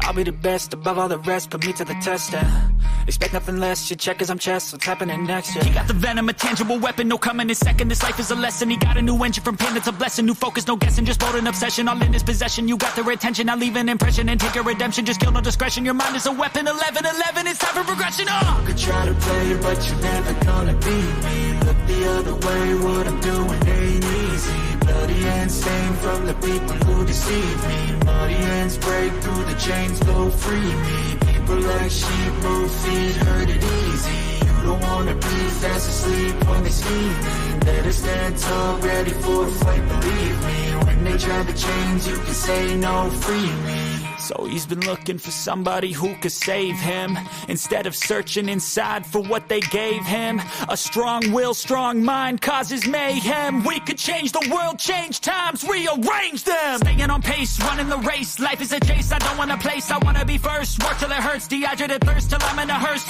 I'll be the best above all the rest, put me to the test and expect nothing less. Your check is I'm chess, what's happening next? Yeah. He got the venom, a tangible weapon, no coming in second. This life is a lesson. He got a new engine from pain, it's a blessing. New focus, no guessing, just bold and obsession. All in his possession, you got their attention. I'll leave an impression and take your redemption. Just kill, no discretion. Your mind is a weapon. 11-11, it's time for progression. You could try to play, but you're never gonna beat me. Look the other way, what I'm doing ain't easy. Bloody hands stained from the people who deceive me. Muddy hands break through the chains, go free me. People like sheep move feet, hurt it easy. You don't wanna be fast asleep when they scheming. Better stand tall, ready for a fight, believe me. When they try the chains, you can say no, free me. So he's been looking for somebody who could save him, instead of searching inside for what they gave him. A strong will, strong mind causes mayhem. We could change the world, change times, rearrange them. Staying on pace, running the race. Life is a chase, I don't want a place, I wanna be first. Work till it hurts, dehydrated thirst till I'm in a hearse.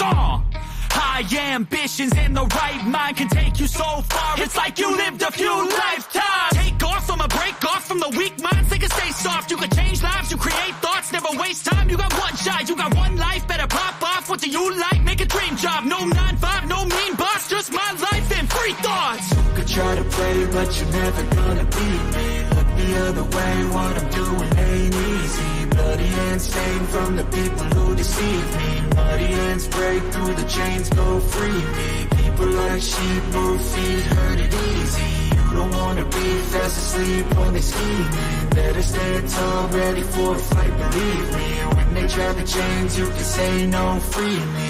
High ambitions and the right mind can take you so far. It's like you lived a few lifetimes. Take off from a break off from the weak minds. They can stay soft. You can change lives. You create thoughts. Never waste time. You got one shot. You got one life. Better pop off. What do you like? Make a dream job. No 9-5. No mean boss. Just my life and free thoughts. You could try to play, but you're never gonna beat me. Look the other way. What I'm doing ain't easy. Bloody hands stained from the people who deceive me. Muddy hands break through the chains, go free me. People like sheep move feet, hurt it easy. You don't wanna be fast asleep when they scheming. Better stand tall, ready for a fight, believe me. When they try the chains, you can say no, free me.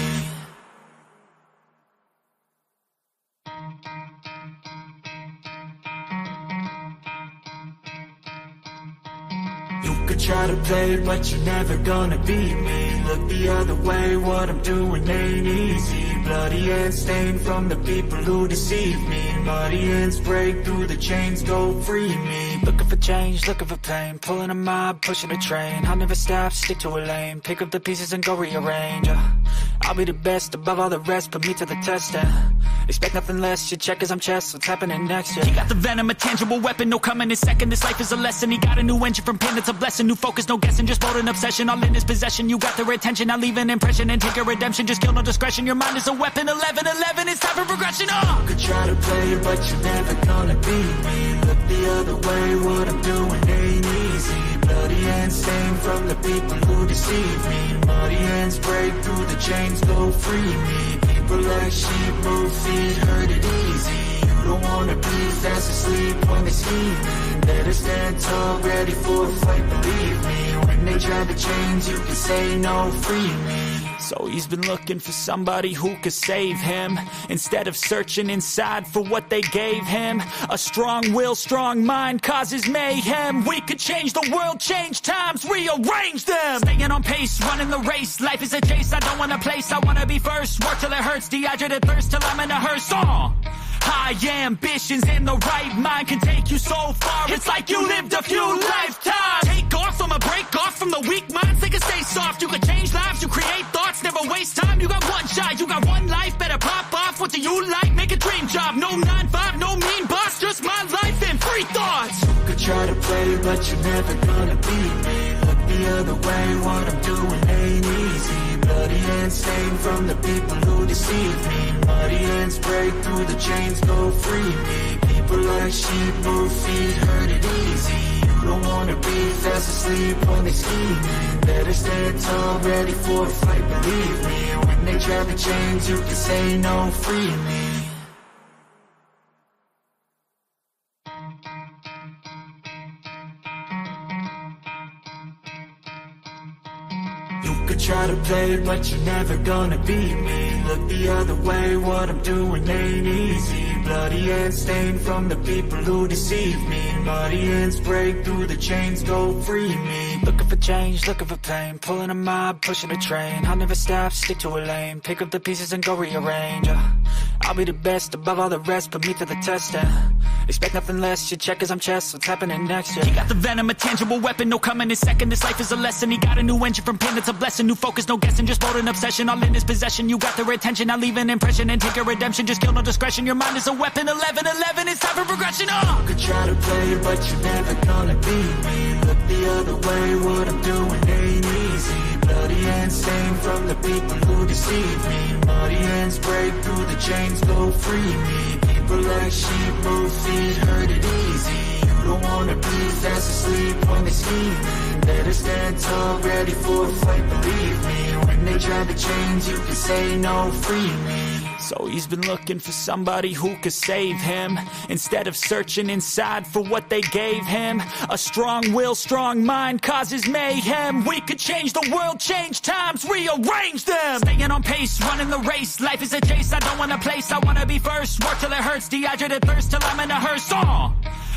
You could try to play, but you're never gonna beat me. Look the other way, what I'm doing ain't easy. Bloody hands stained from the people who deceive me. Muddy hands break through the chains, go free me. Looking for change, looking for pain, pulling a mob, pushing a train. I'll never stop, stick to a lane, pick up the pieces and go rearrange. I'll be the best above all the rest, put me to the test and expect nothing less. Your check is I'm chess, what's happening next? Yeah. He got the venom, a tangible weapon, no coming in second. This life is a lesson. He got a new engine from pain, it's a blessing. New focus, no guessing, just bold and obsession. All in his possession, you got their attention. I'll leave an impression and take your redemption. Just kill, no discretion. Your mind is a weapon. 11-11, it's time for progression. You could try to play, but you're never gonna beat me. Look the other way, what I'm doing ain't easy. Bloody hands stained from the people who deceive me. Muddy hands break through the chains, go free me. People like sheep move feet, hurt it easy. You don't wanna be fast asleep when they scheming. Better stand tall, ready for a fight, believe me. When they try the chains, you can say no, free me. So he's been looking for somebody who could save him, instead of searching inside for what they gave him. A strong will, strong mind causes mayhem. We could change the world, change times, rearrange them. Staying on pace, running the race. Life is a chase, I don't want a place, I wanna be first. Work till it hurts, dehydrated thirst till I'm in a hearse. High ambitions and the right mind can take you so far. It's like you lived a few lifetimes. Take off from a break off from the weak minds. They can stay soft. You can change lives. You create thoughts. Never waste time. You got one shot. You got one life. Better pop off. What do you like? Make a dream job. No 9-5. No mean boss. Just my life and free thoughts. You could try to play, but you're never gonna beat me. Look the other way. What I'm doing ain't easy. Bloody hands stained from the people who deceive me. Muddy hands break through the chains, go free me. People like sheep move feet, hurt it easy. You don't wanna be fast asleep when they scheming. Better stand tall, ready for a fight, believe me. When they try the chains, you can say no, free me. You could try to play, but you're never gonna beat me. Look the other way, what I'm doing ain't easy. Bloody and stained from the people who deceive me. Muddy hands break through the chains, go free me. Looking for change, looking for pain, pulling a mob, pushing a train. I'll never stop, stick to a lane, pick up the pieces and go rearrange. I'll be the best above all the rest, put me to the test and expect nothing less. Your check is I'm chess, what's happening next? Yeah. He got the venom, a tangible weapon, no coming in second. This life is a lesson. He got a new engine from pain, it's a blessing. New focus, no guessing, just bold and obsession. All in his possession, you got their attention. I'll leave an impression and take a redemption. Just kill, no discretion. Your mind is a weapon. 11-11, it's time for progression. You could try to play, but you're never gonna beat me. Look the other way, what I'm doing ain't easy. Bloody hands stained from the people who deceive me. Muddy hands break through the chains, go free me. People like sheep move feet, hurt it easy. You don't wanna be fast asleep when they scheming. Better stand tall, ready for a fight, believe me. When they try to change, you can say no, free me. So he's been looking for somebody who could save him, instead of searching inside for what they gave him. A strong will, strong mind causes mayhem. We could change the world, change times, rearrange them. Staying on pace, running the race. Life is a chase, I don't want a place. I wanna be first, work till it hurts. Dehydrated thirst till I'm in a hearse.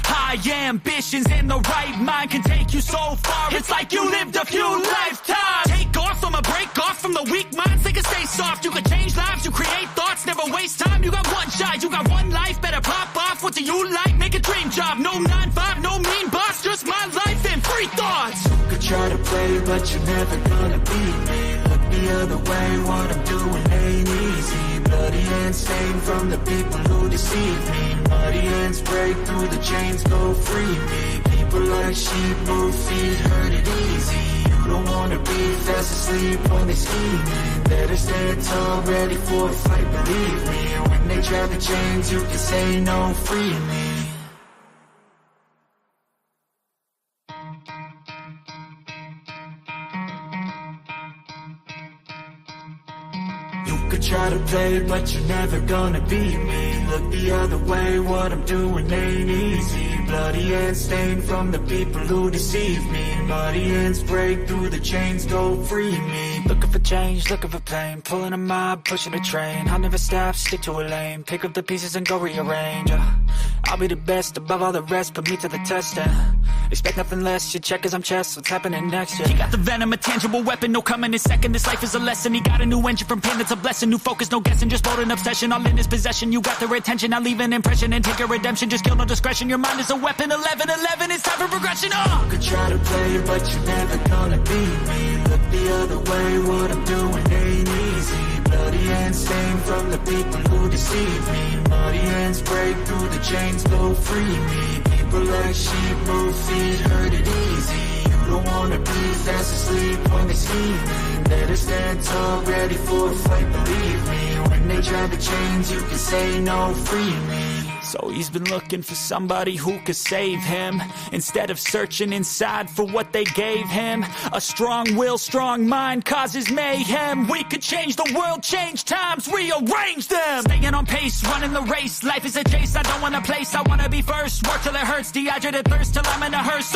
High ambitions and the right mind can take you so far. It's like you lived a few lifetimes. Take off, I'ma break off from the weak minds. They can stay soft. You can change lives, you create thoughts, never waste time. You got one shot, you got one life. Better pop off. What do you like? Make a dream job. No 9-5, no mean boss. Just my life and free thoughts. You could try to play, but you're never gonna beat me. Look the other way, what I'm doing ain't easy. Bloody hands stained from the people who deceive me. Muddy hands break through the chains, go free me. People like sheep move feet, hurt it easy. You don't wanna be fast asleep when they scheming. Better stand tall, ready for a fight, believe me. When they try to change, you can say no, free me. You could try to play, but you're never gonna beat me. Look the other way, what I'm doing ain't easy. Bloody hands stained from the people who deceive me. Muddy hands break through the chains, go free me. Looking for change, looking for pain, pulling a mob, pushing a train. I'll never stop, stick to a lane, pick up the pieces and go rearrange. I'll be the best above all the rest, put me to the test and expect nothing less. Your check is I'm chess, what's happening next? Yeah. He got the venom, a tangible weapon, no coming in second. This life is a lesson. He got a new engine from pain, it's a blessing. New focus, no guessing, just bold and obsession. All in his possession, you got their attention. I'll leave an impression and take a redemption. Just kill, no discretion. Your mind is a weapon. 11-11, it's time for progression. You could try to play, but you're never gonna beat me. Look the other way, what I'm doing ain't easy. Bloody hands stained from the people who deceive me. Muddy hands break through the chains, go free me. People like sheep move feet, hurt it easy. You don't wanna be fast asleep when they scheming. Better stand tall, ready for a fight, believe me. When they try to change, you can say no, free me. So he's been looking for somebody who could save him, instead of searching inside for what they gave him. A strong will, strong mind causes mayhem. We could change the world, change times, rearrange them. Staying on pace, running the race. Life is a chase, I don't want a place. I wanna be first, work till it hurts. Dehydrated thirst till I'm in a hearse.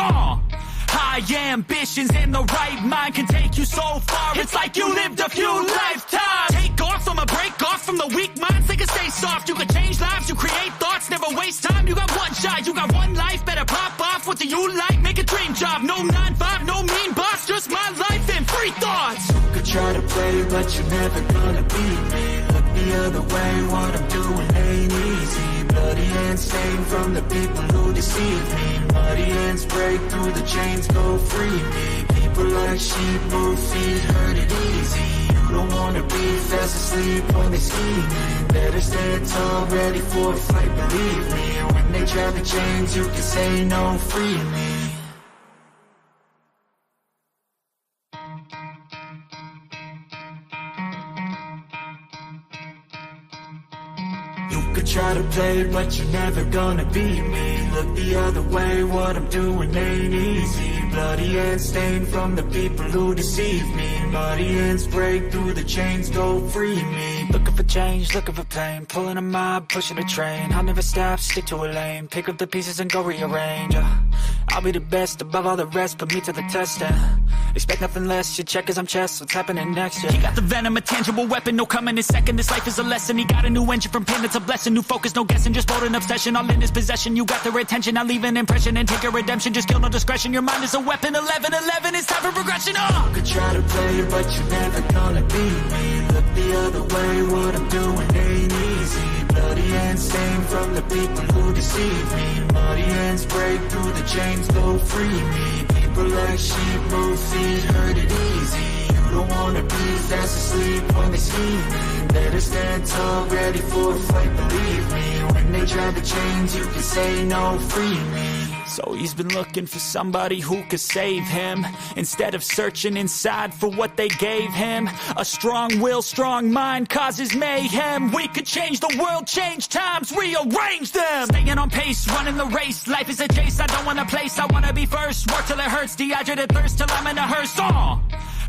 High ambitions and the right mind can take you so far. It's like you lived a few lifetimes. Take off, I'ma break off from the weak minds. They can stay soft. You can change lives, you create thoughts, never waste time. You got one shot, you got one life. Better pop off. What do you like? Make a dream job. No 9-5, no mean boss. Just my life and free thoughts. You could try to play, but you're never gonna beat me. Look the other way, what I'm doing ain't easy. Bloody hands stained from the people who deceive me. Muddy hands break through the chains, go free me. People like sheep move feet, hurt it easy. You don't wanna be fast asleep when they scheming. Better stand tall, ready for a fight, believe me. When they try to change, you can say no, free me. You could try to play, but you're never gonna beat me. Look the other way, what I'm doing ain't easy. Bloody and stained from the people who deceive me. Muddy hands break through the chains, go free me. Looking for change, looking for pain, pulling a mob, pushing a train. I'll never stop, stick to a lane, pick up the pieces and go rearrange. I'll be the best above all the rest, put me to the test and expect nothing less. Your check is I'm chess, what's happening next? Yeah. He got the venom, a tangible weapon, no coming in second. This life is a lesson. He got a new engine from pain, it's a blessing. New focus, no guessing, just bold and obsession. All in his possession, you got their attention. I'll leave an impression and take a redemption. Just kill, no discretion. Your mind is a weapon. 11-11, it's time for progression. You could try to play, but you're never gonna beat me. Look the other way, what I'm doing ain't easy. Bloody hands stained from the people who deceive me. Muddy hands break through the chains, go free me. People like sheep move feet, hurt it easy. You don't wanna be fast asleep when they scheme. Better stand tall, ready for a fight, believe me. When they try the chains, you can say no, free me. So he's been looking for somebody who could save him, instead of searching inside for what they gave him. A strong will, strong mind causes mayhem. We could change the world, change times, rearrange them. Staying on pace, running the race. Life is a chase, I don't want a place. I wanna be first, work till it hurts. Dehydrated thirst till I'm in a hearse.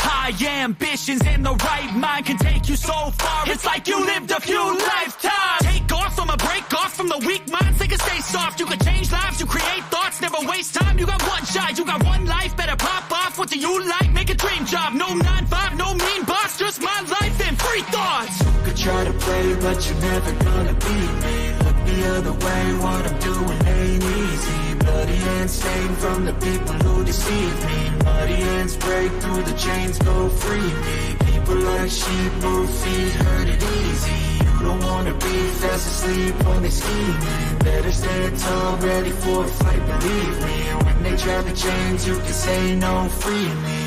High ambitions and the right mind can take you so far. It's like you lived a few lifetimes. Take off, I'ma break off from the weak minds. They can stay soft. You can change lives, you create thoughts, never waste time. You got one shot, you got one life. Better pop off. What do you like? Make a dream job. No 9-5, no mean boss. Just my life and free thoughts. You could try to play, but you're never gonna beat me. Look the other way, what I'm doing ain't easy. Bloody hands stained from the people who deceive me. Muddy hands break through the chains, go free me. People like sheep move feet, hurt it easy. You don't wanna be fast asleep when they scheming. Better stand tall, ready for a fight, believe me. When they try the chains, you can say no, free me.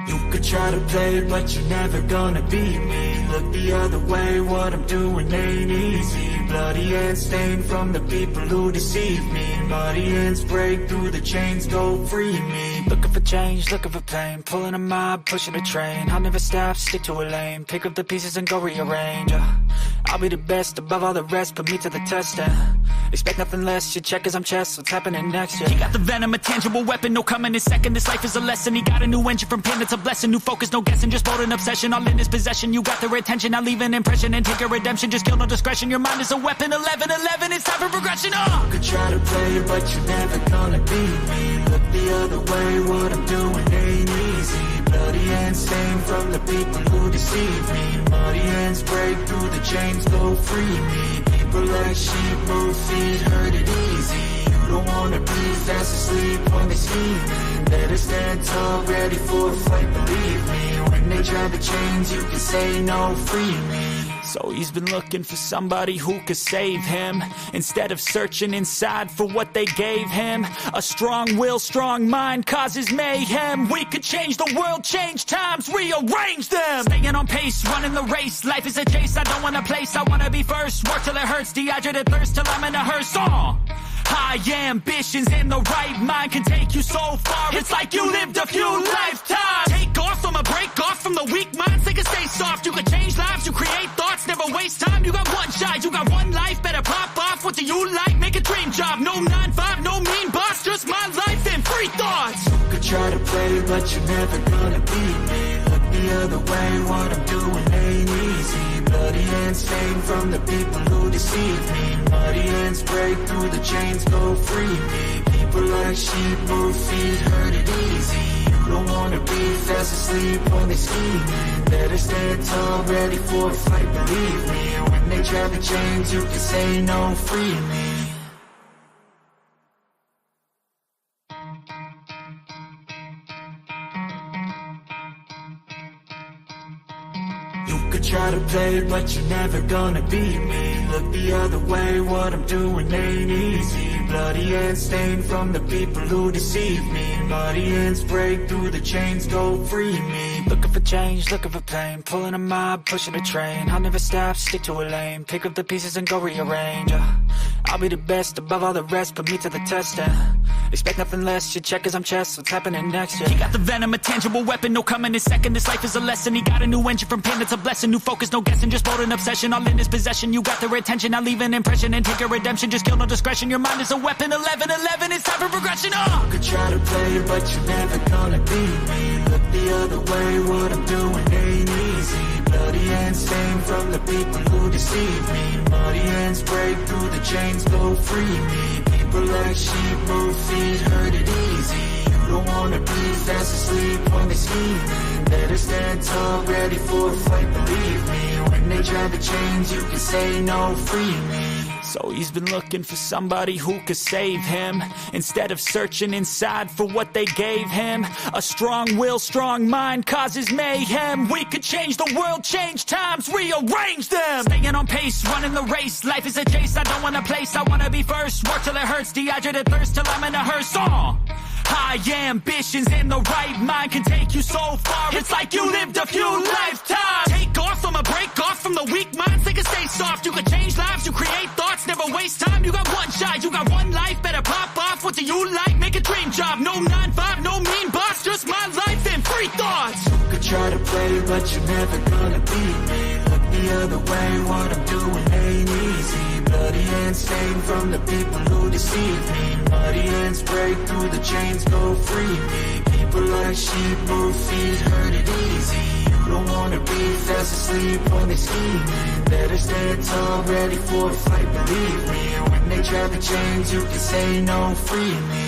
You could try to play, but you're never gonna beat me. Look the other way, what I'm doing ain't easy. Bloody hands stained from the people who deceive me. Muddy hands break through the chains, go free me. Looking for change, looking for pain, pulling a mob, pushing a train. I'll never stop, stick to a lane, pick up the pieces and go rearrange. I'll be the best above all the rest, put me to the test and expect nothing less. Your check is I'm chess, what's happening next? Yeah. He got the venom, a tangible weapon, no coming in second. This life is a lesson. He got a new engine from pain, it's a blessing. New focus, no guessing, just bold and obsession. All in his possession, you got their attention. I'll leave an impression and take a redemption. Just kill, no discretion. Your mind is a weapon. 11-11, it's time for progression. You could try to play, but you're never gonna beat me. Look the other way, what I'm doing ain't easy. Bloody hands stained from the people who deceive me. Muddy hands break through the chains, go free me. People like sheep move feet, hurt it easy. You don't wanna be fast asleep when they scheming. Better stand tall, ready for a fight, believe me. When they try the chains, you can say no, free me. So he's been looking for somebody who could save him, instead of searching inside for what they gave him. A strong will, strong mind causes mayhem. We could change the world, change times, rearrange them. Staying on pace, running the race. Life is a chase, I don't want a place. I wanna be first, work till it hurts. Dehydrated thirst till I'm in a hearse. High ambitions and the right mind can take you so far. It's like you lived a few lifetimes. Take off, I'ma break off from the weak minds. They can stay soft. You can change lives, you create thoughts, never waste time. You got one shot, you got one life. Better pop off. What do you like? Make a dream job. No 9-5, no mean boss. Just my life and free thoughts. You could try to play, but you're never gonna beat me. Look the other way, what I'm doing ain't easy. Bloody hands stained from the people who deceive me. Muddy hands break through the chains, go free me. People like sheep move feet, hurt it easy. You don't wanna be fast asleep when they scheming. Better stand tall, ready for a fight, believe me. When they try the chains, you can say no, free me. You could try to play, but you're never gonna beat me. Look the other way, what I'm doing ain't easy. Bloody hands stained from the people who deceive me. Muddy hands break through the chains, go free me. Looking for change, looking for pain, pulling a mob, pushing a train. I'll never stop, stick to a lane, pick up the pieces and go rearrange. I'll be the best above all the rest, put me to the test and expect nothing less, your check is I'm chess, what's happening next, yeah. He got the venom, a tangible weapon, no coming in second, this life is a lesson. He got a new engine from pain, it's a blessing, new focus, no guessing, just bold and obsession, all in his possession. You got their attention, I'll leave an impression and take a redemption, just kill no discretion, your mind is a weapon. 11-11, it's time for progression, You could try to play, but you're never gonna beat me. Look the other way, what I'm doing ain't easy. Bloody hands stained from the people who deceive me. Muddy hands break through the chains, go free me. People like sheep move feet, hurt it easy. You don't wanna be fast asleep when they scheming. Better stand tall, ready for a fight, believe me. When they try to change, you can say no, free me. So he's been looking for somebody who could save him, instead of searching inside for what they gave him. A strong will, strong mind causes mayhem. We could change the world, change times, rearrange them. Staying on pace, running the race. Life is a chase, I don't want a place, I wanna be first. Work till it hurts, dehydrated thirst till I'm in a hearse. High ambitions and the right mind can take you so far. It's like you lived a few lifetimes. Take off, I'ma break off from the weak minds. They can stay soft, you can change lives, you create thoughts, never waste time. You got one shot, you got one life, better pop off. What do you like? Make a dream job. No 9-5, no mean boss, just my life and free thoughts. You could try to play, but you're never gonna beat me. Look the other way, what I'm doing ain't easy. Bloody hands stained from the people who deceive me. Muddy hands break through the chains, go free me. People like sheep move feet, hurt it easy. You don't wanna be fast asleep when they scheming. Better stand tall, ready for a fight, believe me. When they try to change, you can say no, free me.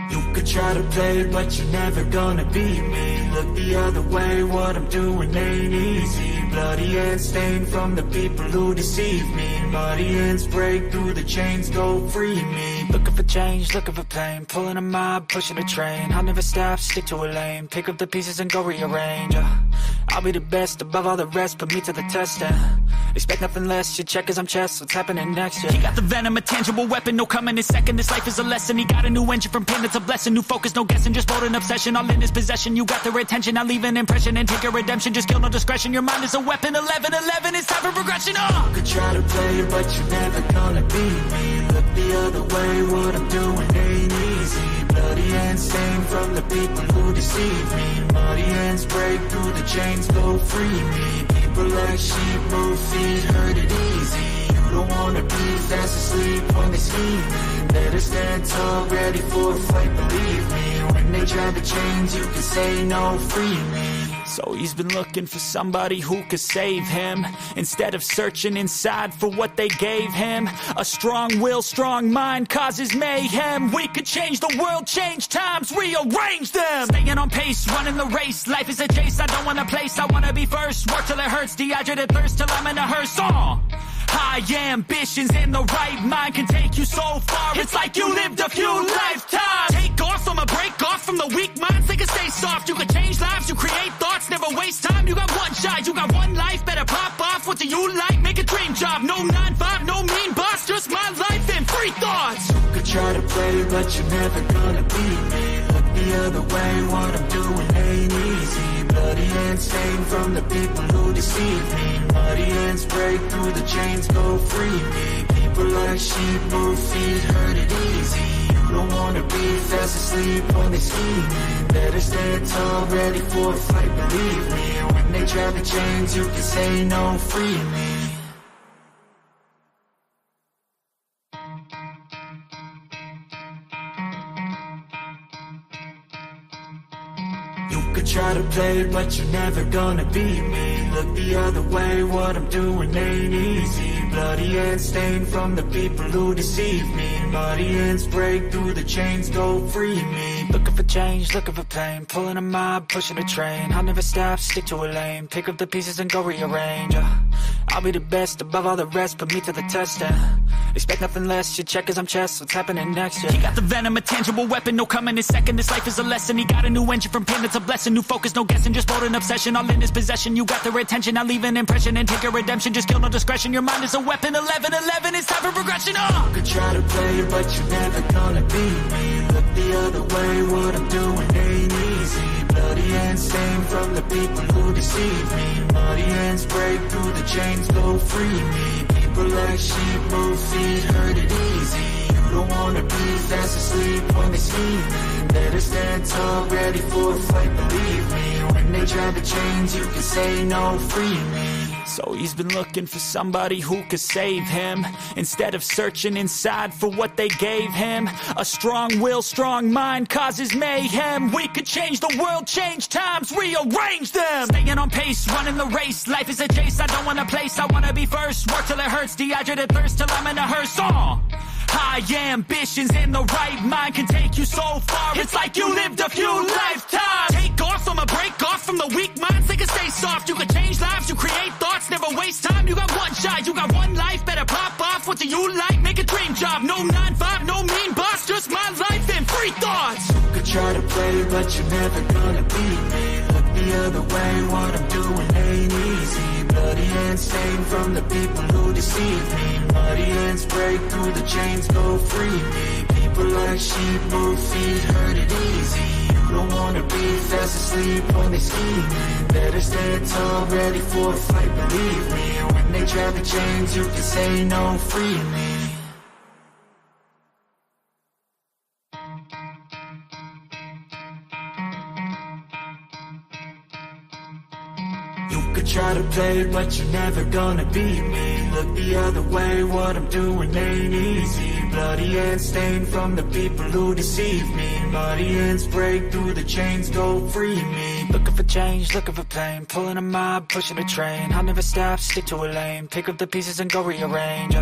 You could try to play, but you're never gonna beat me. Look the other way, what I'm doing ain't easy. Bloody hands stained from the people who deceive me. Muddy hands break through the chains, go free me. Looking for change, looking for pain, pulling a mob, pushing a train. I'll never stop, stick to a lane, pick up the pieces and go rearrange. I'll be the best above all the rest, put me to the test and expect nothing less, your check is I'm chess, what's happening next, yeah. He got the venom, a tangible weapon, no coming in second, this life is a lesson. He got a new engine from pain, it's a blessing, new focus, no guessing, just bold and obsession, all in his possession. You got their attention, I'll leave an impression and take a redemption, just kill no discretion, your mind is a weapon. 11-11, it's time for progression, You could try to play, but you're never gonna beat me. Look the other way, what I'm doing ain't easy. Bloody hands stained from the people who deceive me. Muddy hands break through the chains, go free me. People like sheep move feet, hurt it easy. You don't wanna be fast asleep when they scheming. Better stand tall, ready for a fight, believe me. When they try to change, you can say no, free me. So he's been looking for somebody who could save him, instead of searching inside for what they gave him. A strong will, strong mind causes mayhem. We could change the world, change times, rearrange them. Staying on pace, running the race. Life is a chase, I don't want a place, I wanna be first. Work till it hurts, dehydrated thirst till I'm in a hearse. High ambitions and the right mind can take you so far. It's like you lived a few lifetimes. Take off, I'ma break off from the weak minds. They can stay soft, you can change lives, you create thoughts, never waste time. You got one shot, you got one life, better pop off. What do you like? Make a dream job. No 9-5, no mean boss, just my life and free thoughts. You could try to play, but you're never gonna beat me. Look the other way, what I'm doing ain't easy. Bloody hands stained from the people who deceive me. Muddy hands break through the chains, go free me. People like sheep move feet, hurt it easy. You don't wanna be fast asleep when they scheming. Better stand tall, ready for a fight, believe me. When they try to change, you can say no, free me. You could try to play, but you're never gonna beat me. Look the other way, what I'm doing ain't easy. Bloody hands stained from the people who deceive me. Muddy hands break through the chains, go free me. Looking for change, looking for pain, pulling a mob, pushing a train. I'll never stop, stick to a lane, pick up the pieces and go rearrange. I'll be the best above all the rest, put me to the test and expect nothing less, your check is I'm chess, what's happening next, yeah. He got the venom, a tangible weapon, no coming in second, this life is a lesson. He got a new engine from pain, it's a blessing, new focus, no guessing, just bold and obsession, all in his possession. You got their attention, I'll leave an impression and take a redemption, just kill no discretion, your mind is a weapon. 11-11, it's time for progression, You could try to play, but you're never gonna beat me. Look the other way, what I'm doing ain't easy. people who deceive me. Muddy hands break through the chains, go free me. People like sheep move feet, hurt it easy. You don't wanna be fast asleep when they scheming. Better stand tall, ready for a fight, believe me. When they try to change, you can say no, free me. So he's been looking for somebody who could save him, instead of searching inside for what they gave him. A strong will, strong mind causes mayhem. We could change the world, change times, rearrange them. Staying on pace, running the race. Life is a chase, I don't want a place, I wanna be first. Work till it hurts, dehydrated thirst till I'm in a hearse. High ambitions in the right mind can take you so far. It's like you lived a few lifetimes. Take off, I'ma break off from the weak minds. They can stay soft, you can change lives, you create thoughts, never waste time. You got one shot, you got one life, better pop off. What do you like? Make a dream job. No 9-5, no mean boss, just my life and free thoughts. You could try to play, but you're never gonna beat me. Look the other way, what I'm doing ain't easy. Bloody hands stained from the people who deceive me. Muddy hands break through the chains, go free me. People like sheep move feet, hurt it easy. You don't wanna be fast asleep when they scheming. Better stand tall, ready for a fight, believe me. When they try to change, you can say no, free me. You could try to play, but you're never gonna beat me. Look the other way, what I'm doing ain't easy. Bloody hands stained from the people who deceive me. Muddy hands break through the chains, go free me. Looking for change, looking for pain, pulling a mob, pushing a train. I'll never stop, stick to a lane, pick up the pieces and go rearrange.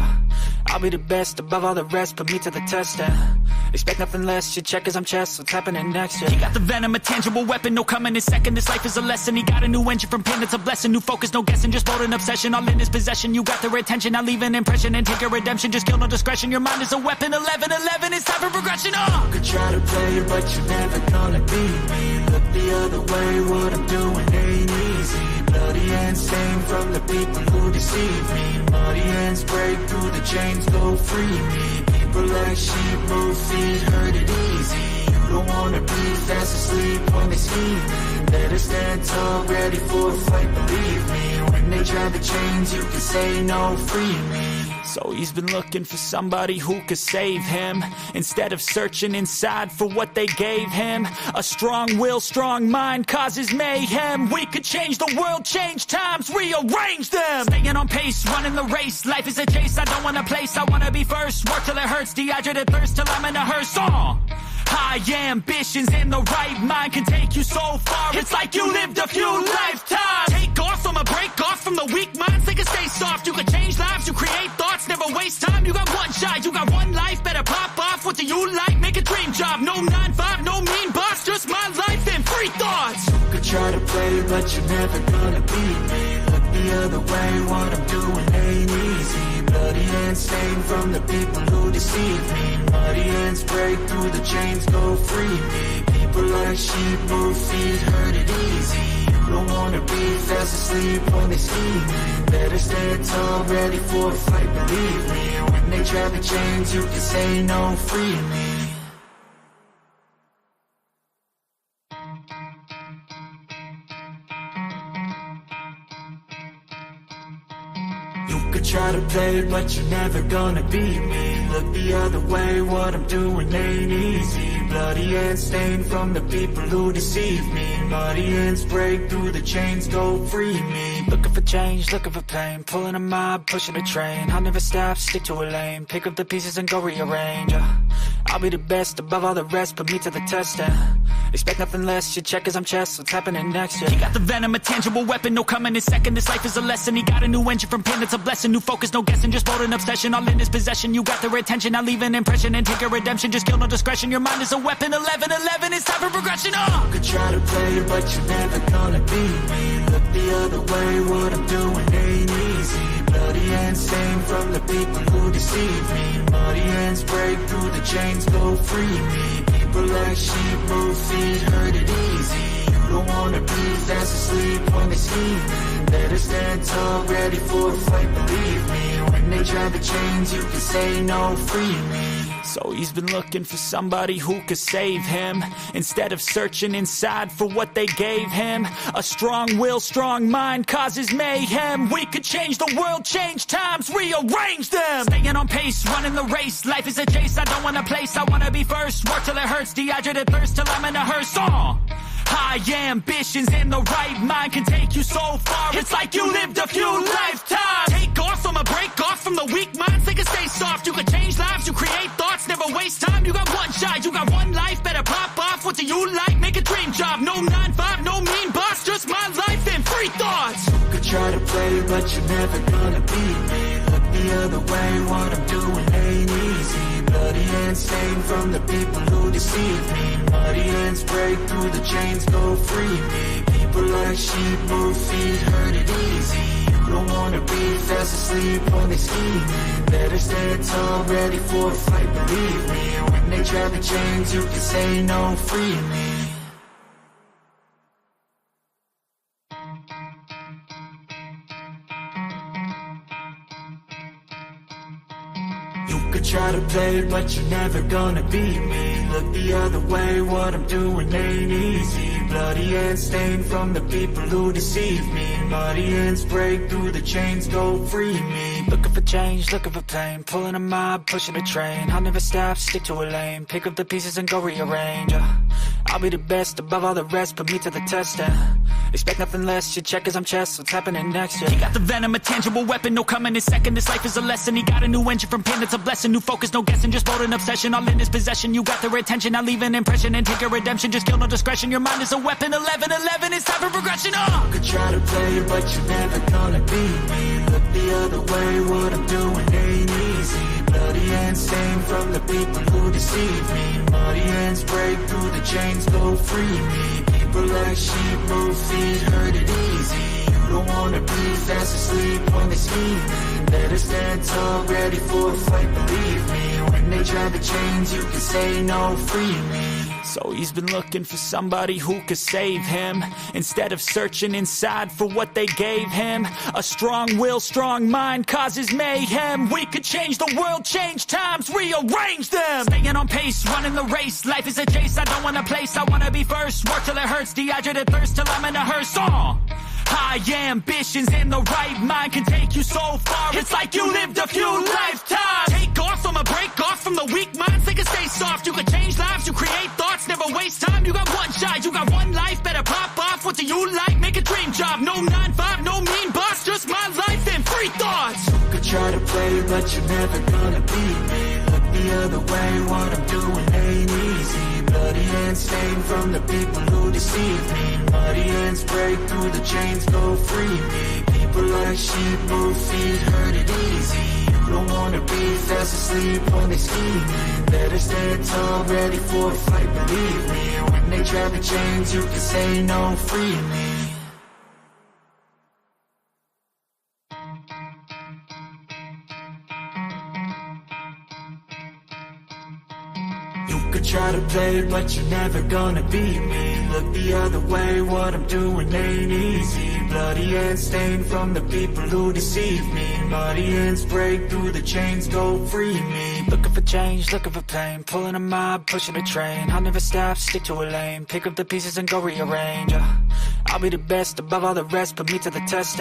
I'll be the best above all the rest, put me to the test and expect nothing less. Your check is I'm chess, what's happening next? He got the venom, a tangible weapon, no coming in second. This life is a lesson, he got a new engine from pain, it's a blessing. New focus, no guessing, just bold and obsession. All in his possession, you got their attention. I'll leave an impression and take your redemption. Just kill, no discretion, your mind is a weapon. 11-11, it's time for progression. You could try to play, but you're never gonna beat me. Look the other way, what I'm doing ain't easy. Bloody hands stained from the people who deceive me. Muddy hands break through the chains, go free me. People like sheep move feet, hurt it easy. You don't wanna be fast asleep when they scheming. Better stand tall, ready for a fight, believe me. When they try to change, you can say no, free me. So he's been looking for somebody who could save him, instead of searching inside for what they gave him. A strong will, strong mind causes mayhem. We could change the world, change times, rearrange them. Staying on pace, running the race. Life is a chase, I don't want a place, I wanna be first. Work till it hurts, dehydrated thirst till I'm in a hearse. High ambitions in the right mind can take you so far. It's like you lived a few lifetimes. Take off, I'ma break off from the weak minds. They can stay soft, you can change lives, you create thoughts, never waste time. You got one shot, you got one life, better pop off. What do you like? Make a dream job. No 9-5, no mean boss, just my life and free thoughts. You could try to play, but you're never gonna beat me. Look the other way, what I'm doing ain't easy. Bloody hands stained from the people who deceive me. Muddy hands break through the chains, go free me. People like sheep move feet, hurt it easy. You don't wanna be fast asleep when they scheming. Better stand tall, ready for a fight, believe me. When they try to change, you can say no, free me. You could try to play, but you're never gonna beat me. Look the other way, what I'm doing ain't easy. Bloody hands stained from the people who deceive me. Muddy hands break through the chains, go free me. Looking for change, looking for pain, pulling a mob, pushing a train. I'll never stop, stick to a lane, pick up the pieces and go rearrange. I'll be the best above all the rest, put me to the test and expect nothing less. Your check is I'm chess, what's happening next? He got the venom, a tangible weapon, no coming in second. This life is a lesson, he got a new engine from pain, it's a blessing. New focus, no guessing, just bold and obsession. All in his possession, you got their attention. I'll leave an impression and take your redemption. Just kill, no discretion, your mind is a weapon. 11-11, it's time for progression. You could try to play, but you're never gonna beat me. Look the other way, what I'm doing ain't easy. Bloody hands stained from the people who deceive me. Muddy hands break through the chains, go free me. People like sheep move feet, hurt it easy. You don't wanna be fast asleep when they scheming. Better stand tall, ready for a fight, believe me. When they try to change, you can say no, free me. So he's been looking for somebody who could save him, instead of searching inside for what they gave him. A strong will, strong mind causes mayhem. We could change the world, change times, rearrange them. Staying on pace, running the race. Life is a chase, I don't want a place. I wanna be first, work till it hurts. Dehydrated thirst till I'm in a hearse. High ambitions and the right mind can take you so far. It's like you lived a few lifetimes. Take off from a break off from the weak minds. They can stay soft. You can change lives, you create thoughts, never waste time. You got one shot, you got one life. Better pop off. What do you like? Make a dream job. No 9-5, no mean boss. Just my life and free thoughts. You could try to play, but you're never gonna beat me. Look the other way, what I'm doing ain't easy. Bloody hands stained from the people who deceive me. Muddy hands break through the chains, go free me. People like sheep move feet, hurt it easy. You don't wanna be fast asleep when they scheming. Better stand tall, ready for a fight, believe me. When they drag the chains, you can say no, free me. You could try to play, but you're never gonna beat me. Look the other way, what I'm doing ain't easy. Bloody hands stained from the people who deceive me. Muddy hands break through the chains, go free me. Looking for change, looking for pain. Pulling a mob, pushing a train. I'll never stop, stick to a lane. Pick up the pieces and go rearrange. I'll be the best above all the rest, put me to the test. Expect nothing less, your check is I'm chess. What's happening next? He got the venom, a tangible weapon, no coming in second. This life is a lesson. He got a new engine from pain, it's a blessing. New focus, no guessing, just bold and obsession. All in his possession, you got their attention. I'll leave an impression and take your redemption. Just kill, no discretion. Your mind is a weapon. 11-11, it's time for progression. You could try to play, but you're never gonna beat me. Look the other way, what I'm doing ain't easy. Bloody hands stained from the people who deceive me. Muddy hands break through the chains, go free me. People like sheep move feet, hurt it easy. You don't wanna be fast asleep when they scheming. Better stand tall, ready for a fight, believe me. When they drag the chains, you can say no, free me. So he's been looking for somebody who could save him, instead of searching inside for what they gave him. A strong will, strong mind causes mayhem. We could change the world, change times, rearrange them. Staying on pace, running the race. Life is a chase, I don't want a place. I wanna be first, work till it hurts. Dehydrated thirst till I'm in a hearse. High ambitions and the right mind can take you so far. It's like you lived a few lifetimes. Take off from a break off from the weak minds. They can stay soft. You can change lives, you create thoughts, never waste time. You got one shot, you got one life. Better pop off. What do you like? Make a dream job. No 9-5, no mean boss. Just my life and free thoughts. You could try to play, but you're never gonna beat me. Look the other way, what I'm doing ain't easy. Bloody hands stained from the people who deceive me. Muddy hands break through the chains, go free me. People like sheep move feet, hurt it easy. You don't wanna be fast asleep when they scheming. Better stand tall, ready for a fight, believe me. When they drag the chains, you can say no, free me. You could try to play, but you're never gonna beat me. Look the other way, what I'm doing ain't easy. Bloody hands stained from the people who deceive me. Muddy hands break through the chains, go free me. Looking for change, looking for pain. Pulling a mob, pushing a train. I'll never stop, stick to a lane. Pick up the pieces and go rearrange. I'll be the best above all the rest, put me to the test.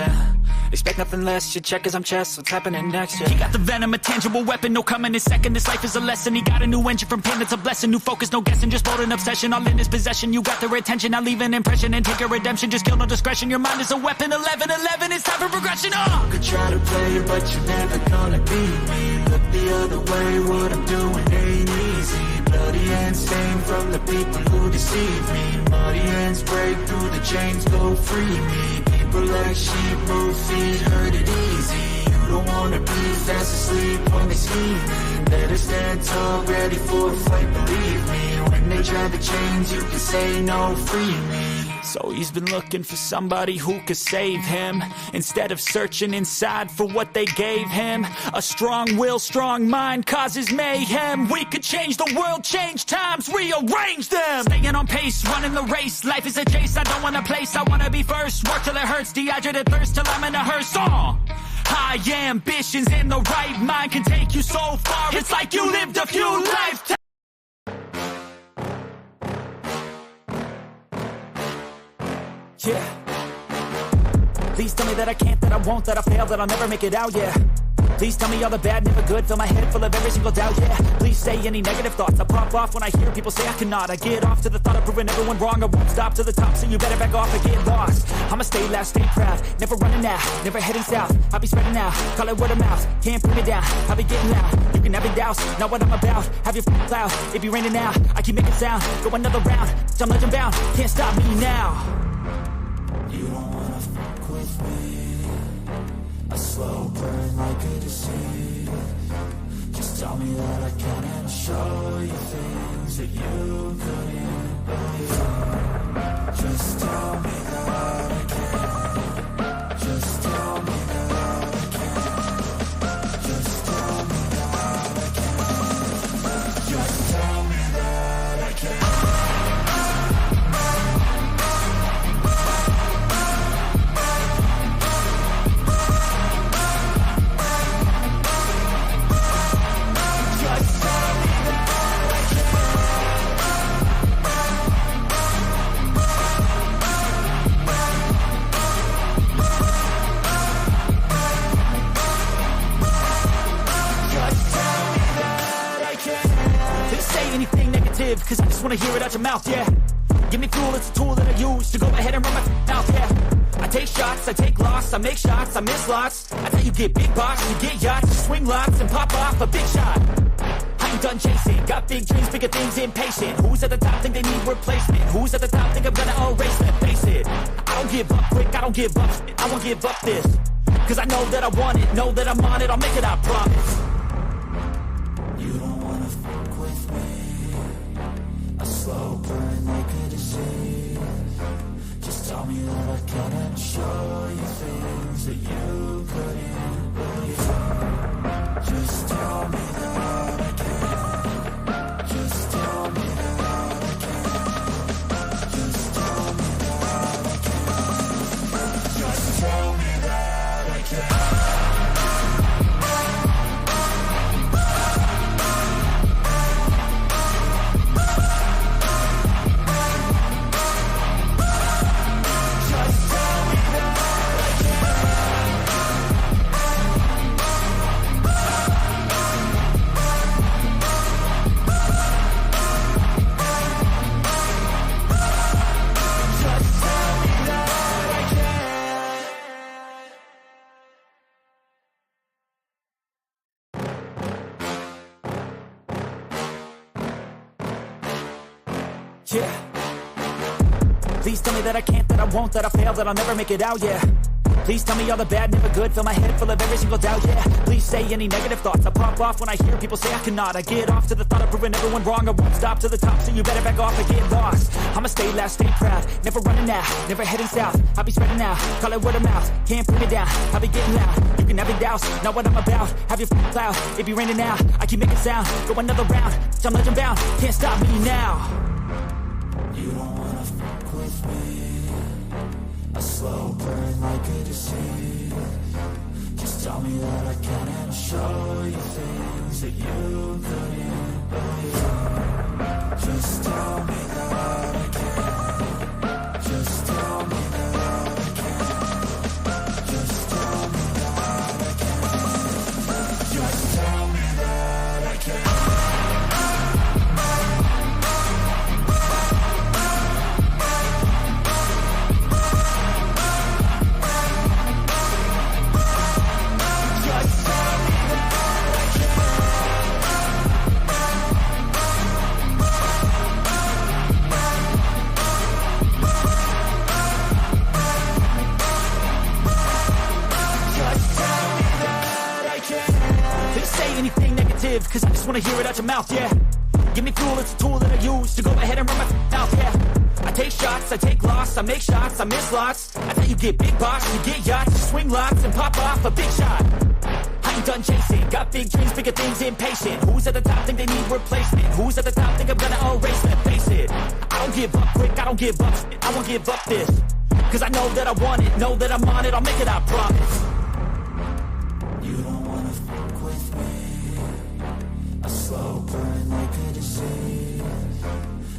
Expect nothing less, your check is I'm chess. What's happening next? He got the venom, a tangible weapon, no coming in second. This life is a lesson. He got a new engine from pain, it's a blessing. New focus, no guessing, just bold and obsession. All in his possession, you got their attention. I'll leave an impression and take your redemption. Just kill, no discretion. Your mind is a weapon. 11-11, it's time for progression. You could try to play, but you're never gonna beat me. Look the other way, what I'm doing ain't easy. Bloody hands stained from the people who deceive me. Muddy hands break through the chains, go free me. People like sheep move feet, hurt it easy. You don't wanna be fast asleep when they scheming. Better stand tall, ready for a fight, believe me. When they drag the chains, you can say no, free me. So he's been looking for somebody who could save him, instead of searching inside for what they gave him. A strong will, strong mind causes mayhem. We could change the world, change times, rearrange them. Staying on pace, running the race. Life is a chase, I don't want a place. I wanna be first, work till it hurts. Dehydrated thirst till I'm in a hearse. High ambitions and the right mind can take you so far. It's like you lived a few lifetimes. Yeah. Please tell me that I can't, that I won't, that I fail, that I'll never make it out, yeah. Please tell me all the bad, never good, fill my head full of every single doubt, yeah. Please say any negative thoughts, I pop off when I hear people say I cannot. I get off to the thought of proving everyone wrong, I won't stop to the top, so you better back off and get lost. I'ma stay loud, stay proud, never running out, never heading south. I'll be spreading out, call it word of mouth, can't put me down, I'll be getting loud. You can have your doubts, not what I'm about, have your cloud, it be raining now, I keep making sound, go another round, I'm legend bound, can't stop me now. You don't wanna fuck with me, a slow burn like a disease. Just tell me that I can and I'll show you things that you couldn't believe. Just tell me that I can. Just tell me that I can. Just tell me that I can. Just tell me that I can. Cause I just wanna hear it out your mouth, yeah. Give me fuel, it's a tool that I use to go ahead and run my mouth, yeah. I take shots, I take loss, I make shots, I miss lots. That's how you get big box, you get yachts, you swing lots and pop off a big shot. I ain't done chasing, got big dreams, bigger things, impatient. Who's at the top think they need replacement? Who's at the top think I'm gonna erase them? Face it, I don't give up quick, I don't give up shit, I won't give up this. Cause I know that I want it, know that I'm on it, I'll make it, I promise. You don't wanna fuck with me, a slow burn like a disease. Just tell me that I can and show you things that you couldn't believe. Just tell me that I can. Just tell me that I can. Just tell me that I can. Just tell me that I can. Yeah. Please tell me that I can't, that I won't, that I fail, that I'll never make it out, yeah. Please tell me all the bad, never good, fill my head full of every single doubt, yeah. Please say any negative thoughts, I pop off when I hear people say I cannot. I get off to the thought of proving everyone wrong, I won't stop to the top, so you better back off and get lost. I'ma stay loud, stay proud, never running out, never heading south. I'll be spreading out, call it word of mouth, can't put me down, I'll be getting loud. You can have your doubts, not what I'm about, have your cloud, it be raining now, I keep making sound, go another round, I'm legend bound, can't stop me now. You don't wanna fuck with me, a slow burn like a disease. Just tell me that I can and I'll show you things that you couldn't believe. Just tell me that I can. Just tell me that I can. Just tell me that I can. Just tell me that I can. Cause I just wanna hear it out your mouth, yeah. Give me fuel, it's a tool that I use to go ahead and run my mouth, yeah. I take shots, I take loss, I make shots, I miss lots. That's how you get big box, you get yachts, you swing lots and pop off a big shot. I ain't done chasing, got big dreams, bigger things, impatient. Who's at the top think they need replacement? Who's at the top think I'm gonna erase them? Face it, I don't give up quick, I don't give up shit, I won't give up this. Cause I know that I want it, know that I'm on it, I'll make it, I promise. see.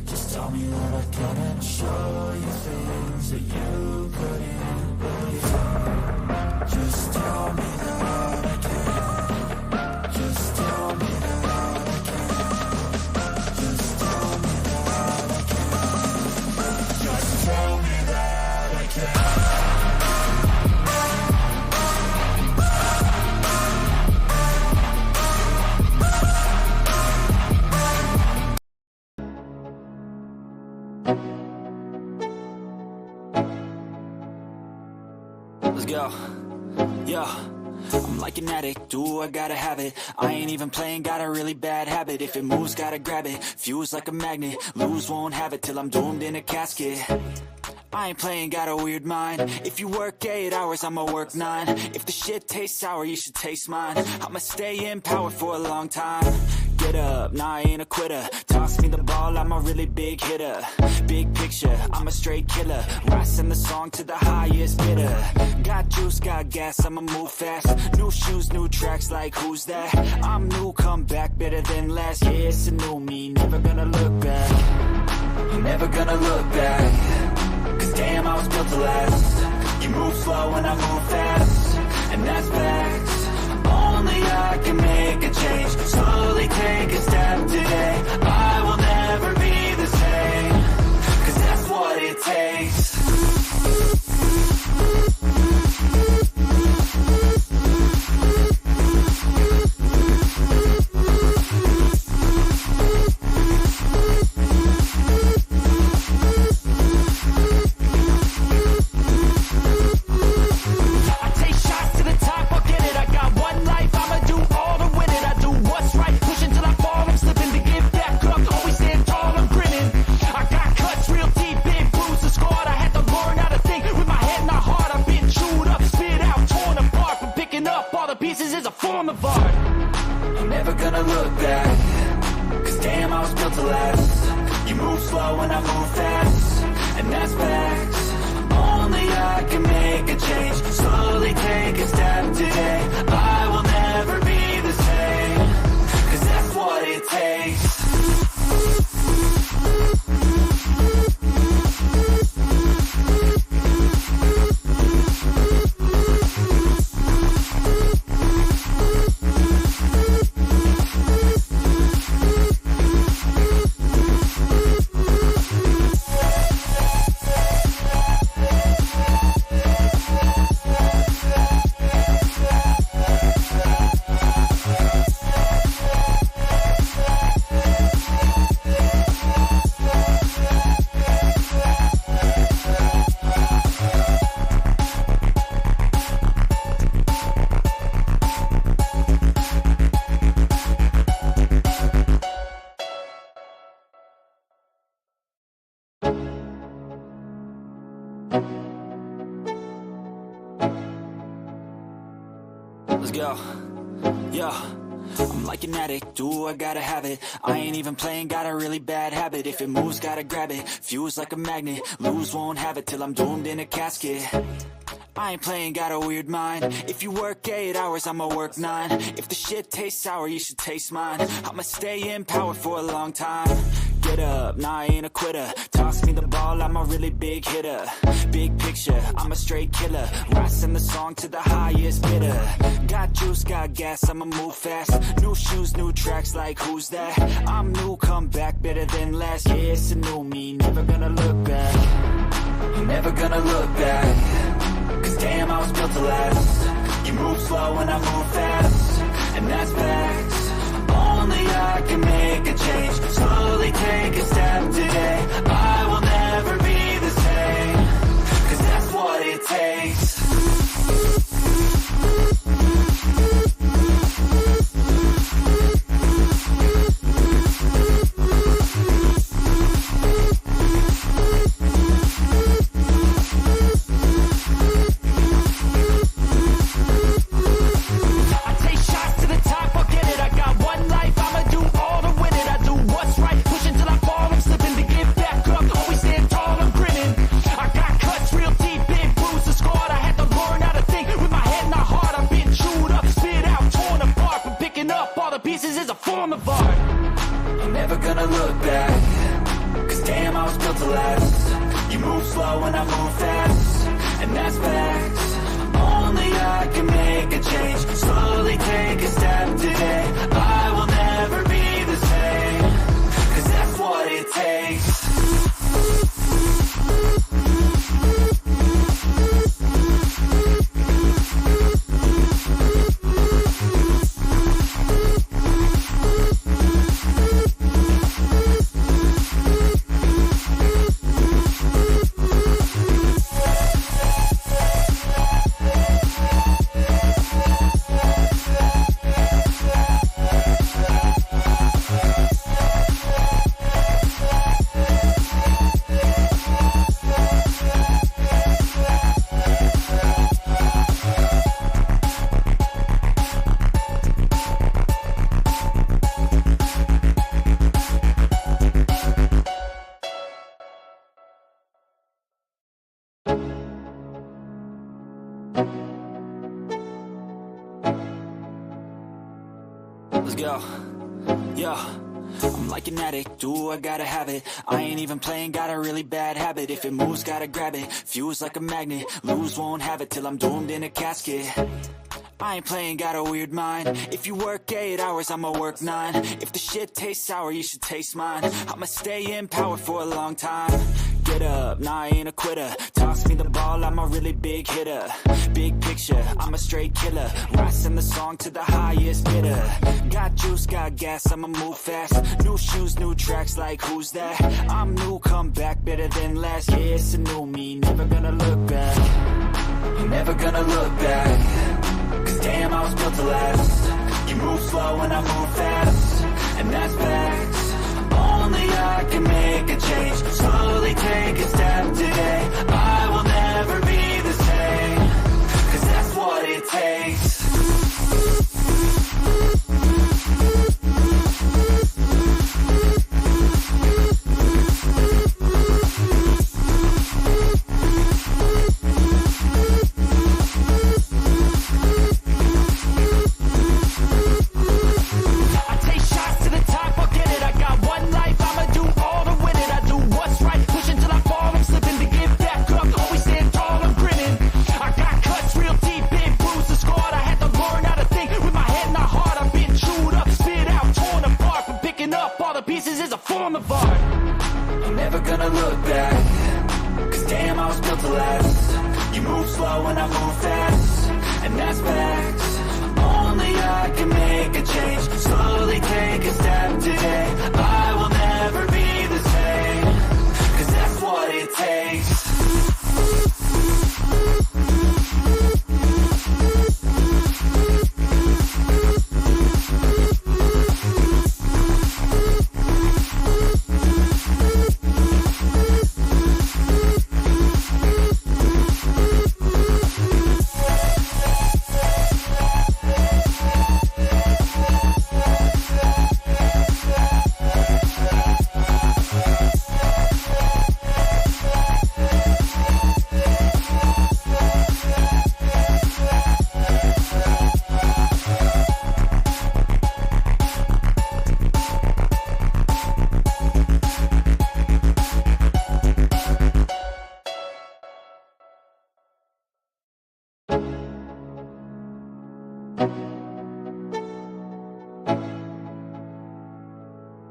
Just tell me that I can and show you things that you couldn't believe. Just tell me that I can. Just tell me that I can. Just tell me that I can. Just tell me that I can. Let's go. Yo, I'm like an addict, do I gotta have it. I ain't even playing, got a really bad habit. If it moves, gotta grab it, fuse like a magnet. Lose, won't have it till I'm doomed in a casket. I ain't playing, got a weird mind. If you work 8 hours, I'ma work 9. If the shit tastes sour, you should taste mine. I'ma stay in power for a long time. Get up, nah, I ain't a quitter. Toss me the ball, I'm a really big hitter. Big picture, I'm a straight killer. Rising the song to the highest bidder. Got juice, got gas, I'ma move fast. New shoes, new tracks, like who's that? I'm new, come back, better than last. Yeah, it's a new me, never gonna look back. Never gonna look back. Cause damn, I was built to last. You move slow and I move fast, and that's facts. Only I can make a change. Slowly take a step today. I will never be the same. Cause that's what it takes. Let's go. Yo, I'm like an addict, do I gotta have it. I ain't even playing, got a really bad habit. If it moves, gotta grab it, fuse like a magnet. Lose, won't have it till I'm doomed in a casket. I ain't playing, got a weird mind. If you work 8 hours, I'ma work 9. If the shit tastes sour, you should taste mine. I'ma stay in power for a long time. Get up, nah, I ain't a quitter. Toss me the ball, I'm a really big hitter. Big picture, I'm a straight killer. Rising the song to the highest bidder. Got juice, got gas, I'ma move fast. New shoes, new tracks, like who's that? I'm new, come back, better than last. Yeah, it's a new me, never gonna look back. Never gonna look back. Cause damn, I was built to last. You move slow and I move fast, and that's facts. Only I can make a change. Slowly take a step today. I will never be the same. Cause that's what it takes. Let's go. Yo. I'm like an addict, do I gotta have it. I ain't even playing, got a really bad habit. If it moves, gotta grab it. Fuse like a magnet, lose, won't have it till I'm doomed in a casket. I ain't playing, got a weird mind. If you work 8 hours, I'ma work 9. If the shit tastes sour, you should taste mine. I'ma stay in power for a long time. Get up, nah, I ain't a quitter. Toss me the ball, I'm a really big hitter. Big picture, I'm a straight killer. Rising the song to the highest bidder. Got juice, got gas, I'ma move fast. New shoes, new tracks, like who's that? I'm new, come back, better than last. Yeah, it's a new me, never gonna look back. Never gonna look back. Cause damn, I was built to last. You move slow and I move fast, and that's facts. Only I can make a change. Slowly take a step today. I will never be the same. Cause that's what it takes.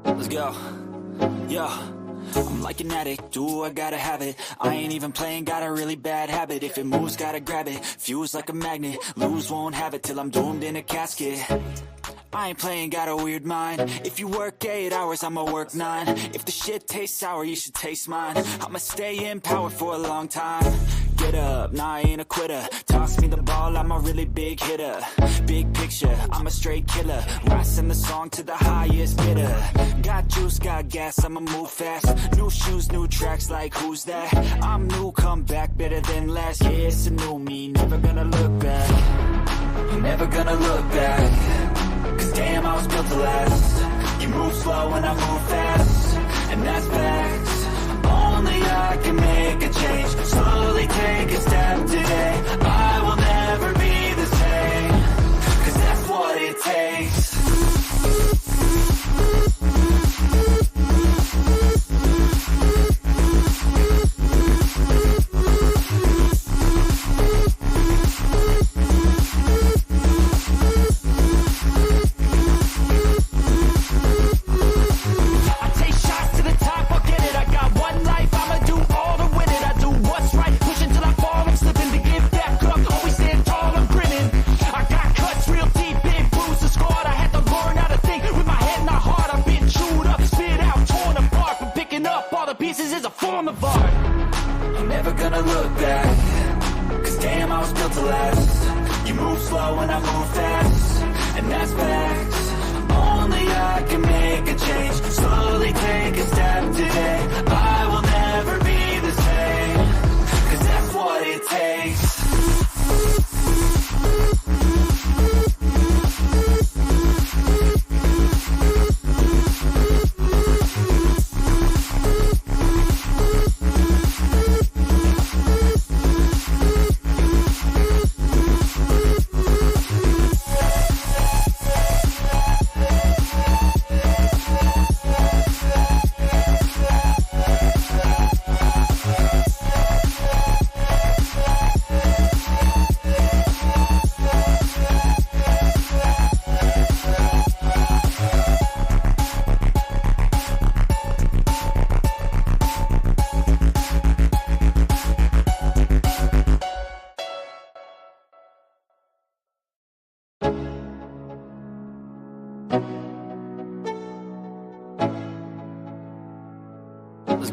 Let's go. Yo. I'm like an addict, do I gotta have it. I ain't even playing, got a really bad habit. If it moves, gotta grab it. Fuse like a magnet, lose, won't have it till I'm doomed in a casket. I ain't playing, got a weird mind. If you work 8 hours, I'ma work 9. If the shit tastes sour, you should taste mine. I'ma stay in power for a long time. Get up, nah, I ain't a quitter. Toss me the ball, I'm a really big hitter. Big picture, I'm a straight killer. Rising the song to the highest bidder. Got juice, got gas, I'ma move fast. New shoes, new tracks, like who's that? I'm new, come back, better than last. Yeah, it's a new me, never gonna look back. Never gonna look back. Cause damn, I was built to last. You move slow and I move fast, and that's facts. Only I can make a change. Slowly take a step today. I will never be the same. Cause that's what it takes.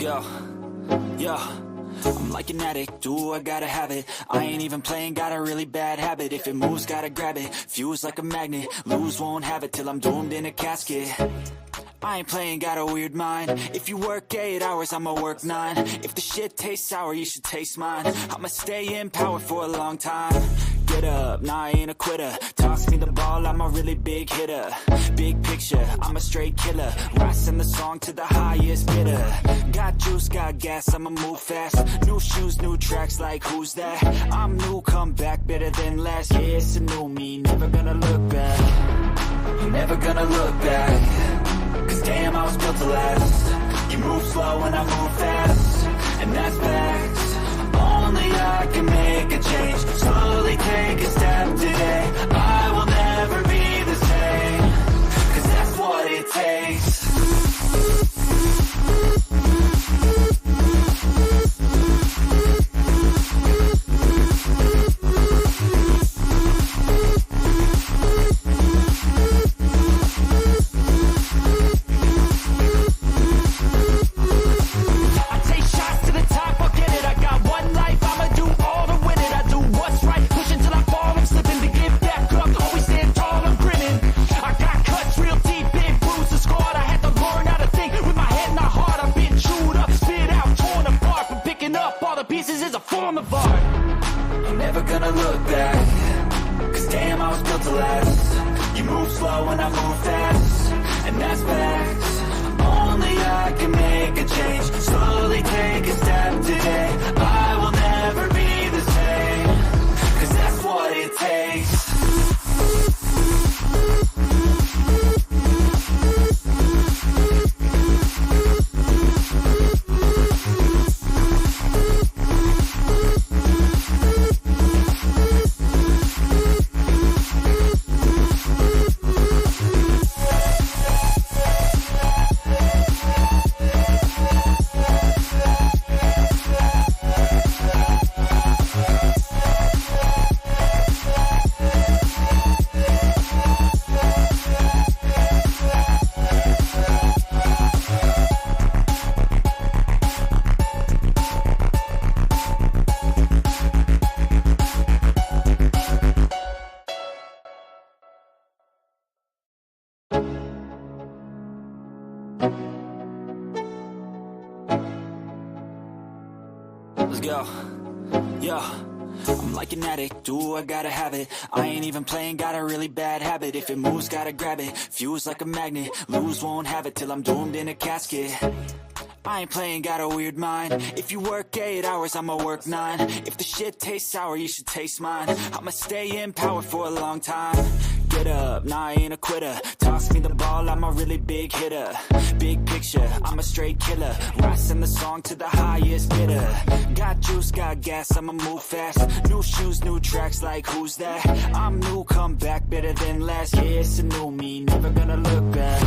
go. Yo, I'm like an addict, do I gotta have it. I ain't even playing, got a really bad habit. If it moves, gotta grab it, fuse like a magnet. Lose, won't have it till I'm doomed in a casket. I ain't playing, got a weird mind. If you work 8 hours, I'ma work 9. If the shit tastes sour, you should taste mine. I'ma stay in power for a long time. Get up, nah, I ain't a quitter. Toss me the ball, I'm a really big hitter. Big picture, I'm a straight killer. Rising the song to the highest bidder. Got juice, got gas, I'ma move fast. New shoes, new tracks, like who's that? I'm new, come back, better than last. Yeah, it's a new me, never gonna look back. Never gonna look back. Cause damn, I was built to last. You move slow and I move fast, and that's facts. Only I can make a change. Slowly take a step today. I will never be the same. Cause that's what it takes. Let's go. Yo, I'm like an addict, do I gotta have it. I ain't even playing, got a really bad habit. If it moves, gotta grab it, fuse like a magnet. Lose, won't have it till I'm doomed in a casket. I ain't playing, got a weird mind. If you work 8 hours, I'ma work 9. If the shit tastes sour, you should taste mine. I'ma stay in power for a long time. Get up, nah, I ain't a quitter. Toss me the ball, I'm a really big hitter. Big picture, I'm a straight killer. Rising the song to the highest bidder. Got juice, got gas, I'ma move fast. New shoes, new tracks, like who's that? I'm new, come back, better than last. Yeah, it's a new me, never gonna look back.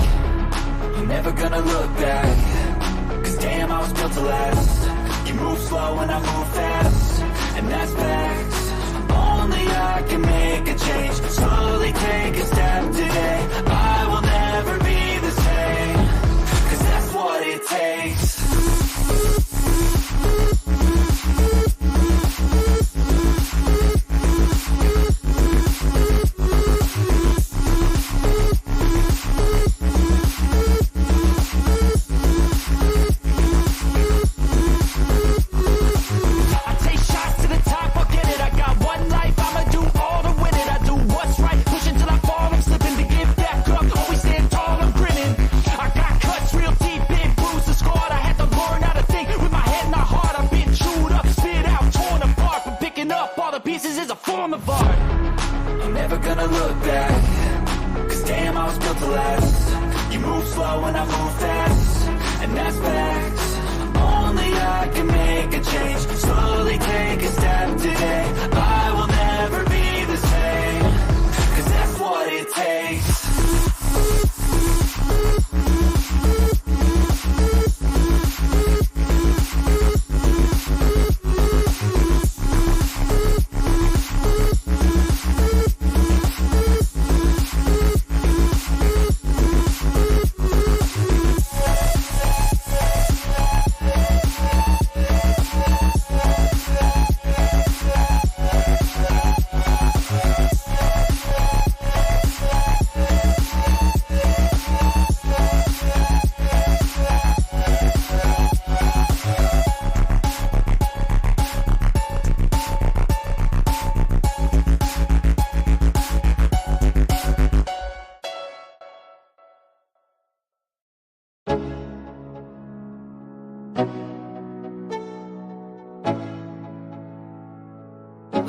Never gonna look back. Cause damn, I was built to last. You move slow and I move fast, and that's facts. Only I can make a change. Slowly take a step today. I will never be the same. Cause that's what it takes.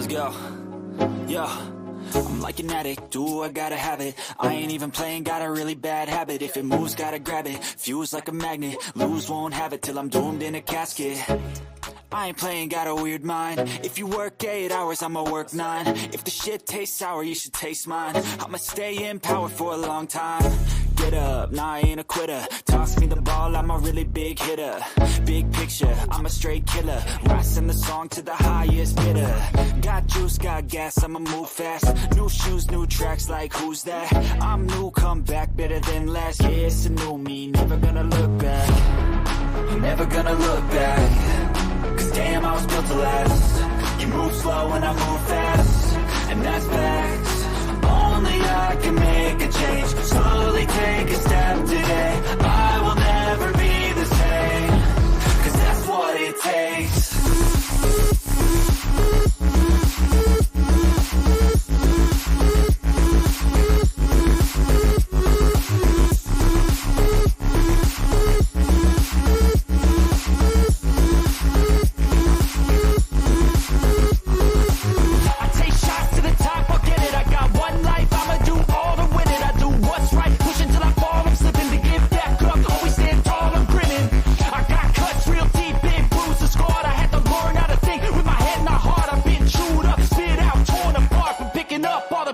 Let's go. Yo, I'm like an addict, do I gotta have it. I ain't even playing, got a really bad habit. If it moves, gotta grab it, fuse like a magnet. Lose, won't have it till I'm doomed in a casket. I ain't playing, got a weird mind. If you work 8 hours, I'ma work 9. If the shit tastes sour, you should taste mine. I'ma stay in power for a long time. Get up, nah, I ain't a quitter. Toss me the ball, I'm a really big hitter. Big picture, I'm a straight killer. Rising the song to the highest bidder. Got juice, got gas, I'ma move fast. New shoes, new tracks, like who's that? I'm new, come back, better than last. Yeah, it's a new me, never gonna look back. Never gonna look back. Cause damn, I was built to last. You move slow and I move fast, and that's facts. Only I can make a change. Slowly take a step today. I will never be the same. Cause that's what it takes.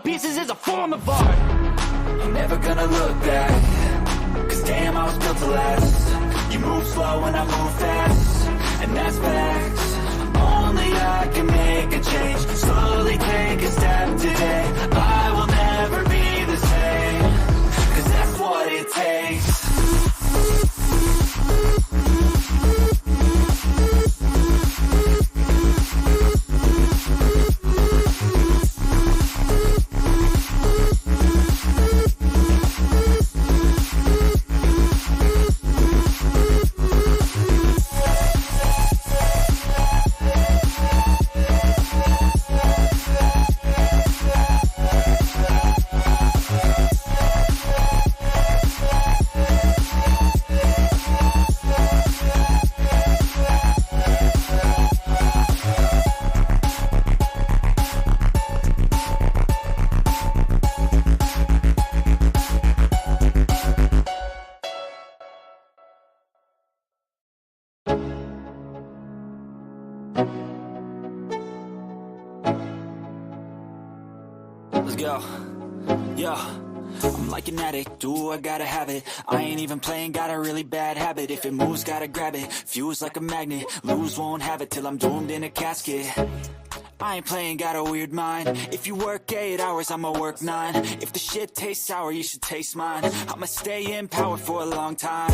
Pieces is a form of art. I'm never gonna look back. Cause damn, I was built to last. You move slow and I move fast, and that's facts. Only I can make a change. Slowly take a step today. I will never be the same. Cause that's what it takes. Let's go. Yo, I'm like an addict, do I gotta have it. I ain't even playing, got a really bad habit. If it moves, gotta grab it, fuse like a magnet. Lose, won't have it till I'm doomed in a casket. I ain't playing, got a weird mind. If you work 8 hours, I'ma work 9. If the shit tastes sour, you should taste mine. I'ma stay in power for a long time.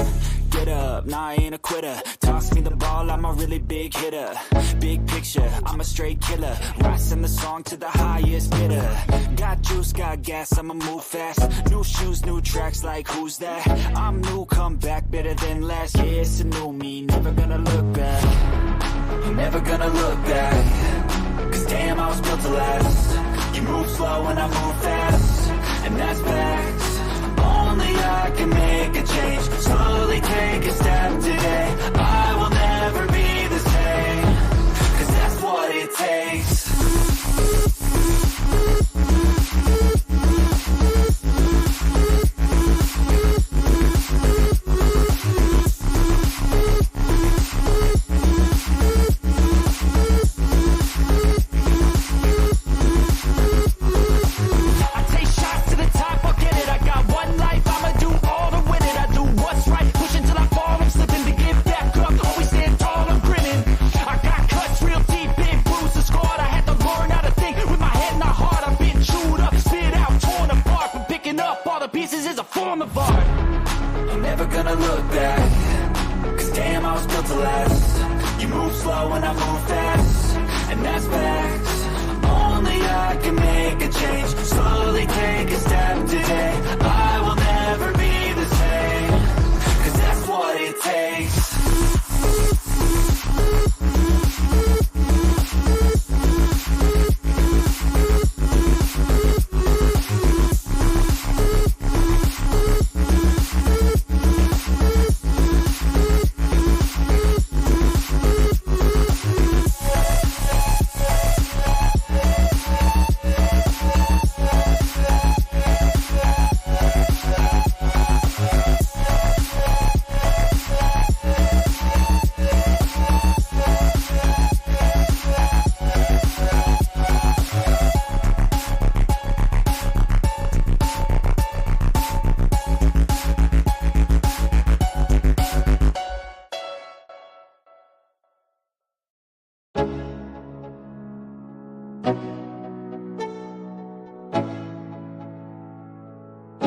Get up, nah, I ain't a quitter. Toss me the ball, I'm a really big hitter. Big picture, I'm a straight killer. Rising the song to the highest bidder. Got juice, got gas, I'ma move fast. New shoes, new tracks, like who's that? I'm new, come back, better than last. Yeah, it's a new me, never gonna look back. Never gonna look back. Cause damn, I was built to last. You move slow and I move fast, and that's facts. Only I can make a change. Slowly take a step today. I will never be the same. Cause that's what it takes. Pieces is a form of art. I'm never gonna look back. Cause damn, I was built to last. You move slow and I move fast, and that's facts. Only I can make a change. Slowly take a step today. I will never be the same. Cause that's what it takes.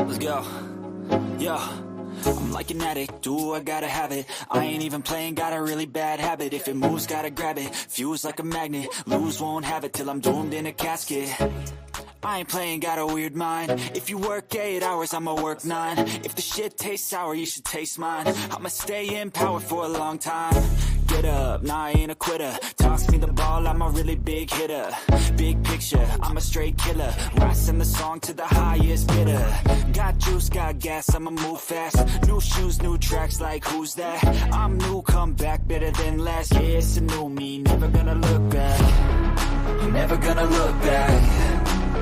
Let's go. Yo. I'm like an addict, do I gotta have it. I ain't even playing, got a really bad habit. If it moves, gotta grab it, fuse like a magnet. Lose, won't have it till I'm doomed in a casket. I ain't playing, got a weird mind. If you work 8 hours, I'ma work 9. If the shit tastes sour, you should taste mine. I'ma stay in power for a long time. Get up, nah, I ain't a quitter. Toss me the ball, I'm a really big hitter. Big picture, I'm a straight killer. Rising the song to the highest bidder. Got juice, got gas, I'ma move fast. New shoes, new tracks, like who's that? I'm new, come back, better than last. Yeah, it's a new me, never gonna look back. Never gonna look back.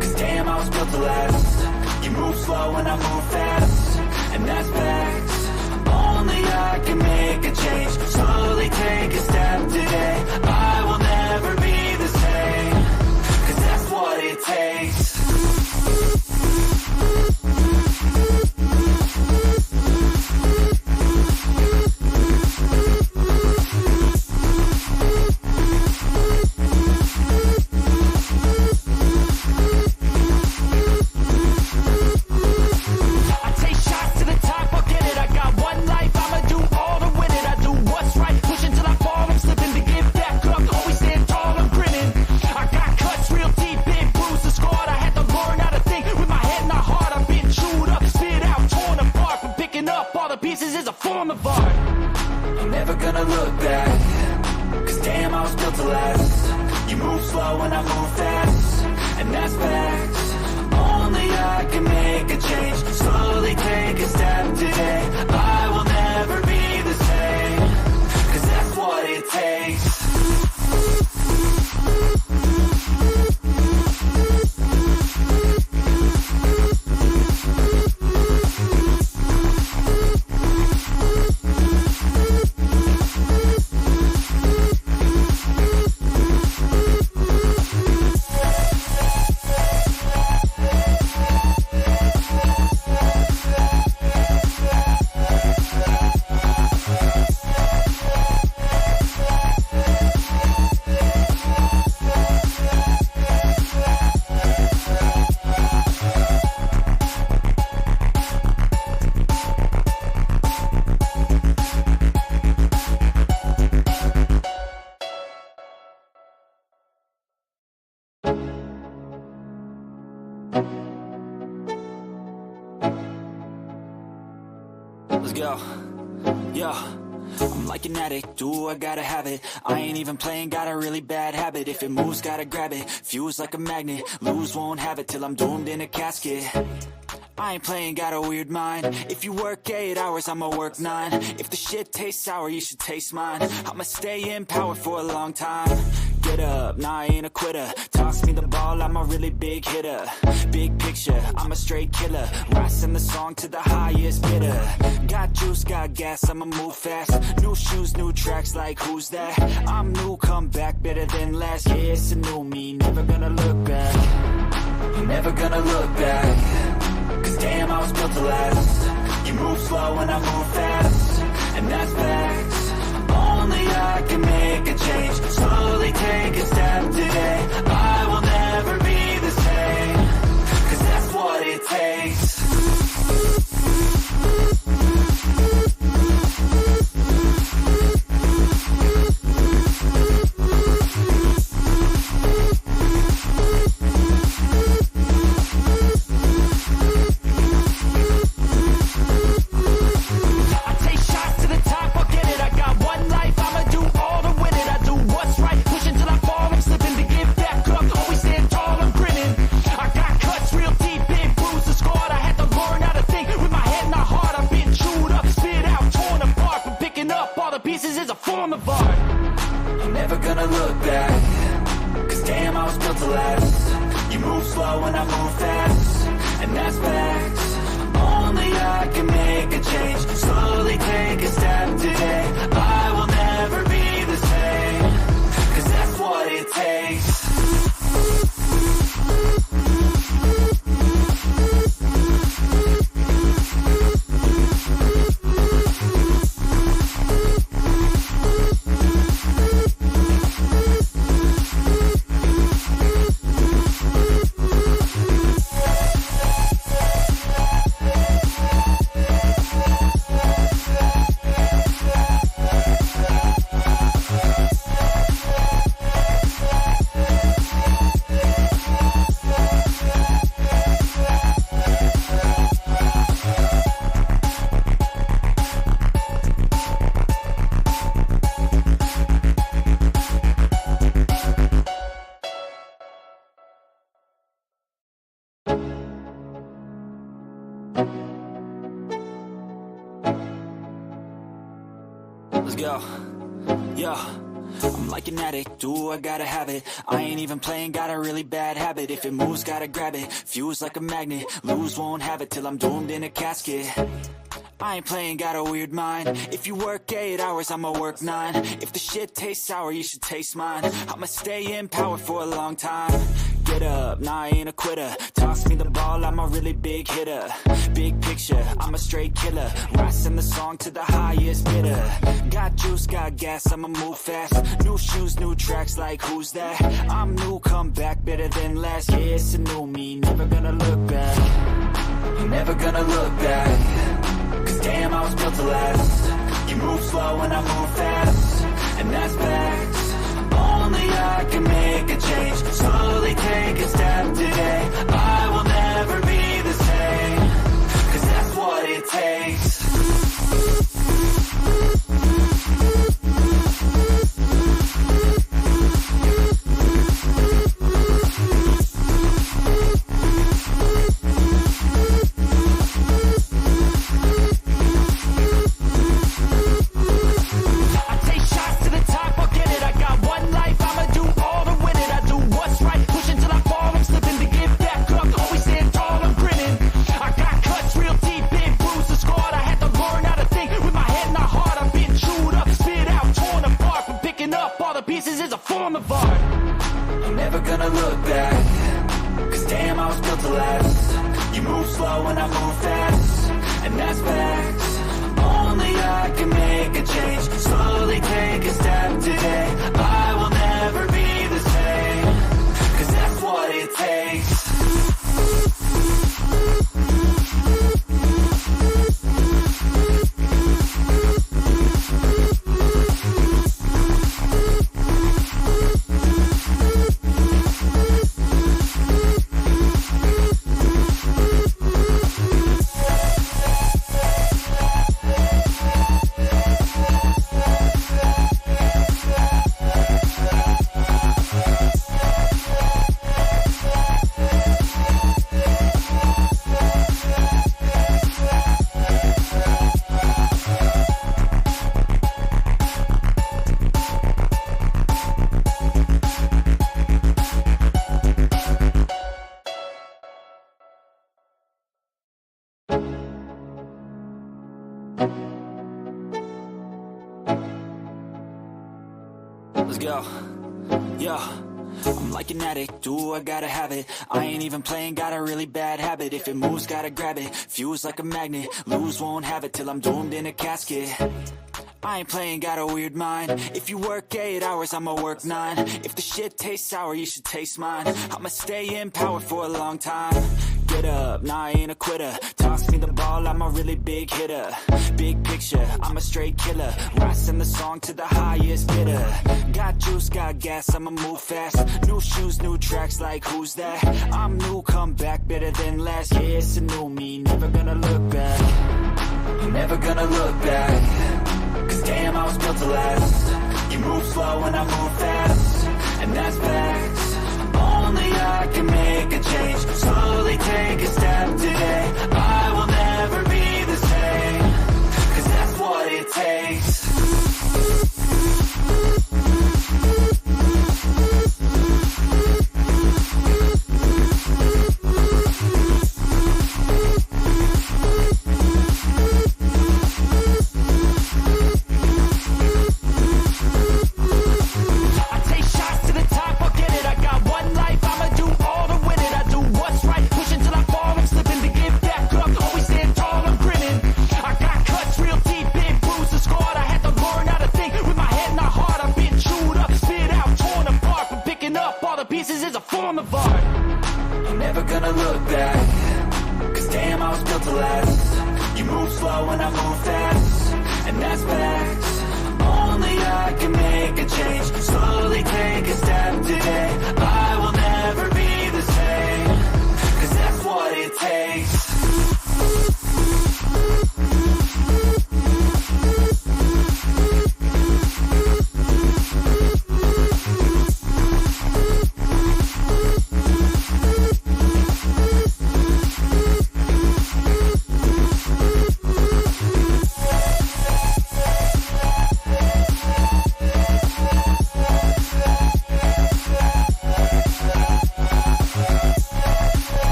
Cause damn, I was built to last. You move slow and I move fast, and that's facts. Only I can make a change. Slowly take a step today. I will never be the same, cause that's what it takes. Let's go. Yo. I'm like an addict, do I gotta have it. I ain't even playing, got a really bad habit. If it moves, gotta grab it, fuse like a magnet. Lose, won't have it till I'm doomed in a casket. I ain't playing, got a weird mind. If you work 8 hours, I'ma work 9. If the shit tastes sour, you should taste mine. I'ma stay in power for a long time. Get up, nah, I ain't a quitter. Toss me the ball, I'm a really big hitter. Big picture, I'm a straight killer. Rising the song to the highest bidder. Got juice, got gas, I'ma move fast. New shoes, new tracks, like who's that? I'm new, come back, better than last. Yeah, it's a new me, never gonna look back. Never gonna look back. Cause damn, I was built to last. You move slow and I move fast, and that's facts. Only I can make a change. Slowly take a step today. I will never be the same, cause that's what it takes. go. Yo, I'm like an addict, do I gotta have it. I ain't even playing, got a really bad habit. If it moves, gotta grab it, fuse like a magnet. Lose, won't have it till I'm doomed in a casket. I ain't playing, got a weird mind. If you work 8 hours, I'ma work 9. If the shit tastes sour, you should taste mine. I'ma stay in power for a long time. Get up, nah, I ain't a quitter. Toss me the ball, I'm a really big hitter. Big picture, I'm a straight killer. Rising the song to the highest bidder. Got juice, got gas, I'ma move fast. New shoes, new tracks, like who's that? I'm new, come back, better than last. Yeah, it's a new me, never gonna look back. Never gonna look back. Cause damn, I was built to last. You move slow and I move fast, and that's facts. Only I can make a change. Slowly take a step today. I will never be the same. Cause that's what it takes. Let's go. Yo, I'm like an addict, do I gotta have it. I ain't even playing, got a really bad habit. If it moves, gotta grab it, fuse like a magnet. Lose, won't have it till I'm doomed in a casket. I ain't playing, got a weird mind. If you work 8 hours, I'ma work 9. If the shit tastes sour, you should taste mine. I'ma stay in power for a long time. Get up, nah, I ain't a quitter. Toss me the ball, I'm a really big hitter. Big picture, I'm a straight killer. Rising the song to the highest bidder. Got juice, got gas, I'ma move fast. New shoes, new tracks, like who's that? I'm new, come back, better than last. Yeah, it's a new me, never gonna look back. Never gonna look back. Cause damn, I was built to last. You move slow and I move fast, and that's facts. Only I can make a change. Slowly take a step today. I will never be the same. Cause that's what it takes.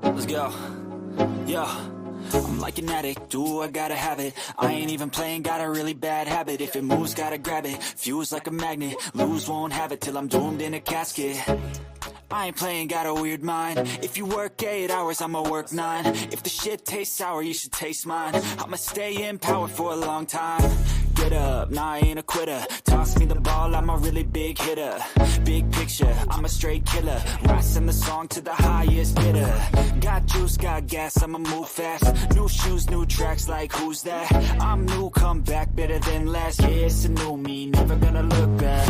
Let's go. Yo. I'm like an addict, do I gotta have it. I ain't even playing, got a really bad habit. If it moves, gotta grab it. Fuse like a magnet, lose, won't have it till I'm doomed in a casket. I ain't playing, got a weird mind. If you work 8 hours, I'ma work 9. If the shit tastes sour, you should taste mine. I'ma stay in power for a long time. Get up, nah, I ain't a quitter. Toss me the ball, I'm a really big hitter. Big picture, I'm a straight killer. Rising the song to the highest bidder. Got juice, got gas, I'ma move fast. New shoes, new tracks, like who's that? I'm new, come back, better than last. Yeah, it's a new me, never gonna look back.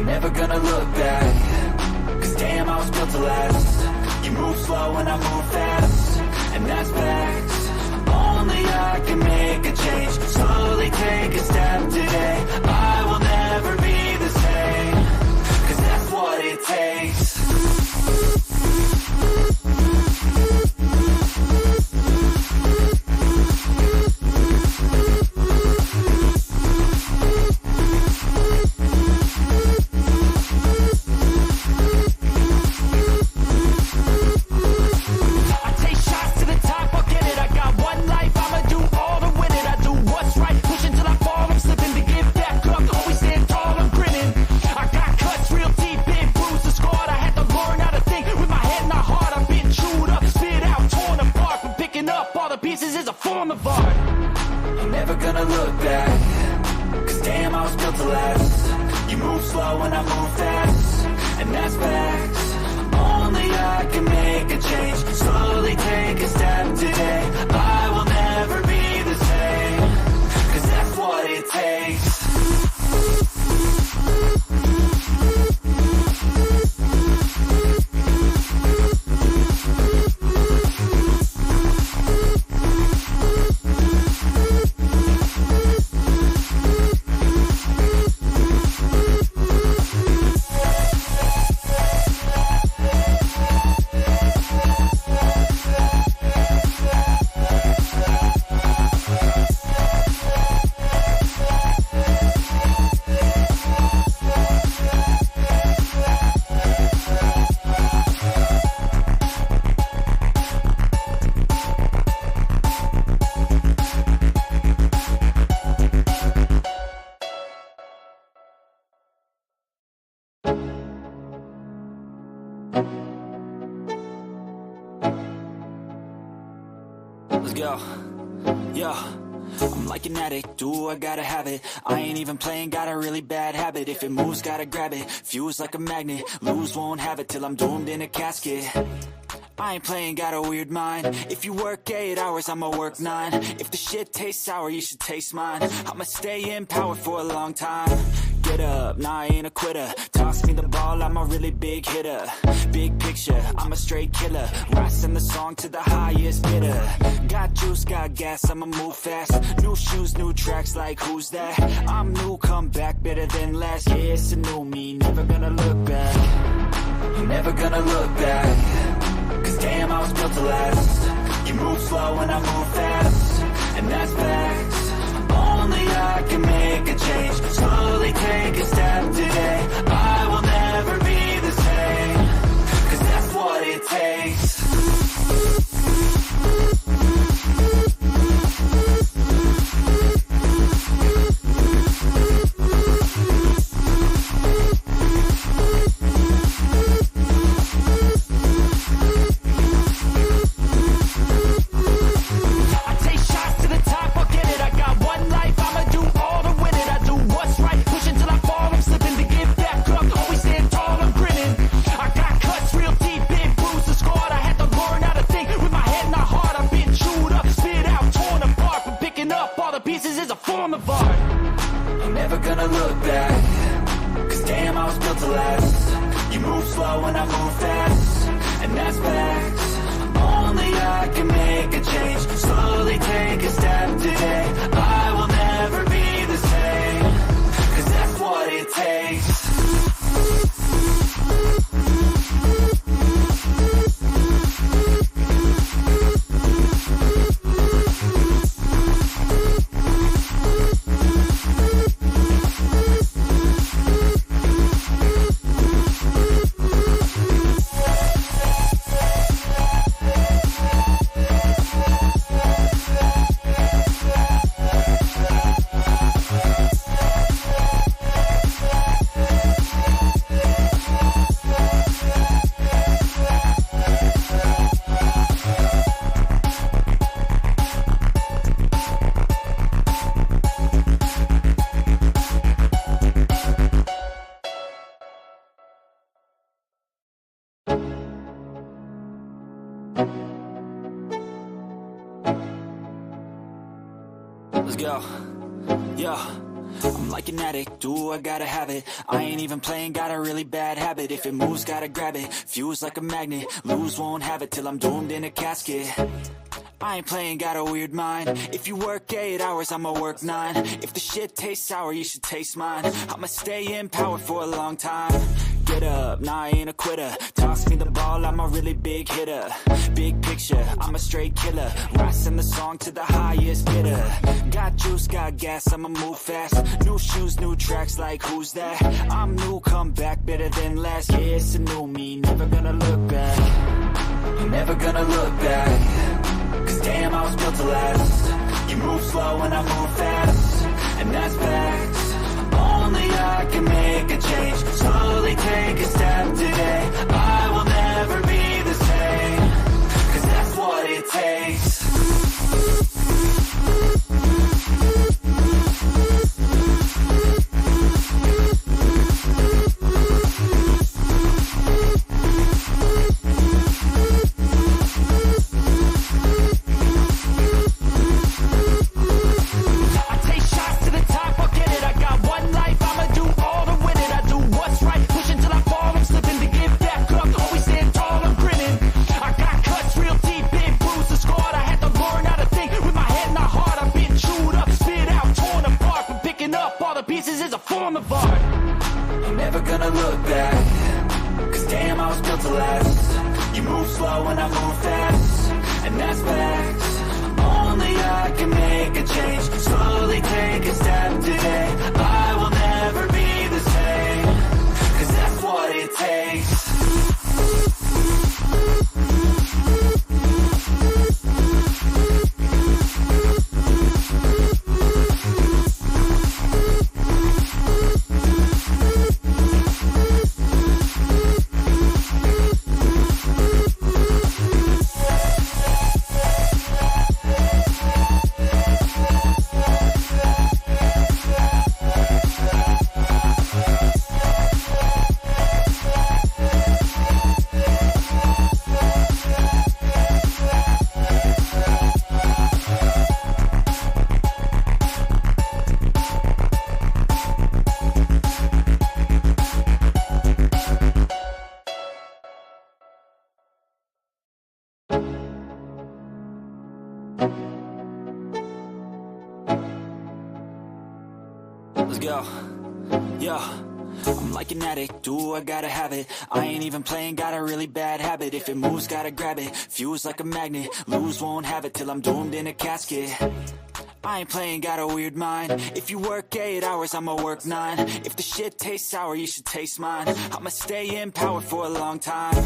Never gonna look back. Cause damn, I was built to last. You move slow and I move fast. And that's facts. Only I can make a change. Slowly take a step today. I will never be the same. Cause that's what it takes. Let's go. Yo. I'm like an addict, do I gotta have it. I ain't even playing, got a really bad habit. If it moves, gotta grab it. Fuse like a magnet, lose, won't have it till I'm doomed in a casket. I ain't playing, got a weird mind. If you work 8 hours, I'ma work 9. If the shit tastes sour, you should taste mine. I'ma stay in power for a long time. Get up, nah, I ain't a quitter. Toss me the ball, I'm a really big hitter. Big picture, I'm a straight killer. Rising the song to the highest bidder. Got juice, got gas, I'ma move fast. New shoes, new tracks, like who's that? I'm new, come back, better than last. Yeah, it's a new me, never gonna look back. Never gonna look back. Cause damn, I was built to last. You move slow and I move fast. And that's facts. Only I can make a change. Slowly take a step today. I will never be the same. Cause that's what it takes. Let's go. Yo. I'm like an addict, do I gotta have it. I ain't even playing, got a really bad habit. If it moves, gotta grab it. Fuse like a magnet, lose, won't have it till I'm doomed in a casket. I ain't playing, got a weird mind. If you work 8 hours, I'ma work 9. If the shit tastes sour, you should taste mine. I'ma stay in power for a long time. Get up, nah, I ain't a quitter. Toss me the ball, I'm a really big hitter. Big picture, I'm a straight killer. Rising the song to the highest bidder. Got juice, got gas, I'ma move fast. New shoes, new tracks, like who's that? I'm new, come back, better than last. Yeah, it's a new me, never gonna look back. Never gonna look back. Cause damn, I was built to last. You move slow and I move fast, and that's facts. Only I can make a change. Slowly take a step today. I will never be the same. Cause that's what it takes. Let's go. Yo. I'm like an addict, do I gotta have it. I ain't even playing, got a really bad habit. If it moves, gotta grab it. Fuse like a magnet, lose, won't have it till I'm doomed in a casket. I ain't playing, got a weird mind. If you work 8 hours, I'ma work 9. If the shit tastes sour, you should taste mine. I'ma stay in power for a long time.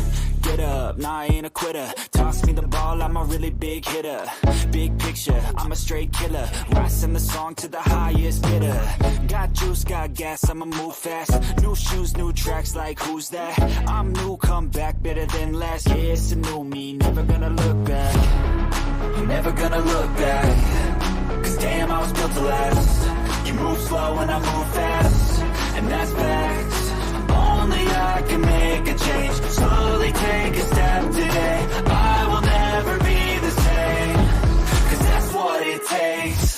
Get up, nah, I ain't a quitter. Toss me the ball, I'm a really big hitter. Big picture, I'm a straight killer. Rising the song to the highest bidder. Got juice, got gas, I'ma move fast. New shoes, new tracks, like who's that? I'm new, come back, better than last. Yeah, it's a new me, never gonna look back. Never gonna look back. Cause damn, I was built to last. You move slow and I move fast, and that's facts. Only I can make a change. Slowly take a step today. I will never be the same. Cause that's what it takes.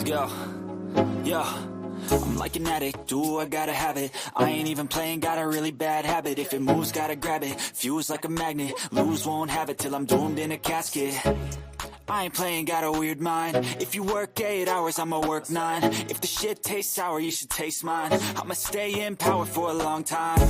Let's go. Yo. I'm like an addict, do I gotta have it. I ain't even playing, got a really bad habit. If it moves, gotta grab it. Fuse like a magnet, lose, won't have it till I'm doomed in a casket. I ain't playing, got a weird mind. If you work 8 hours, I'ma work 9. If the shit tastes sour, you should taste mine. I'ma stay in power for a long time.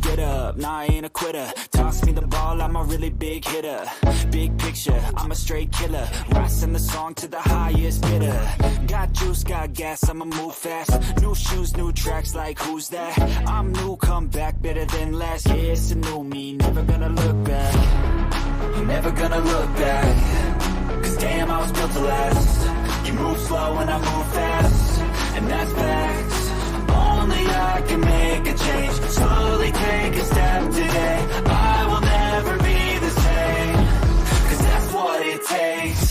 Get up, nah, I ain't a quitter. Toss me the ball, I'm a really big hitter. Big picture, I'm a straight killer. Rising the song to the highest bidder. Got juice, got gas, I'ma move fast. New shoes, new tracks, like who's that? I'm new, come back, better than last. Yeah, it's a new me, never gonna look back. Never gonna look back. Cause damn, I was built to last. You move slow and I move fast, and that's facts. Only I can make a change. Slowly take a step today. I will never be the same. Cause that's what it takes.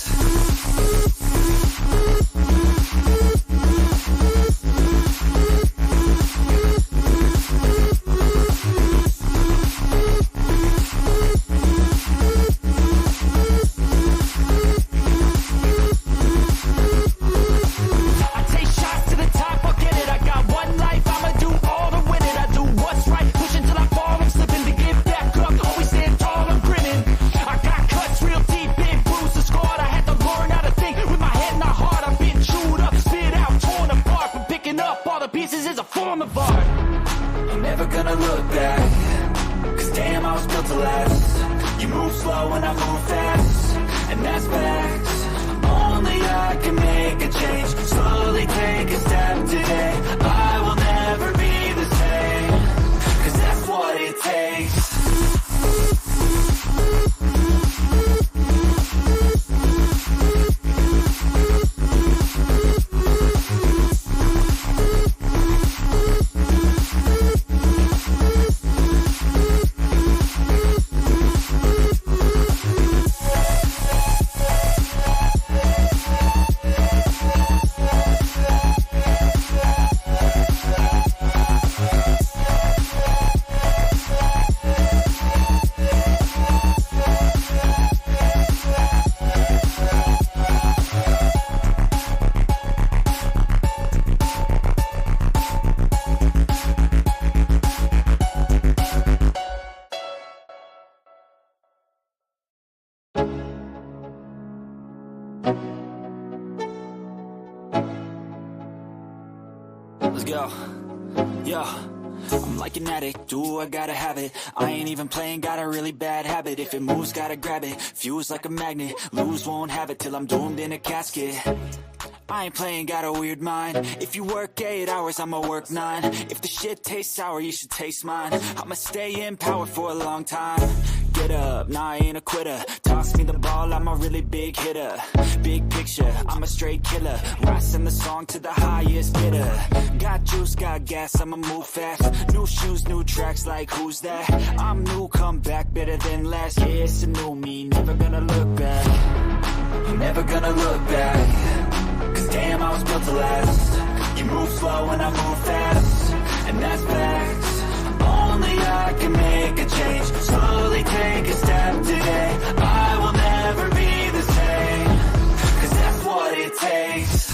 Let's go. Yo. I'm like an addict, do I gotta have it. I ain't even playing, got a really bad habit. If it moves, gotta grab it. Fuse like a magnet, lose, won't have it till I'm doomed in a casket. I ain't playing, got a weird mind. If you work 8 hours, I'ma work 9. If the shit tastes sour, you should taste mine. I'ma stay in power for a long time. Get up, nah, I ain't a quitter. Toss me the ball, I'm a really big hitter. Big picture, I'm a straight killer. Rising the song to the highest bidder. Got juice, got gas, I'ma move fast. New shoes, new tracks, like who's that? I'm new, come back, better than last. Yeah, it's a new me, never gonna look back. Never gonna look back. Cause damn, I was built to last. You move slow and I move fast, and that's facts. Only I can make a change. Slowly take a step today. I will never be the same. Cause that's what it takes.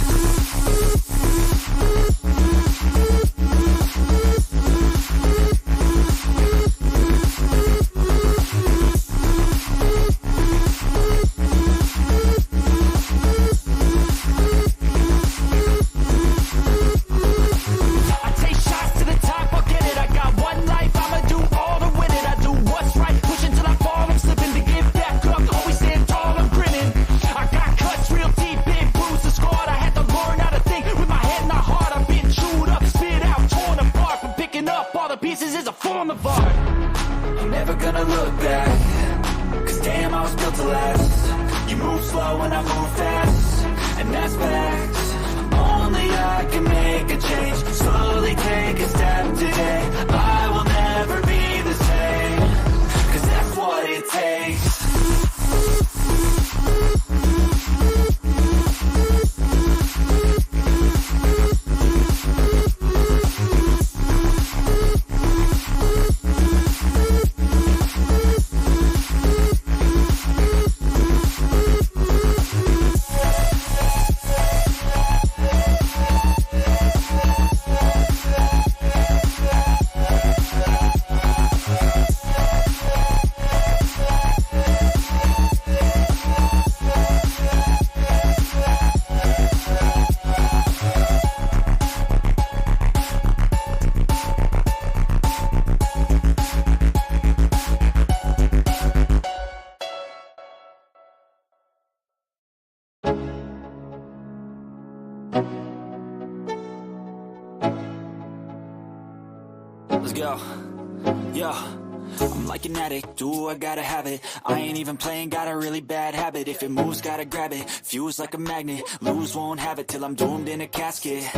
I'm like an addict, ooh, I gotta have it. I ain't even playing, got a really bad habit. If it moves, gotta grab it. Fuse like a magnet, lose, won't have it till I'm doomed in a casket.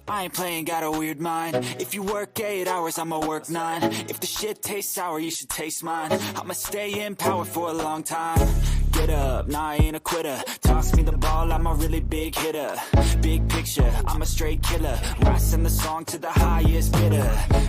I ain't playing, got a weird mind. If you work 8 hours, I'ma work 9. If the shit tastes sour, you should taste mine. I'ma stay in power for a long time. Get up, nah, I ain't a quitter. Toss me the ball, I'm a really big hitter. Big picture, I'm a straight killer. Rising the song to the highest bidder.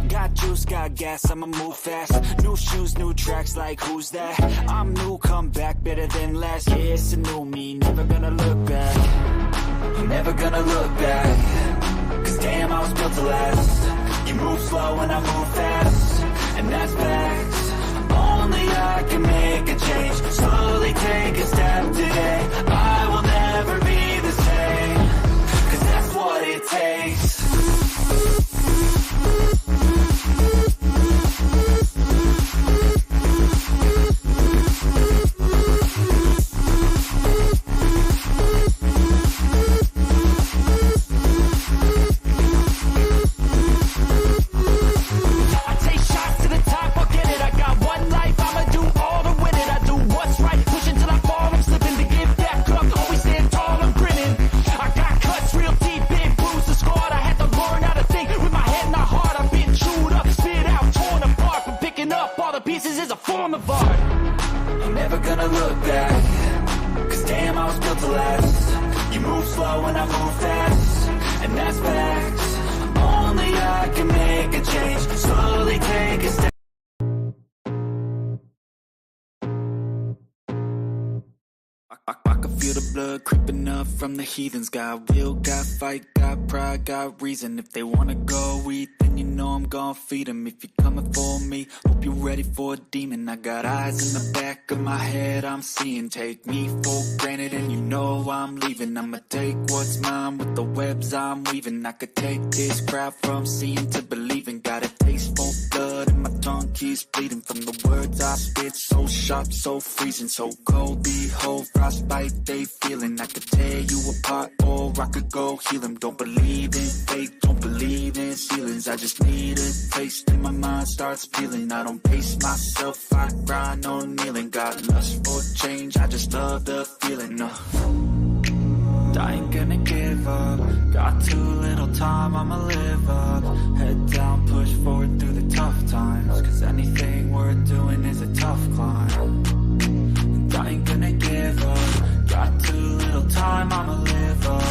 Got juice, got gas, I'ma move fast. New shoes, new tracks, like who's that? I'm new, come back, better than last. Yeah, it's a new me, never gonna look back. Never gonna look back. Cause damn, I was built to last. You move slow and I move fast, and that's facts. Only I can make a change. Slowly take a step today. I will never be the same. Cause that's what it takes. Pieces is a form of art. I'm never gonna look back. Cause damn, I was built to last. You move slow and I move fast, and that's facts. Only I can make a change. Slowly take a step. I can feel the blood creeping up from the heathens. Got will, got fight, got pride, got reason. If they wanna go eat, then you know I'm gon' feed them. If you're coming for me, hope you're ready for a demon. I got eyes in the back of my head, I'm seeing. Take me for granted and you know I'm leaving. I'ma take what's mine with the webs I'm weaving. I could take this crowd from seeing to believing. Got a taste for blood and my tongue keeps bleeding. From the words I spit, so sharp, so freezing. So cold, behold, frostbite they feeling. I could tear you apart or I could go heal them. Don't believe in fate, don't believe in ceilings. I just need a taste and my mind starts peeling. I don't pace myself, I grind on kneeling. Got lust for change, I just love the feeling. I ain't gonna give up. Got too little time, I'ma live up. Head down, push forward through the tough times. Cause anything worth doing is a tough climb. I ain't gonna give up. Got too little time, I'ma live up.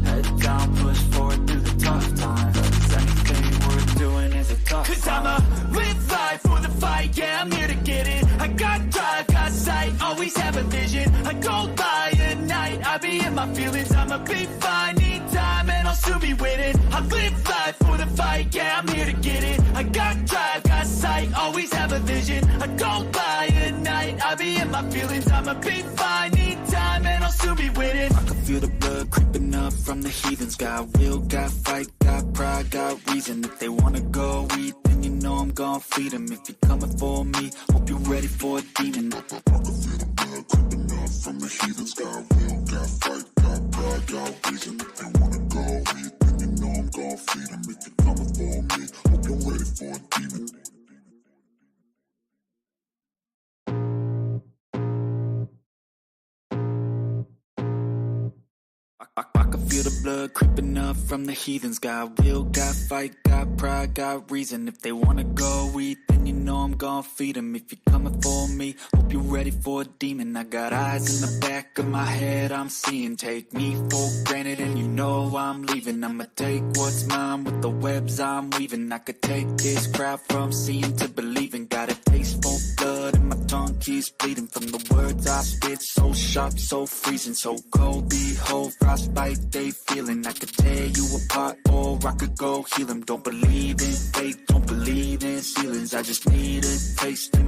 Head down, push forward through the tough times. Cause anything worth doing is a tough climb. Cause I'ma live life for the fight, yeah, I'm here to get it. I got drive, got sight, always have a vision. I go by at night, I be in my feelings. I'ma be fine, need time, and I'll soon be winning. I live life for the fight, yeah, I'm here to get it. I got drive, got sight, always have a vision. I go by at night, I be in my feelings. I'ma be fine, need time, and I'll soon be winning. I can feel the blood creeping up from the heathens. Got will, got fight, got pride, got reason. If they wanna go eat, then you know I'm gon' feed them. If you're coming for me, hope you're ready for a demon. I can feel the blood creeping up from the heathens. Got will, got fight, got pride, got reason. If they wanna go eat, then you know I'm gon' feed them. If you're coming for me, hope you're ready for a demon. I can feel the blood creeping up from the heathens. Got will, got fight, got pride, got reason. If they wanna go eat, then you know I'm gon' feed them. If you're coming for me, hope you're ready for a demon. I got eyes in the back of my head, I'm seeing. Take me for granted and you know I'm leaving. I'ma take what's mine with the webs I'm weaving. I could take this crowd from seeing to believing. Got a taste for blood and my tongue keeps bleeding. From the words I spit, so sharp, so freezing. So cold, behold, frostbite they feeling. I could tear you apart or I could go heal them. Don't believe in fate, don't believe in ceilings. I just need a taste.